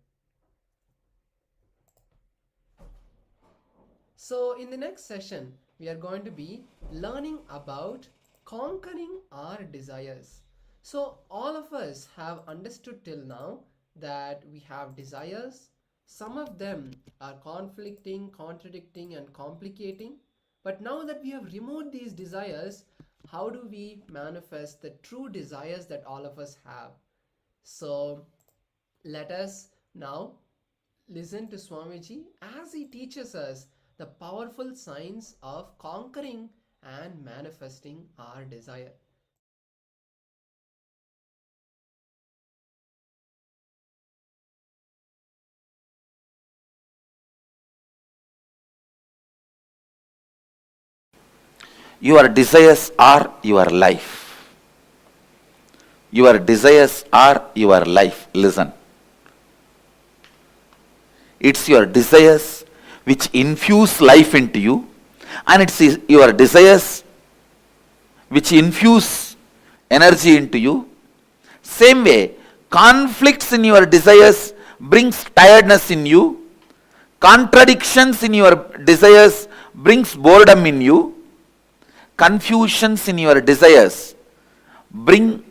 So in the next session, we are going to be learning about conquering our desires. So all of us have understood till now that we have desires. Some of them are conflicting, contradicting, and complicating. But now that we have removed these desires, how do we manifest the true desires that all of us have? So let us now listen to Swamiji as he teaches us the powerful signs of conquering and manifesting our desire. Your desires are your life. Your desires are your life. Listen. It's your desires which infuse life into you, and it's your desires which infuse energy into you. Same way, conflicts in your desires brings tiredness in you. Contradictions in your desires brings boredom in you. Confusions in your desires bring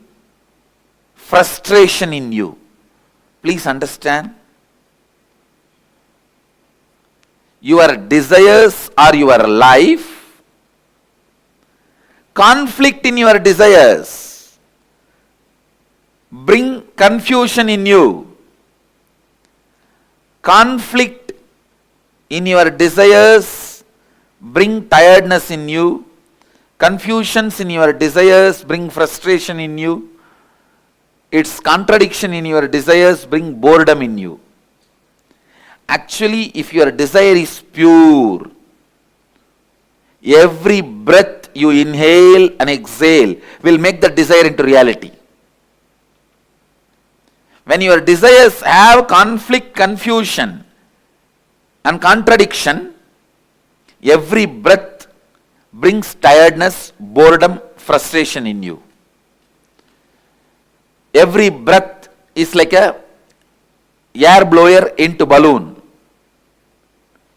frustration in you. Please understand. Your desires are your life. Conflict in your desires bring confusion in you. Conflict in your desires bring tiredness in you. Confusions in your desires bring frustration in you. Its contradiction in your desires bring boredom in you. Actually, if your desire is pure, every breath you inhale and exhale will make the desire into reality. When your desires have conflict, confusion and contradiction, every breath brings tiredness, boredom, frustration in you. Every breath is like a air blower into balloon.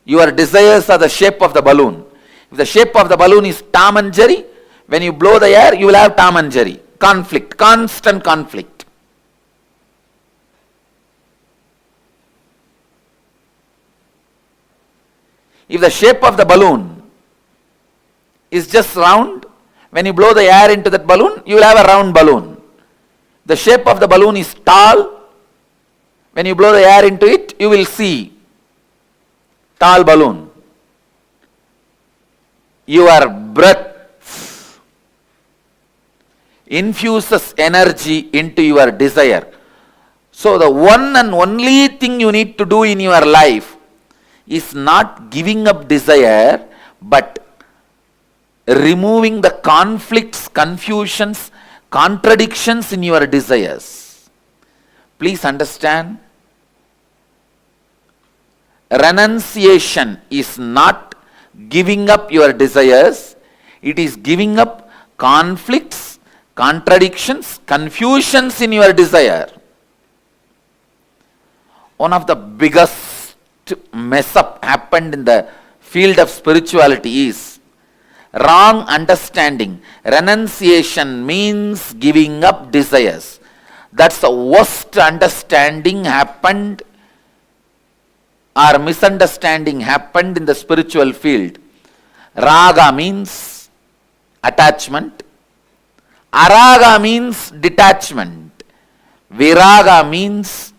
Your desires are the shape of the balloon. If the shape of the balloon is Tom and Jerry, when you blow the air, you will have Tom and Jerry. Conflict, constant conflict. If the shape of the balloon is just round, when you blow the air into that balloon, you will have a round balloon. The shape of the balloon is tall. When you blow the air into it, you will see tall balloon. Your breath infuses energy into your desire. So the one and only thing you need to do in your life is not giving up desire, but removing the conflicts, confusions, contradictions in your desires. Please understand, renunciation is not giving up your desires, it is giving up conflicts, contradictions, confusions in your desire. One of the biggest mess up happened in the field of spirituality is wrong understanding. Renunciation means giving up desires. That's the worst understanding happened or misunderstanding happened in the spiritual field. Raga means attachment. Araga means detachment. Viraga means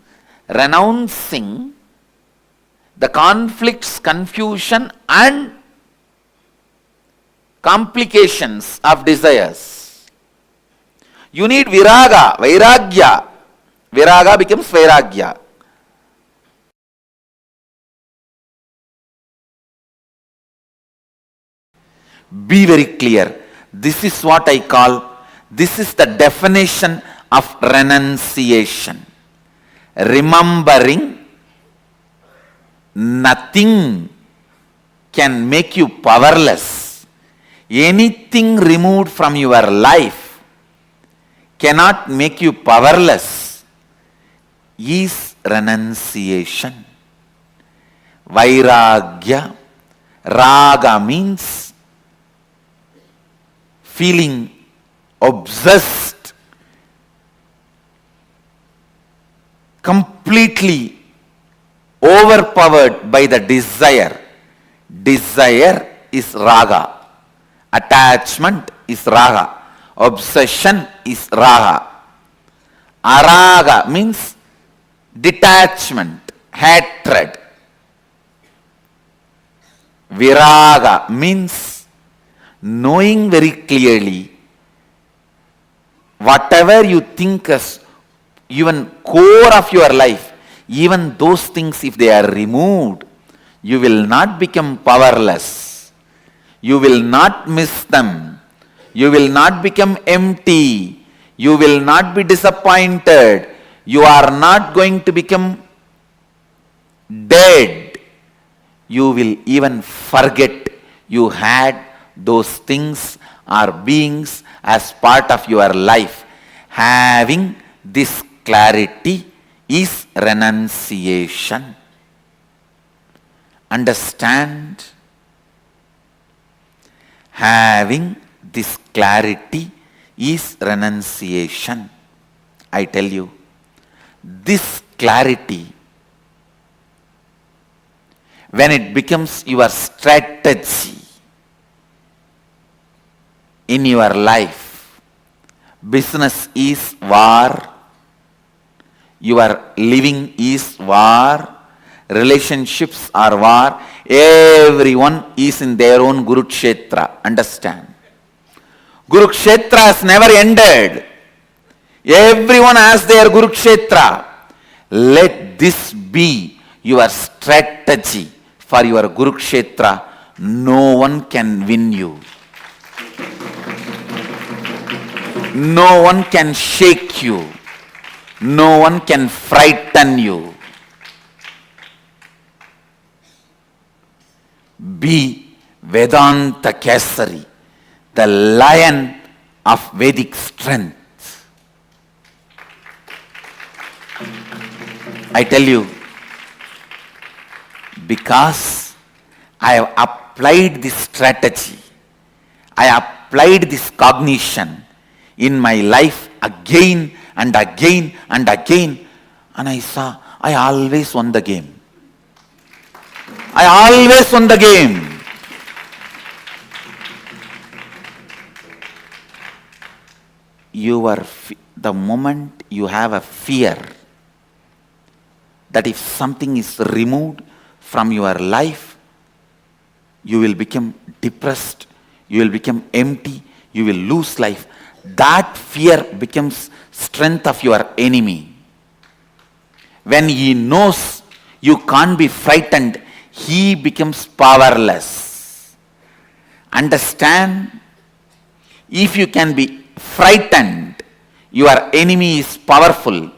renouncing the conflicts, confusion and complications of desires. You need viraga, vairagya. Viraga becomes vairagya. Be very clear. This is what I call, this is the definition of renunciation. Remembering nothing can make you powerless. Anything removed from your life cannot make you powerless is renunciation. Vairagya, raga means feeling obsessed, completely overpowered by the desire. Desire is raga. Attachment is raga. Obsession is raga. Araga means detachment, hatred. Viraga means knowing very clearly whatever you think as even core of your life, even those things, if they are removed, you will not become powerless. You will not miss them. You will not become empty. You will not be disappointed. You are not going to become dead. You will even forget you had those things or beings as part of your life. Having this clarity is renunciation. Understand? Having this clarity is renunciation. I tell you, this clarity, when it becomes your strategy in your life, business is war, your living is war, relationships are war, everyone is in their own Kurukshetra. Understand? Kurukshetra has never ended. Everyone has their Kurukshetra. Let this be your strategy for your Kurukshetra. No one can win you. No one can shake you. No one can frighten you. Be Vedanta Kesari, the lion of Vedic strength. I tell you, because I have applied this strategy, I applied this cognition in my life again and again and again, and I saw I always won the game. I always won the game. the moment you have a fear that if something is removed from your life, you will become depressed, you will become empty, you will lose life, that fear becomes strength of your enemy. When he knows you can't be frightened, he becomes powerless. Understand? If you can be frightened, your enemy is powerful.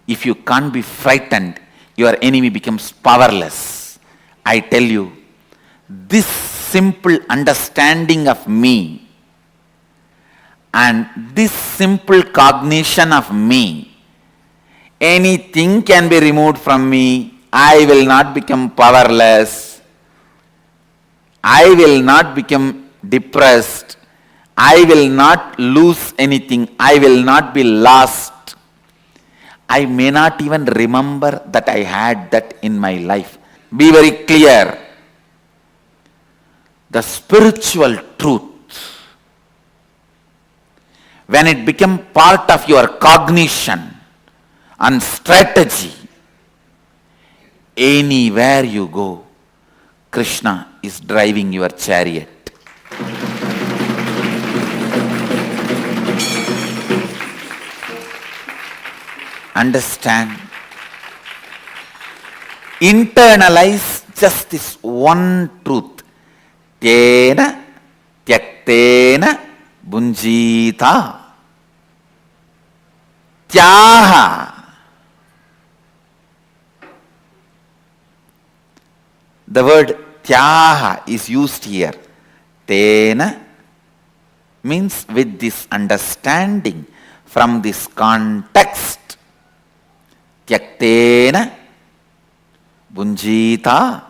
If you can't be frightened, your enemy becomes powerless. I tell you, this simple understanding of me and this simple cognition of me, anything can be removed from me. I will not become powerless. I will not become depressed. I will not lose anything. I will not be lost. I may not even remember that I had that in my life. Be very clear. The spiritual truth, when it becomes part of your cognition and strategy, anywhere you go, Krishna is driving your chariot. Understand? Internalize just this one truth. Tena tyaktena bunjita. Tyaha. The word tyaha is used here. Tena means with this understanding from this context. Tyaktena bunjita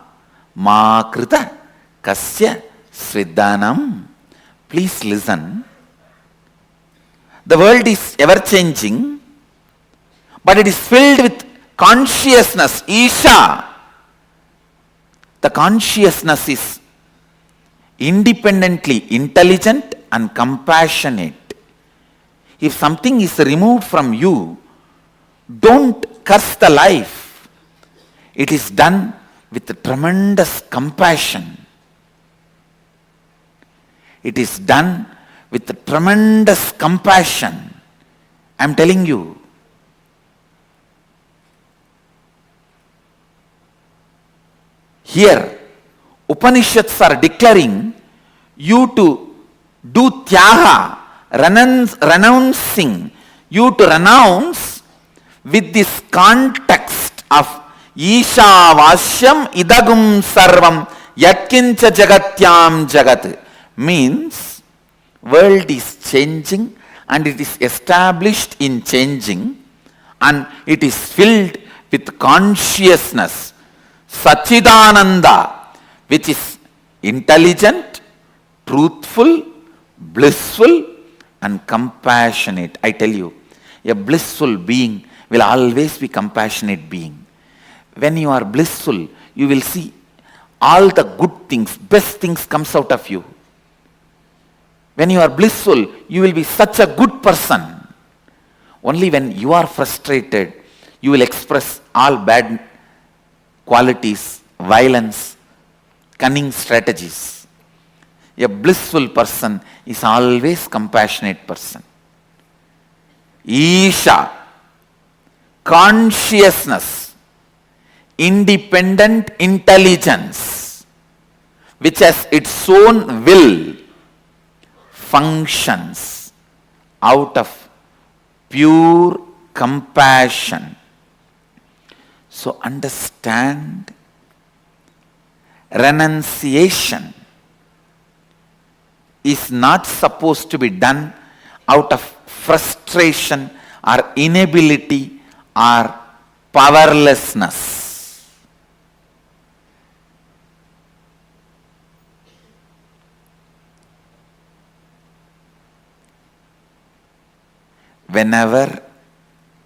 makrita kasya sridhanam. Please listen. The world is ever changing, but it is filled with consciousness, Isha. The consciousness is independently intelligent and compassionate. If something is removed from you, don't curse the life. It is done with tremendous compassion. It is done with tremendous compassion. I am telling you. Here, Upanishads are declaring you to do tyaha, renouncing, you to renounce with this context of Isha Vasyam Idagum Sarvam Yatkincha Jagatyam Jagat. Means, world is changing and it is established in changing and it is filled with consciousness, Sachidananda, which is intelligent, truthful, blissful and compassionate. I tell you, a blissful being will always be compassionate being. When you are blissful, you will see all the good things, best things comes out of you. When you are blissful, you will be such a good person. Only when you are frustrated, you will express all bad qualities, violence, cunning strategies. A blissful person is always compassionate person. Isha, consciousness, independent intelligence, which has its own will, functions out of pure compassion. So understand, renunciation is not supposed to be done out of frustration or inability or powerlessness. Whenever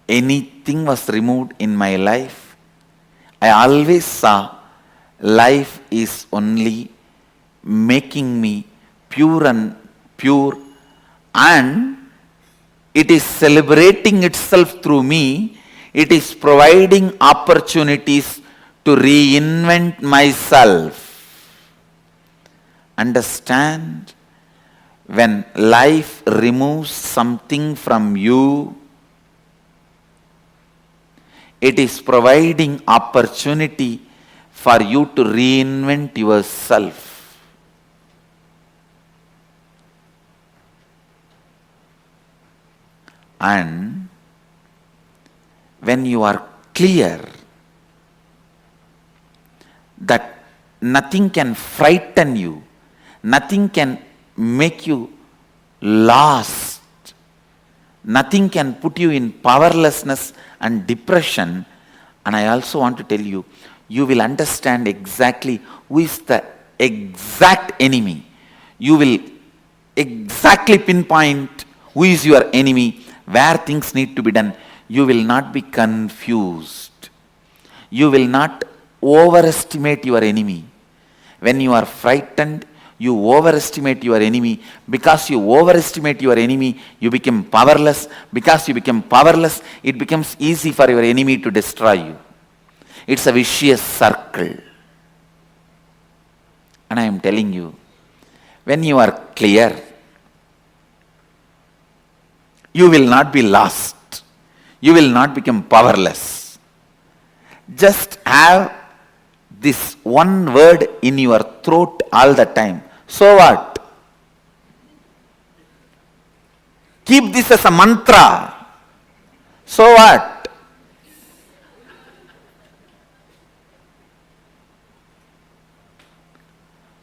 anything was removed in my life, I always saw life is only making me pure and it is celebrating itself through me, it is providing opportunities to reinvent myself. Understand? When life removes something from you, it is providing opportunity for you to reinvent yourself. And when you are clear that nothing can frighten you, nothing can make you lost, nothing can put you in powerlessness and depression. And I also want to tell you, you will understand exactly who is the exact enemy. You will exactly pinpoint who is your enemy, where things need to be done. You will not be confused. You will not overestimate your enemy. When you are frightened, you overestimate your enemy. Because you overestimate your enemy, you become powerless. Because you become powerless, it becomes easy for your enemy to destroy you. It's a vicious circle. And I am telling you, when you are clear, you will not be lost. You will not become powerless. Just have this one word in your throat all the time. So what? Keep this as a mantra. So what?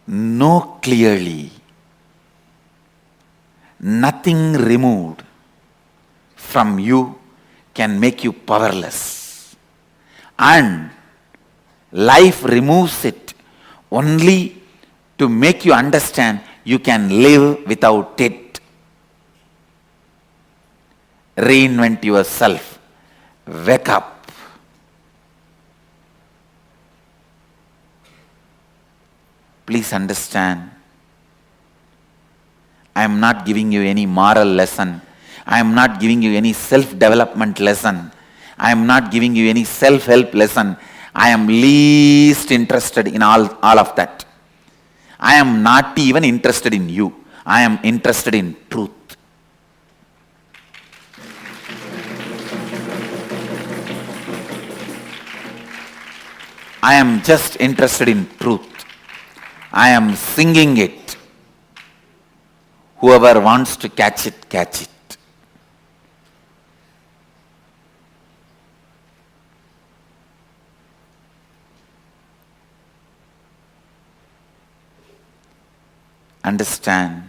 Know clearly. Nothing removed from you can make you powerless. And life removes it only to make you understand you can live without it. Reinvent yourself. Wake up. Please understand, I am not giving you any moral lesson. I am not giving you any self-development lesson. I am not giving you any self-help lesson. I am least interested in all of that. I am not even interested in you. I am interested in truth. I am just interested in truth. I am singing it. Whoever wants to catch it, catch it. Understand.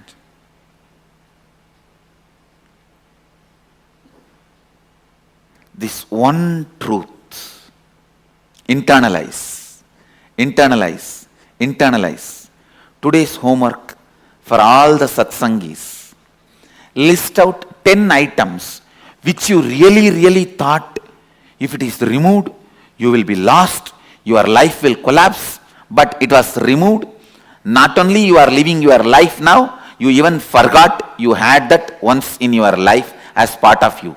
This one truth. Internalize. Internalize. Internalize. Today's homework for all the satsangis. List out 10 items which you really thought if it is removed, you will be lost, your life will collapse, but it was removed. Not only you are living your life now, you even forgot you had that once in your life as part of you.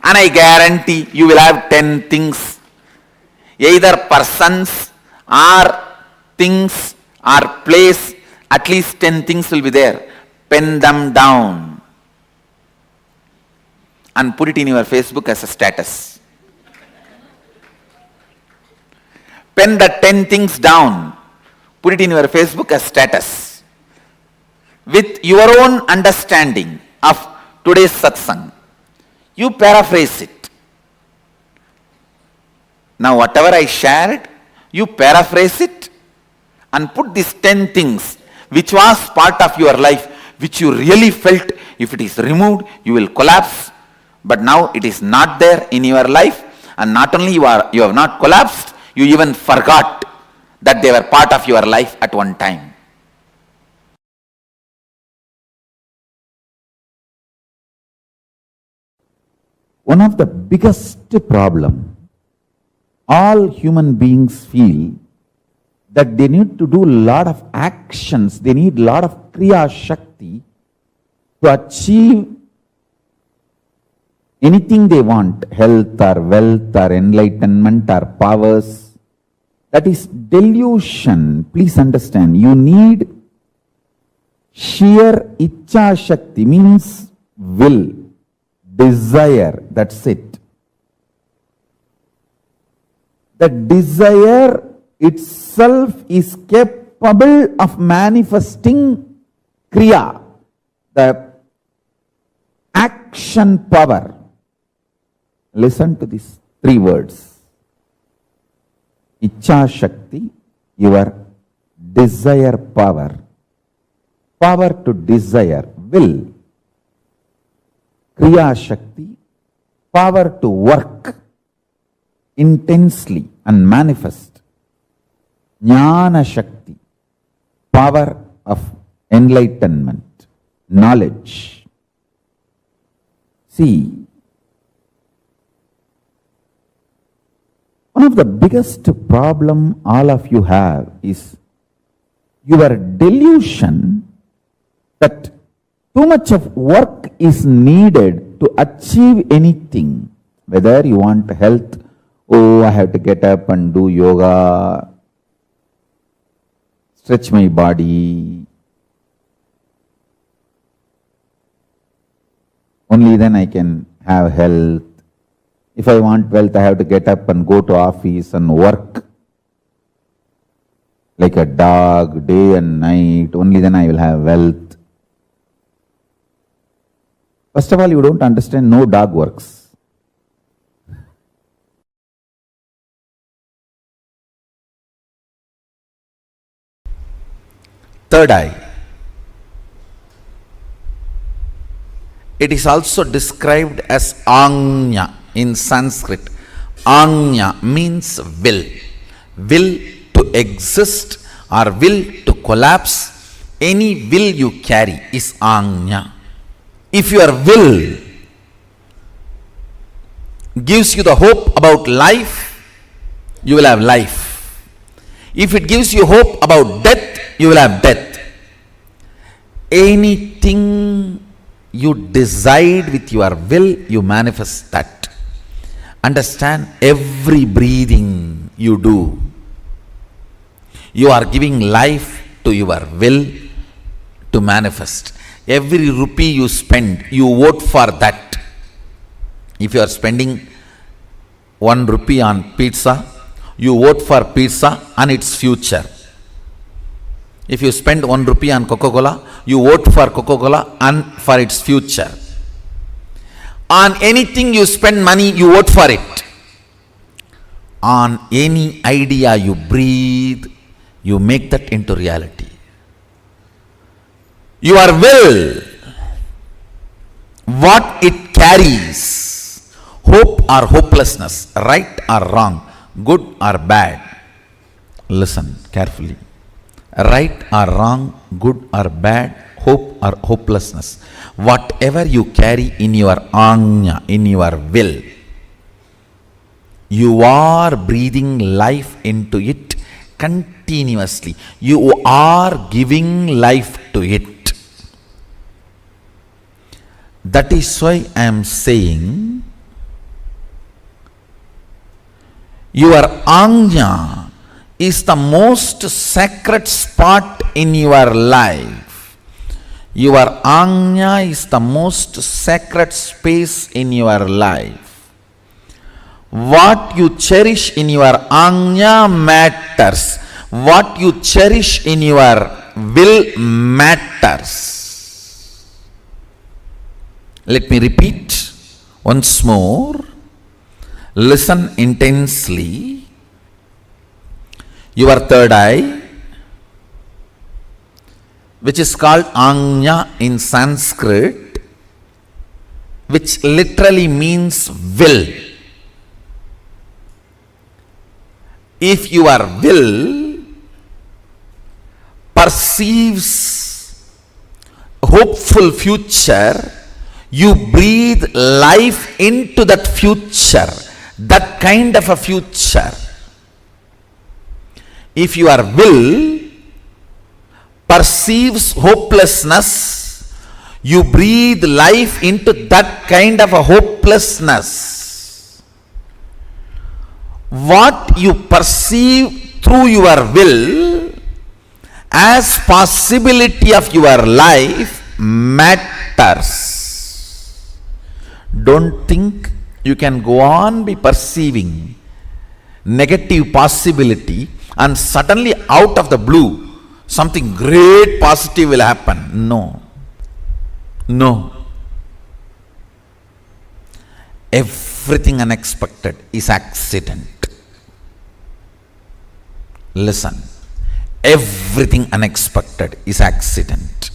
And I guarantee you will have 10 things, either persons or things or place, at least 10 things will be there. Pen them down and put it in your Facebook as a status. Pen the 10 things down. Put it in your Facebook as status. With your own understanding of today's satsang. You paraphrase it. Now whatever I shared, you paraphrase it and put these 10 things which was part of your life, which you really felt if it is removed, you will collapse. But now it is not there in your life, and not only you have not collapsed, you even forgot that they were part of your life at one time. One of the biggest problem all human beings feel that they need to do a lot of actions, they need a lot of kriya shakti to achieve anything they want, health or wealth or enlightenment or powers, that is delusion. Please understand, you need sheer ichcha shakti, means will, desire, that's it. The desire itself is capable of manifesting kriya, the action power. Listen to these three words. Ichcha shakti, your desire power. Power to desire, will. Kriya shakti, power to work intensely and manifest. Jnana shakti, power of enlightenment, knowledge. See, one of the biggest problem all of you have is your delusion that too much of work is needed to achieve anything. Whether you want health, oh, I have to get up and do yoga, stretch my body. Only then I can have health. If I want wealth, I have to get up and go to office and work like a dog, day and night. Only then I will have wealth. First of all, you don't understand, no dog works. Third eye. It is also described as Ajna in Sanskrit. Ajna means will. Will to exist or will to collapse. Any will you carry is Ajna. If your will gives you the hope about life, you will have life. If it gives you hope about death, you will have death. Anything you decide with your will, you manifest that. Understand, every breathing you do, you are giving life to your will to manifest. Every rupee you spend, you vote for that. If you are spending 1 rupee on pizza, you vote for pizza and its future. If you spend 1 rupee on Coca-Cola, you vote for Coca-Cola and for its future. On anything you spend money, you vote for it. On any idea you breathe, you make that into reality. Your will, what it carries, hope or hopelessness, right or wrong, good or bad. Listen carefully. Right or wrong, good or bad, hope or hopelessness. Whatever you carry in your ajna, in your will, you are breathing life into it continuously. You are giving life to it. That is why I am saying your ajna is the most sacred spot in your life. Your ajna is the most sacred space in your life. What you cherish in your ajna matters. What you cherish in your will matters. Let me repeat once more. Listen intensely. Your third eye, which is called ajna in Sanskrit, which literally means will. If your will perceives hopeful future, you breathe life into that future, that kind of a future. If your will perceives hopelessness, You breathe life into that kind of a hopelessness. What you perceive through your will as possibility of your life matters. Don't think you can go on be perceiving negative possibility and suddenly out of the blue something great positive will happen. No. Everything unexpected is accident. Listen. Everything unexpected is accident.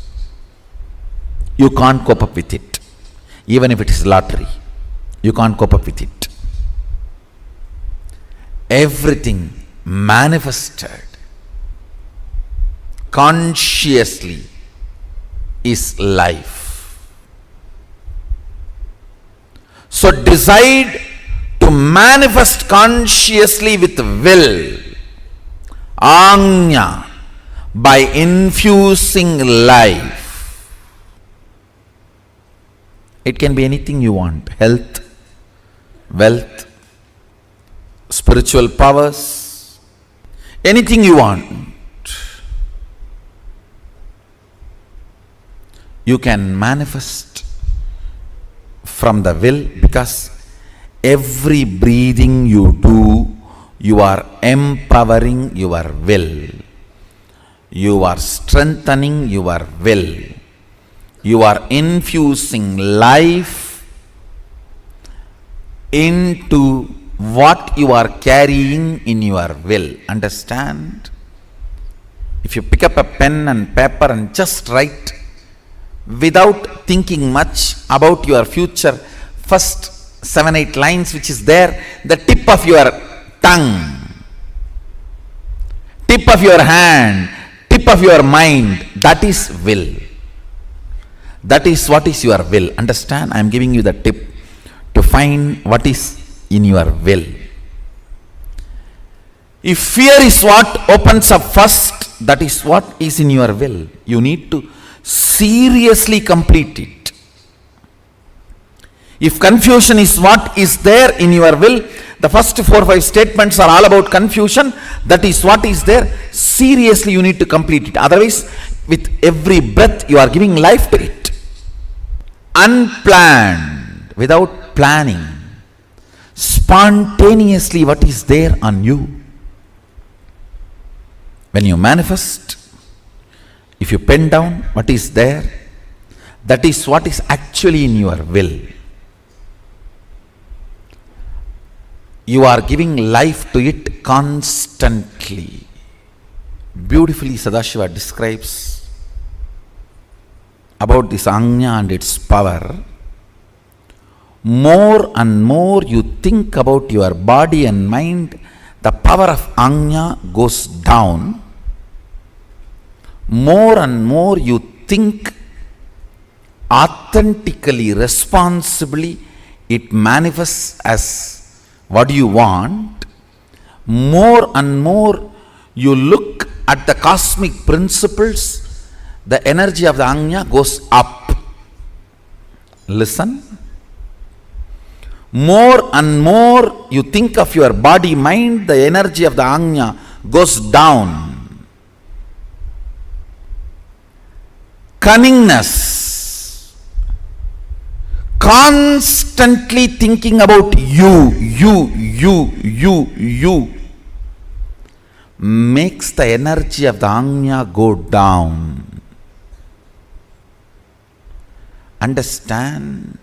You can't cope up with it. Even if it is lottery, you can't cope up with it. Everything manifested consciously is life. So decide to manifest consciously with will, Anya, by infusing life. It can be anything you want: health, wealth, spiritual powers, anything you want. You can manifest from the will, because every breathing you do, you are empowering your will. You are strengthening your will. You are infusing life into what you are carrying in your will. Understand? If you pick up a pen and paper and just write without thinking much about your future, first 7-8 lines which is there, the tip of your tongue, tip of your hand, tip of your mind, that is will. That is what is your will. Understand? I am giving you the tip to find what is in your will. If fear is what opens up first, that is what is in your will. You need to seriously complete it. If confusion is what is there in your will, the first 4 or 5 statements are all about confusion. That is what is there. Seriously you need to complete it. Otherwise, with every breath you are giving life to it. Unplanned, without planning, spontaneously what is there on you. When you manifest, if you pen down what is there, that is what is actually in your will. You are giving life to it constantly. Beautifully Sadashiva describes about this Anya and its power. More and more you think about your body and mind, the power of Anya goes down. More and more you think authentically, responsibly, it manifests as what you want. More and more you look at the cosmic principles, the energy of the Anya goes up. Listen. More and more you think of your body, mind, the energy of the Anya goes down. Cunningness, constantly thinking about you, makes the energy of the Anya go down. Understand?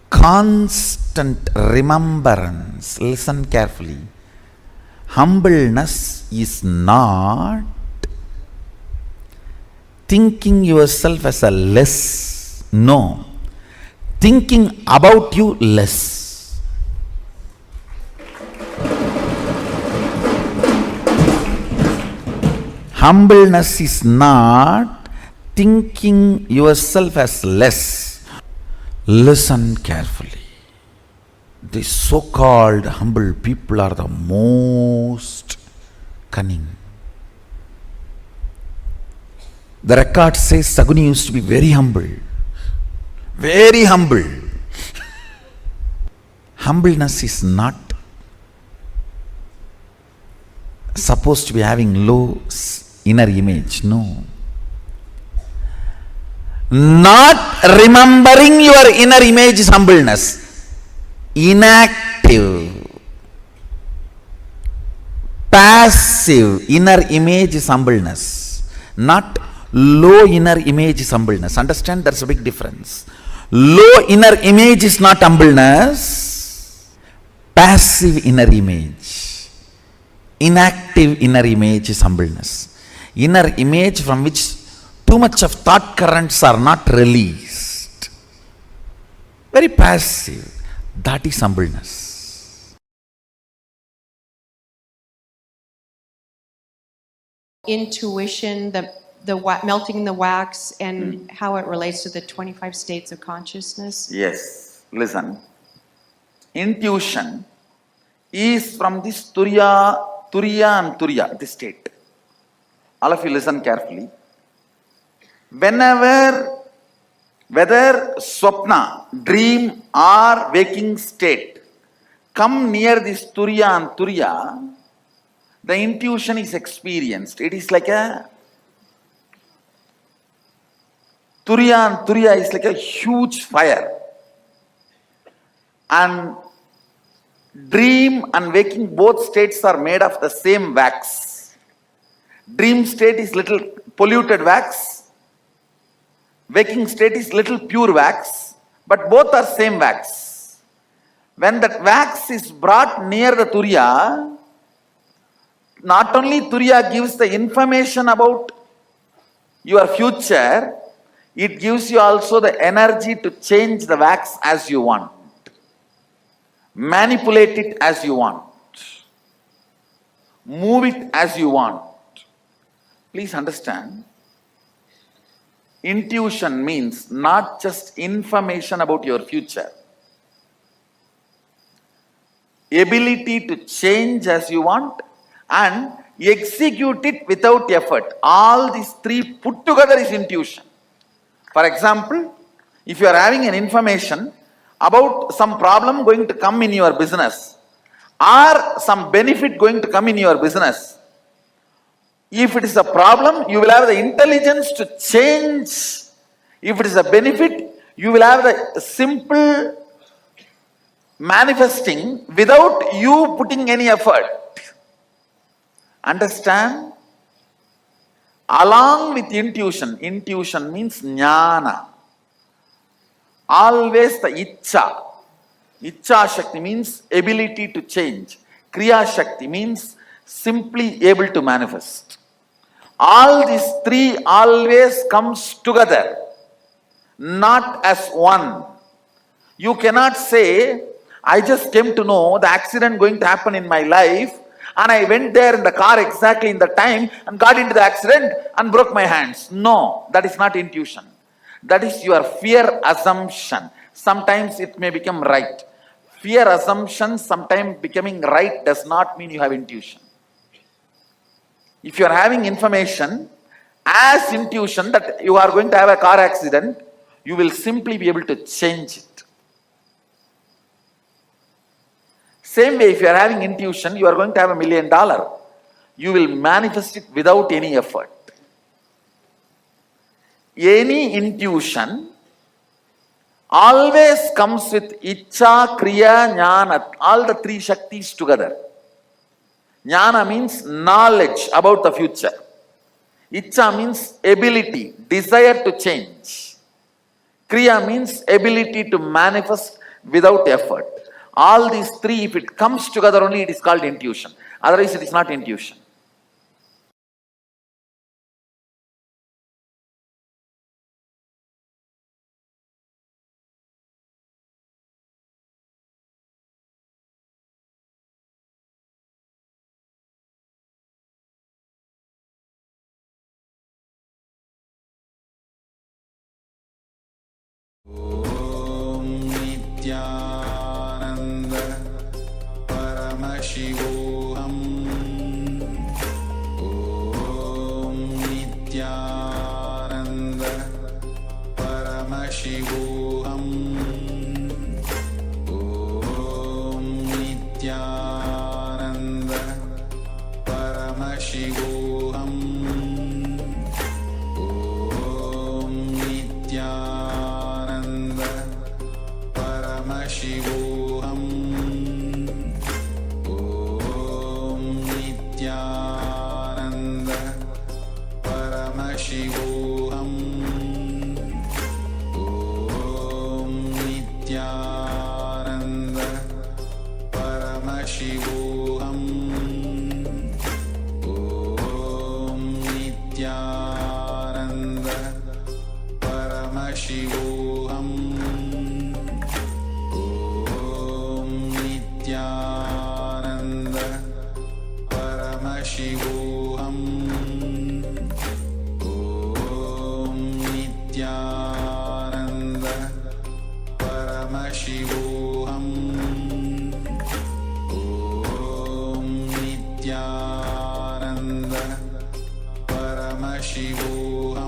Constant remembrance. Listen carefully. Humbleness is not thinking yourself as a less. No. Thinking about you less. Humbleness is not thinking yourself as less. Listen carefully. These so-called humble people are the most cunning. The record says Saguni used to be very humble. Very humble. Humbleness is not supposed to be having low inner image. No. Not remembering your inner image is humbleness. Inactive, passive inner image is humbleness. Not low inner image is humbleness. Understand, there's a big difference. Low inner image is not humbleness. Passive inner image, inactive inner image is humbleness. Inner image from which too much of thought currents are not released. Very passive. That is humbleness. Intuition, melting the wax, and how it relates to the 25 states of consciousness. Yes. Listen. Intuition is from this Turiya and Turiya, this state. All of you listen carefully. Whenever, whether swapna, dream or waking state, come near this Turiya and Turiya, the intuition is experienced. It is like a Turiya and Turiya is like a huge fire. And dream and waking, both states are made of the same wax. Dream state is little polluted wax. Waking state is little pure wax, but both are same wax. When that wax is brought near the Turiya, not only Turiya gives the information about your future, it gives you also the energy to change the wax as you want. Manipulate it as you want. Move it as you want. Please understand. Intuition means not just information about your future. Ability to change as you want and execute it without effort. All these three put together is intuition. For example, if you are having an information about some problem going to come in your business or some benefit going to come in your business, if it is a problem, you will have the intelligence to change. If it is a benefit, you will have the simple manifesting without you putting any effort. Understand? Along with intuition, intuition means jnana. Always the Icha. Icha Shakti means ability to change. Kriya Shakti means simply able to manifest. All these three always comes together, not as one. You cannot say, I just came to know the accident going to happen in my life and I went there in the car exactly in the time and got into the accident and broke my hands. No, that is not intuition. That is your fear assumption. Sometimes it may become right. Fear assumption, sometimes becoming right does not mean you have intuition. If you are having information as intuition that you are going to have a car accident, you will simply be able to change it. Same way, if you are having intuition, you are going to have $1 million. You will manifest it without any effort. Any intuition always comes with Icha, Kriya, Jnana, all the three Shaktis together. Jnana means knowledge about the future. Icha means ability, desire to change. Kriya means ability to manifest without effort. All these three, if it comes together only, it is called intuition. Otherwise, it is not intuition. Nanda Paramashivoham Om Nitya Paramashivoham Om Nityananda Paramashivoham Om Nityananda Paramashivoham Om Nityananda Paramashivoham Om Nityananda Paramashivoham Om Nityananda Paramashivoham Om Nityananda Paramashivoham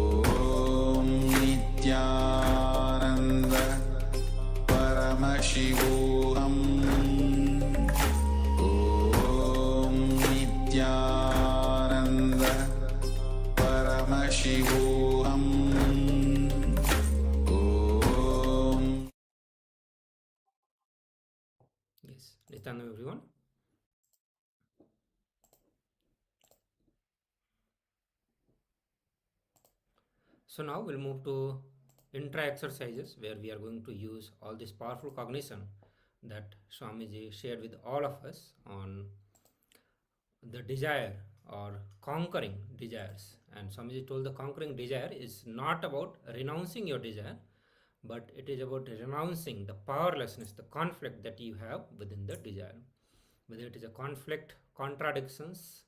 Om Nityananda Paramashivoham Om Nityananda Paramashivoham Om. Yes, Nityananda everyone. So now we'll move to intra exercises where we are going to use all this powerful cognition that Swamiji shared with all of us on the desire or conquering desires. And Swamiji told the conquering desire is not about renouncing your desire, but it is about renouncing the powerlessness, the conflict that you have within the desire. Whether it is a conflict, contradictions,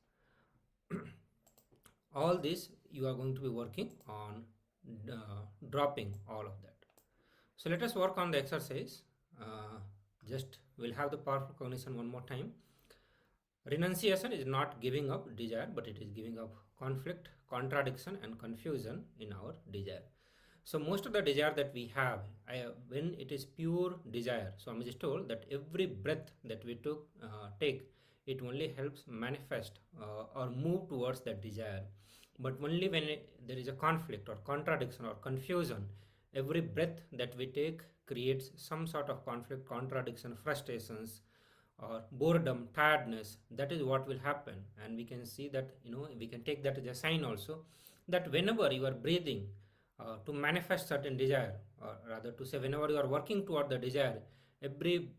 all this you are going to be working on dropping all of that. So let us work on the exercise. Just we'll have the powerful cognition one more time. Renunciation is not giving up desire, but it is giving up conflict, contradiction, and confusion in our desire. So most of the desire that we have, when it is pure desire, so I'm just told that every breath that we take, it only helps manifest or move towards that desire. But only when there is a conflict or contradiction or confusion, every breath that we take creates some sort of conflict, contradiction, frustrations, or boredom, tiredness. That is what will happen. And we can see that, we can take that as a sign also that whenever you are breathing to manifest certain desire, or rather to say whenever you are working toward the desire, every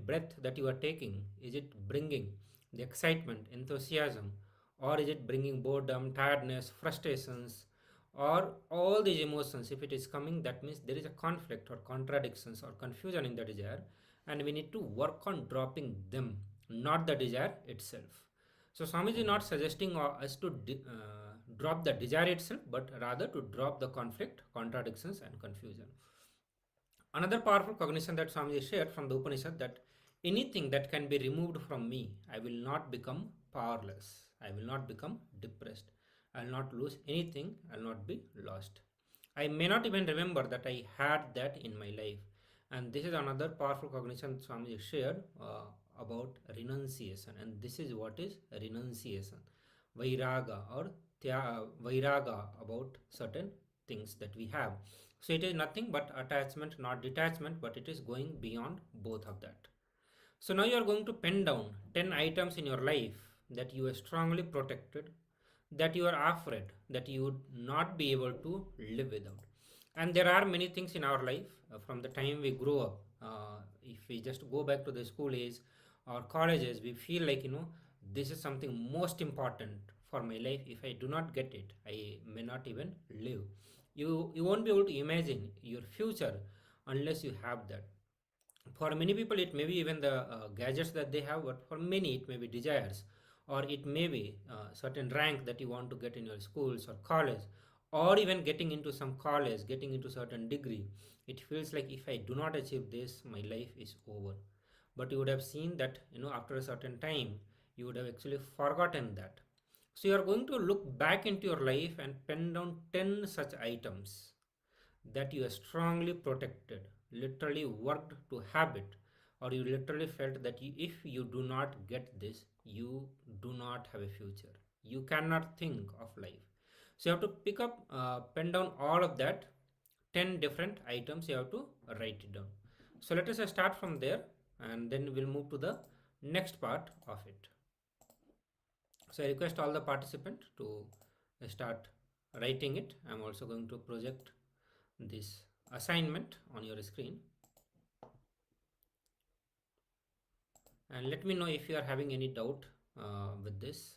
breath that you are taking, is it bringing the excitement, enthusiasm, or is it bringing boredom, tiredness, frustrations, or all these emotions? If it is coming, that means there is a conflict or contradictions or confusion in the desire, and we need to work on dropping them, not the desire itself. So Swamiji is not suggesting us to drop the desire itself, but rather to drop the conflict, contradictions, and confusion. Another powerful cognition that Swamiji shared from the Upanishad, that anything that can be removed from me, I will not become powerless. I will not become depressed. I will not lose anything. I will not be lost. I may not even remember that I had that in my life. And this is another powerful cognition Swamiji shared about renunciation. And this is what is renunciation. Vairaga or vairaga about certain things that we have. So it is nothing but attachment, not detachment, but it is going beyond both of that. So now you are going to pen down 10 items in your life that you are strongly protected, that you are afraid that you would not be able to live without. And there are many things in our life from the time we grow up. If we just go back to the school age or colleges, we feel like, this is something most important for my life. If I do not get it, I may not even live. You won't be able to imagine your future unless you have that. For many people, it may be even the gadgets that they have, but for many, it may be desires, or it may be certain rank that you want to get in your schools or college, or even getting into some college, getting into certain degree. It feels like if I do not achieve this, my life is over. But you would have seen that, after a certain time, you would have actually forgotten that. So you are going to look back into your life and pen down 10 such items that you are strongly protected, literally worked to have it, or you literally felt that if you do not get this, you do not have a future. You cannot think of life. So you have to pick up, pen down all of that 10 different items you have to write it down. So let us start from there, and then we'll move to the next part of it. So I request all the participants to start writing it. I'm also going to project this assignment on your screen, and let me know if you are having any doubt with this.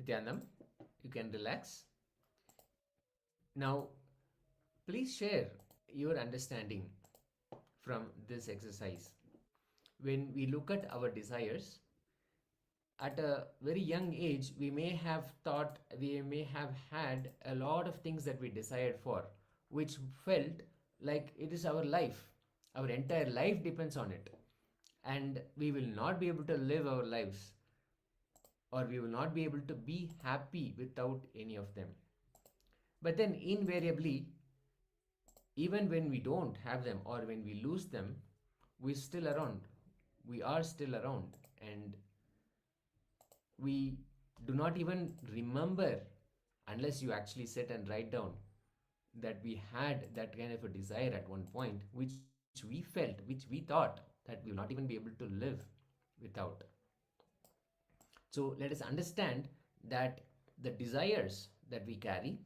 Nityanam. You can relax. Now, please share your understanding from this exercise. When we look at our desires, at a very young age, we may have thought, we may have had a lot of things that we desired for, which felt like it is our life. Our entire life depends on it. And we will not be able to live our lives, or we will not be able to be happy without any of them. But then invariably, even when we don't have them or when we lose them, we're still around. We are still around, and we do not even remember, unless you actually sit and write down, that we had that kind of a desire at one point, which we felt, which we thought that we will not even be able to live without. So let us understand that the desires that we carry,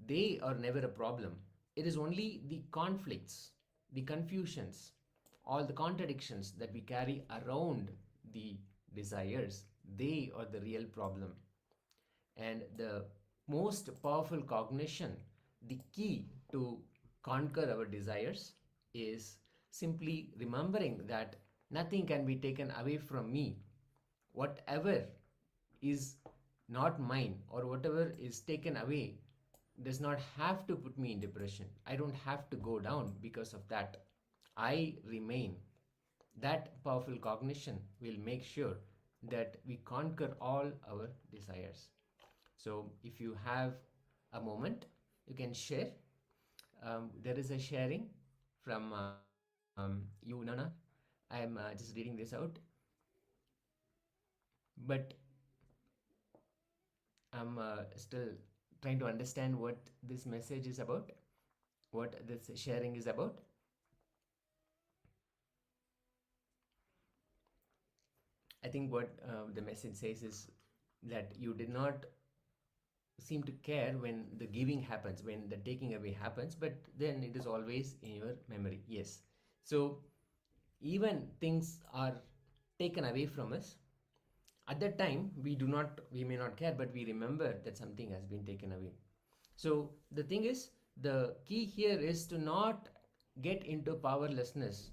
they are never a problem. It is only the conflicts, the confusions, all the contradictions that we carry around the desires, they are the real problem. And the most powerful cognition, the key to conquer our desires, is simply remembering that nothing can be taken away from me. Whatever is not mine or whatever is taken away does not have to put me in depression. I don't have to go down because of that. I remain. That powerful cognition will make sure that we conquer all our desires. So if you have a moment, you can share. There is a sharing from you, Nana. I am just reading this out. But I'm still trying to understand what this message is about, what this sharing is about. I think what the message says is that you did not seem to care when the giving happens, when the taking away happens, but then it is always in your memory. Yes. So even things are taken away from us, at that time we may not care, but we remember that something has been taken away. So the thing is, the key here is to not get into powerlessness,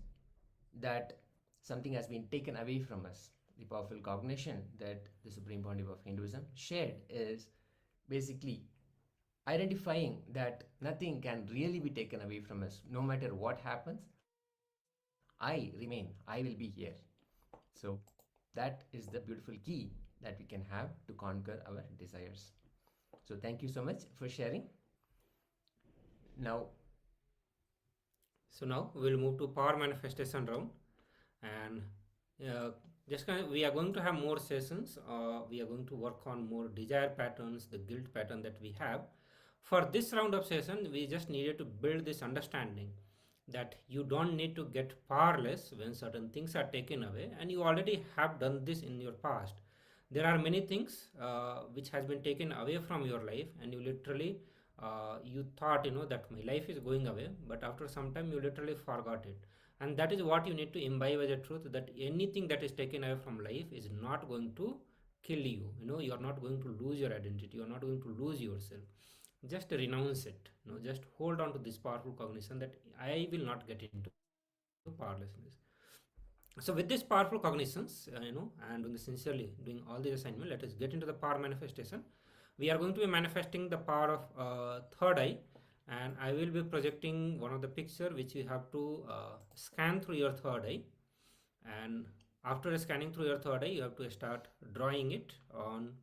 that something has been taken away from us. The powerful cognition that the Supreme Pontiff of Hinduism shared is basically identifying that nothing can really be taken away from us. No matter what happens, I remain, I will be here. So that is the beautiful key that we can have to conquer our desires. So thank you so much for sharing. Now we'll move to power manifestation round, and we are going to have more sessions. We are going to work on more desire patterns, the guilt pattern that we have. For this round of session, we just needed to build this understanding that you don't need to get powerless when certain things are taken away, and you already have done this in your past. There are many things which has been taken away from your life, and you literally you thought that my life is going away, but after some time you literally forgot it. And that is what you need to imbibe as a truth, that anything that is taken away from life is not going to kill you. You are not going to lose your identity, you are not going to lose yourself. Just renounce it. Just hold on to this powerful cognition that I will not get into powerlessness. So with this powerful cognitions, and sincerely doing all the assignment, let us get into the power manifestation. We are going to be manifesting the power of third eye, and I will be projecting one of the picture which you have to scan through your third eye, and after scanning through your third eye, you have to start drawing it on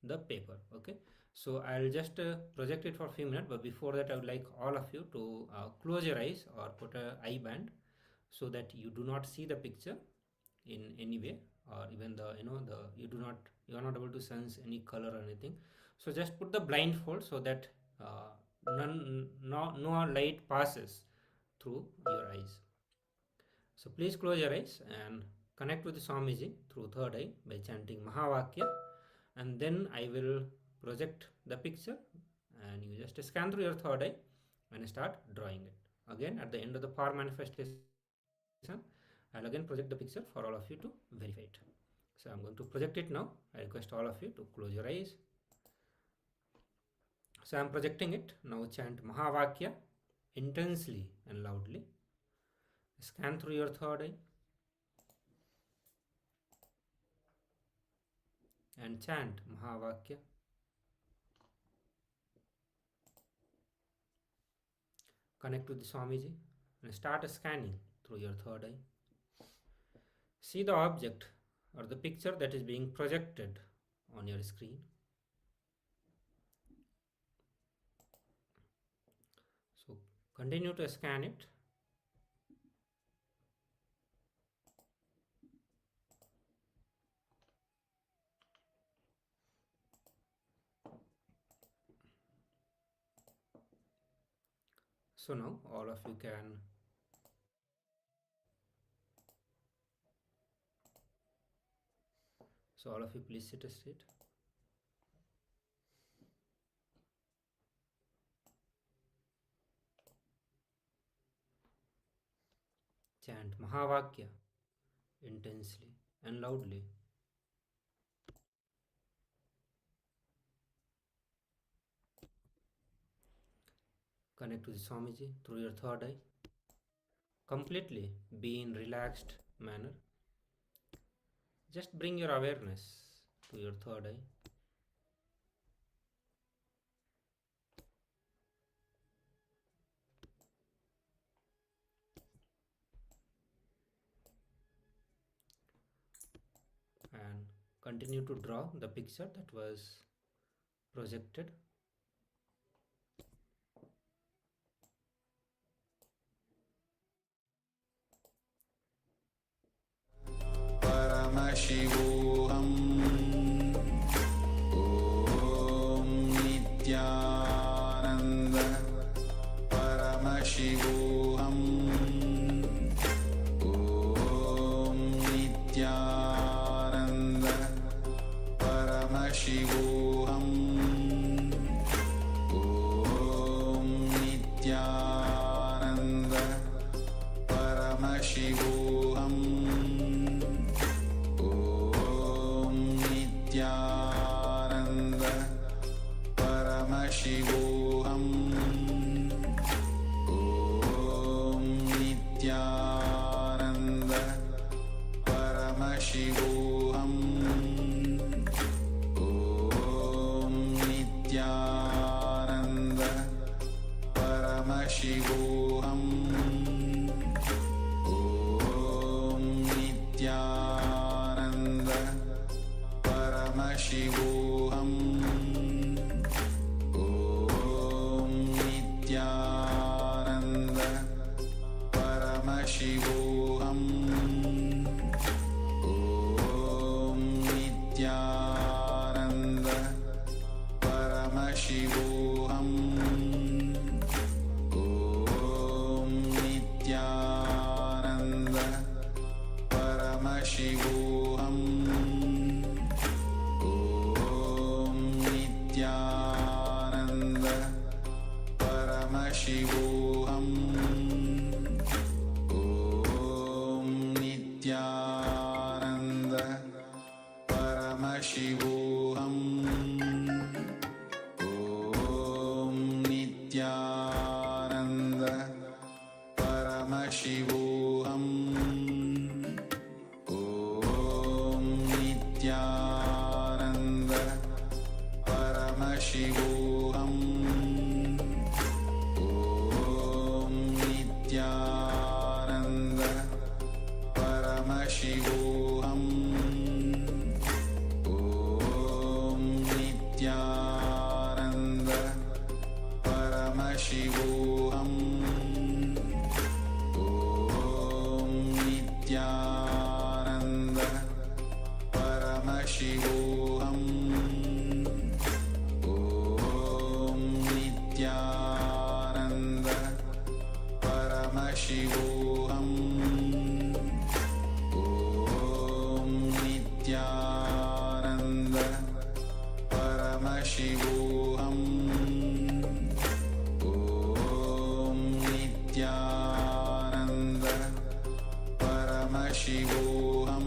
the paper. Okay, so I'll just project it for a few minutes, but before that I would like all of you to close your eyes or put an eye band so that you do not see the picture in any way, or even you are not able to sense any color or anything. So just put the blindfold so that no light passes through your eyes. So please close your eyes and connect with the Swamiji through third eye by chanting Mahavakya, and then I will project the picture and you just scan through your third eye and start drawing it. Again, at the end of the power manifestation, I'll again project the picture for all of you to verify it. So I'm going to project it now. I request all of you to close your eyes. So I'm projecting it. Now chant Mahavakya intensely and loudly. Scan through your third eye and chant Mahavakya. Connect with the Swamiji and start scanning through your third eye. See the object or the picture that is being projected on your screen. So continue to scan it. So now all of you can please sit straight. Chant Mahavakya intensely and loudly. Connect to the Swamiji through your third eye. Completely be in relaxed manner. Just bring your awareness to your third eye. And continue to draw the picture that was projected. Paramashivoham Om Nityananda Paramashivoham Om Nityananda Paramashivoham Om Nityananda Paramashivoham Nityananda Paramashivoham Om Nityananda Paramashivoham Om Nityananda Paramashivoham Om Nityananda Paramashivoham Om Nityananda Paramashivoham Om Nityananda Paramashivoham Om Nityananda Paramashivoham Om Nityananda Paramashivoham Om Nityananda Paramashivoham Om Nityananda Paramashivoham Om Nityananda Paramashivoham Om Nityananda Paramashivoham Om Nityananda Paramashivoham Om Nityananda Paramashivoham Om Nityananda Paramashivoham Om Nityananda Paramashivoham Om Nityananda Paramashivoham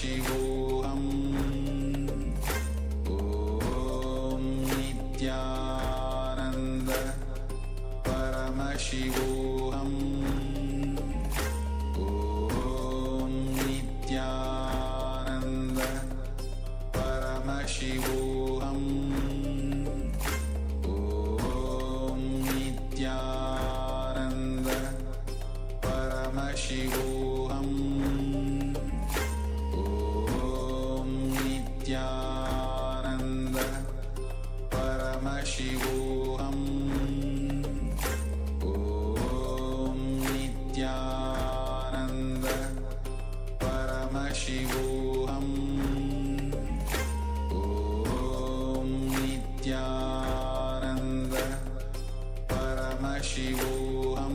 Paramashivoham Om Nityananda Paramashivoham Om Nityananda Paramashivoham Om Nityananda Paramashivoham Om Nityananda Paramashivoham Om Nityananda Paramashivoham Om Nityananda Paramashivoham.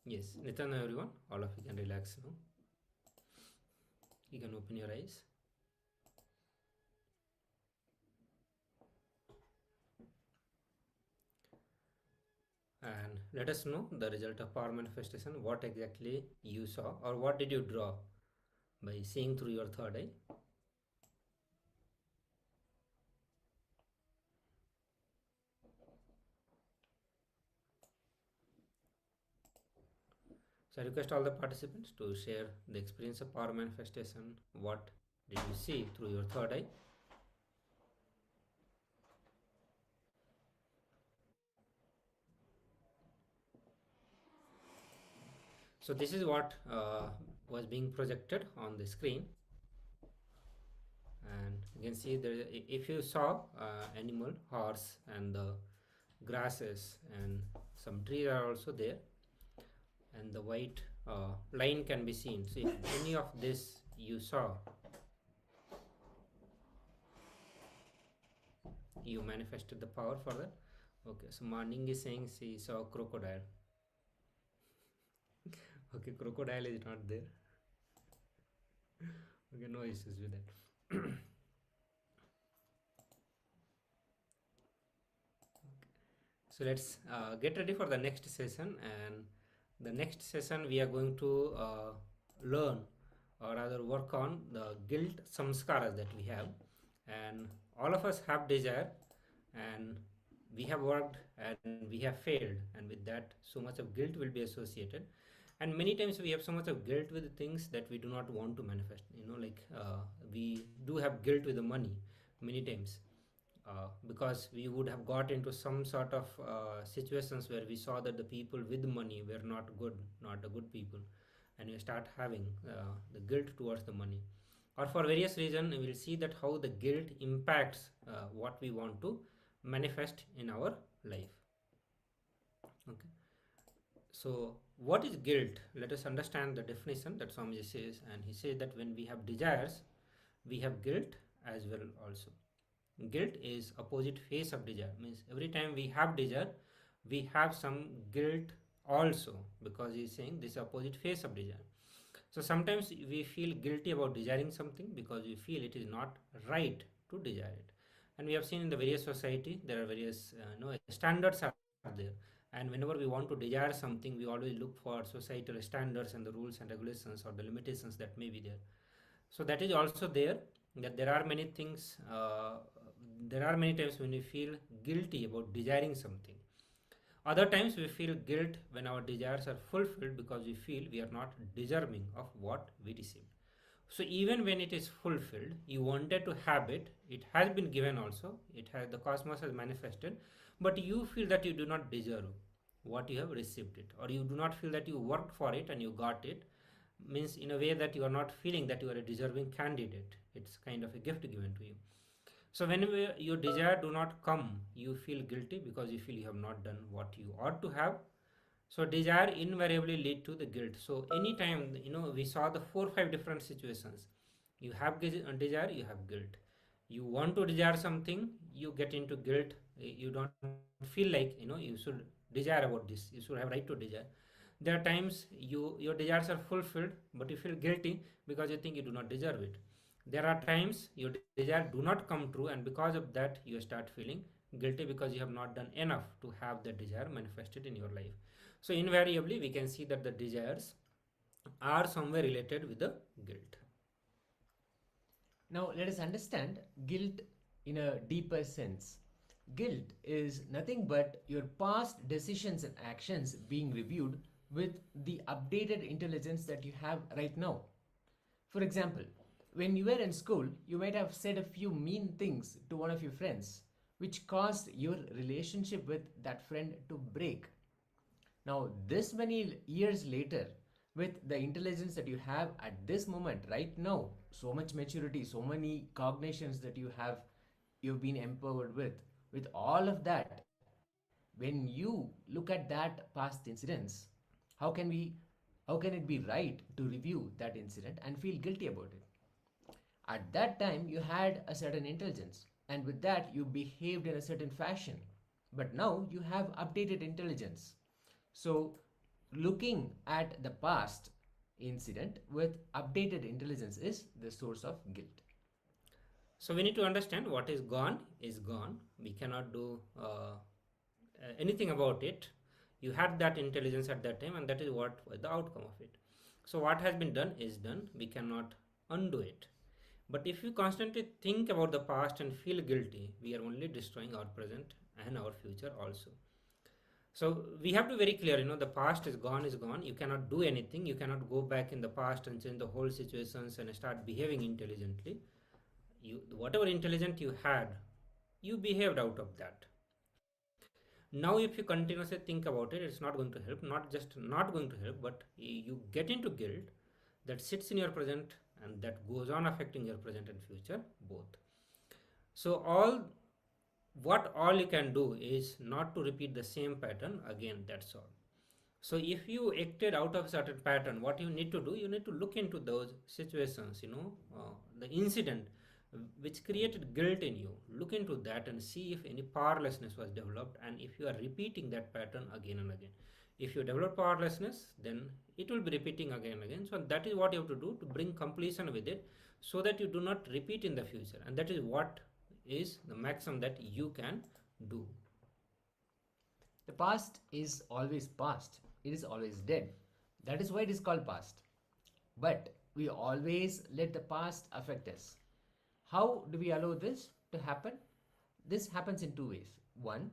Yes, Nitana everyone, all of you can relax now. You can open your eyes. And let us know the result of power manifestation, what exactly you saw or what did you draw by seeing through your third eye. So I request all the participants to share the experience of power manifestation. What did you see through your third eye? So this is what was being projected on the screen, and you can see there. If you saw animal, horse, and the grasses, and some trees are also there, and the white line can be seen. So if any of this you saw, you manifested the power for that. Okay, so Morning is saying she saw crocodile. Okay, crocodile is not there. Okay, no issues with that. So let's get ready for the next session, and the next session we are going to learn or rather work on the guilt samskaras that we have. And all of us have desire, and we have worked and we have failed, and with that so much of guilt will be associated. And many times we have so much of guilt with things that we do not want to manifest, like we do have guilt with the money many times, because we would have got into some sort of situations where we saw that the people with money were not good, not the good people, and we start having the guilt towards the money, or for various reasons we will see that how the guilt impacts what we want to manifest in our life. Okay, so what is guilt? Let us understand the definition that Swamiji says, and he says that when we have desires, we have guilt as well also. Guilt is opposite face of desire, means every time we have desire, we have some guilt also, because he is saying this is opposite face of desire. So sometimes we feel guilty about desiring something because we feel it is not right to desire it. And we have seen in the various society there are various standards are there, and whenever we want to desire something, we always look for societal standards and the rules and regulations or the limitations that may be there. So that is also there, that there are many things, there are many times when we feel guilty about desiring something. Other times we feel guilt when our desires are fulfilled because we feel we are not deserving of what we received. So even when it is fulfilled, you wanted to have it, it has been given also, it has, the cosmos has manifested, but you feel that you do not deserve what you have received it, or you do not feel that you worked for it and you got it, means in a way that you are not feeling that you are a deserving candidate. It's kind of a gift given to you. So whenever your desire do not come, you feel guilty because you feel you have not done what you ought to have. So desire invariably lead to the guilt. So anytime we saw the 4-5 different situations. You have desire, you have guilt. You want to desire something, you get into guilt. You don't feel like you should desire about this. You should have right to desire. There are times your desires are fulfilled, but you feel guilty because you think you do not deserve it. There are times your desire do not come true, and because of that you start feeling guilty because you have not done enough to have that desire manifested in your life. So invariably we can see that the desires are somewhere related with the guilt. Now let us understand guilt in a deeper sense. Guilt is nothing but your past decisions and actions being reviewed with the updated intelligence that you have right now. For example, when you were in school, you might have said a few mean things to one of your friends, which caused your relationship with that friend to break. Now, this many years later, with the intelligence that you have at this moment, right now, so much maturity, so many cognitions that you've been empowered with all of that, when you look at that past incidents, how can we how can it be right to review that incident and feel guilty about it? At that time, you had a certain intelligence, and with that, you behaved in a certain fashion. But now you have updated intelligence. So, looking at the past incident with updated intelligence is the source of guilt. So we need to understand what is gone is gone. We cannot do anything about it. You had that intelligence at that time, and that is what was the outcome of it. So what has been done is done. We cannot undo it. But if you constantly think about the past and feel guilty, we are only destroying our present and our future also. So we have to very clear, the past is gone is gone. You cannot do anything. You cannot go back in the past and change the whole situations and start behaving intelligently. Whatever intelligence you had, you behaved out of that. Now if you continuously think about it, it's not going to help. Not just not going to help, but you get into guilt that sits in your present and that goes on affecting your present and future both. So all you can do is not to repeat the same pattern again, that's all. So if you acted out of a certain pattern, what you need to do, you need to look into those situations, the incident which created guilt in you. Look into that and see if any powerlessness was developed, and if you are repeating that pattern again and again. If you develop powerlessness, then it will be repeating again and again. So that is what you have to do to bring completion with it, so that you do not repeat in the future. And that is what is the maximum that you can do. The past is always past. It is always dead. That is why it is called past. But we always let the past affect us. How do we allow this to happen? This happens in two ways. One,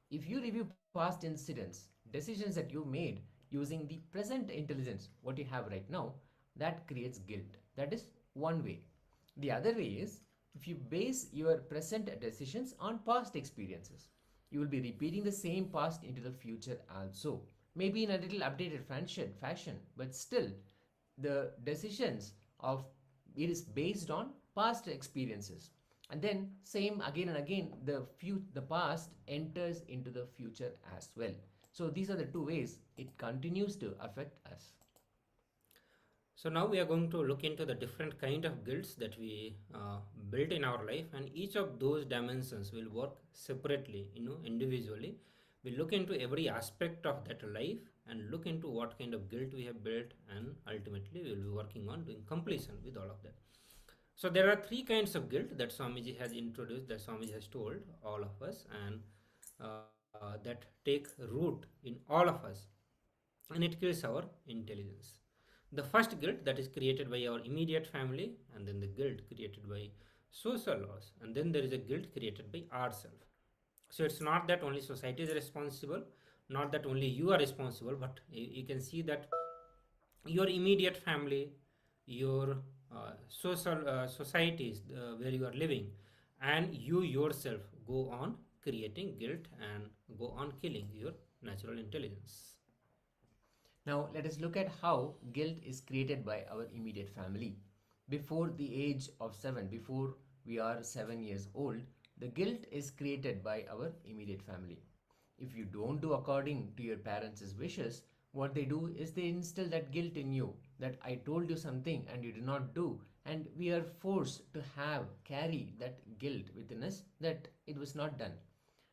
if you review past incidents, decisions that you made using the present intelligence, what you have right now, that creates guilt. That is one way. The other way is if you base your present decisions on past experiences. You will be repeating the same past into the future also. Maybe in a little updated fashion, but still the decisions of it is based on past experiences. And then same again and again, the past enters into the future as well. So these are the two ways it continues to affect us. So now we are going to look into the different kind of guilts that we built in our life, and each of those dimensions will work separately, individually. We look into every aspect of that life and look into what kind of guilt we have built, and ultimately we will be working on doing completion with all of that. So there are three kinds of guilt that Swamiji has introduced, that Swamiji has told all of us, and that take root in all of us, and it kills our intelligence. The first guilt that is created by our immediate family, and then the guilt created by social laws, and then there is a guilt created by ourselves. So it's not that only society is responsible, not that only you are responsible, but you can see that your immediate family, your social societies where you are living, and you yourself go on creating guilt and go on killing your natural intelligence. Now let us look at how guilt is created by our immediate family. Before the age of 7, before we are 7 years old, the guilt is created by our immediate family. If you don't do according to your parents' wishes, what they do is they instill that guilt in you, that I told you something and you did not do, and we are forced to carry that guilt within us that it was not done.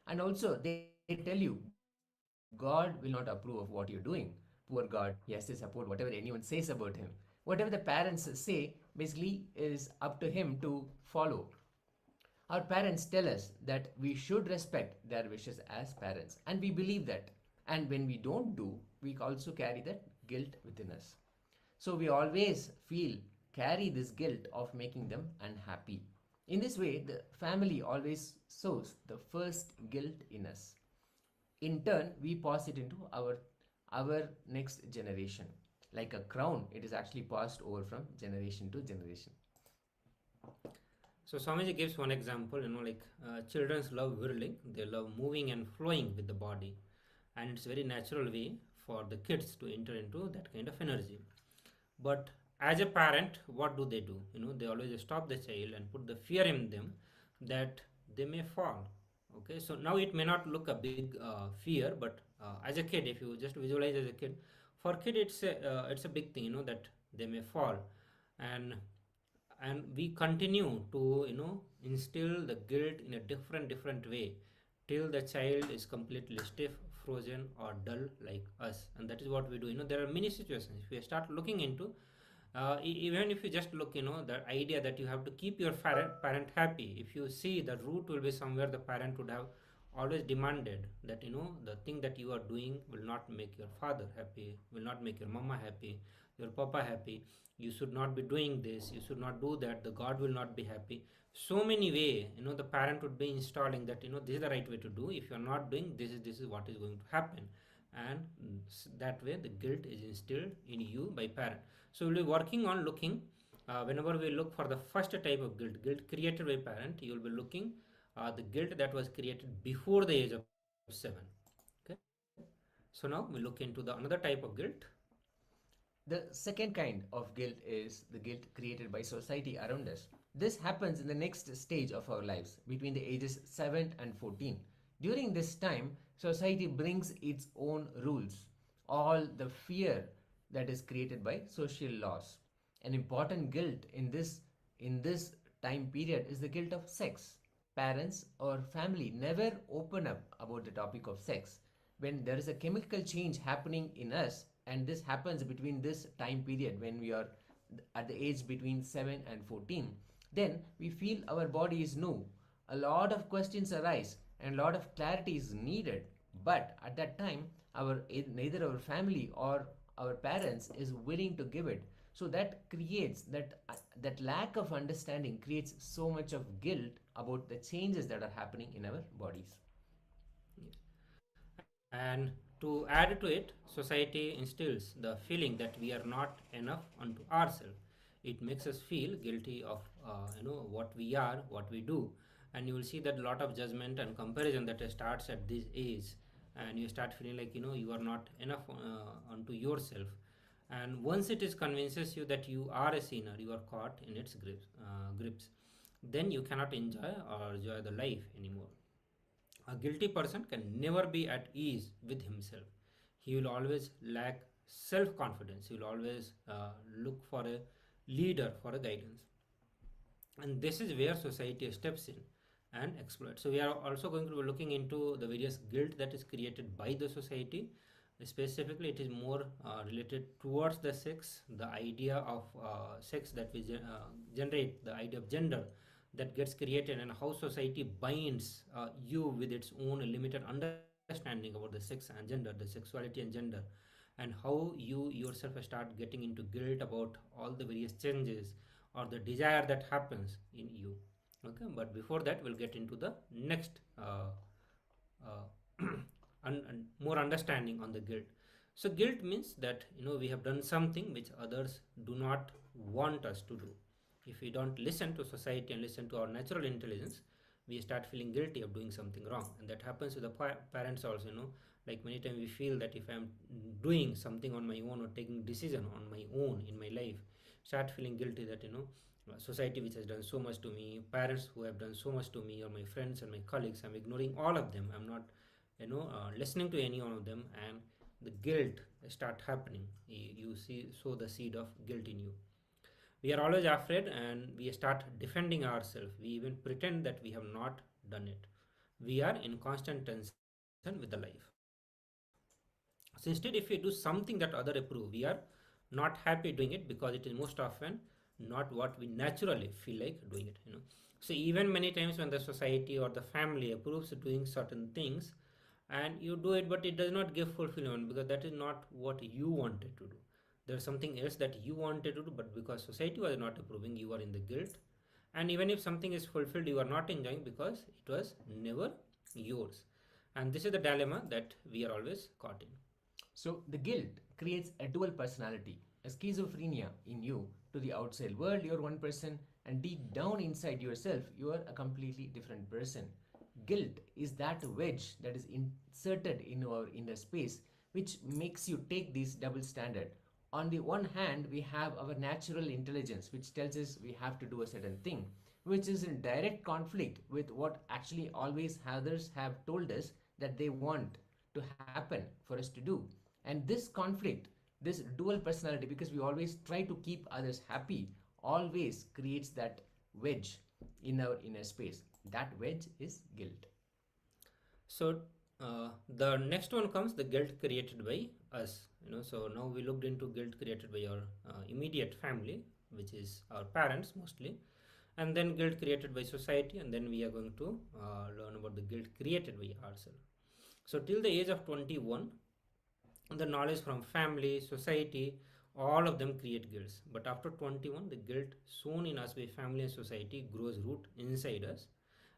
And also they tell you God will not approve of what you're doing. Poor God, he has to support whatever anyone says about him. Whatever the parents say basically is up to him to follow. Our parents tell us that we should respect their wishes as parents, and we believe that. And when we don't do, we also carry that guilt within us. So we always carry this guilt of making them unhappy. In this way, the family always sows the first guilt in us. In turn, we pass it into our next generation. Like a crown, it is actually passed over from generation to generation. So Swamiji gives one example, like children love whirling, they love moving and flowing with the body, and it's a very natural way for the kids to enter into that kind of energy. But as a parent, what do? They always stop the child and put the fear in them that they may fall. Okay, so now it may not look a big fear, but as a kid, if you just visualize as a kid, for kid it's a big thing, that they may fall, and we continue to instill the guilt in a different way till the child is completely stiff, frozen, or dull like us. And that is what we do. There are many situations if we start looking into, even if you just look, the idea that you have to keep your parent happy, if you see, the root will be somewhere the parent would have always demanded that the thing that you are doing will not make your father happy, will not make your mama happy, your papa happy. You should not be doing this, you should not do that, the god will not be happy. So many way, the parent would be installing that this is the right way to do. If you are not doing this is what is going to happen, and that way the guilt is instilled in you by parent. So we'll be working on looking, whenever we look for the first type of guilt created by parent, you will be looking the guilt that was created before the age of 7. Okay, so now we look into the another type of guilt. The second kind of guilt is the guilt created by society around us. This happens in the next stage of our lives, between the ages 7 and 14. During this time, society brings its own rules, all the fear that is created by social laws. An important guilt in this time period is the guilt of sex. Parents or family never open up about the topic of sex. When there is a chemical change happening in us, and this happens between this time period when we are at the age between 7 and 14, then we feel our body is new. A lot of questions arise and a lot of clarity is needed, but at that time neither our family or our parents is willing to give it. So that creates that lack of understanding creates so much of guilt about the changes that are happening in our bodies. And to add to it, society instills the feeling that we are not enough unto ourselves. It makes us feel guilty of what we are, what we do, and you will see that a lot of judgment and comparison that starts at this age, and you start feeling like you are not enough unto yourself. And once it is convinces you that you are a sinner, you are caught in its grips, then you cannot enjoy the life anymore. A guilty person can never be at ease with himself. He will always lack self-confidence. He will always look for a leader, for a guidance. And this is where society steps in and exploits. So we are also going to be looking into the various guilt that is created by the society. Specifically, it is more related towards the sex, the idea of sex that we generate, the idea of gender that gets created, and how society binds you with its own limited understanding about the sex and gender, the sexuality and gender, and how you yourself start getting into guilt about all the various changes or the desire that happens in you. Okay, but before that, we'll get into the next more understanding on the guilt. So guilt means that we have done something which others do not want us to do. If we don't listen to society and listen to our natural intelligence, we start feeling guilty of doing something wrong. And that happens with the parents also. Like many times we feel that if I'm doing something on my own or taking decision on my own in my life, start feeling guilty that society which has done so much to me, parents who have done so much to me, or my friends and my colleagues, I'm ignoring all of them. I'm not listening to any one of them, and the guilt start happening. You sow the seed of guilt in you. We are always afraid, and we start defending ourselves. We even pretend that we have not done it. We are in constant tension with the life. So instead, if we do something that other approve, we are not happy doing it because it is most often not what we naturally feel like doing it. So even many times when the society or the family approves of doing certain things, and you do it, but it does not give fulfillment because that is not what you wanted to do. There's something else that you wanted to do, but because society was not approving, you are in the guilt. And even if something is fulfilled, you are not enjoying because it was never yours. And this is the dilemma that we are always caught in. So the guilt creates a dual personality, a schizophrenia in you. To the outside world, you're one person, and deep down inside yourself, you are a completely different person. Guilt is that wedge that is inserted in our inner space, which makes you take this double standard. On the one hand, we have our natural intelligence, which tells us we have to do a certain thing, which is in direct conflict with what actually always others have told us that they want to happen for us to do. And this conflict, this dual personality, because we always try to keep others happy, always creates that wedge in our inner space. That wedge is guilt. So the next one comes the guilt created by us. So now we looked into guilt created by our immediate family, which is our parents mostly, and then guilt created by society, and then we are going to learn about the guilt created by ourselves. So till the age of 21, the knowledge from family, society, all of them create guilts. But after 21, the guilt sown in us by family and society grows root inside us,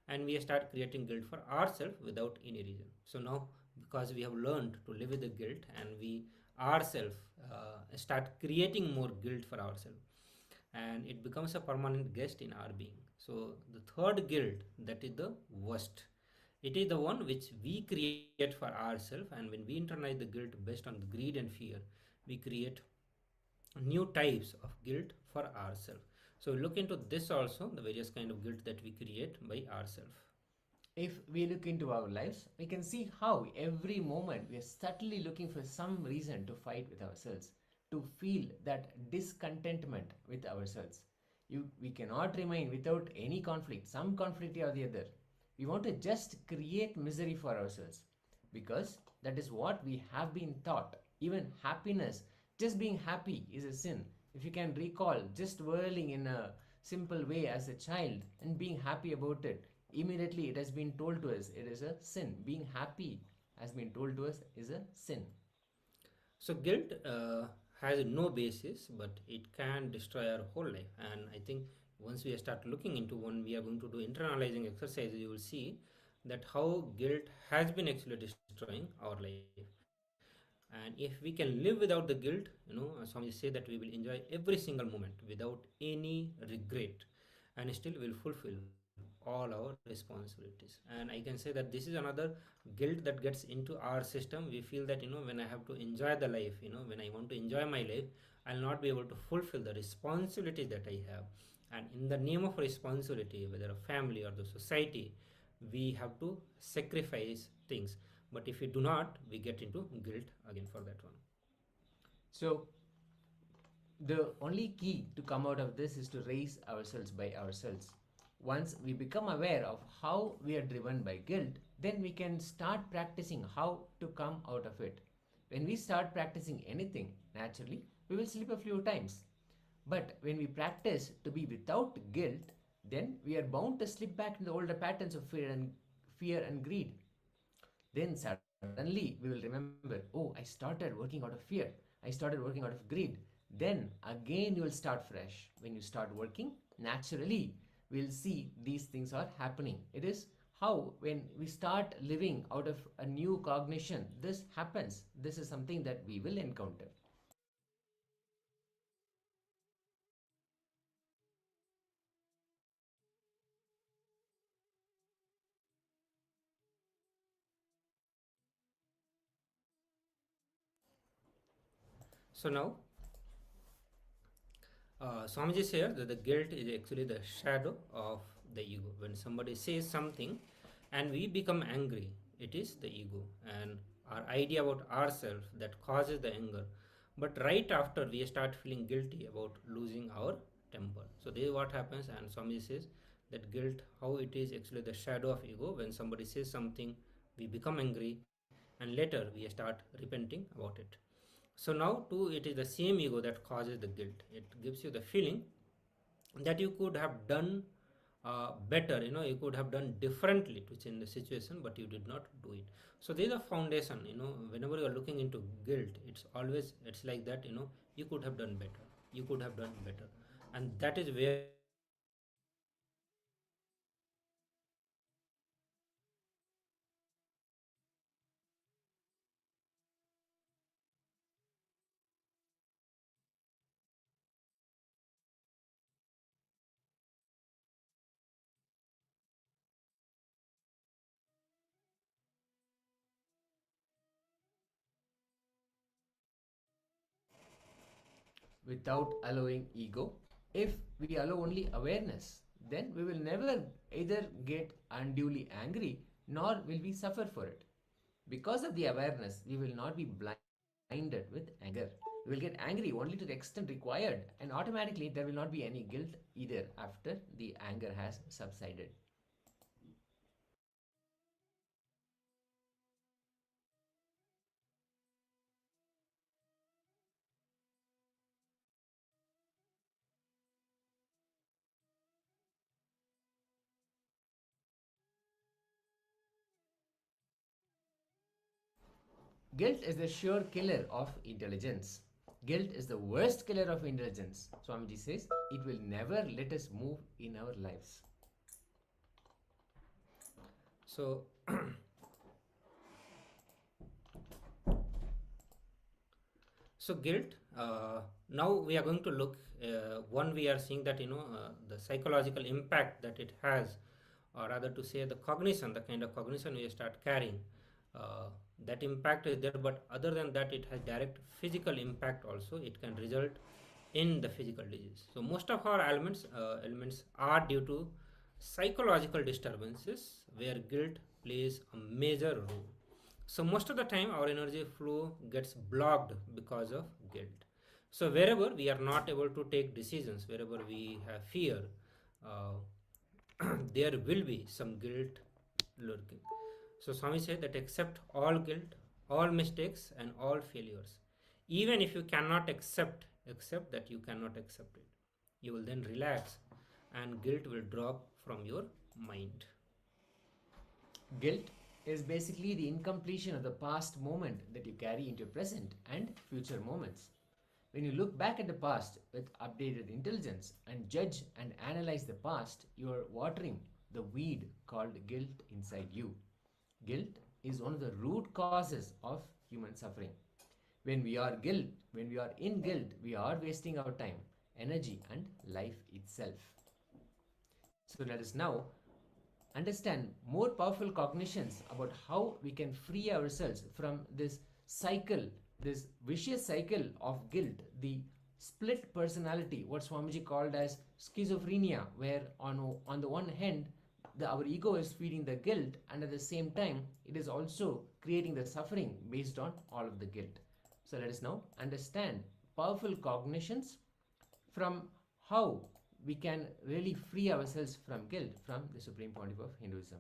and we start creating guilt for ourselves without any reason. So now, because we have learned to live with the guilt, and we ourselves start creating more guilt for ourselves, and it becomes a permanent guest in our being. So the third guilt, that is the worst. It is the one which we create for ourselves, and when we internalize the guilt based on the greed and fear, we create new types of guilt for ourselves. So look into this also, the various kind of guilt that we create by ourselves. If we look into our lives, we can see how every moment we are subtly looking for some reason to fight with ourselves, to feel that discontentment with ourselves. We cannot remain without any conflict, some conflict or the other. We want to just create misery for ourselves because that is what we have been taught. Even happiness, just being happy, is a sin. If you can recall, just whirling in a simple way as a child and being happy about it, immediately it has been told to us it is a sin. Being happy has been told to us is a sin. So guilt has no basis, but it can destroy our whole life. And I think once we start looking into when we are going to do internalizing exercises, you will see that how guilt has been actually destroying our life. And if we can live without the guilt, Swami say that we will enjoy every single moment without any regret, and still will fulfill all our responsibilities. And I can say that this is another guilt that gets into our system. We feel that when I have to enjoy the life, when I want to enjoy my life, I'll not be able to fulfill the responsibility that I have. And in the name of responsibility, whether a family or the society, we have to sacrifice things. But if we do not, we get into guilt again for that one. So the only key to come out of this is to raise ourselves by ourselves. Once we become aware of how we are driven by guilt, then we can start practicing how to come out of it. When we start practicing anything, naturally, we will slip a few times. But when we practice to be without guilt, then we are bound to slip back into the older patterns of fear and greed. Then suddenly we will remember, oh, I started working out of fear. I started working out of greed. Then again you will start fresh. When you start working, naturally we'll see these things are happening. It is how when we start living out of a new cognition, this happens. This is something that we will encounter. So now, Swamiji says that the guilt is actually the shadow of the ego. When somebody says something and we become angry, it is the ego and our idea about ourselves that causes the anger. But right after we start feeling guilty about losing our temper. So this is what happens, and Swamiji says that guilt, how it is actually the shadow of ego. When somebody says something, we become angry, and later we start repenting about it. So now too, it is the same ego that causes the guilt. It gives you the feeling that you could have done better, you could have done differently to change the situation, but you did not do it. So there is a foundation, whenever you are looking into guilt, it's like that, you could have done better, you could have done better, and that is where without allowing ego. If we allow only awareness, then we will never either get unduly angry nor will we suffer for it. Because of the awareness, we will not be blinded with anger. We will get angry only to the extent required, and automatically there will not be any guilt either after the anger has subsided. Guilt is the sure killer of intelligence. Guilt is the worst killer of intelligence. Swamiji says it will never let us move in our lives. so so guilt, now we are going to look, one, we are seeing that the psychological impact that it has, or rather to say the cognition, the kind of cognition we start carrying, that impact is there, but other than that it has direct physical impact also. It can result in the physical disease. So most of our ailments are due to psychological disturbances where guilt plays a major role. So most of the time our energy flow gets blocked because of guilt. So wherever we are not able to take decisions, wherever we have fear, there will be some guilt lurking. So Swami said that accept all guilt, all mistakes and all failures. Even if you cannot accept that you cannot accept it, you will then relax and guilt will drop from your mind. Guilt is basically the incompletion of the past moment that you carry into present and future moments. When you look back at the past with updated intelligence and judge and analyze the past, you are watering the weed called guilt inside you. Guilt is one of the root causes of human suffering. When we are in guilt, we are wasting our time, energy and life itself. So let us now understand more powerful cognitions about how we can free ourselves from this cycle, this vicious cycle of guilt, the split personality, what Swamiji called as schizophrenia, where on the one hand, our ego is feeding the guilt, and at the same time, it is also creating the suffering based on all of the guilt. So let us now understand powerful cognitions from how we can really free ourselves from guilt from the Supreme Pontiff of Hinduism.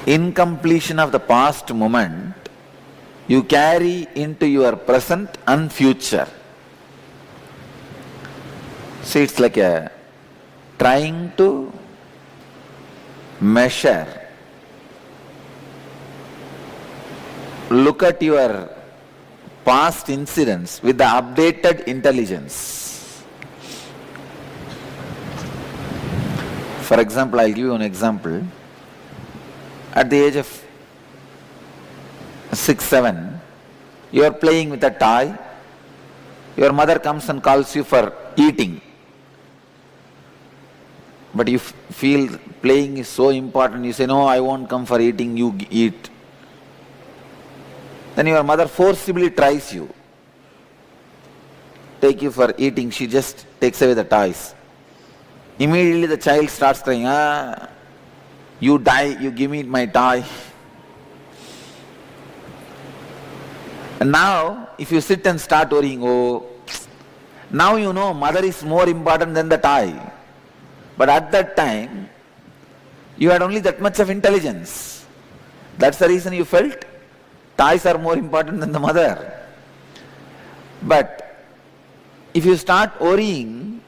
Incompletion of the past moment you carry into your present and future. See, it's like trying to measure. Look at your past incidents with the updated intelligence. For example, I'll give you an example. At the age of 6, 7, you are playing with a toy. Your mother comes and calls you for eating. but you feel playing is so important, you say, no, I won't come for eating, you eat. Then your mother forcibly tries you, take you for eating, she just takes away the toys. Immediately the child starts crying, you die, you give me my toy. And now, if you sit and start worrying, now you know mother is more important than the toy. But at that time, you had only that much of intelligence. That's the reason you felt toys are more important than the mother. But if you start worrying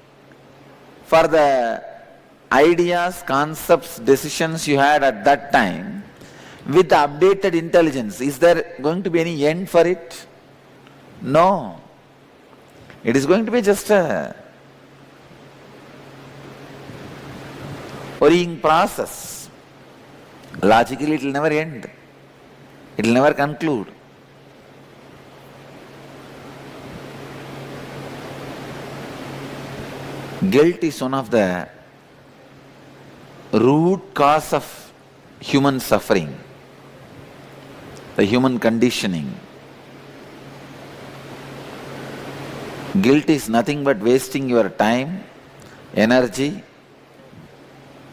for the ideas, concepts, decisions you had at that time, with the updated intelligence, is there going to be any end for it? No. It is going to be just a worrying process. Logically, it will never end. It will never conclude. Guilt is one of the root cause of human suffering, the human conditioning. Guilt is nothing but wasting your time, energy,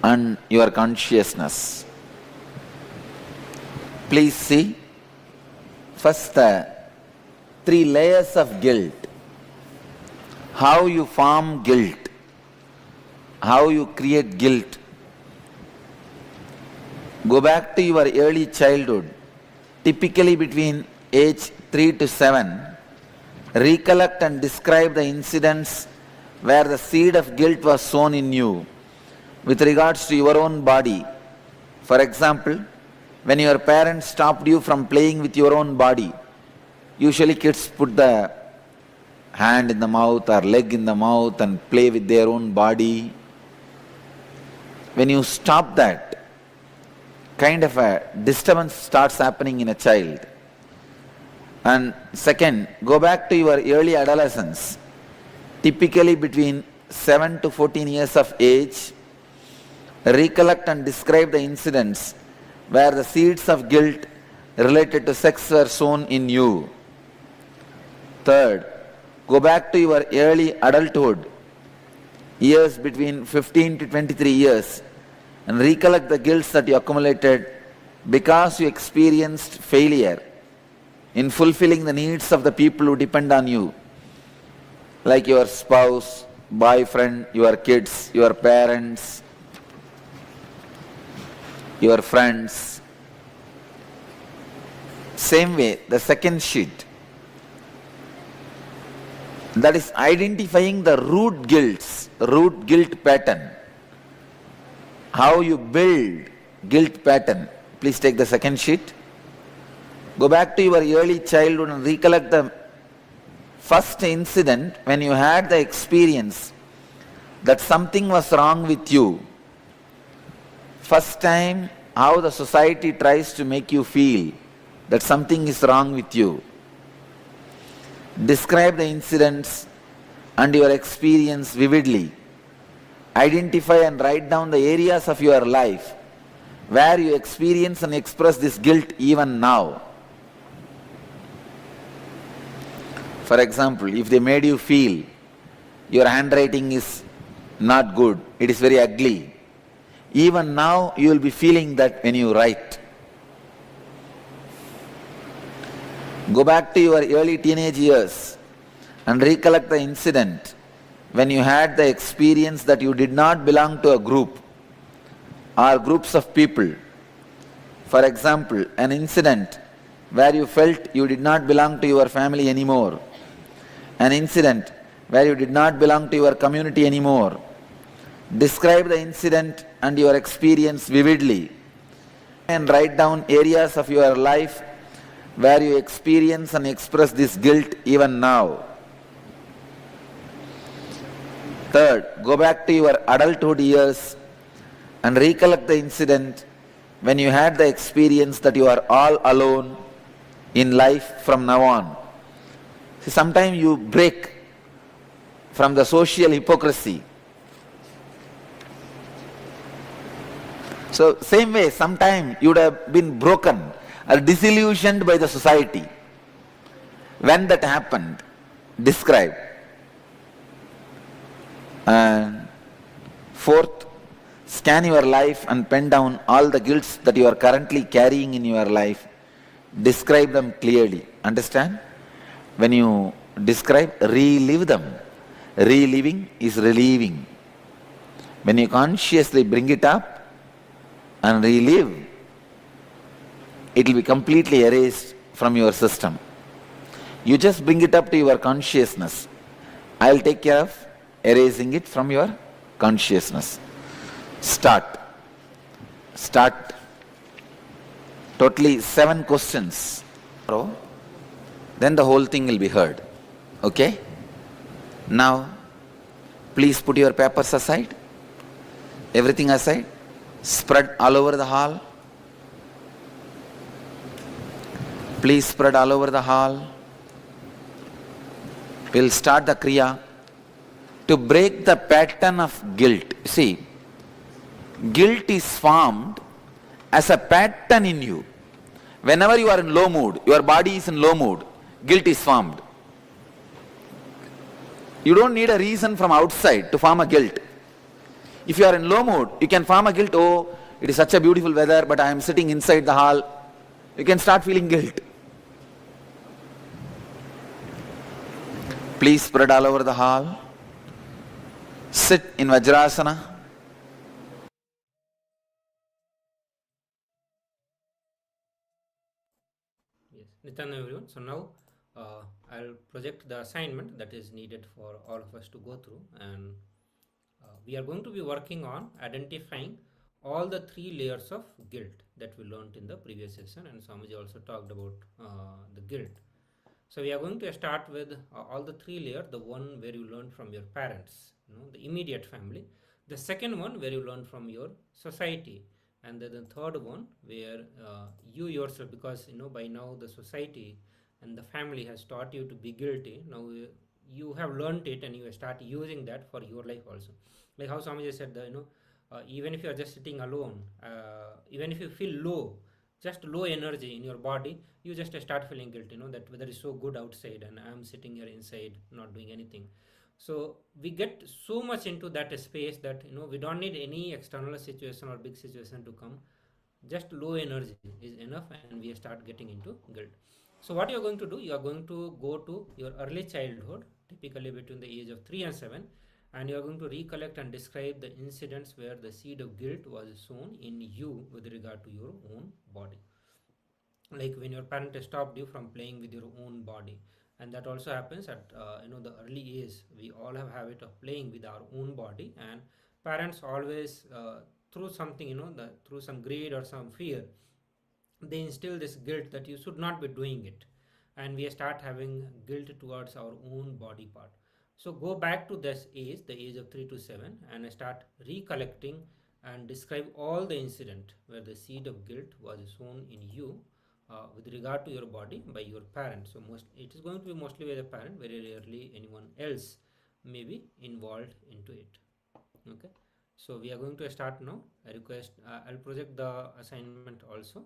and your consciousness. Please see first the 3 layers of guilt. How you form guilt, how you create guilt. Go back to your early childhood, typically between age 3 to 7. Recollect and describe the incidents where the seed of guilt was sown in you with regards to your own body. For example, when your parents stopped you from playing with your own body, usually kids put the hand in the mouth or leg in the mouth and play with their own body. When you stop that, kind of a disturbance starts happening in a child. And second, go back to your early adolescence, typically between 7 to 14 years of age. Recollect and describe the incidents where the seeds of guilt related to sex were sown in you. Third, go back to your early adulthood, years between 15 to 23 years, and recollect the guilt that you accumulated because you experienced failure in fulfilling the needs of the people who depend on you, like your spouse, boyfriend, your kids, your parents, your friends. Same way, the second sheet, that is identifying the root guilt pattern. How you build guilt pattern. Please take the second sheet. Go back to your early childhood and recollect the first incident when you had the experience that something was wrong with you. First time, how the society tries to make you feel that something is wrong with you. Describe the incidents and your experience vividly. Identify and write down the areas of your life where you experience and express this guilt even now. For example, if they made you feel your handwriting is not good, it is very ugly, even now you will be feeling that when you write. Go back to your early teenage years and recollect the incident when you had the experience that you did not belong to a group or groups of people. For example, an incident where you felt you did not belong to your family anymore, an incident where you did not belong to your community anymore. Describe the incident and your experience vividly and write down areas of your life where you experience and express this guilt even now. Third, go back to your adulthood years and recollect the incident when you had the experience that you are all alone in life from now on. See, sometimes you break from the social hypocrisy. So same way, sometime you would have been broken or disillusioned by the society. When that happened, describe. And fourth, scan your life and pen down all the guilts that you are currently carrying in your life. Describe them clearly. Understand? When you describe, relive them. Reliving is relieving. When you consciously bring it up and relive, it will be completely erased from your system. You just bring it up to your consciousness. I'll take care of erasing it from your consciousness. Start. Totally 7 questions. Then the whole thing will be heard. Okay? Now, please put your papers aside. Everything aside. Spread all over the hall. Please spread all over the hall. We'll start the Kriya. To break the pattern of guilt. See, guilt is formed as a pattern in you. Whenever you are in low mood, your body is in low mood, guilt is formed. You don't need a reason from outside to form a guilt. If you are in low mood, you can form a guilt. Oh, it is such a beautiful weather, but I am sitting inside the hall. You can start feeling guilt. Please spread all over the hall. Sit in Vajrasana. Yes, Nityananda everyone. So now I'll project the assignment that is needed for all of us to go through, and we are going to be working on identifying all the 3 layers of guilt that we learned in the previous session, and Swamiji also talked about the guilt. So we are going to start with all the 3 layers. The one where you learned from your parents, the immediate family. The second one where you learn from your society, and then the third one where you yourself, because by now the society and the family has taught you to be guilty. Now you have learned it and you start using that for your life also. Like how Swamiji said that even if you are just sitting alone, even if you feel low, just low energy in your body, you just start feeling guilt, that weather is so good outside and I am sitting here inside not doing anything. So we get so much into that space that we don't need any external situation or big situation to come. Just low energy is enough and we start getting into guilt. So what you are going to do, you are going to go to your early childhood, typically between the age of 3 and 7, and you are going to recollect and describe the incidents where the seed of guilt was sown in you with regard to your own body. Like when your parent stopped you from playing with your own body, and that also happens at the early age. We all have habit of playing with our own body, and parents always through something, through some greed or some fear, they instill this guilt that you should not be doing it, and we start having guilt towards our own body part. So go back to this age, the age of 3 to 7, and start recollecting and describe all the incident where the seed of guilt was sown in you with regard to your body by your parent. So it is going to be mostly by the parent, very rarely anyone else may be involved into it. Okay, so we are going to start now. I request I'll project the assignment also.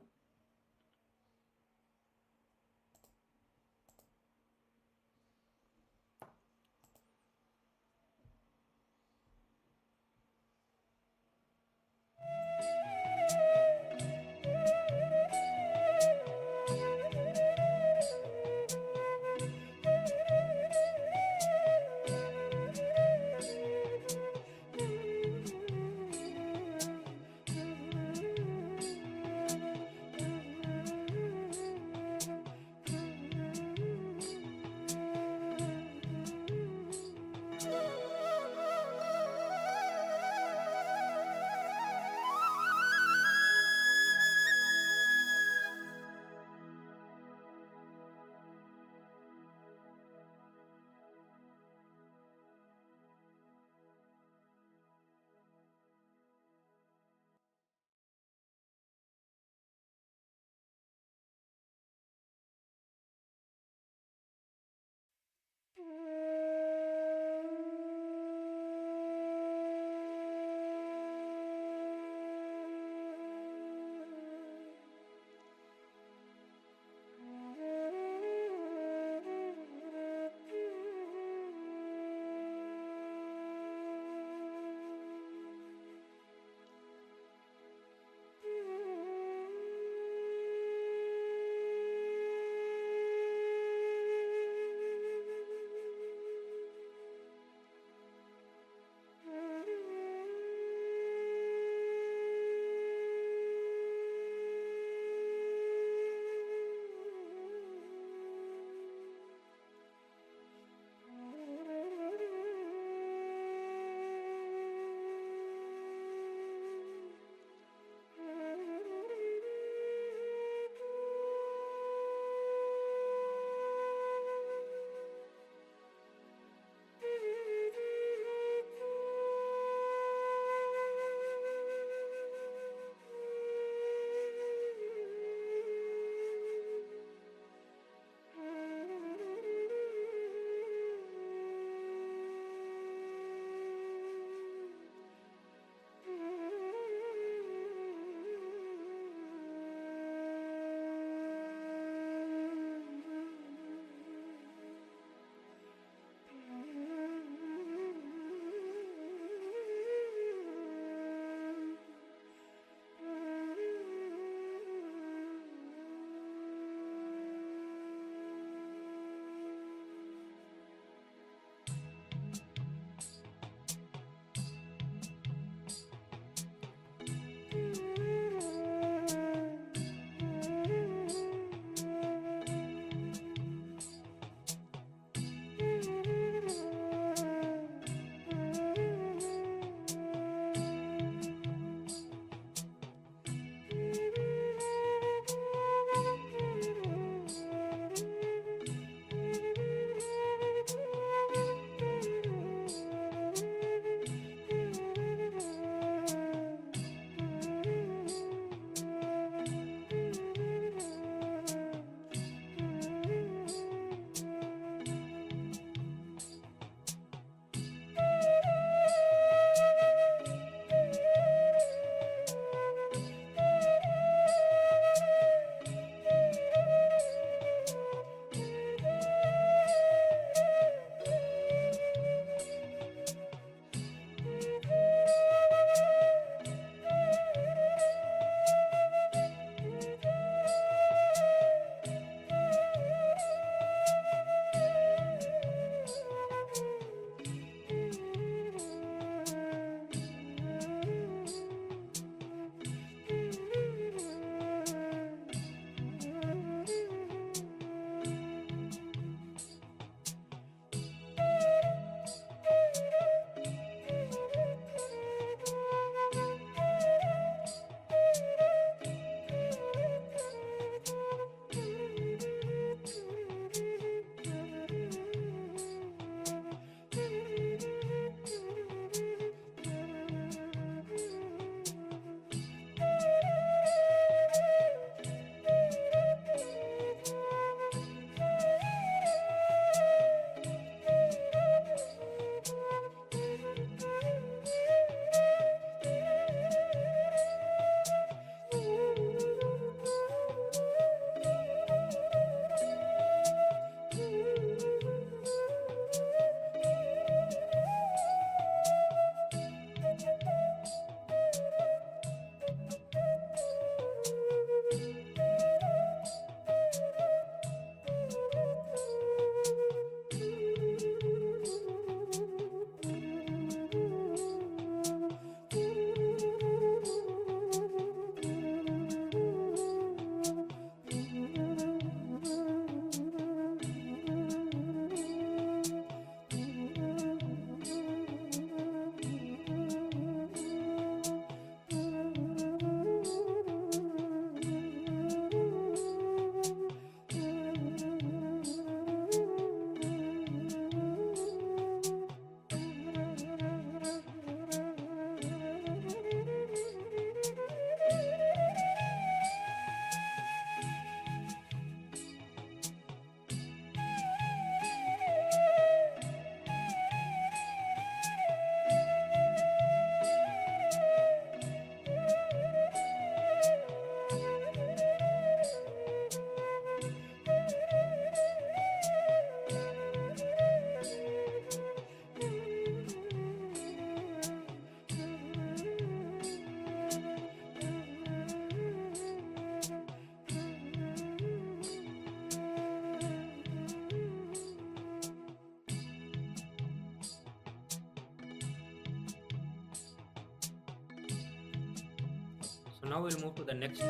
now we'll move to the next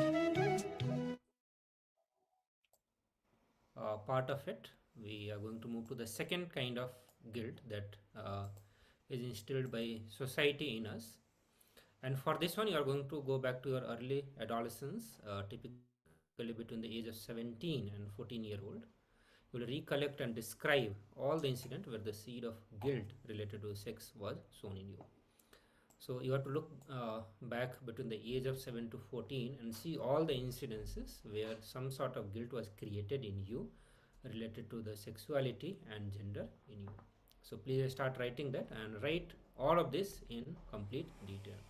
part of it. We are going to move to the second kind of guilt that is instilled by society in us. And for this one, you are going to go back to your early adolescence, typically between the age of 17 and 14-year-old. You will recollect and describe all the incident where the seed of guilt related to sex was sown in you. So you have to look back between the age of 7 to 14 and see all the incidences where some sort of guilt was created in you related to the sexuality and gender in you. So please start writing that and write all of this in complete detail.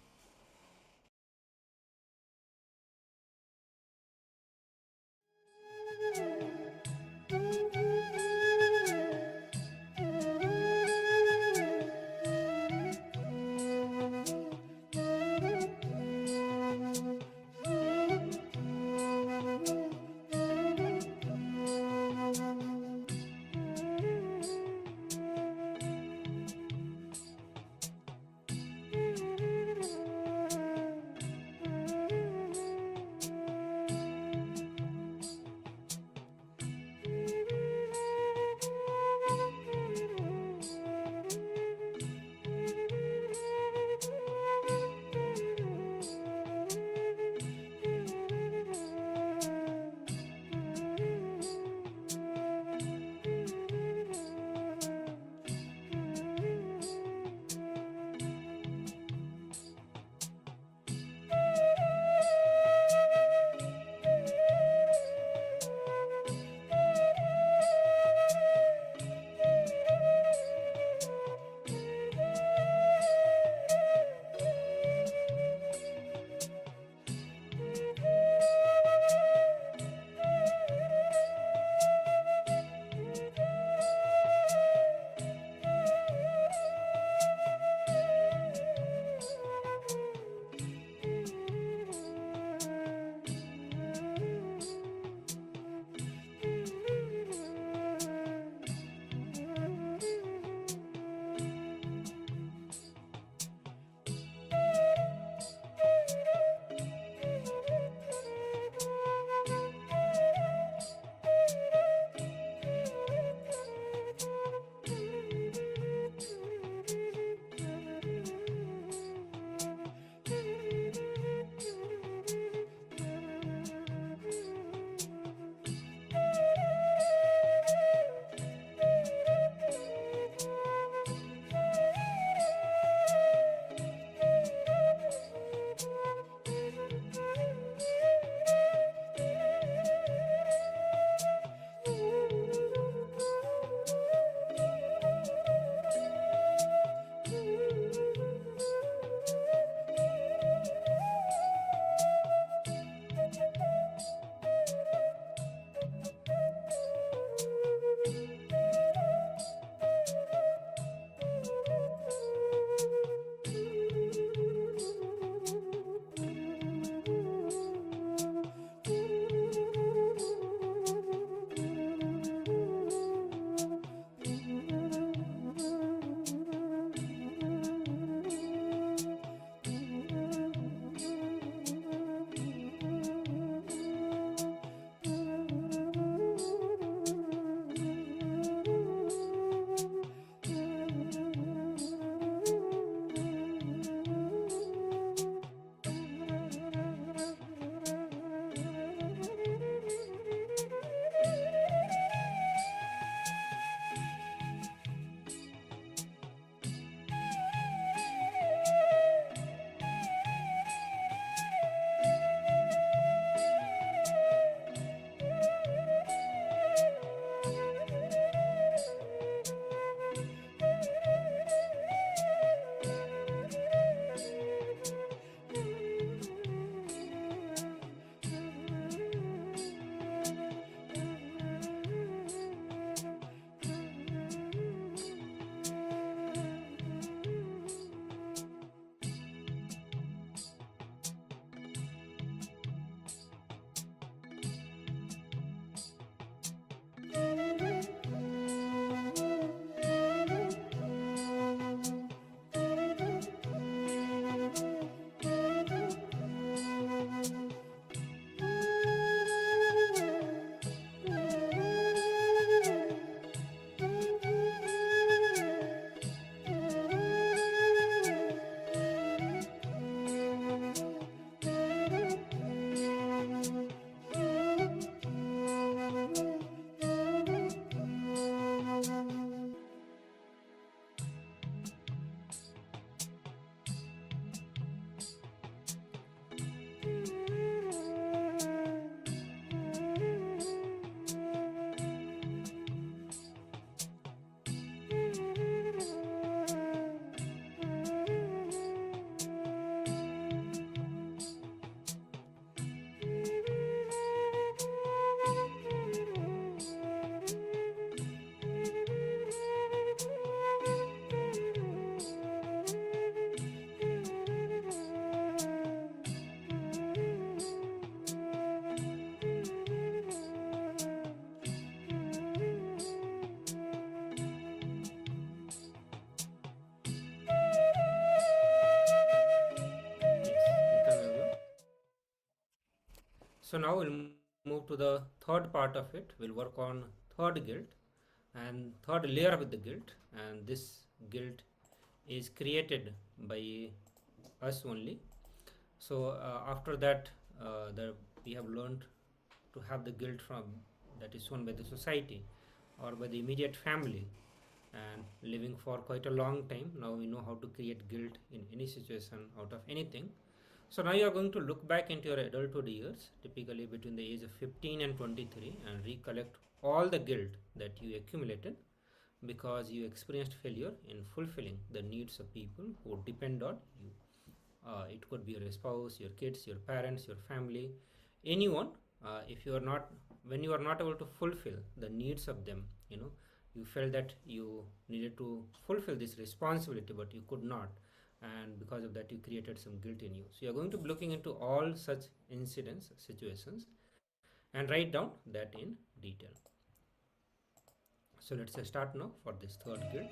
So now we'll move to the third part of it. We'll work on third guilt and third layer of the guilt, and this guilt is created by us only. So after that, we have learned to have the guilt from that is shown by the society or by the immediate family, and living for quite a long time. Now we know how to create guilt in any situation out of anything. So now you are going to look back into your adulthood years, typically between the age of 15 and 23, and recollect all the guilt that you accumulated because you experienced failure in fulfilling the needs of people who depend on you. It could be your spouse, your kids, your parents, your family, anyone. If you are not, when you are not able to fulfill the needs of them, you felt that you needed to fulfill this responsibility, but you could not, and because of that you created some guilt in you. So you are going to be looking into all such incidents, situations, and write down that in detail. So let's start now for this third guilt.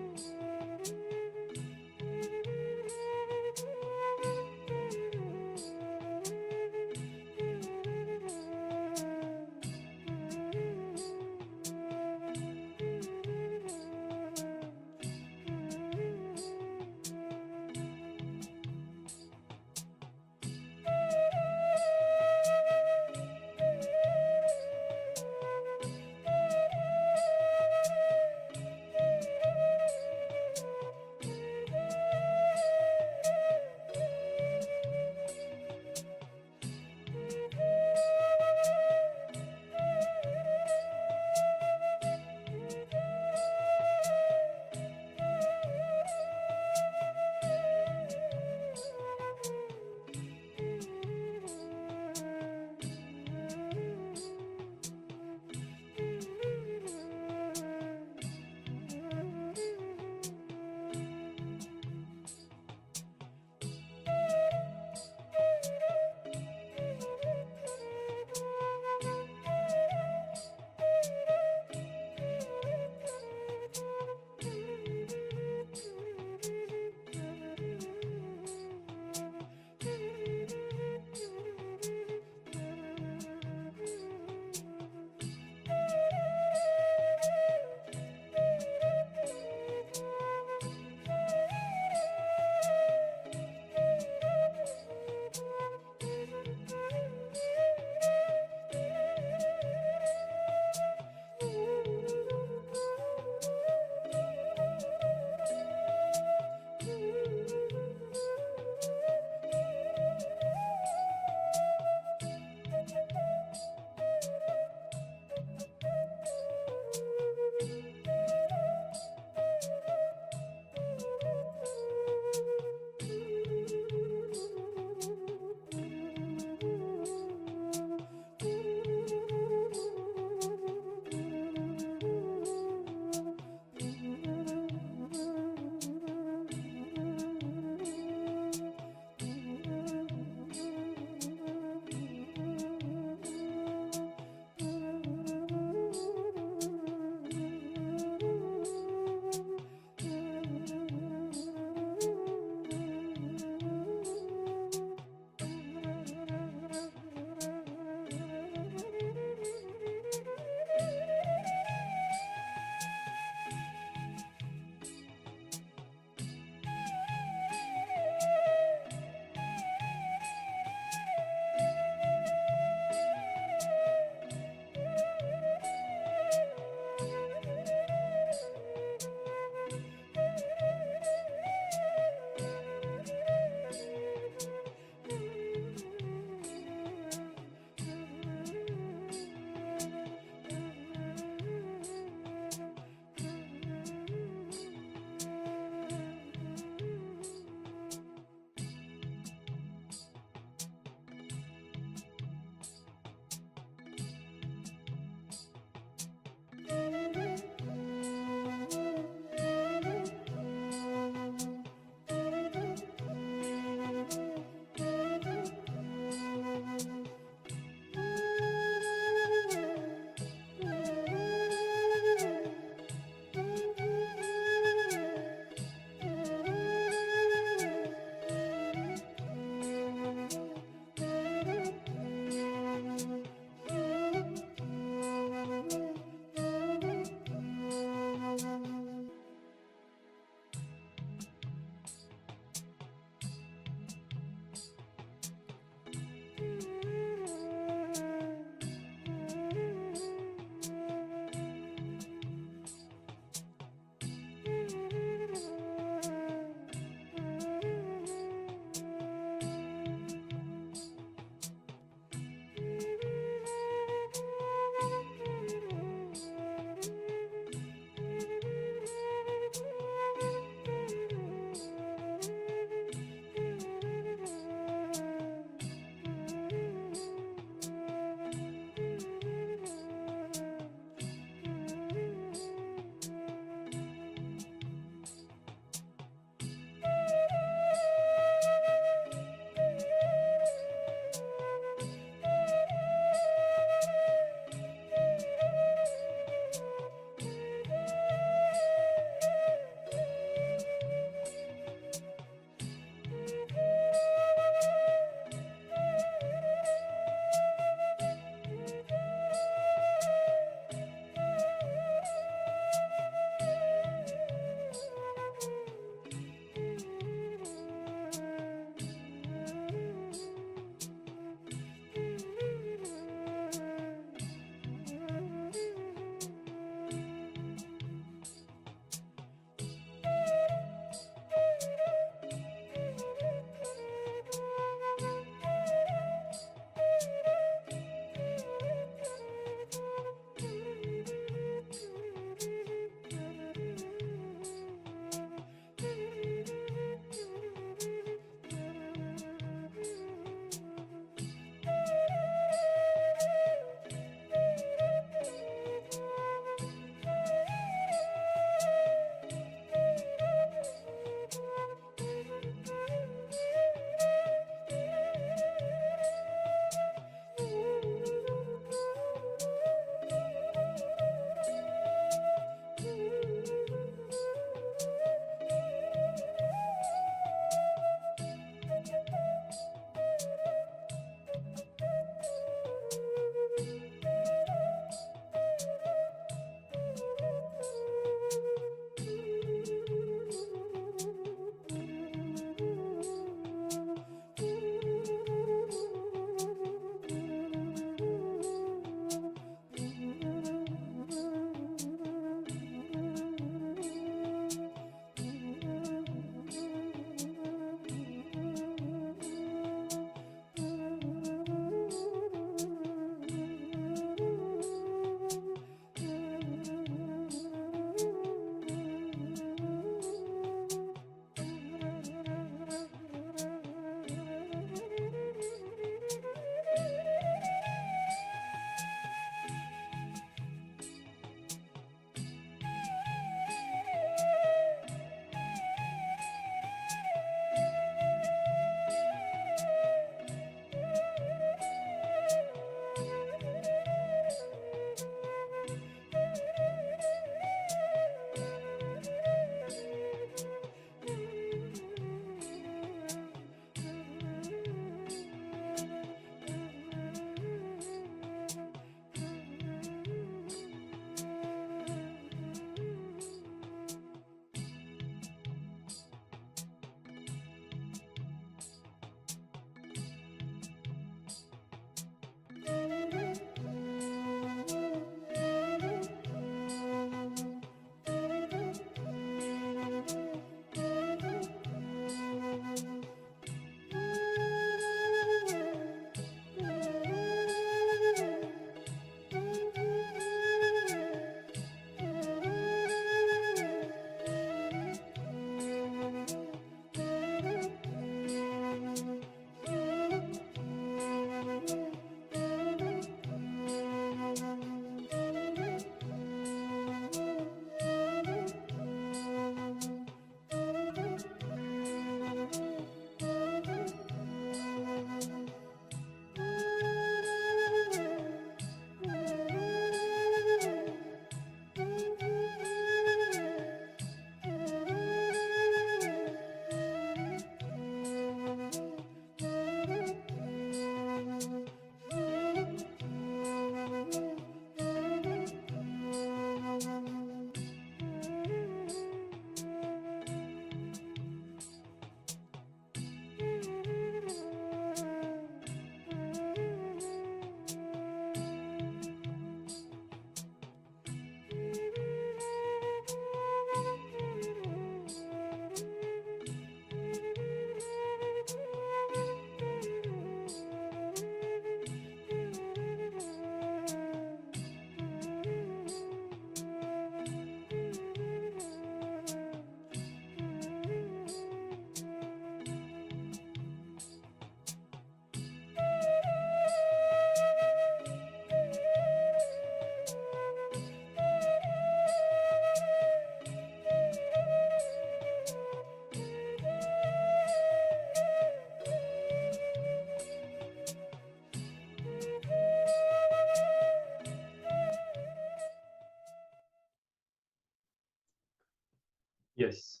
Yes.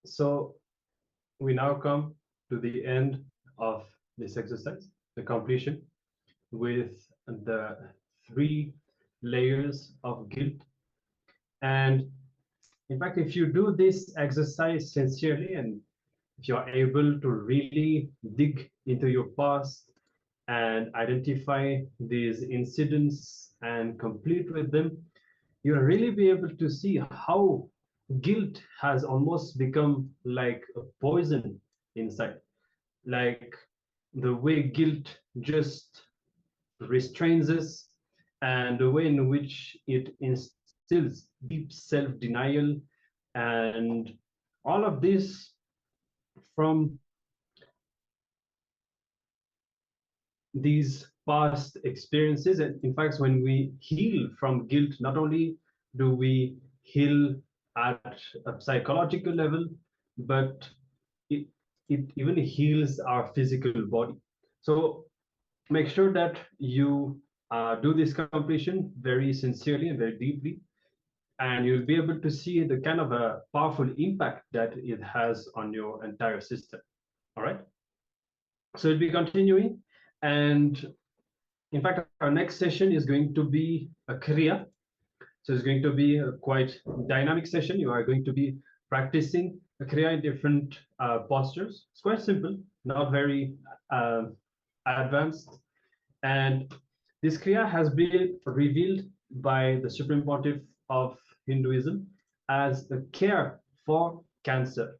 So we now come to the end of this exercise, the completion, with the 3 layers of guilt. And in fact, if you do this exercise sincerely, and if you are able to really dig into your past and identify these incidents and complete with them, you'll really be able to see how guilt has almost become like a poison inside. Like the way guilt just restrains us, and the way in which it instills deep self-denial, and all of this from these past experiences. And in fact, when we heal from guilt, not only do we heal at a psychological level, but it even heals our physical body. So make sure that you do this completion very sincerely and very deeply, and you'll be able to see the kind of a powerful impact that it has on your entire system. All right. So we'll be continuing, and in fact, our next session is going to be a Kriya. So it's going to be a quite dynamic session. You are going to be practicing a Kriya in different postures. It's quite simple, not very advanced. And this Kriya has been revealed by the Supreme Pontiff of Hinduism as a care for cancer.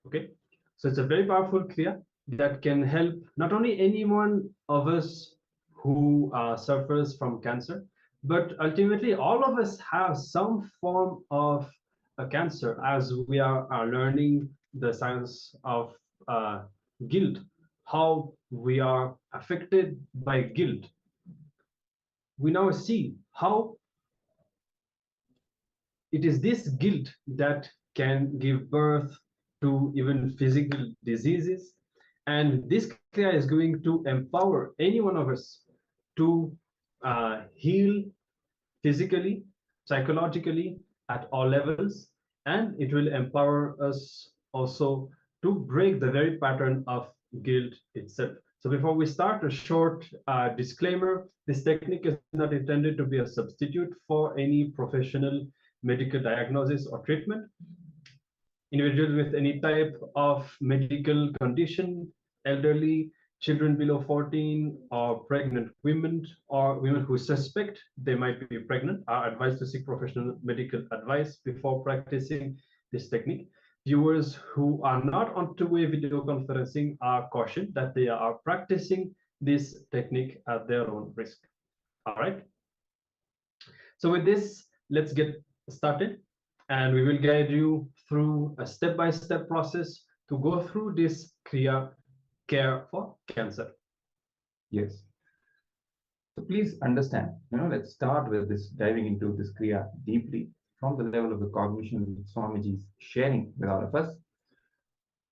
Okay, so it's a very powerful Kriya that can help not only any one of us who suffers from cancer, but ultimately all of us have some form of a cancer, as we are learning the science of guilt, how we are affected by guilt. We now see how it is this guilt that can give birth to even physical diseases. And this Kriya is going to empower any one of us to heal physically, psychologically, at all levels. And it will empower us also to break the very pattern of guilt itself. So before we start, a short disclaimer. This technique is not intended to be a substitute for any professional medical diagnosis or treatment. Individuals with any type of medical condition, elderly, children below 14, or pregnant women, or women who suspect they might be pregnant, are advised to seek professional medical advice before practicing this technique. Viewers who are not on two-way video conferencing are cautioned that they are practicing this technique at their own risk. All right. So with this, let's get started, and we will guide you through a step-by-step process to go through this Kriya care for cancer. Yes. So please understand, let's start with this, diving into this Kriya deeply from the level of the cognition that Swamiji is sharing with all of us.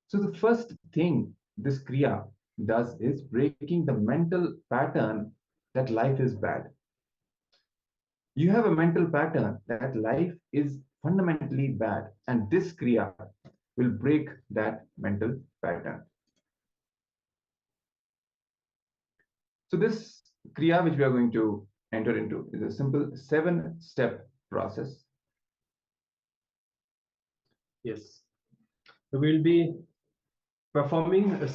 So the first thing this Kriya does is breaking the mental pattern that life is bad. You have a mental pattern that life is fundamentally bad, and this Kriya will break that mental pattern. So this Kriya which we are going to enter into is a simple 7-step process. Yes. So we'll be performing a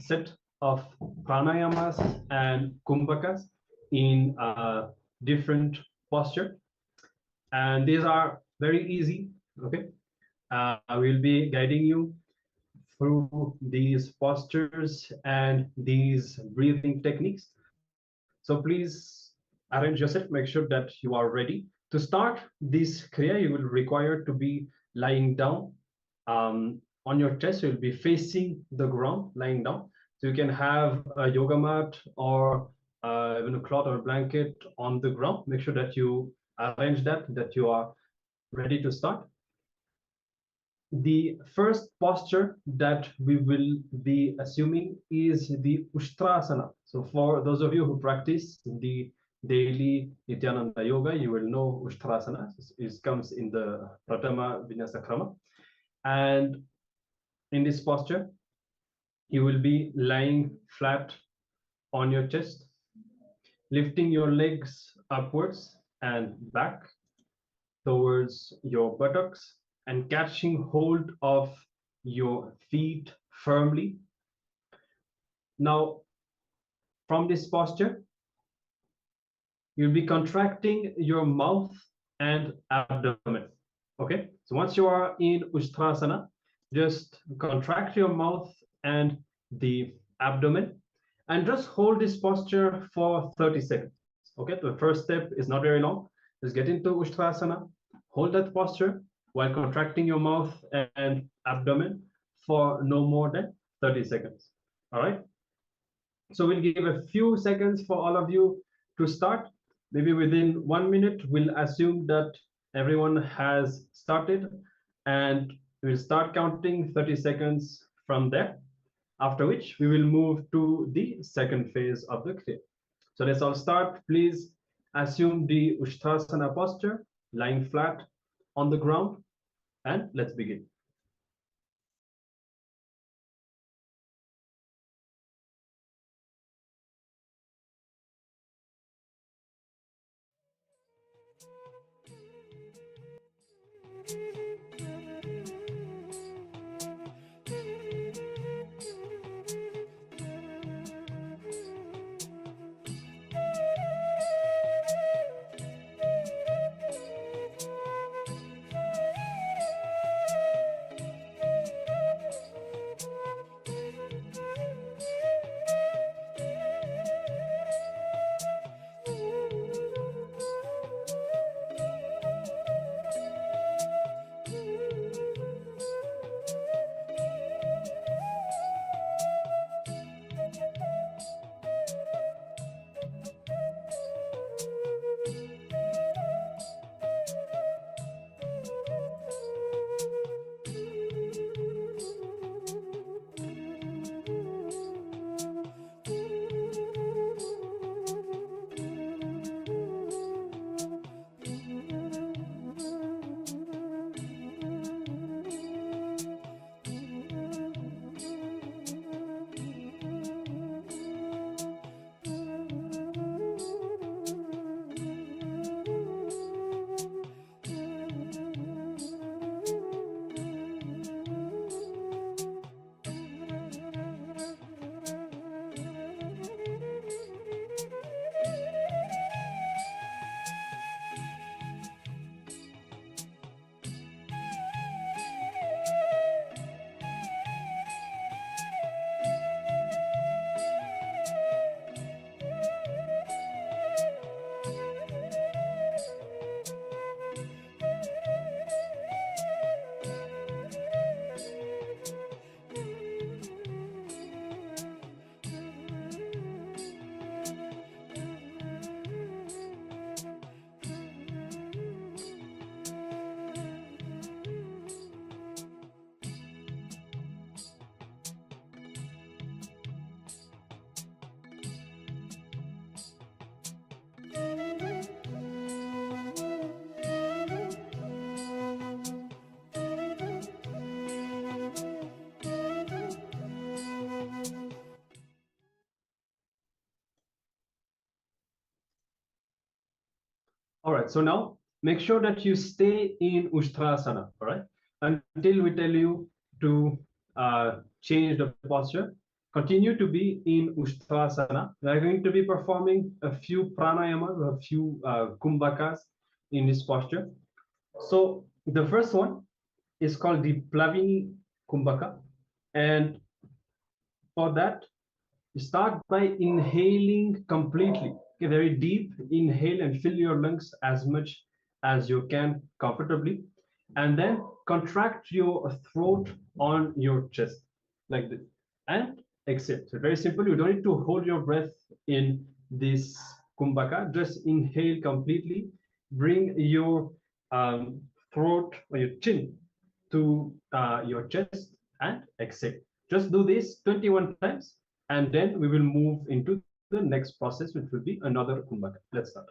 set of pranayamas and kumbhakas in a different posture. And these are very easy, okay? I will be guiding you through these postures and these breathing techniques. So please arrange yourself, make sure that you are ready. To start this Kriya, you will require to be lying down on your chest. You'll be facing the ground, lying down. So you can have a yoga mat or even a cloth or a blanket on the ground. Make sure that you arrange that you are ready to start. The first posture that we will be assuming is the Ustrasana. So for those of you who practice the daily Nityananda yoga, you will know Ushtrasana. It comes in the Pratama Vinyasa Krama. And in this posture, you will be lying flat on your chest, lifting your legs upwards and back towards your buttocks and catching hold of your feet firmly. Now, from this posture, you'll be contracting your mouth and abdomen. Okay, so once you are in Ustrasana, just contract your mouth and the abdomen and just hold this posture for 30 seconds. Okay, the first step is not very long. Just get into Ustrasana, hold that posture while contracting your mouth and abdomen for no more than 30 seconds. All right, so we'll give a few seconds for all of you to start. Maybe within 1 minute, we'll assume that everyone has started, and we'll start counting 30 seconds from there, after which we will move to the second phase of the Kriya. So let's all start. Please assume the Ushtrasana posture, lying flat on the ground, and let's begin. All right, so now make sure that you stay in Ustrasana, all right, until we tell you to change the posture. Continue to be in Ustrasana. We are going to be performing a few pranayamas, a few kumbhakas in this posture. So the first one is called the Plavini Kumbhaka. And for that, start by inhaling completely. Okay, very deep inhale and fill your lungs as much as you can comfortably. And then contract your throat on your chest like this. And exhale. So very simple. You don't need to hold your breath in this kumbhaka. Just inhale completely. Bring your throat or your chin to your chest and exhale. Just do this 21 times, and then we will move into the next process, which will be another kumbhaka. Let's start.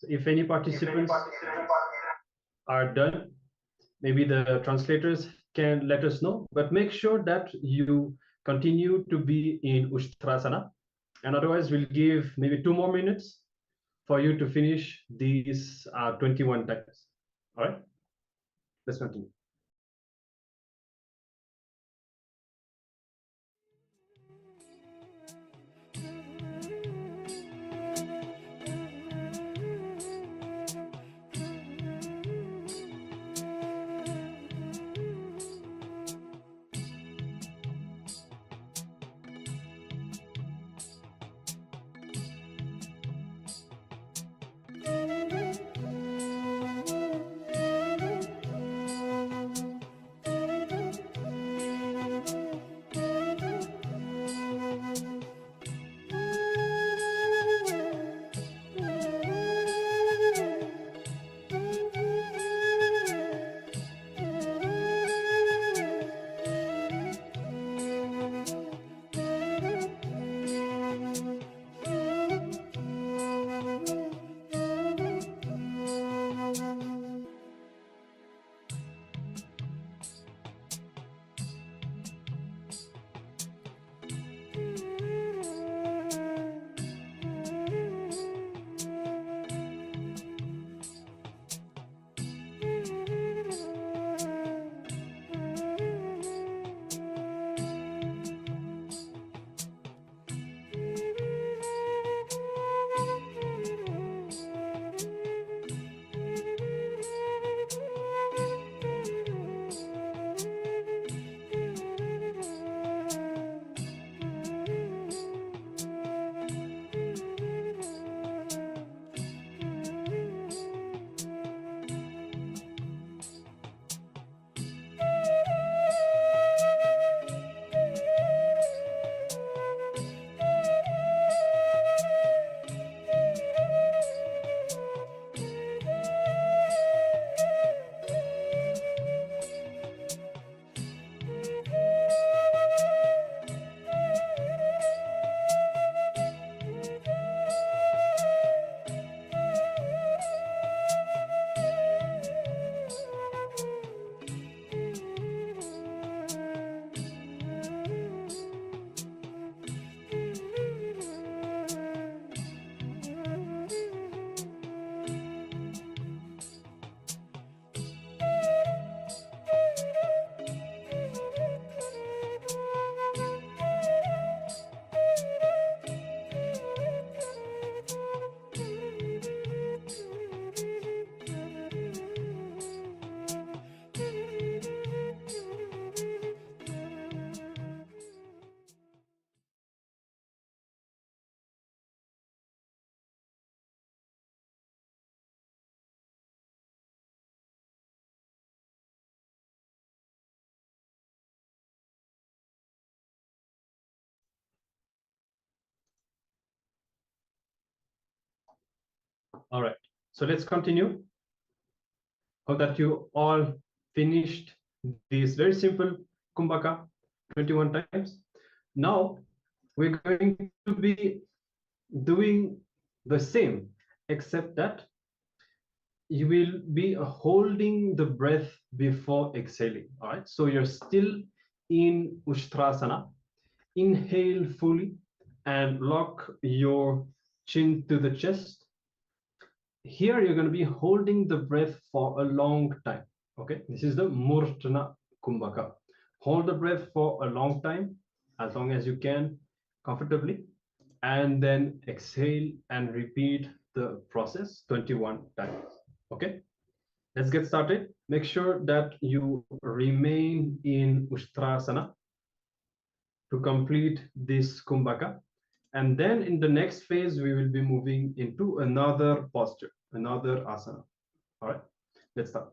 So if any participants are done, maybe the translators can let us know, but make sure that you continue to be in Ustrasana, and otherwise we'll give maybe 2 more minutes for you to finish these 21 times. All right, let's continue. All right, so let's continue. Hope that you all finished this very simple Kumbhaka 21 times. Now we're going to be doing the same, except that you will be holding the breath before exhaling. All right, so you're still in Ushtrasana. Inhale fully and lock your chin to the chest. Here you're going to be holding the breath for a long time. Okay, this is the Murtana Kumbhaka. Hold the breath for a long time, as long as you can, comfortably, and then exhale and repeat the process 21 times. Okay, let's get started. Make sure that you remain in Ushtrasana to complete this Kumbhaka. And then in the next phase, we will be moving into another posture, another asana. All right, let's start.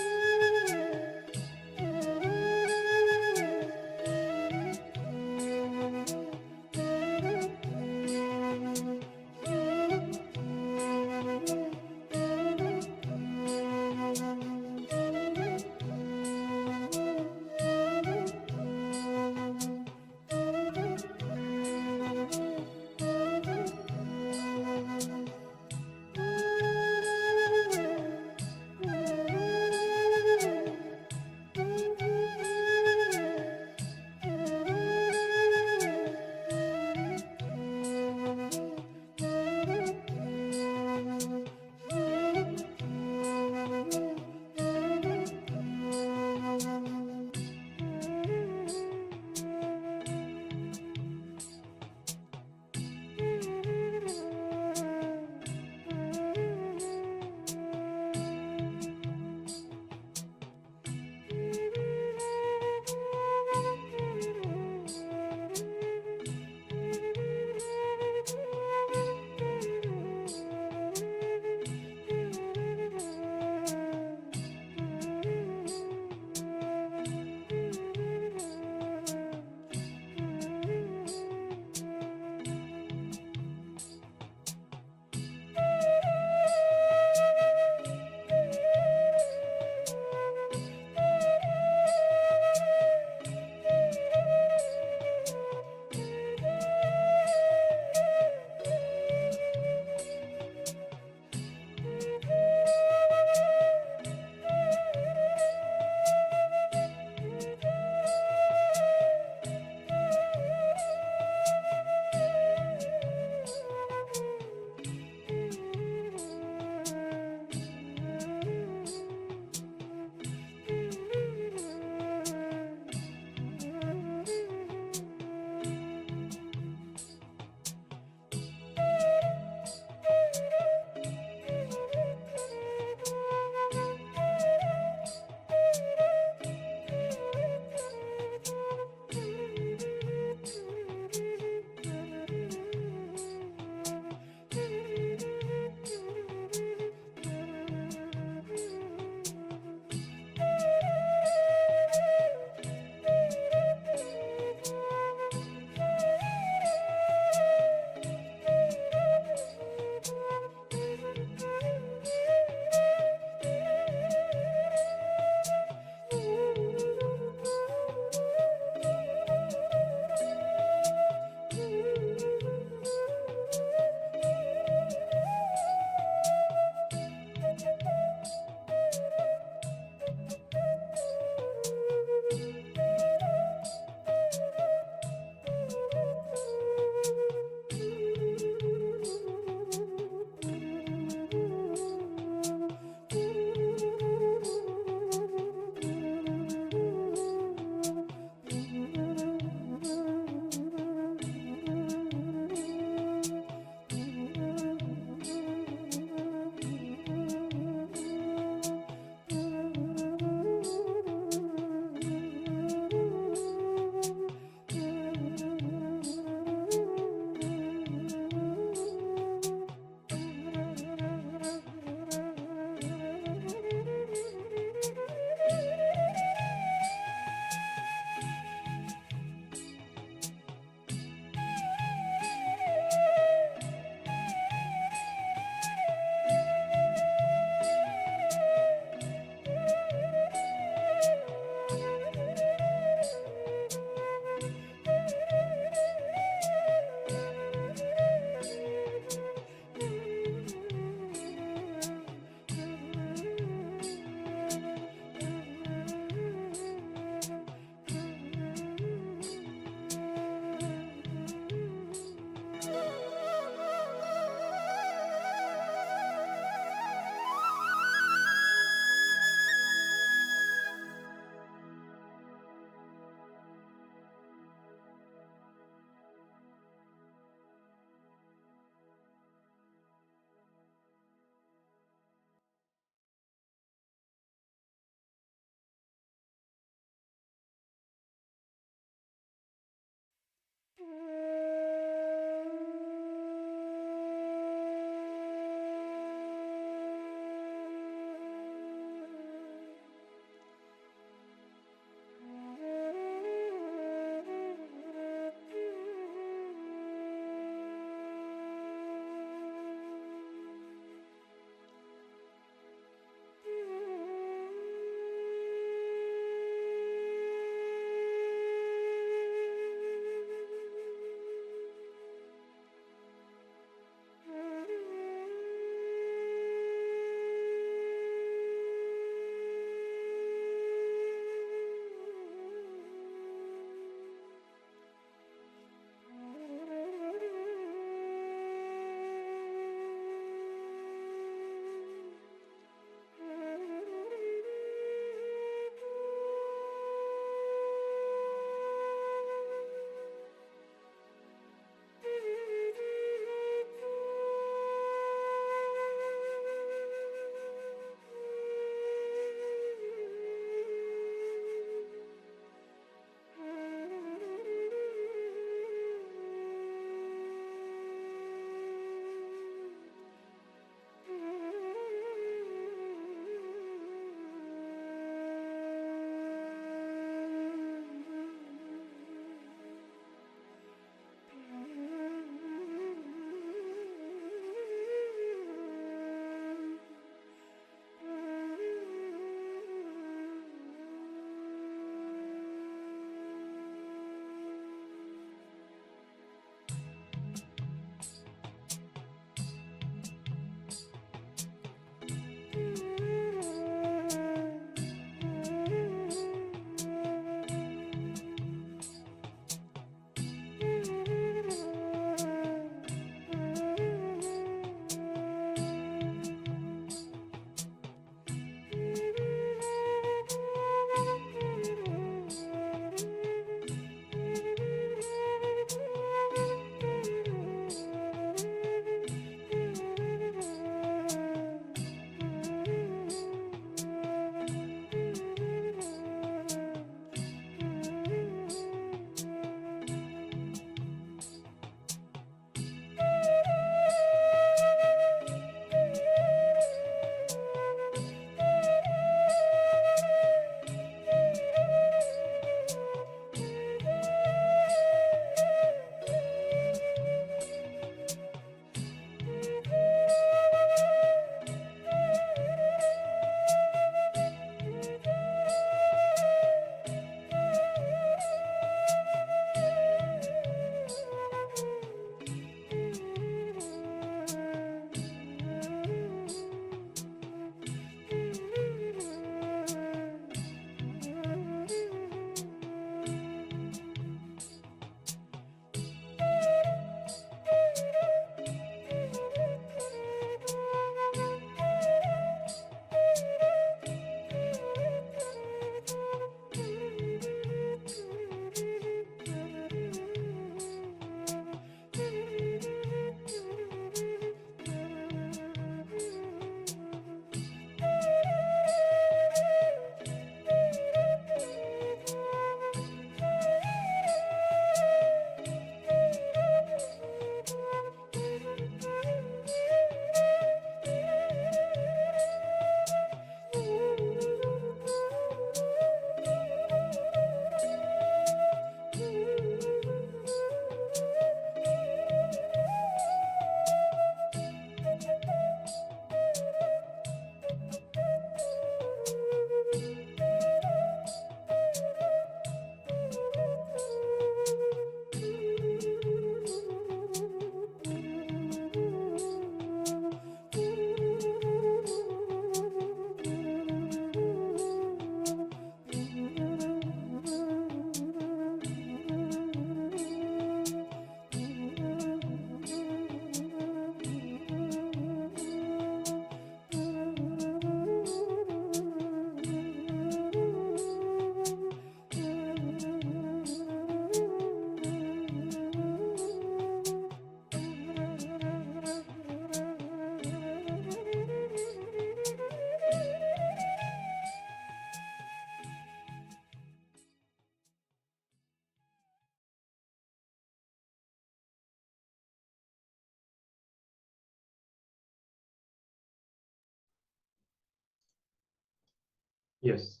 Yes.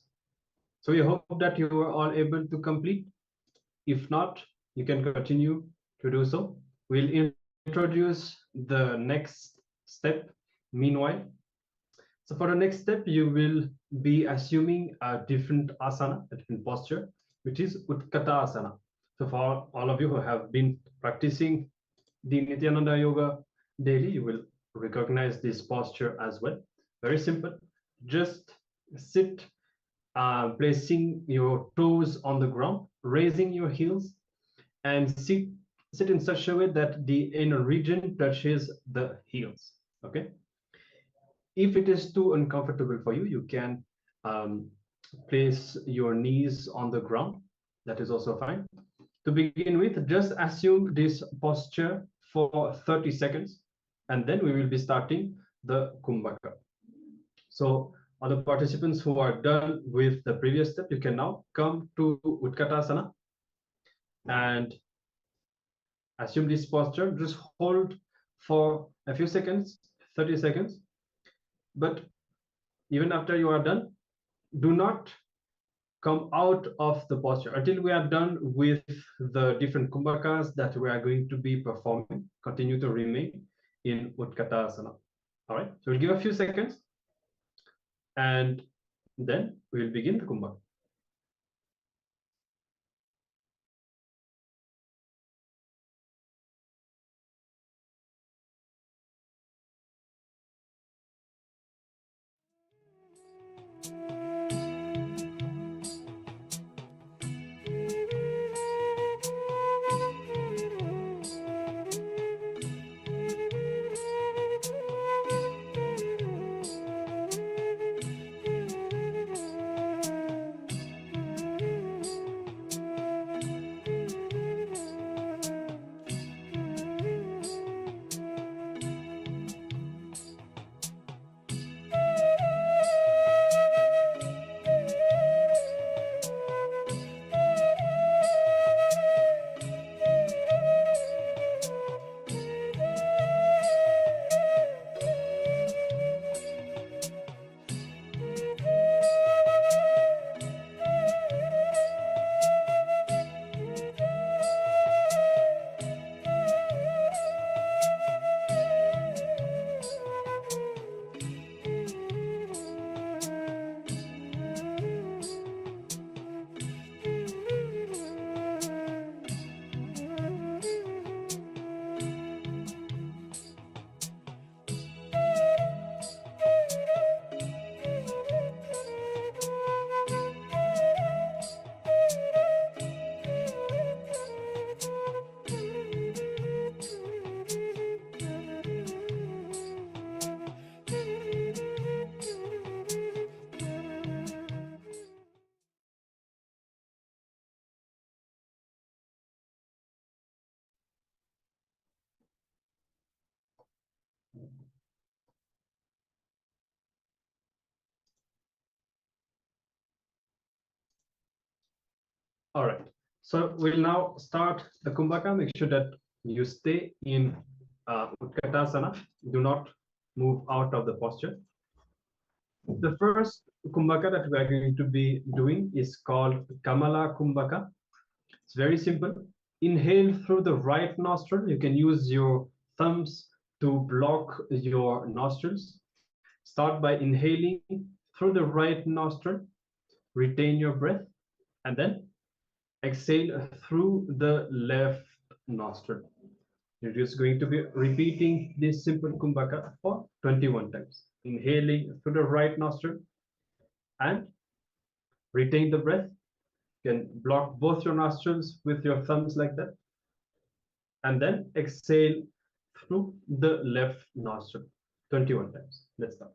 So we hope that you are all able to complete. If not, you can continue to do so. We'll introduce the next step meanwhile. So for the next step, you will be assuming a different asana, a different posture, which is Utkata Asana. So for all of you who have been practicing the Nityananda Yoga daily, you will recognize this posture as well. Very simple. Just sit, placing your toes on the ground, raising your heels, and sit in such a way that the inner region touches the heels. Okay. If it is too uncomfortable for you, you can place your knees on the ground. That is also fine. To begin with, just assume this posture for 30 seconds, and then we will be starting the Kumbhaka. So other participants who are done with the previous step, you can now come to Utkatasana and assume this posture. Just hold for a few seconds, 30 seconds. But even after you are done, do not come out of the posture until we are done with the different kumbhakas that we are going to be performing. Continue to remain in Utkatasana. All right, so we'll give a few seconds and then we'll begin the kumbhaka. All right, so we'll now start the kumbhaka. Make sure that you stay in Utkatasana. Do not move out of the posture. The first kumbhaka that we are going to be doing is called Kamala Kumbhaka. It's very simple. Inhale through the right nostril. You can use your thumbs to block your nostrils. Start by inhaling through the right nostril. Retain your breath and then exhale through the left nostril. You're just going to be repeating this simple kumbhaka for 21 times. Inhaling through the right nostril and retain the breath. You can block both your nostrils with your thumbs like that. And then exhale through the left nostril 21 times. Let's start.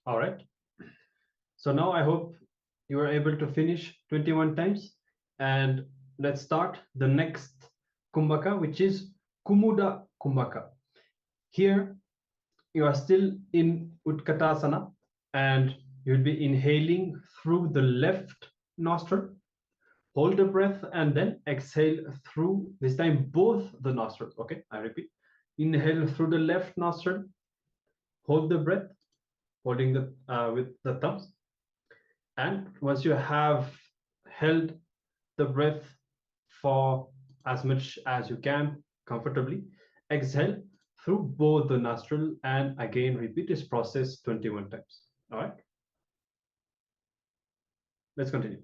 All right. So now I hope you are able to finish 21 times. And let's start the next Kumbhaka, which is Kumuda Kumbhaka. Here you are still in Utkatasana and you'll be inhaling through the left nostril. Hold the breath and then exhale through, this time both the nostrils. Okay, I repeat. Inhale through the left nostril. Hold the breath, holding the with the thumbs. And once you have held the breath for as much as you can comfortably, exhale through both the nostril and again repeat this process 21 times. All right. Let's continue.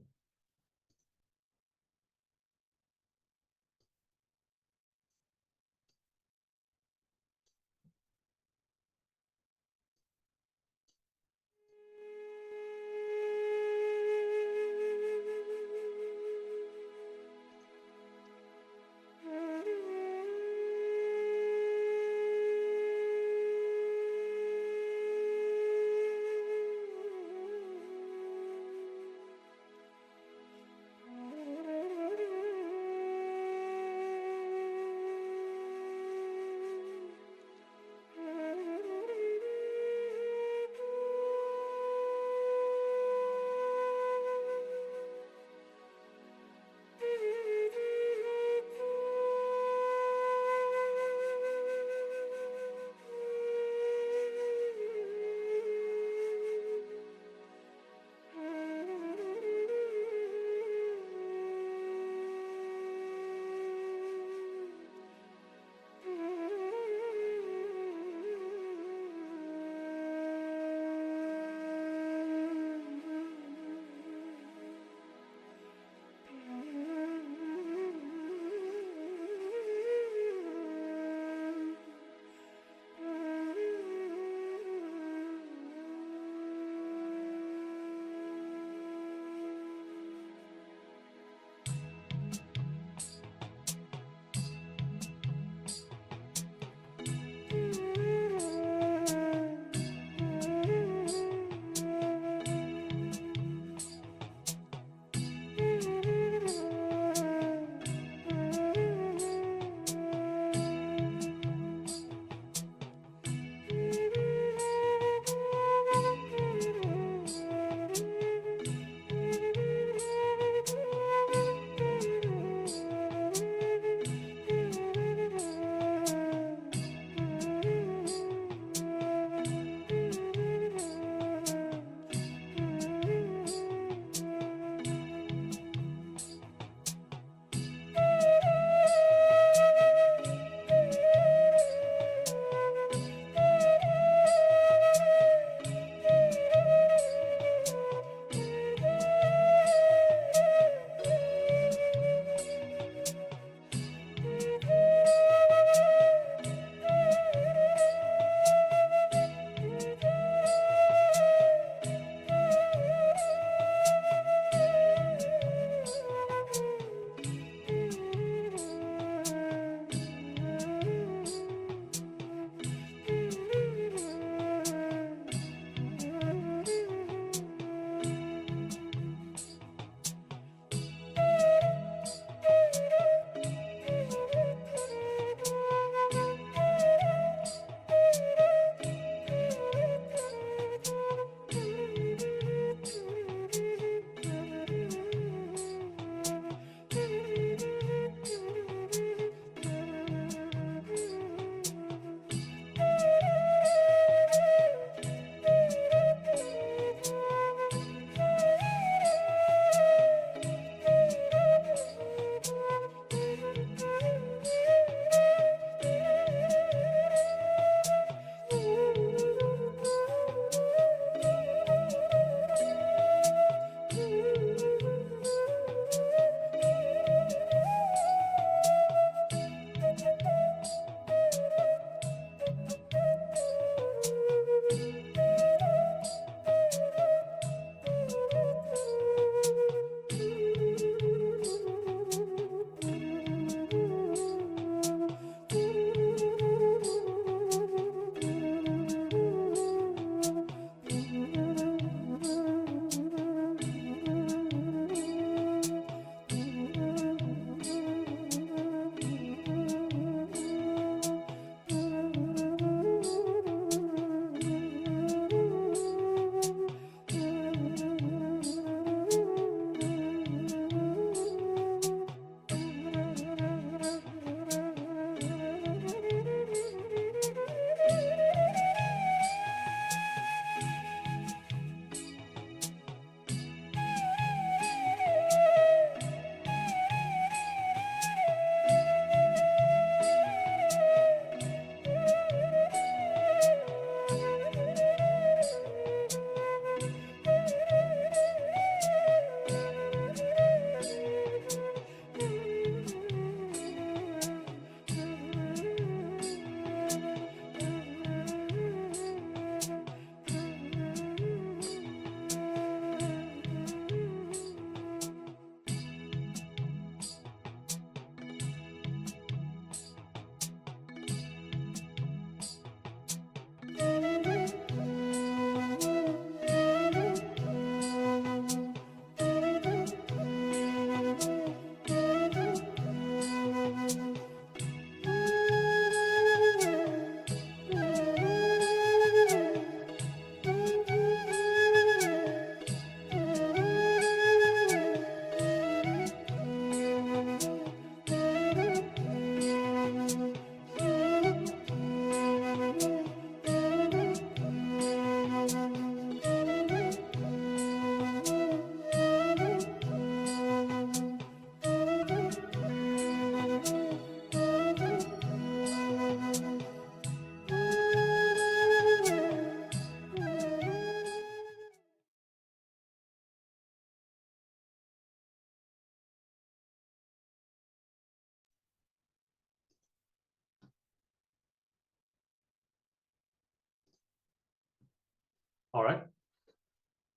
All right.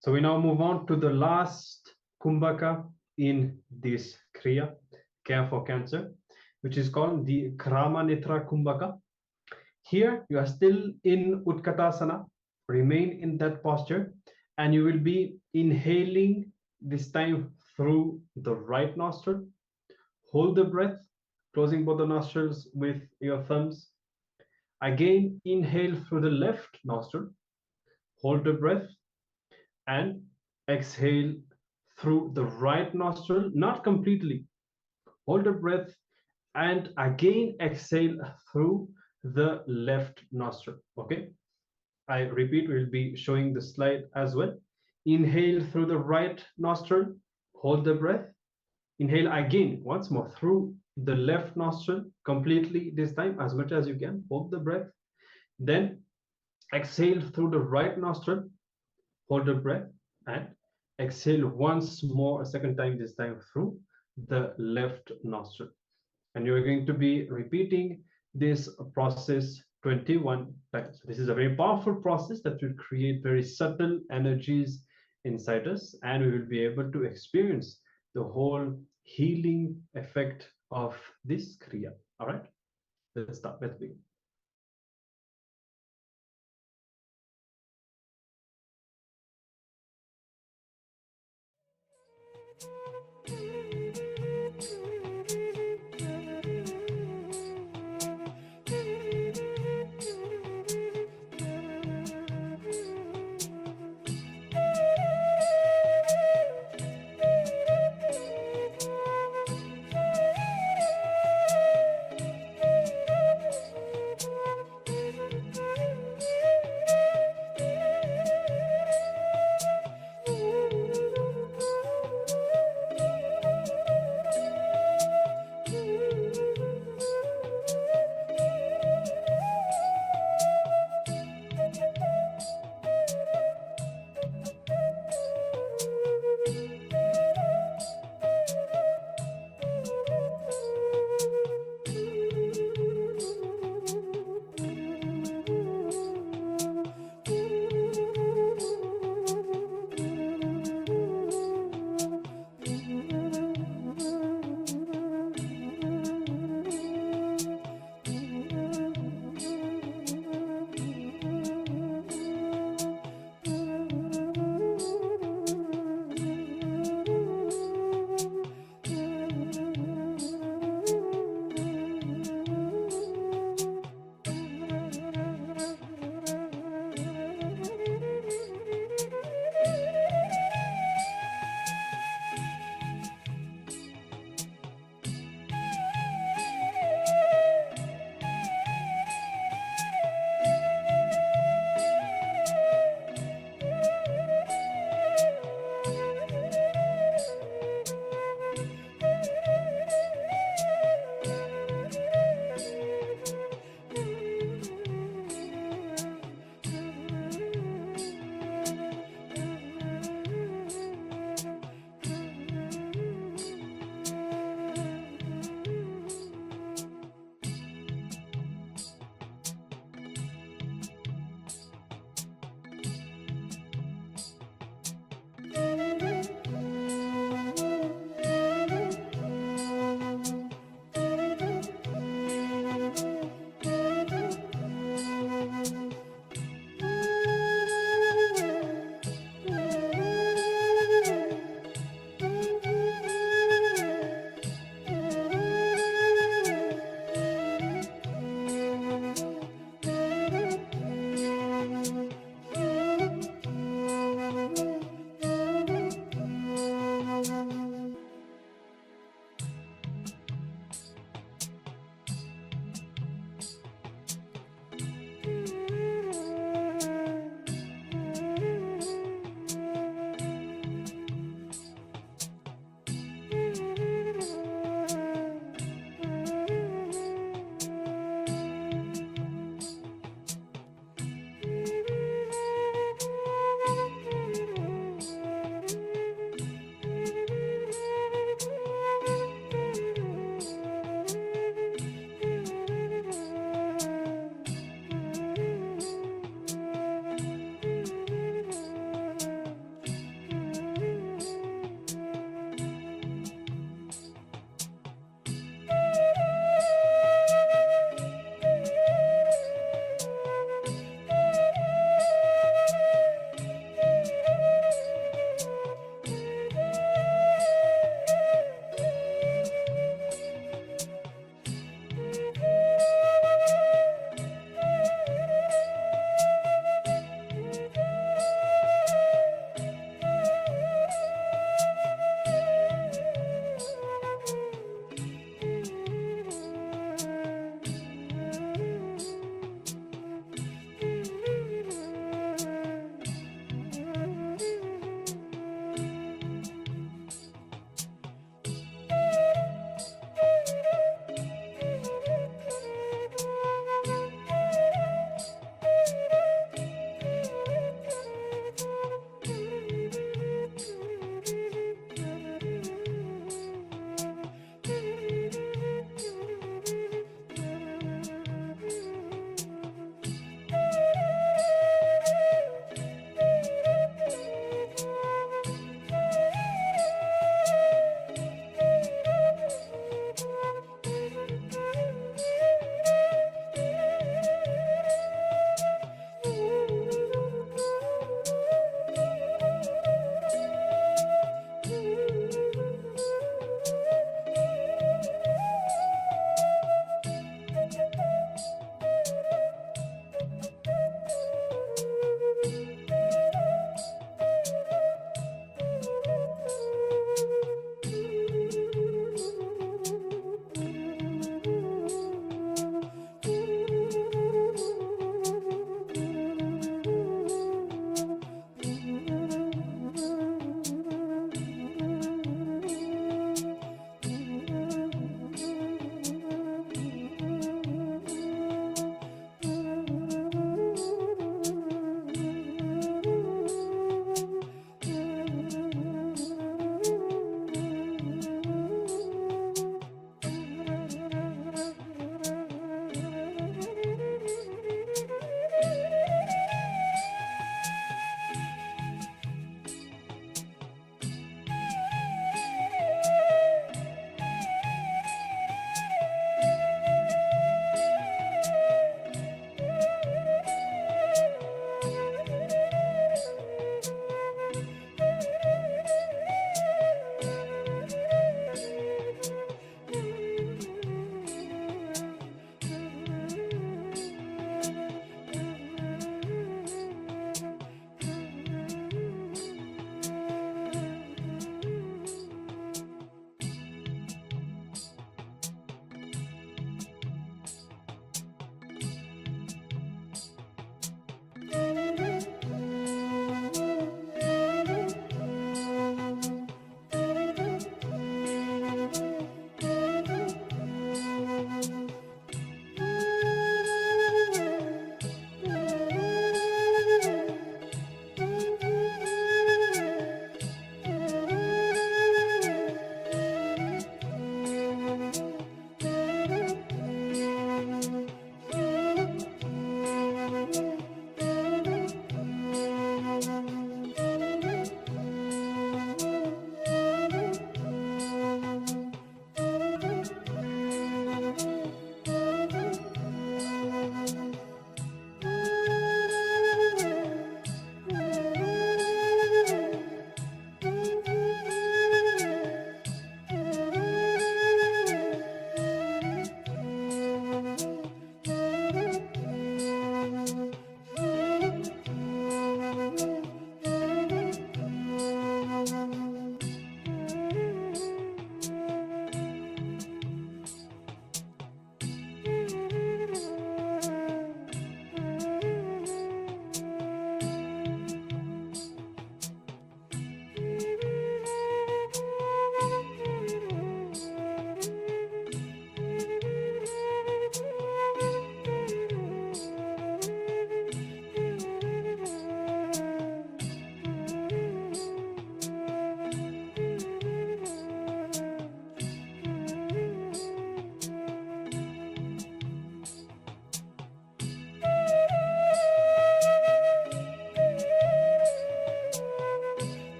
So we now move on to the last kumbhaka in this kriya, care for cancer, which is called the Kramanitra kumbhaka. Here you are still in Utkatasana. Remain in that posture, and you will be inhaling this time through the right nostril. Hold the breath, closing both the nostrils with your thumbs. Again, inhale through the left nostril. Hold the breath and exhale through the right nostril, not completely. Hold the breath and again exhale through the left nostril. Okay, I repeat, we'll be showing the slide as well. Inhale through the right nostril, hold the breath, inhale again once more through the left nostril completely, this time as much as you can. Hold the breath, then exhale through the right nostril, hold the breath, and exhale once more, a second time, this time through the left nostril. And you're going to be repeating this process 21 times. This is a very powerful process that will create very subtle energies inside us, and we will be able to experience the whole healing effect of this kriya. All right, let's start. Let's begin.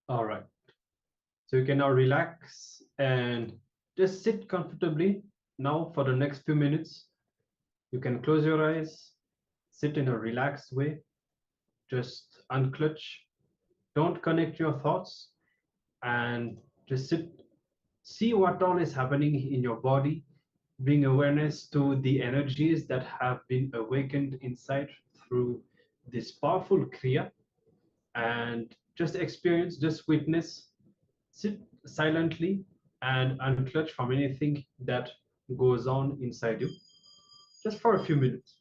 All right. So you can now relax and just sit comfortably. Now for the next few minutes, you can close your eyes, sit in a relaxed way, just unclutch. Don't connect your thoughts and just sit, see what all is happening in your body, bring awareness to the energies that have been awakened inside through this powerful Kriya, and just experience, just witness, sit silently and unclutch from anything that goes on inside you, just for a few minutes.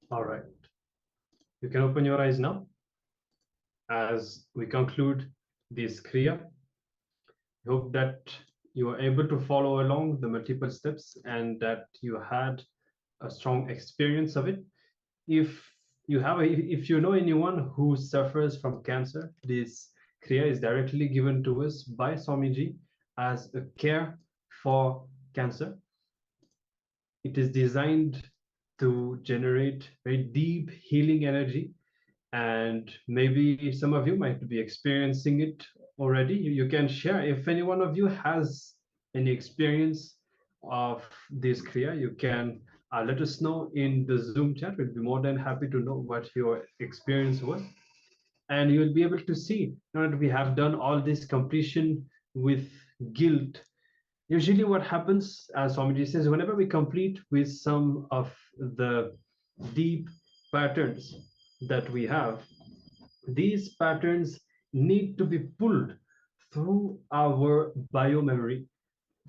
All right. You can open your eyes now as we conclude this Kriya. I hope that you are able to follow along the multiple steps and that you had a strong experience of it. If if you know anyone who suffers from cancer, this Kriya is directly given to us by Swamiji as a care for cancer. It is designed to generate very deep healing energy, and maybe some of you might be experiencing it already. You can share if any one of you has any experience of this Kriya. You can let us know in the Zoom chat. We'll be more than happy to know what your experience was, and you'll be able to see that we have done all this completion with guilt. Usually what happens, as Swamiji says, whenever we complete with some of the deep patterns that we have, these patterns need to be pulled through our biomemory,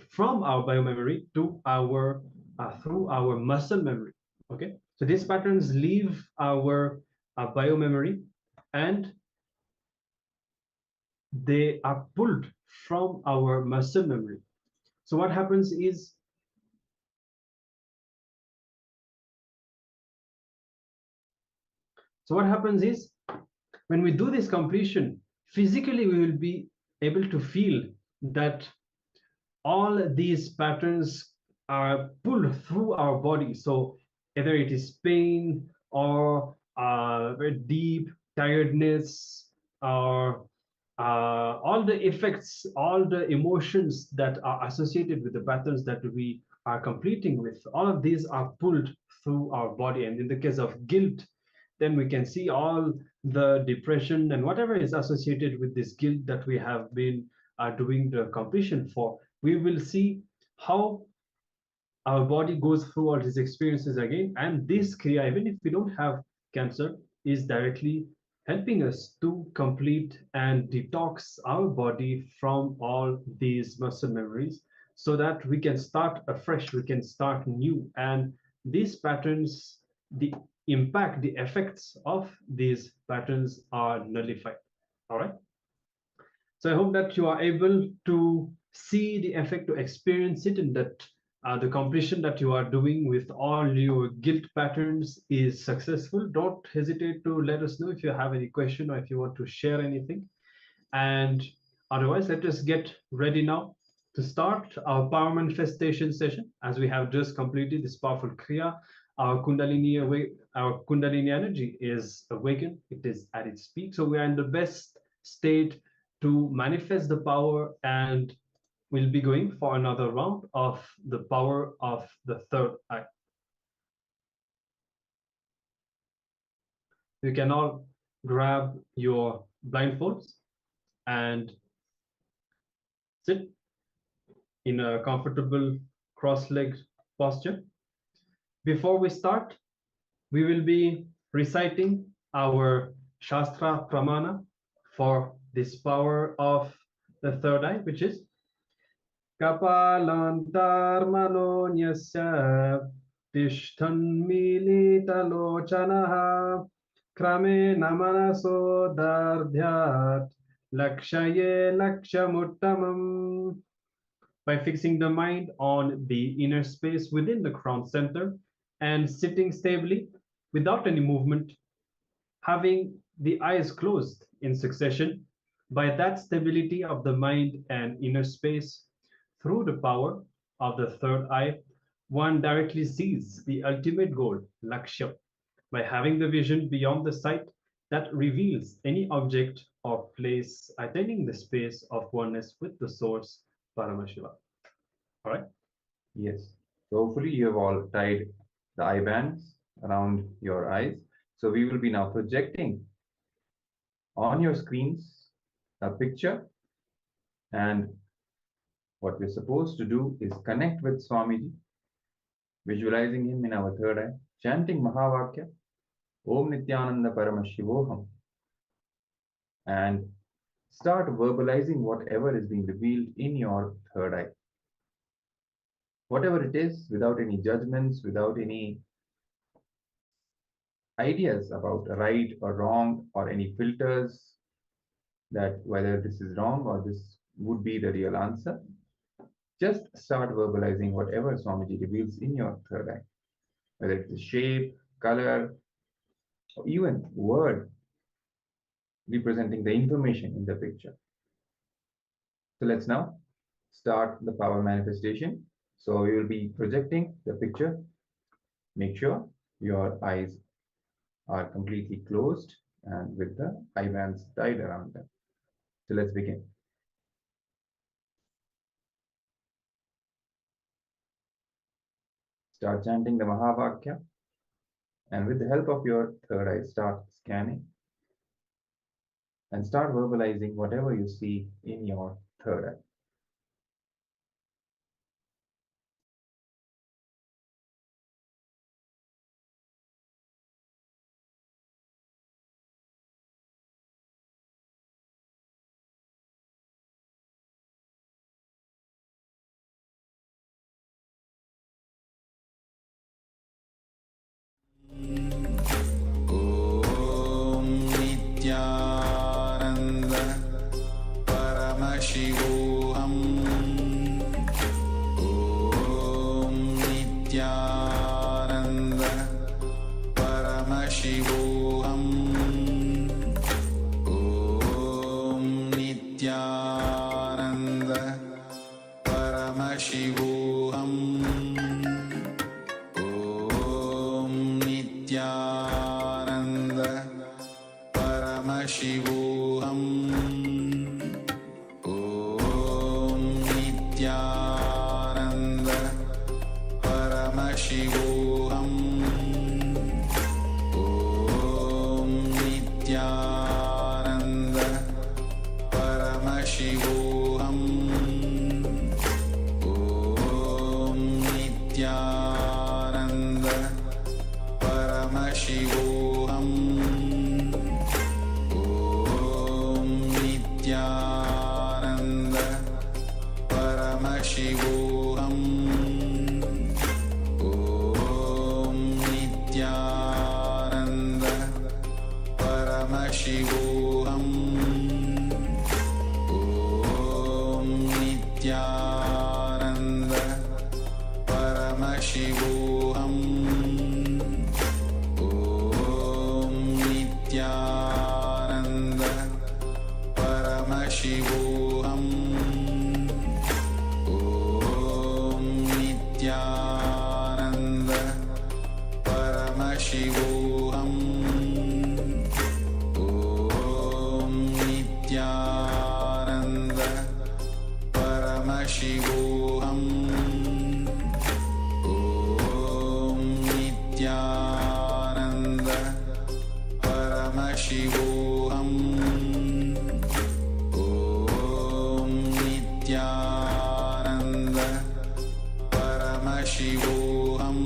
from our biomemory to our through our muscle memory. Okay, so these patterns leave our biomemory and they are pulled from our muscle memory. So what happens is when we do this completion, physically we will be able to feel that all these patterns are pulled through our body. So either it is pain or very deep tiredness or all the effects, all the emotions that are associated with the patterns that we are completing with, all of these are pulled through our body. And in the case of guilt, then we can see all the depression and whatever is associated with this guilt that we have been doing the completion for. We will see how our body goes through all these experiences again. And this Kriya, even if we don't have cancer, is directly helping us to complete and detox our body from all these muscle memories so that we can start afresh, we can start new. And these patterns, the impact, the effects of these patterns are nullified. All right. So I hope that you are able to see the effect, to experience it, and that the completion that you are doing with all your guilt patterns is successful. Don't hesitate to let us know if you have any question or if you want to share anything. And otherwise, let us get ready now to start our power manifestation session. As we have just completed this powerful Kriya, our Kundalini energy is awakened. It is at its peak. So we are in the best state to manifest the power, and we'll be going for another round of the power of the third eye. You can all grab your blindfolds and sit in a comfortable cross-legged posture. Before we start, we will be reciting our Shastra Pramana for this power of the third eye, which is Kapalantarmalonyasya Tishthanmilitalochanaha Kramena manaso dardhyat Lakshaye lakshamuttamam. By fixing the mind on the inner space within the crown center and sitting stably without any movement, having the eyes closed in succession, by that stability of the mind and inner space, through the power of the third eye, one directly sees the ultimate goal, Lakshya, by having the vision beyond the sight that reveals any object or place attaining the space of oneness with the source, Paramashiva. All right? Yes. So hopefully you have all tied the eye bands around your eyes. So we will be now projecting on your screens a picture, and what we're supposed to do is connect with Swamiji, visualizing him in our third eye, chanting Mahavakya, Om Nityananda Paramashivoham, and start verbalizing whatever is being revealed in your third eye. Whatever it is, without any judgments, without any ideas about right or wrong or any filters that whether this is wrong or this would be the real answer. Just start verbalizing whatever Swamiji reveals in your third eye, whether it's the shape, color, or even word representing the information in the picture. So let's now start the power manifestation. So we will be projecting the picture. Make sure your eyes are completely closed and with the eye bands tied around them. So let's begin. Start chanting the Mahavakya, and with the help of your third eye, start scanning and start verbalizing whatever you see in your third eye. Nityananda Paramashivoham Om Nityananda Paramashivoham Om Nityananda Paramashivoham Om Nityananda Paramashivoham Om Nityananda Paramashivoham Om Nityananda Paramashivoham Om Nityananda Paramashivoham Nityananda Paramashivoham Om Nityananda Paramashivoham Om Nityananda Paramashivoham Om Nityananda Paramashivoham Om Nityananda Paramashivoham Om Nityananda Paramashivoham Om Nityananda Paramashivoham Om Nityananda Paramashivoham Om Nityananda Paramashivoham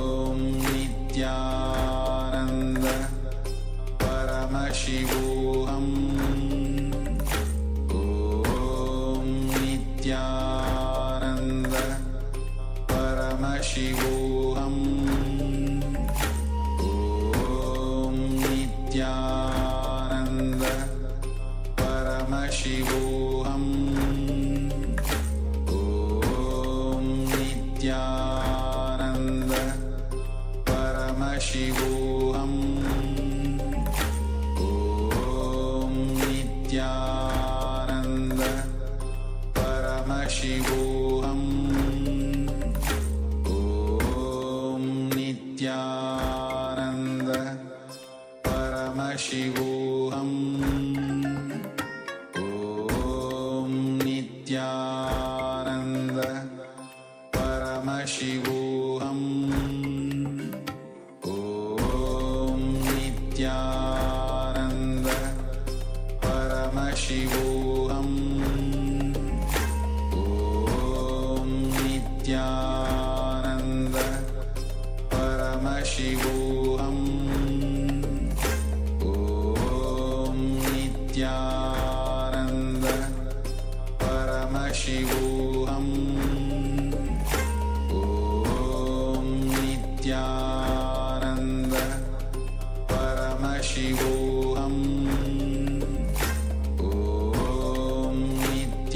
Om Nityananda Paramashivoham Om Nityananda Paramashivoham Om Nityananda Paramashivoham Om Nityananda Paramashivoham Om Nityananda Paramashivoham Om Nityananda Paramashivoham Om Nityananda Paramashivoham Om Nityananda Paramashivoham Om Nityananda Paramashivoham Om Nityananda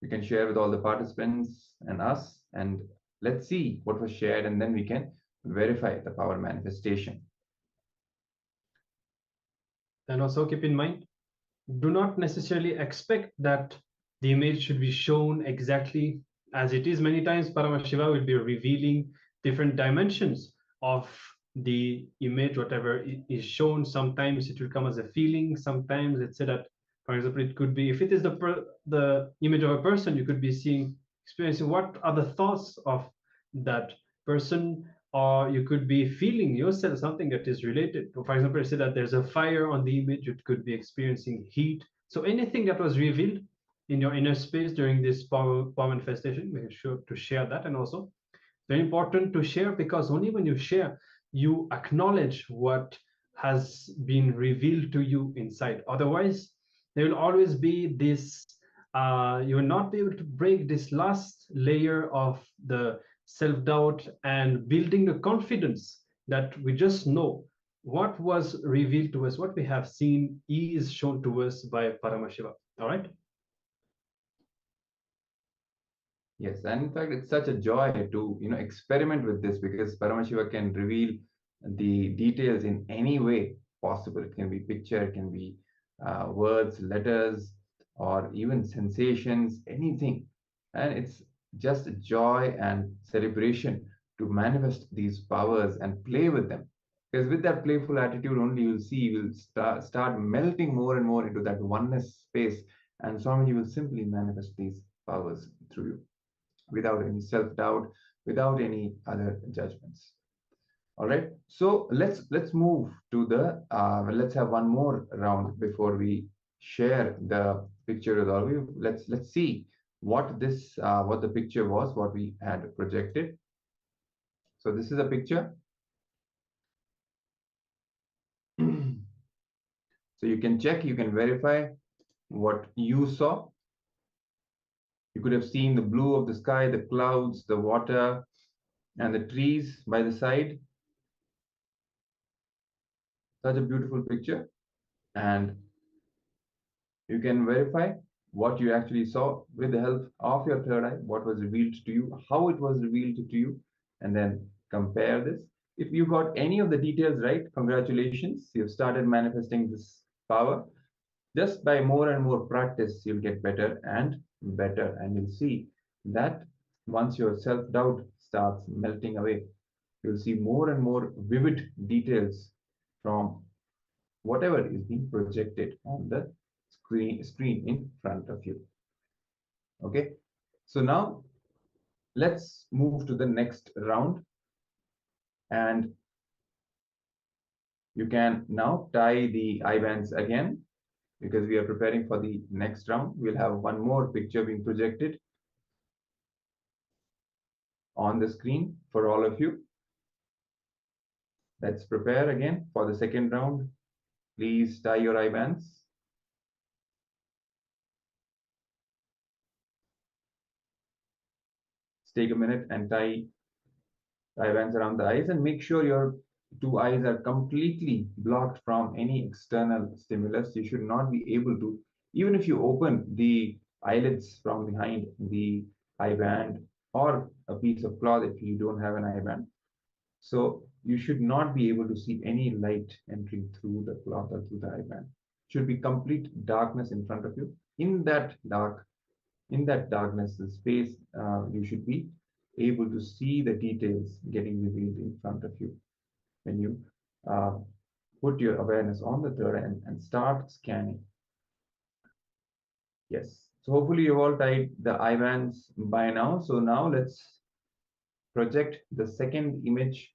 You can share with all the participants and us, and let's see what was shared, and then we can verify the power manifestation. And also keep in mind, do not necessarily expect that the image should be shown exactly as it is. Many times Paramashiva will be revealing different dimensions of the image, whatever is shown. Sometimes it will come as a feeling, sometimes let's say that, for example, it could be, if it is the image of a person, you could be experiencing what are the thoughts of that person, or you could be feeling yourself something that is related. For example, say that there's a fire on the image, it could be experiencing heat. So anything that was revealed in your inner space during this power manifestation, make sure to share that. And also very important to share, because only when you share, you acknowledge what has been revealed to you inside. Otherwise, there will always be this, you will not be able to break this last layer of the self-doubt and building the confidence that we just know what was revealed to us, what we have seen is shown to us by Paramashiva. All right. Yes, and in fact, it's such a joy to experiment with this, because Paramashiva can reveal the details in any way possible. It can be picture, it can be words, letters, or even sensations, anything. And it's just a joy and celebration to manifest these powers and play with them. Because with that playful attitude only, you'll see, you'll start melting more and more into that oneness space, and Swamiji will simply manifest these powers through you, without any self-doubt, without any other judgments. All right, so let's move to the let's have one more round before we share the picture with all of you. Let's see what what the picture was, what we had projected. So this is a picture. So you can check, you can verify what you saw. You could have seen the blue of the sky, the clouds, the water, and the trees by the side. Such a beautiful picture. And you can verify what you actually saw with the help of your third eye, what was revealed to you, how it was revealed to you, and then compare this. If you got any of the details right, congratulations, you've started manifesting this power. Just by more and more practice, you'll get better and better, and you'll see that once your self-doubt starts melting away, you'll see more and more vivid details from whatever is being projected on the screen in front of you. Okay, so now let's move to the next round, and you can now tie the eye bands again, because we are preparing for the next round. We'll have one more picture being projected on the screen for all of you. Let's prepare again for the second round. Please tie your eye bands. Take a minute and tie eye bands around the eyes, and make sure your two eyes are completely blocked from any external stimulus. You should not be able to, even if you open the eyelids from behind the eye band or a piece of cloth if you don't have an eye band. So you should not be able to see any light entering through the cloth or through the eye band. It should be complete darkness in front of you. In that darkness, the space, you should be able to see the details getting revealed in front of you when you put your awareness on the third eye and start scanning. Yes, so hopefully you've all tied the eye bands by now. So now let's project the second image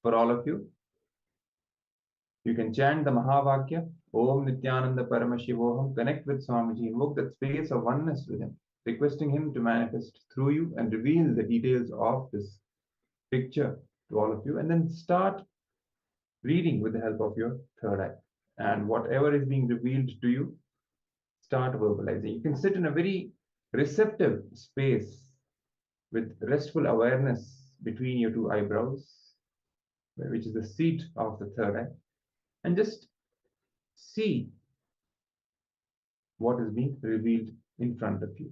for all of you. You can chant the Mahavakya, Om Nityananda Paramashivoham, connect with Swamiji, invoke that space of oneness with him, requesting him to manifest through you and reveal the details of this picture to all of you, and then start reading with the help of your third eye. And whatever is being revealed to you, start verbalizing. You can sit in a very receptive space with restful awareness between your two eyebrows, which is the seat of the third eye, and just see what is being revealed in front of you.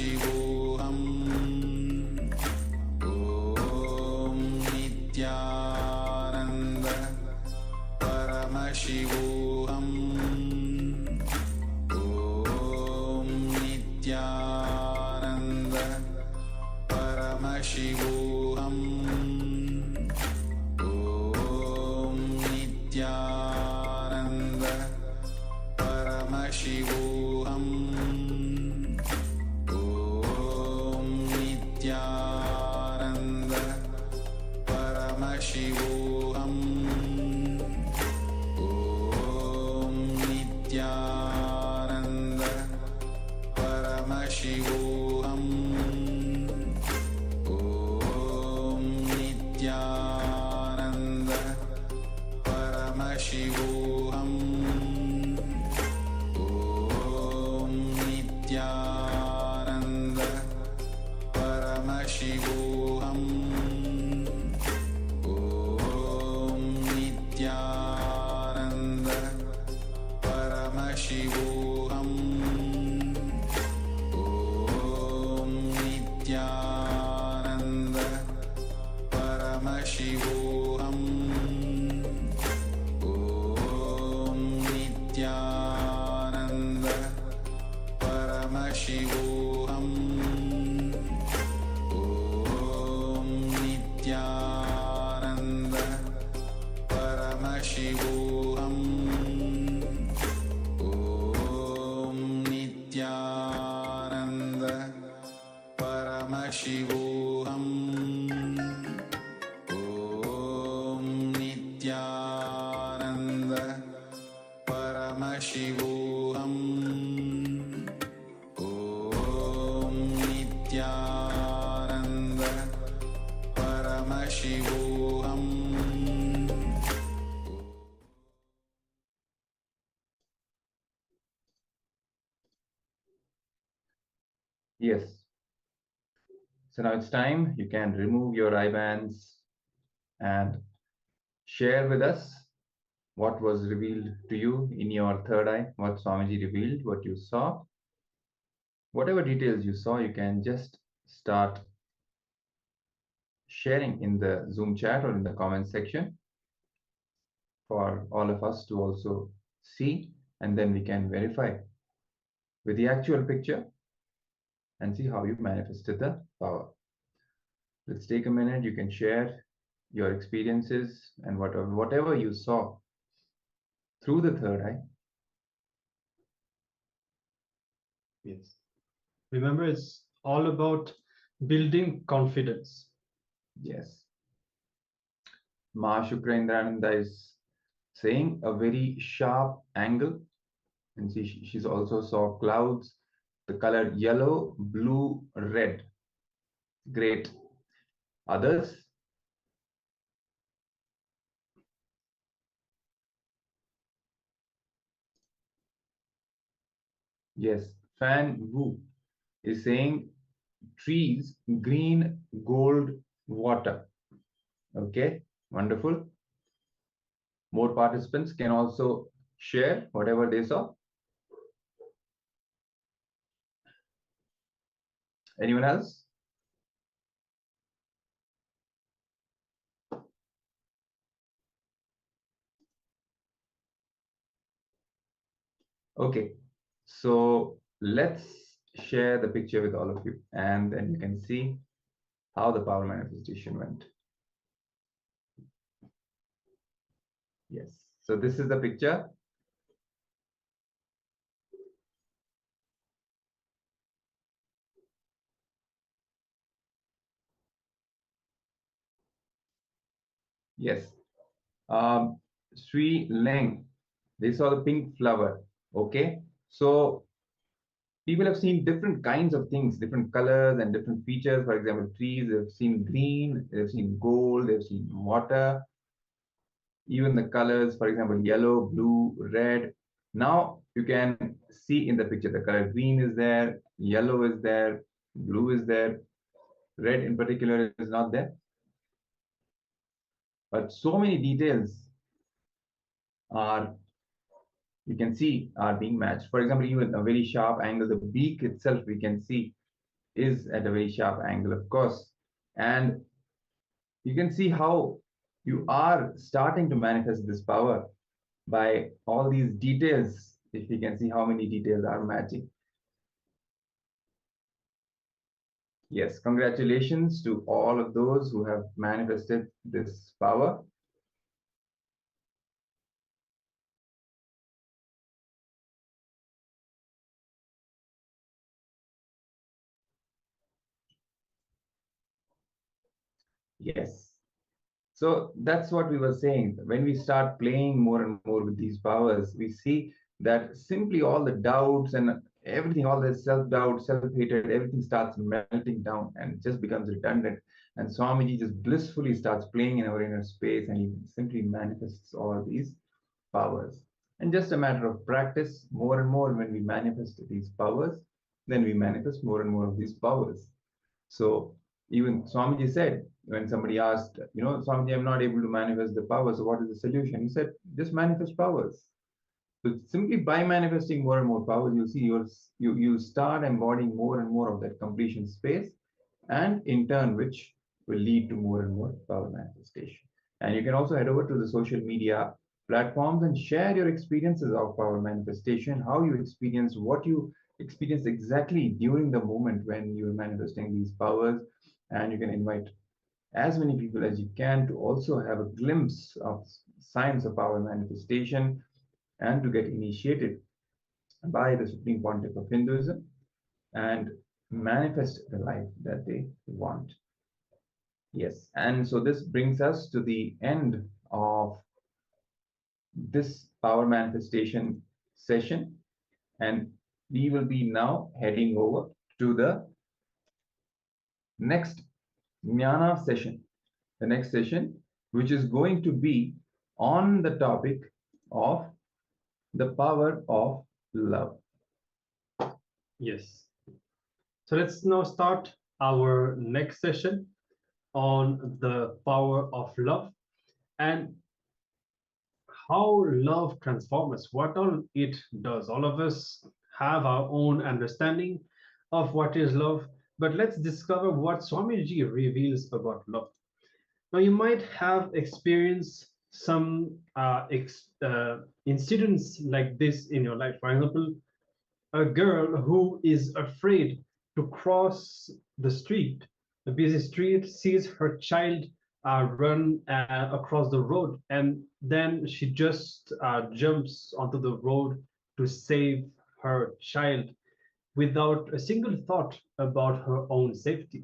Paramashivoham Om Nityananda Paramashivoham Om Nityananda Paramashivoham Om Nityananda Paramashivoham Om Nityananda Paramashivoham Om Nityananda Paramashivoham Om Nityananda Paramashivoham Om Nityananda Paramashivoham Om Nityananda Paramashivoham Om Nityananda Paramashivoham Om Nityananda Paramashivoham Om Nityananda Paramashivoham Om Nityananda Paramashivoham Om Nityananda Paramashivoham Om Nityananda Paramashivoham. Yes. So now it's time. You can remove your eye bands and share with us what was revealed to you in your third eye, what Swamiji revealed, what you saw. Whatever details you saw, you can just start sharing in the Zoom chat or in the comment section for all of us to also see, and then we can verify with the actual picture and see how you manifested the power. Let's take a minute. You can share your experiences and whatever you saw through the third eye. Yes. Remember, it's all about building confidence. Yes. Ma Shukrendraananda is saying a very sharp angle, and she's also saw clouds, the color yellow, blue, red. Great. Others? Yes. Fan Wu is saying trees, green, gold, water. Okay, wonderful. More participants can also share whatever they saw. Anyone else? Okay, so let's share the picture with all of you, and then you can see how the power manifestation went. Yes, so this is the picture. Yes, Sri Leng, they saw the pink flower. Okay, so people have seen different kinds of things, different colors and different features. For example, trees, they've seen green, they've seen gold, they've seen water, even the colors, for example, yellow, blue, red. Now you can see in the picture, the color green is there, yellow is there, blue is there, red in particular is not there. But so many details are, you can see, are being matched. For example, even a very sharp angle, the beak itself, we can see is at a very sharp angle, of course. And you can see how you are starting to manifest this power by all these details. If you can see how many details are matching. Yes, congratulations to all of those who have manifested this power. Yes. So that's what we were saying. When we start playing more and more with these powers, we see that simply all the doubts and everything, all the self-doubt, self-hatred, everything starts melting down and just becomes redundant. And Swamiji just blissfully starts playing in our inner space, and he simply manifests all these powers. And just a matter of practice, more and more when we manifest these powers, then we manifest more and more of these powers. So even Swamiji said, when somebody asked, Swamiji, I'm not able to manifest the power, so what is the solution? He said, just manifest powers. So simply by manifesting more and more powers, you'll see you start embodying more and more of that completion space, and in turn, which will lead to more and more power manifestation. And you can also head over to the social media platforms and share your experiences of power manifestation, how you experience, what you experienced exactly during the moment when you're manifesting these powers. And you can invite as many people as you can to also have a glimpse of science of power manifestation and to get initiated by the Supreme Pontiff of Hinduism and manifest the life that they want. Yes, and so this brings us to the end of this power manifestation session, and we will be now heading over to the next jnana session, the next session, which is going to be on the topic of the power of love. Yes. So let's now start our next session on the power of love and how love transforms us, what all it does. All of us have our own understanding of what is love, but let's discover what Swamiji reveals about love. Now, you might have experienced some incidents like this in your life. For example, a girl who is afraid to cross the street, a busy street, sees her child run across the road, and then she just jumps onto the road to save her child without a single thought about her own safety.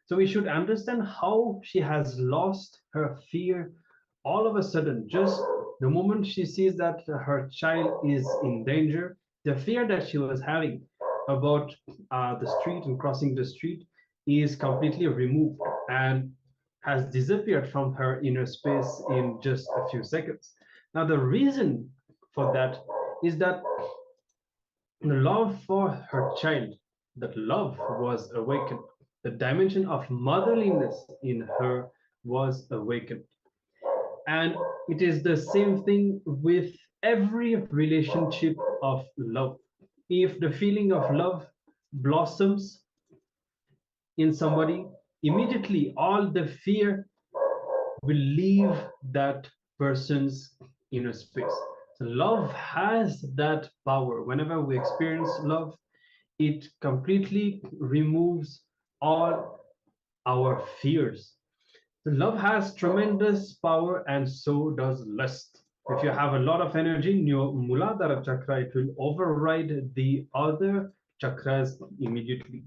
So we should understand how she has lost her fear all of a sudden, just the moment she sees that her child is in danger. The fear that she was having about the street and crossing the street is completely removed and has disappeared from her inner space in just a few seconds. Now, the reason for that is that the love for her child, that love was awakened. The dimension of motherliness in her was awakened. And it is the same thing with every relationship of love. If the feeling of love blossoms in somebody, immediately all the fear will leave that person's inner space. So love has that power. Whenever we experience love, it completely removes all our fears. The love has tremendous power, and so does lust. If you have a lot of energy in your Muladhara chakra, it will override the other chakras immediately.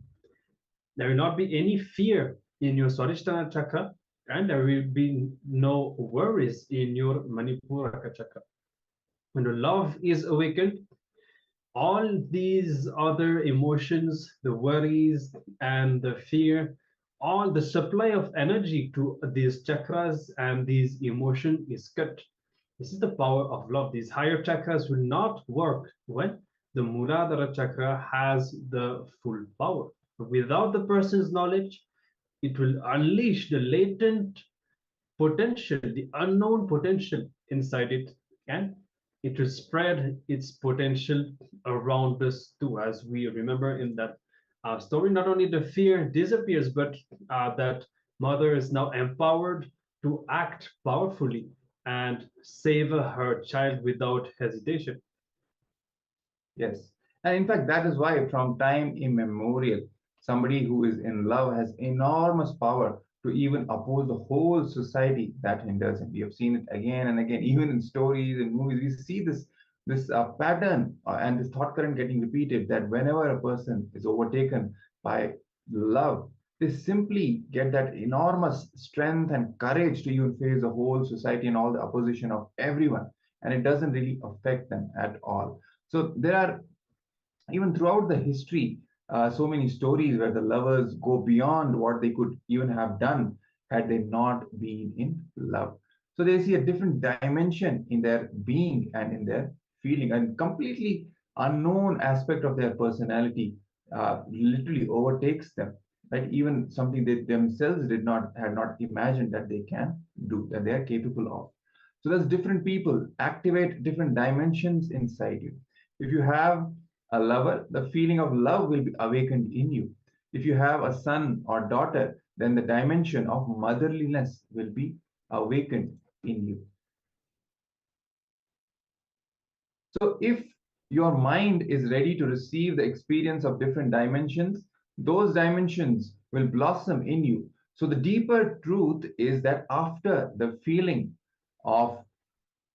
There will not be any fear in your Swadhisthana chakra, and there will be no worries in your Manipuraka chakra. When the love is awakened, all these other emotions, the worries and the fear, all the supply of energy to these chakras and these emotion is cut. This is the power of love. These higher chakras will not work when the Muladhara chakra has the full power. Without the person's knowledge, it will unleash the latent potential, the unknown potential inside it, and it will spread its potential around us too. As we remember in that story, not only the fear disappears, but that mother is now empowered to act powerfully and save her child without hesitation. Yes. And in fact, that is why from time immemorial, somebody who is in love has enormous power to even oppose the whole society that hinders him. We have seen it again and again, even in stories and movies. We see this pattern and this thought current getting repeated, that whenever a person is overtaken by love, they simply get that enormous strength and courage to even face the whole society and all the opposition of everyone. And it doesn't really affect them at all. So there are, even throughout the history, so many stories where the lovers go beyond what they could even have done had they not been in love. So they see a different dimension in their being and in their feeling, and completely unknown aspect of their personality literally overtakes them. Right, even something they themselves had not imagined that they can do, that they are capable of. So there's different people activate different dimensions inside you. If you have a lover, the feeling of love will be awakened in you. If you have a son or daughter, then the dimension of motherliness will be awakened in you. So if your mind is ready to receive the experience of different dimensions, those dimensions will blossom in you. So the deeper truth is that after the feeling of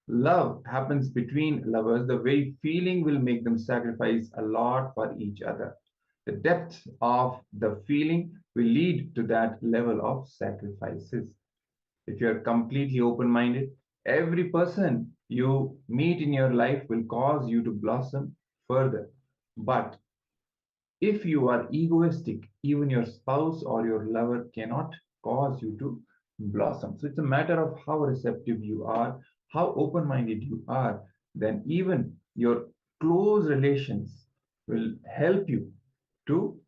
love happens between lovers, the very feeling will make them sacrifice a lot for each other. The depth of the feeling will lead to that level of sacrifices. If you are completely open minded, every person you meet in your life will cause you to blossom further. But if you are egoistic, even your spouse or your lover cannot cause you to blossom. So it's a matter of how receptive you are, how open minded you are. Then even your close relations will help you to,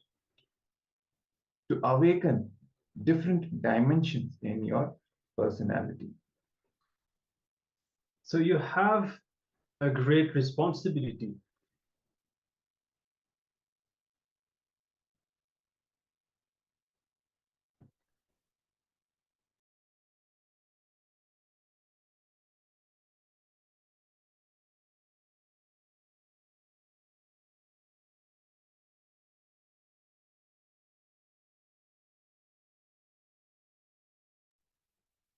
to awaken different dimensions in your personality. So you have a great responsibility.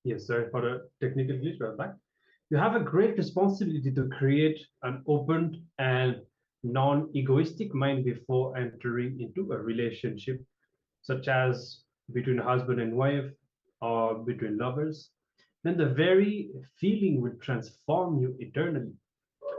Yes, sorry for the technical glitch, we're back. You have a great responsibility to create an open and non-egoistic mind before entering into a relationship, such as between husband and wife or between lovers. Then the very feeling will transform you eternally.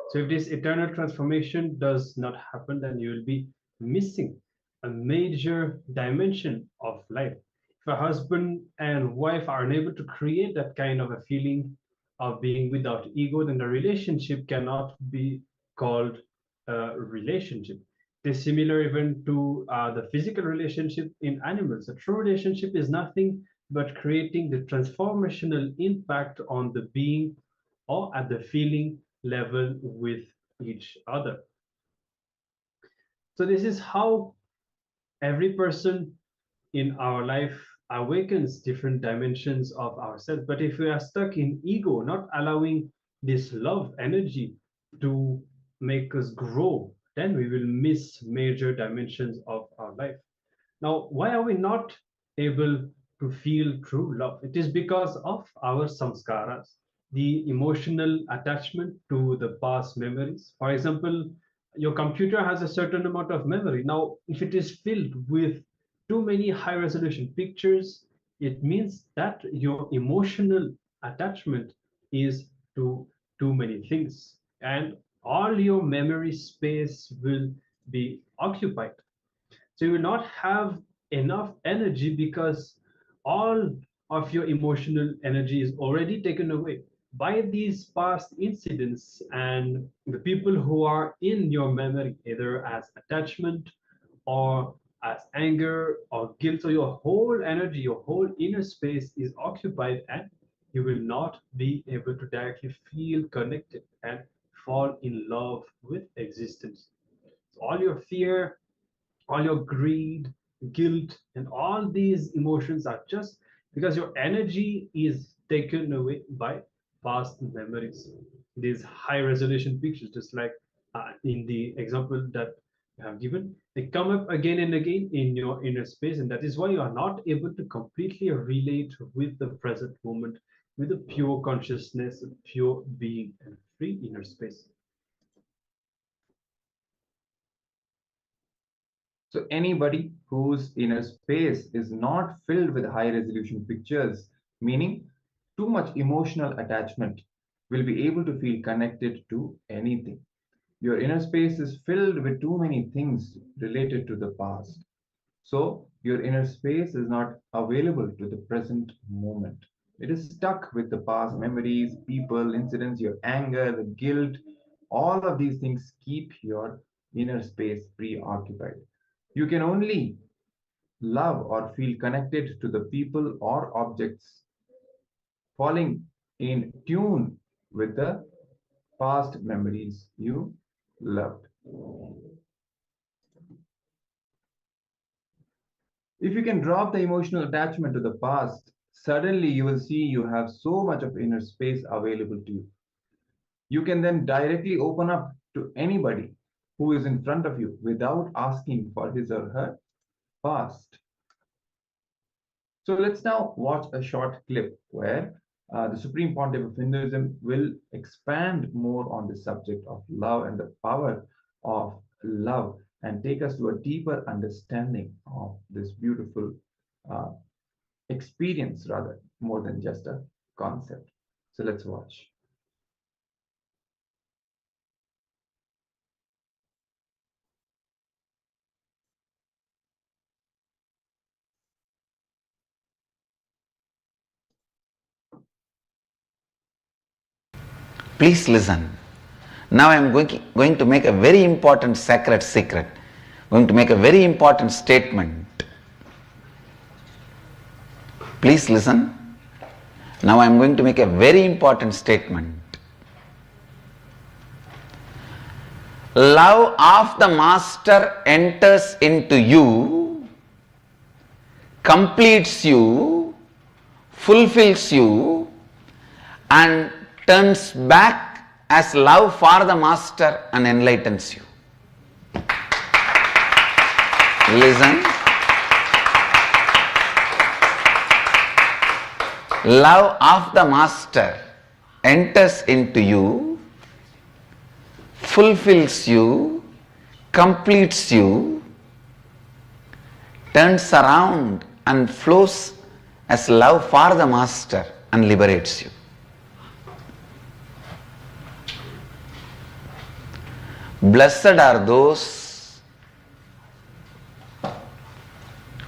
So if this eternal transformation does not happen, then you will be missing a major dimension of life. If a husband and wife are unable to create that kind of a feeling of being without ego, then the relationship cannot be called a relationship. It is similar even to the physical relationship in animals. A true relationship is nothing but creating the transformational impact on the being or at the feeling level with each other. So this is how every person in our life awakens different dimensions of ourselves. But if we are stuck in ego, not allowing this love energy to make us grow, then we will miss major dimensions of our life. Now, why are we not able to feel true love? It is because of our samskaras, the emotional attachment to the past memories. For example, your computer has a certain amount of memory. Now, if it is filled with too many high resolution pictures, it means that your emotional attachment is to too many things, and all your memory space will be occupied. So you will not have enough energy because all of your emotional energy is already taken away by these past incidents and the people who are in your memory, either as attachment or as anger or guilt. So your whole energy, your whole inner space is occupied, and you will not be able to directly feel connected and fall in love with existence. So all your fear, all your greed, guilt, and all these emotions are just because your energy is taken away by past memories. These high resolution pictures, just like in the example that I have given, they come up again and again in your inner space, and that is why you are not able to completely relate with the present moment, with a pure consciousness, a pure being, and free inner space. So anybody whose inner space is not filled with high resolution pictures, meaning too much emotional attachment, will be able to feel connected to anything. Your inner space is filled with too many things related to the past. So your inner space is not available to the present moment. It is stuck with the past memories, people, incidents, your anger, the guilt. All of these things keep your inner space preoccupied. You can only love or feel connected to the people or objects falling in tune with the past memories you loved. If you can drop the emotional attachment to the past, suddenly you will see you have so much of inner space available to you. You can then directly open up to anybody who is in front of you without asking for his or her past. So let's now watch a short clip where the Supreme Pontiff of Hinduism will expand more on the subject of love and the power of love and take us to a deeper understanding of this beautiful experience, rather, more than just a concept. So let's watch. Please listen. Now I am going to make a very important sacred secret. Going to make a very important statement. Please listen. Now I am going to make a very important statement. Love of the Master enters into you, completes you, fulfills you, and turns back as love for the Master and enlightens you. Listen. Love of the Master enters into you, fulfills you, completes you, turns around and flows as love for the Master and liberates you. Blessed are those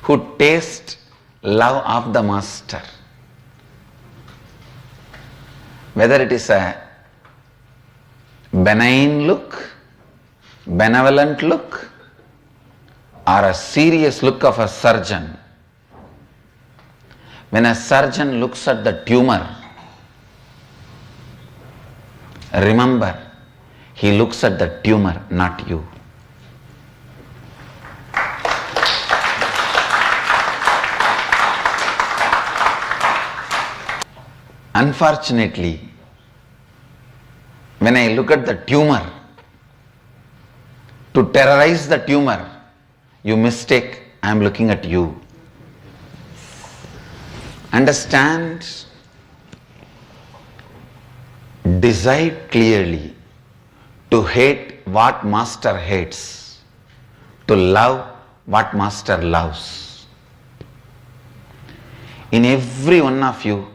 who taste love of the Master. Whether it is a benign look, benevolent look, or a serious look of a surgeon. When a surgeon looks at the tumor, remember, he looks at the tumor, not you. Unfortunately, when I look at the tumor, to terrorize the tumor, you mistake I am looking at you. Understand, decide clearly to hate what Master hates, to love what Master loves. In every one of you,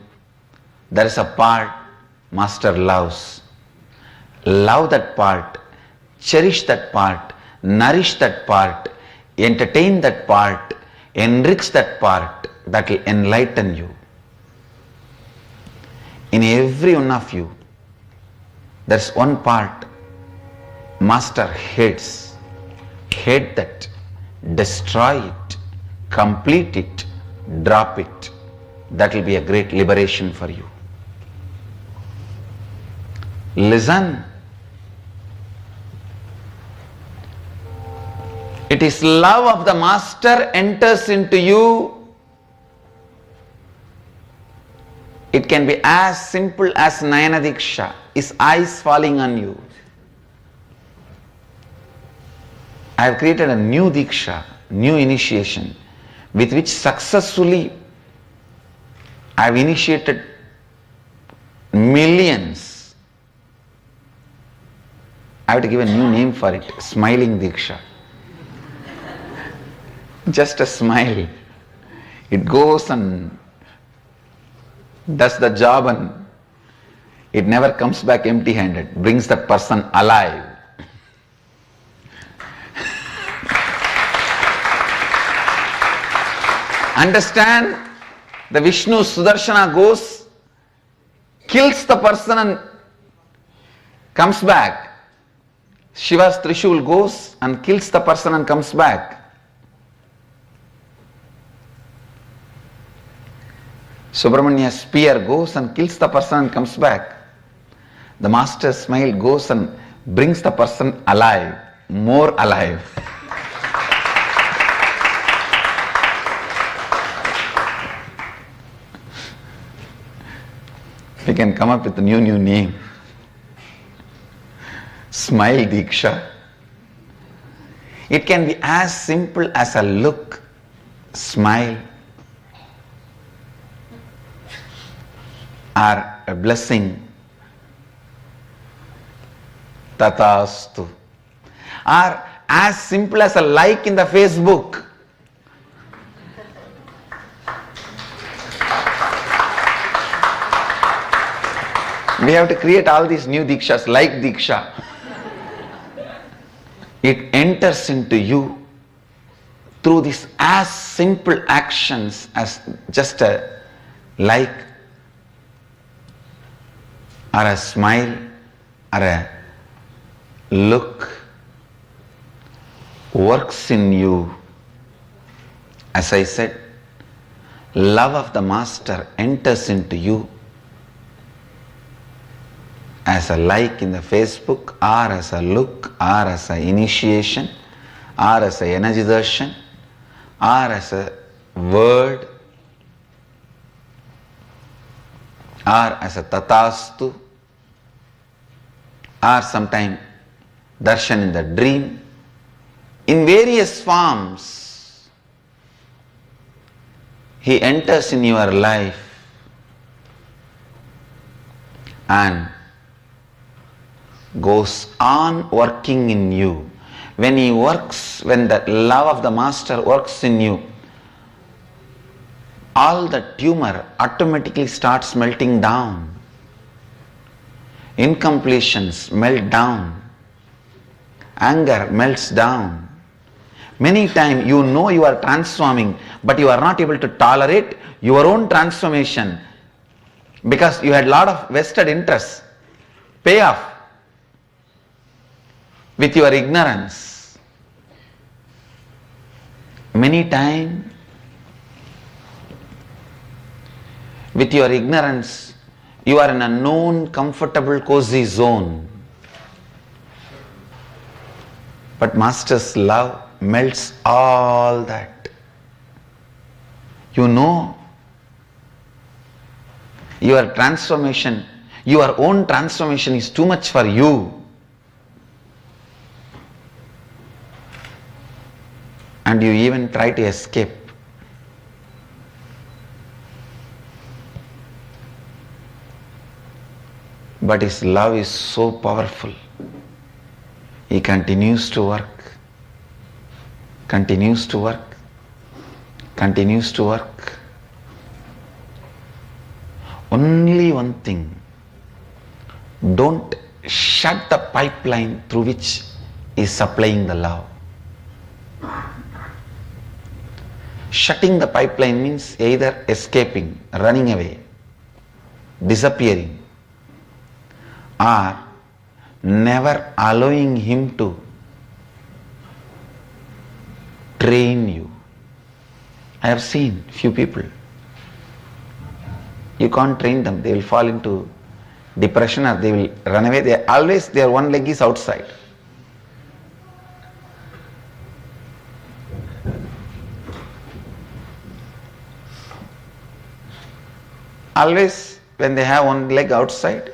there is a part Master loves. Love that part, cherish that part, nourish that part, entertain that part, enrich that part, that will enlighten you. In every one of you, there is one part Master hates. Hate that, destroy it, complete it, drop it. That will be a great liberation for you. Listen. It is love of the master enters into you. It can be as simple as Nayana Diksha, his eyes falling on you. I have created a new Diksha, new initiation, with which successfully I have initiated millions. I have to give a new name for it, smiling Diksha. Just a smile. It goes and does the job and it never comes back empty-handed, brings the person alive. Understand? The Vishnu Sudarshana goes, kills the person and comes back. Shiva's Trishul goes and kills the person and comes back. Subramania's spear goes and kills the person and comes back. The master's smile goes and brings the person alive, more alive. We can come up with a new name. Smile Diksha. It can be as simple as a look, smile, or a blessing, Tatastu, or as simple as a like in the Facebook. We have to create all these new Dikshas, like Diksha. It enters into you through these as simple actions as just a like, or a smile, or a look, works in you. As I said, love of the master enters into you as a like in the Facebook, or as a look, or as an initiation, or as an energy darshan, or as a word, or as a tatastu, or sometime darshan in the dream. In various forms, he enters in your life and goes on working in you. When he works, when the love of the master works in you, all the tumor automatically starts melting down. Incompletions melt down. Anger melts down. Many times you know you are transforming, but you are not able to tolerate your own transformation because you had a lot of vested interests. Pay off with your ignorance. Many times, with your ignorance, you are in a known, comfortable, cozy zone. But Master's love melts all that. You know, your transformation, your own transformation is too much for you. And you even try to escape. But his love is so powerful. He continues to work, continues to work, continues to work. Only one thing, don't shut the pipeline through which he is supplying the love. Shutting the pipeline means either escaping, running away, disappearing, or never allowing him to train you. I have seen few people. You can't train them. They will fall into depression or they will run away. They always, their one leg is outside. always when they have one leg outside.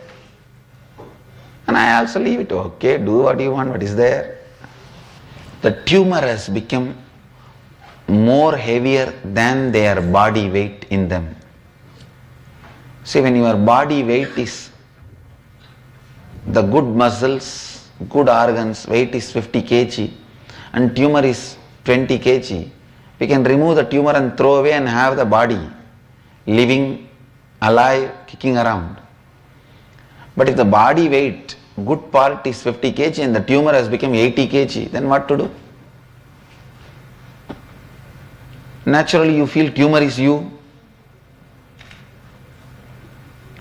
And I also leave it, okay, do what you want, what is there. The tumor has become more heavier than their body weight in them. See, when your body weight is, the good muscles, good organs, weight is 50 kg and tumor is 20 kg, we can remove the tumor and throw away and have the body living, alive, kicking around. But if the body weight, good part is 50 kg and the tumor has become 80 kg, then what to do? Naturally you feel tumor is you.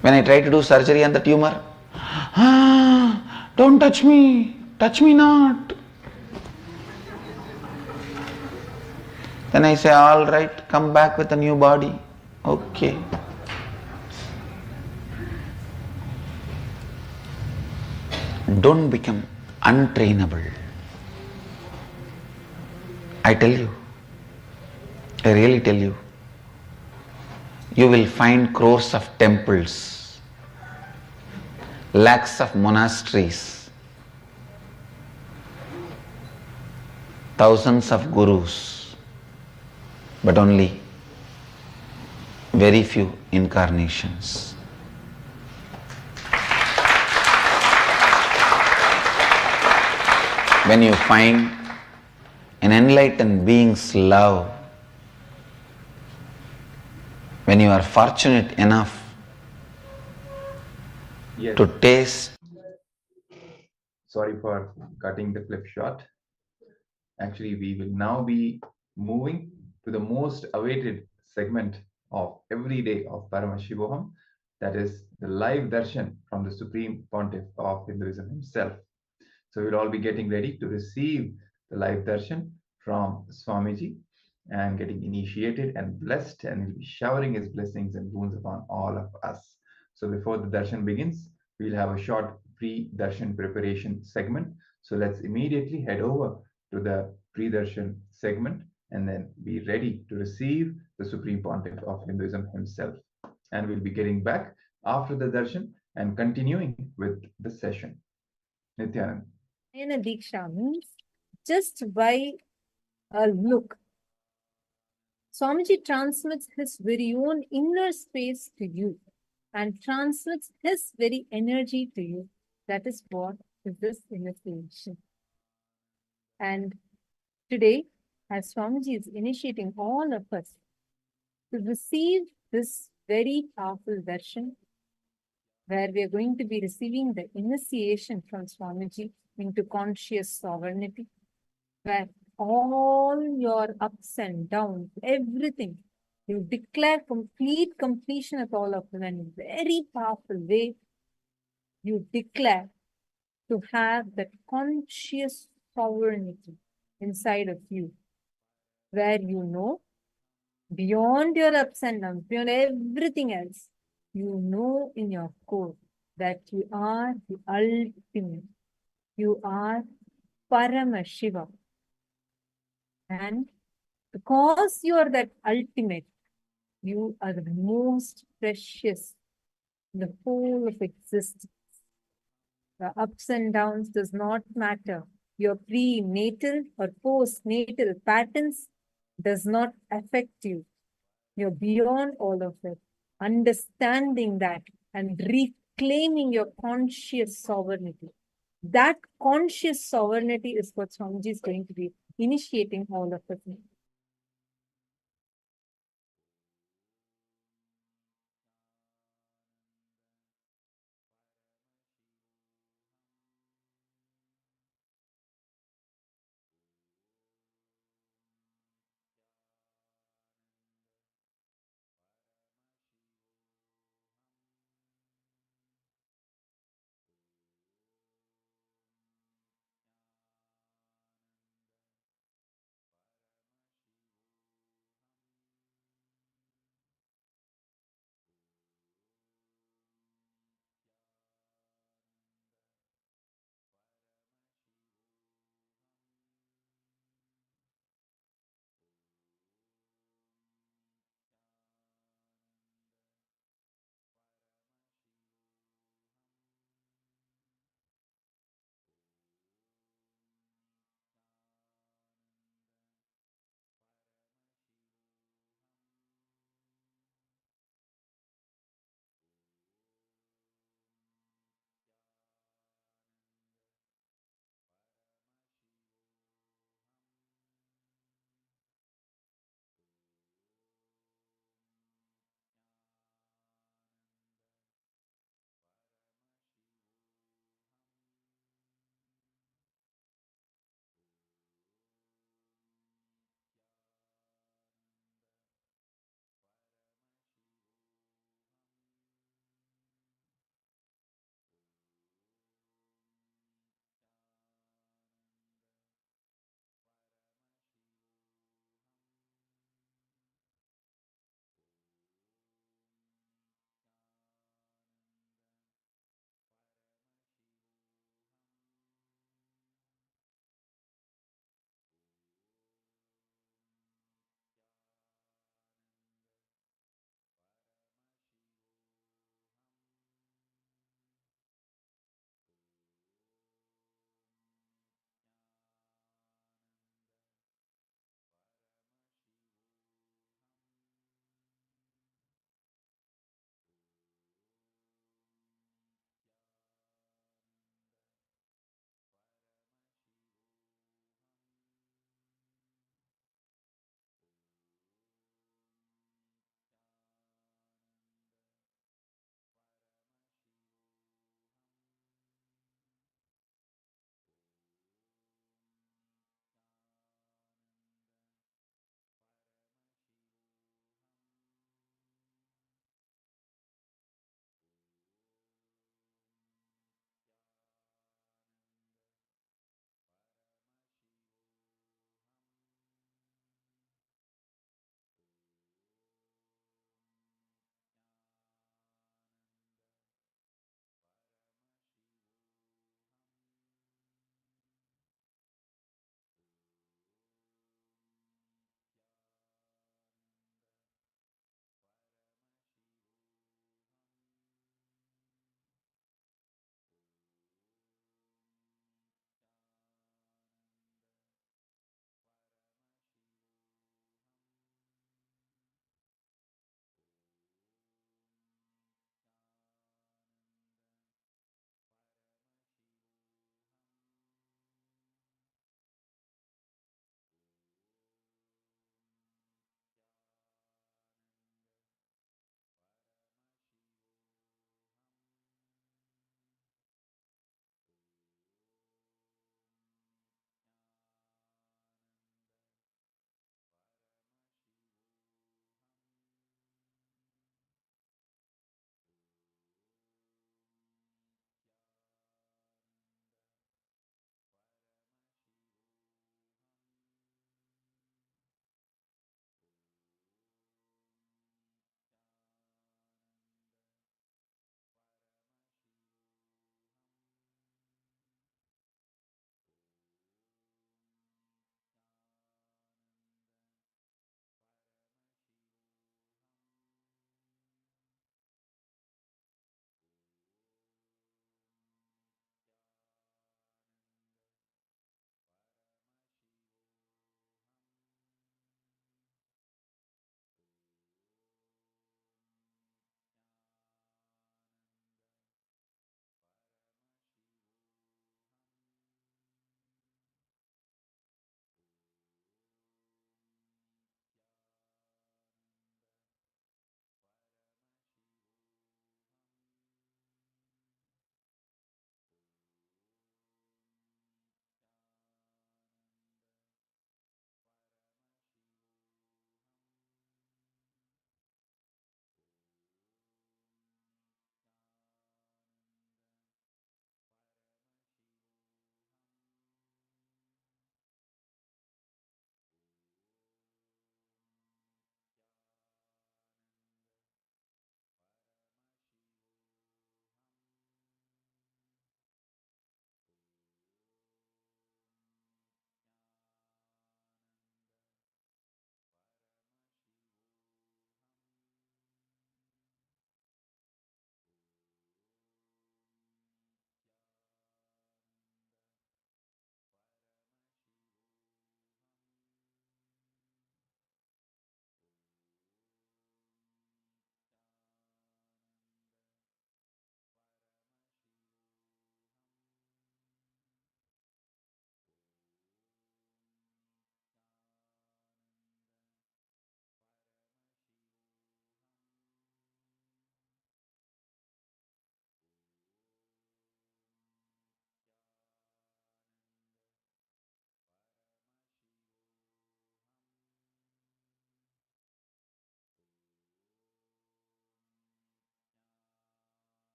When I try to do surgery on the tumor, don't touch me not. Then I say, all right, come back with a new body. Okay. Don't become untrainable. I tell you, I really tell you, you will find crores of temples, lakhs of monasteries, thousands of gurus, but only very few incarnations. When you find an enlightened being's love, when you are fortunate enough to taste. Sorry for cutting the clip short. Actually, we will now be moving to the most awaited segment of every day of Paramashivoham, that is the live darshan from the Supreme Pontiff of Hinduism himself. So we'll all be getting ready to receive the live darshan from Swamiji and getting initiated and blessed, and he'll be showering his blessings and boons upon all of us. So before the darshan begins, we'll have a short pre-darshan preparation segment. So let's immediately head over to the pre-darshan segment and then be ready to receive the Supreme Pontiff of Hinduism himself. And we'll be getting back after the darshan and continuing with the session. Nityanand. Ayana Diksha means just by a look. Swamiji transmits his very own inner space to you and transmits his very energy to you. That is what is this initiation. And today, as Swamiji is initiating all of us to receive this very powerful darshan, where we are going to be receiving the initiation from Swamiji into conscious sovereignty, where all your ups and downs, everything, you declare complete completion of all of them in a very powerful way. You declare to have that conscious sovereignty inside of you, where you know beyond your ups and downs, beyond everything else, you know in your core that you are the ultimate. You are Paramashiva. And because you are that ultimate, you are the most precious in the whole of existence. The ups and downs does not matter. Your prenatal or postnatal patterns does not affect you. You're beyond all of it. Understanding that and reclaiming your conscious sovereignty. That conscious sovereignty is what Swamiji is going to be initiating all of us in.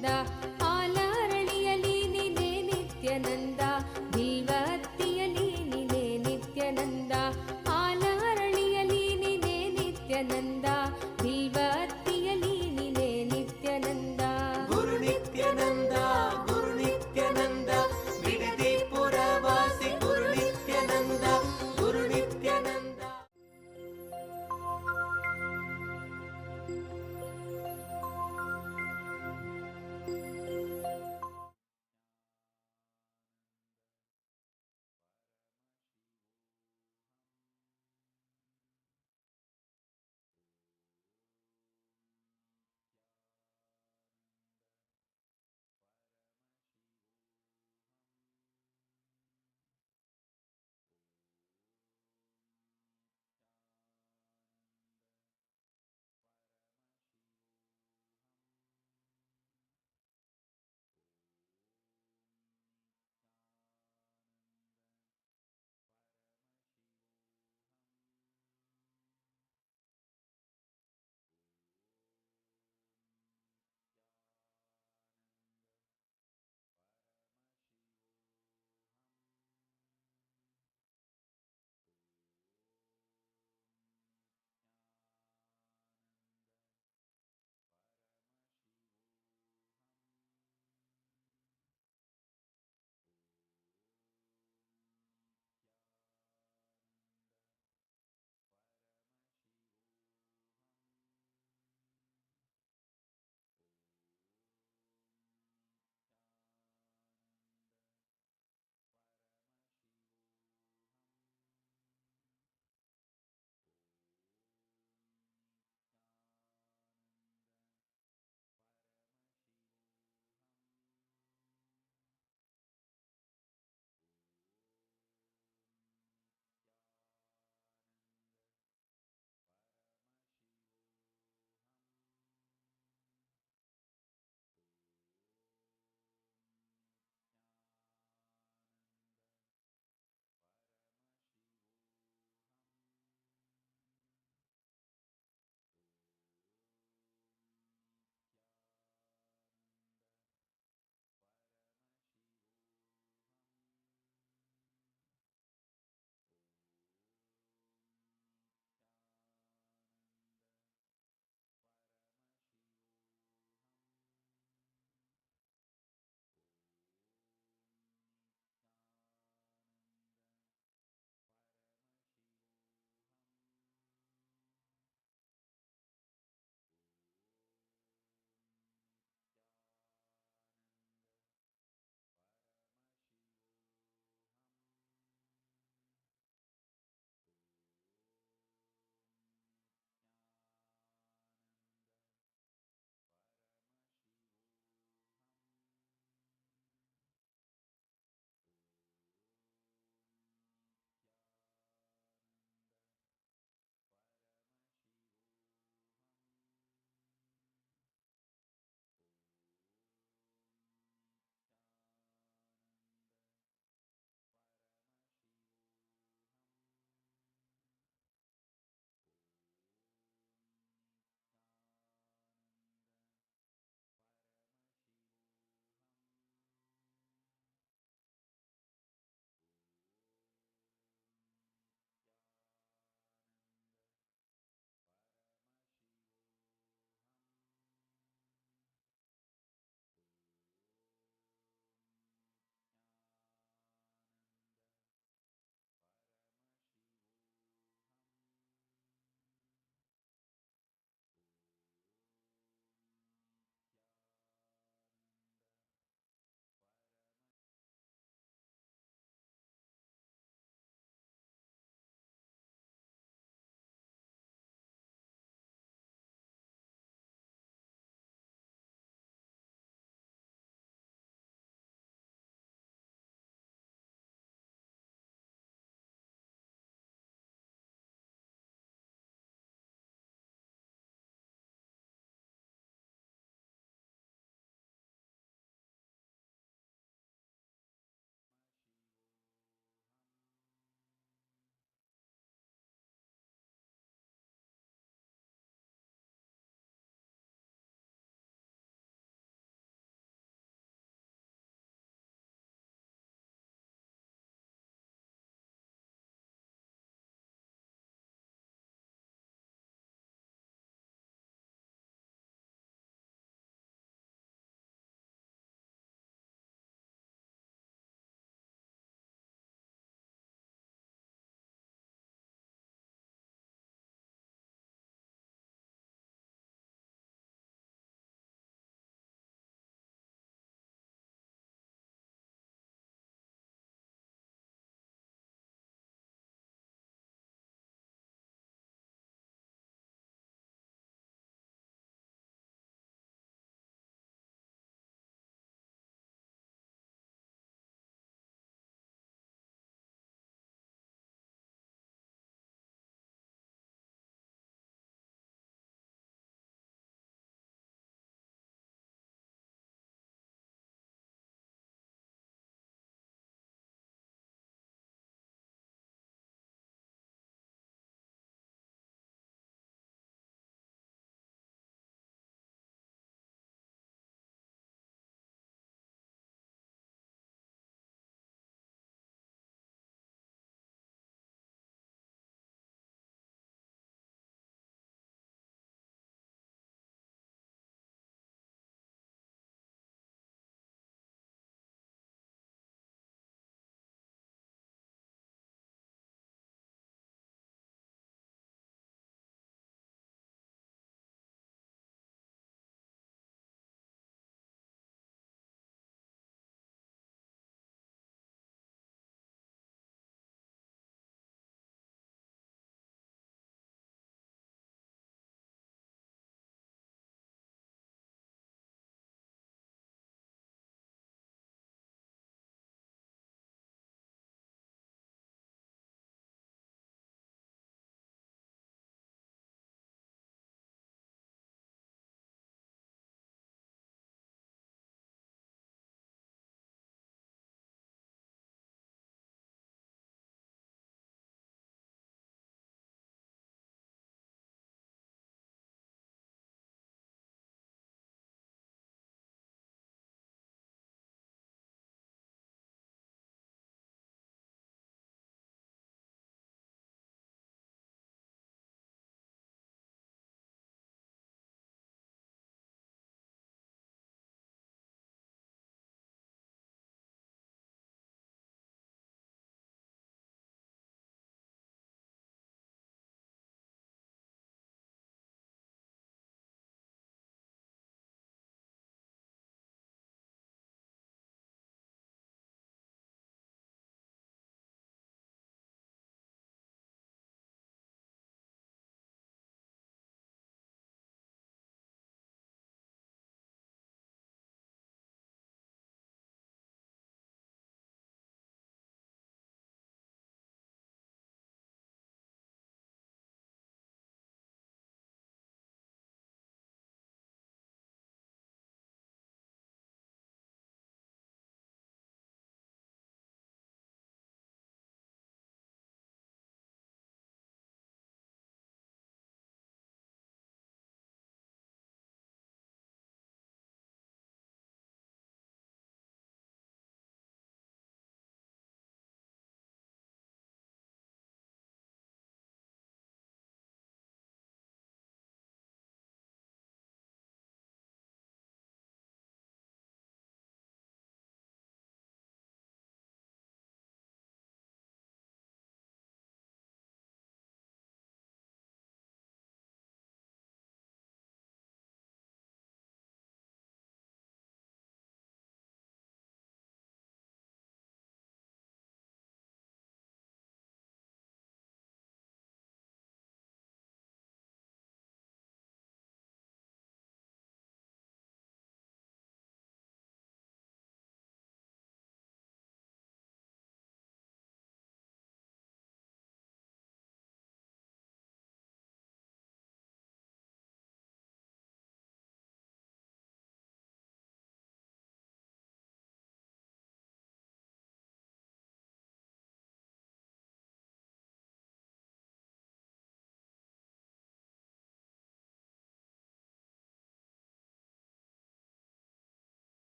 Nithyananda ಆಲಾರಳಿಯಲಿ ನಿನೇ Nithyananda ಬಿಲ್ವತ್ತಿಯಲಿ ನಿನೇ Nithyananda ಆಲಾರಳಿಯಲಿ ನಿನೇ Nithyananda ಬಿಲ್ವತ್ತಿಯಲಿ ನಿನೇ Nithyananda Guru Nithyananda Guru Nithyananda Bidadi ಪುರವಾಸಿ Guru Nithyananda Guru Nithyananda.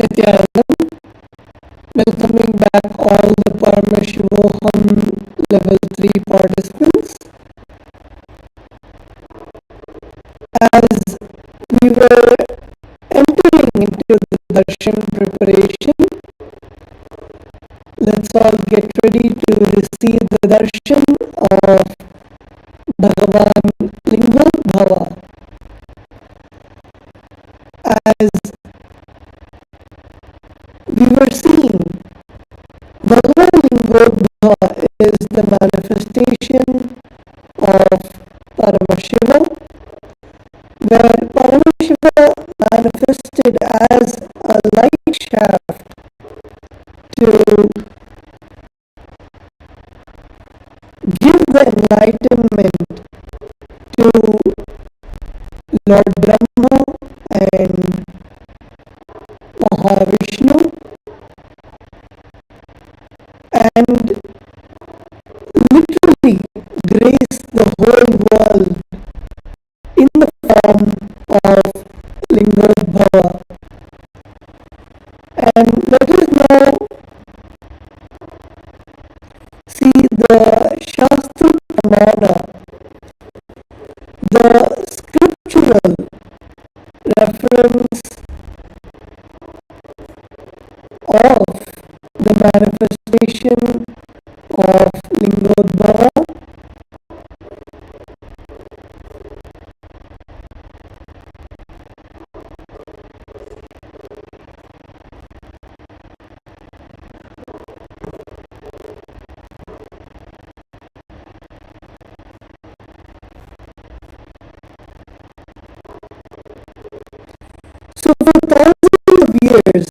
Nityanand, welcoming back all the Paramashivoham Level 3 participants. As we were entering into the darshan preparation, let's all get ready to receive the darshan of Bhagavan Lingobhava. As we were seeing, Bhagavan Lingobhava is the manifestation of Paramashiva, where Paramashiva manifested as a light shaft to give the enlightenment to Lord Brahma and Mahavishnu, and literally grace the whole world in the form of Lingobhava. And let us now see the Shastra Pramana, the scriptural reference of the manifestation of Lingobhava. So for thousands of years,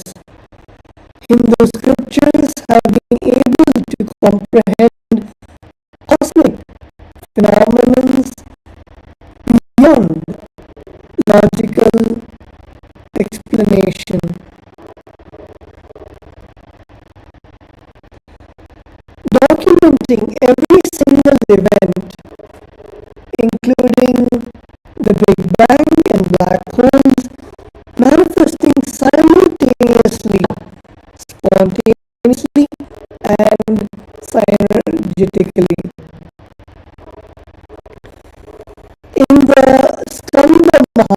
Hindu scriptures have been able to comprehend cosmic phenomena beyond logical explanation. Documenting every single event, including the Big Bang and black holes, manifesting simultaneously, spontaneously, and synergetically.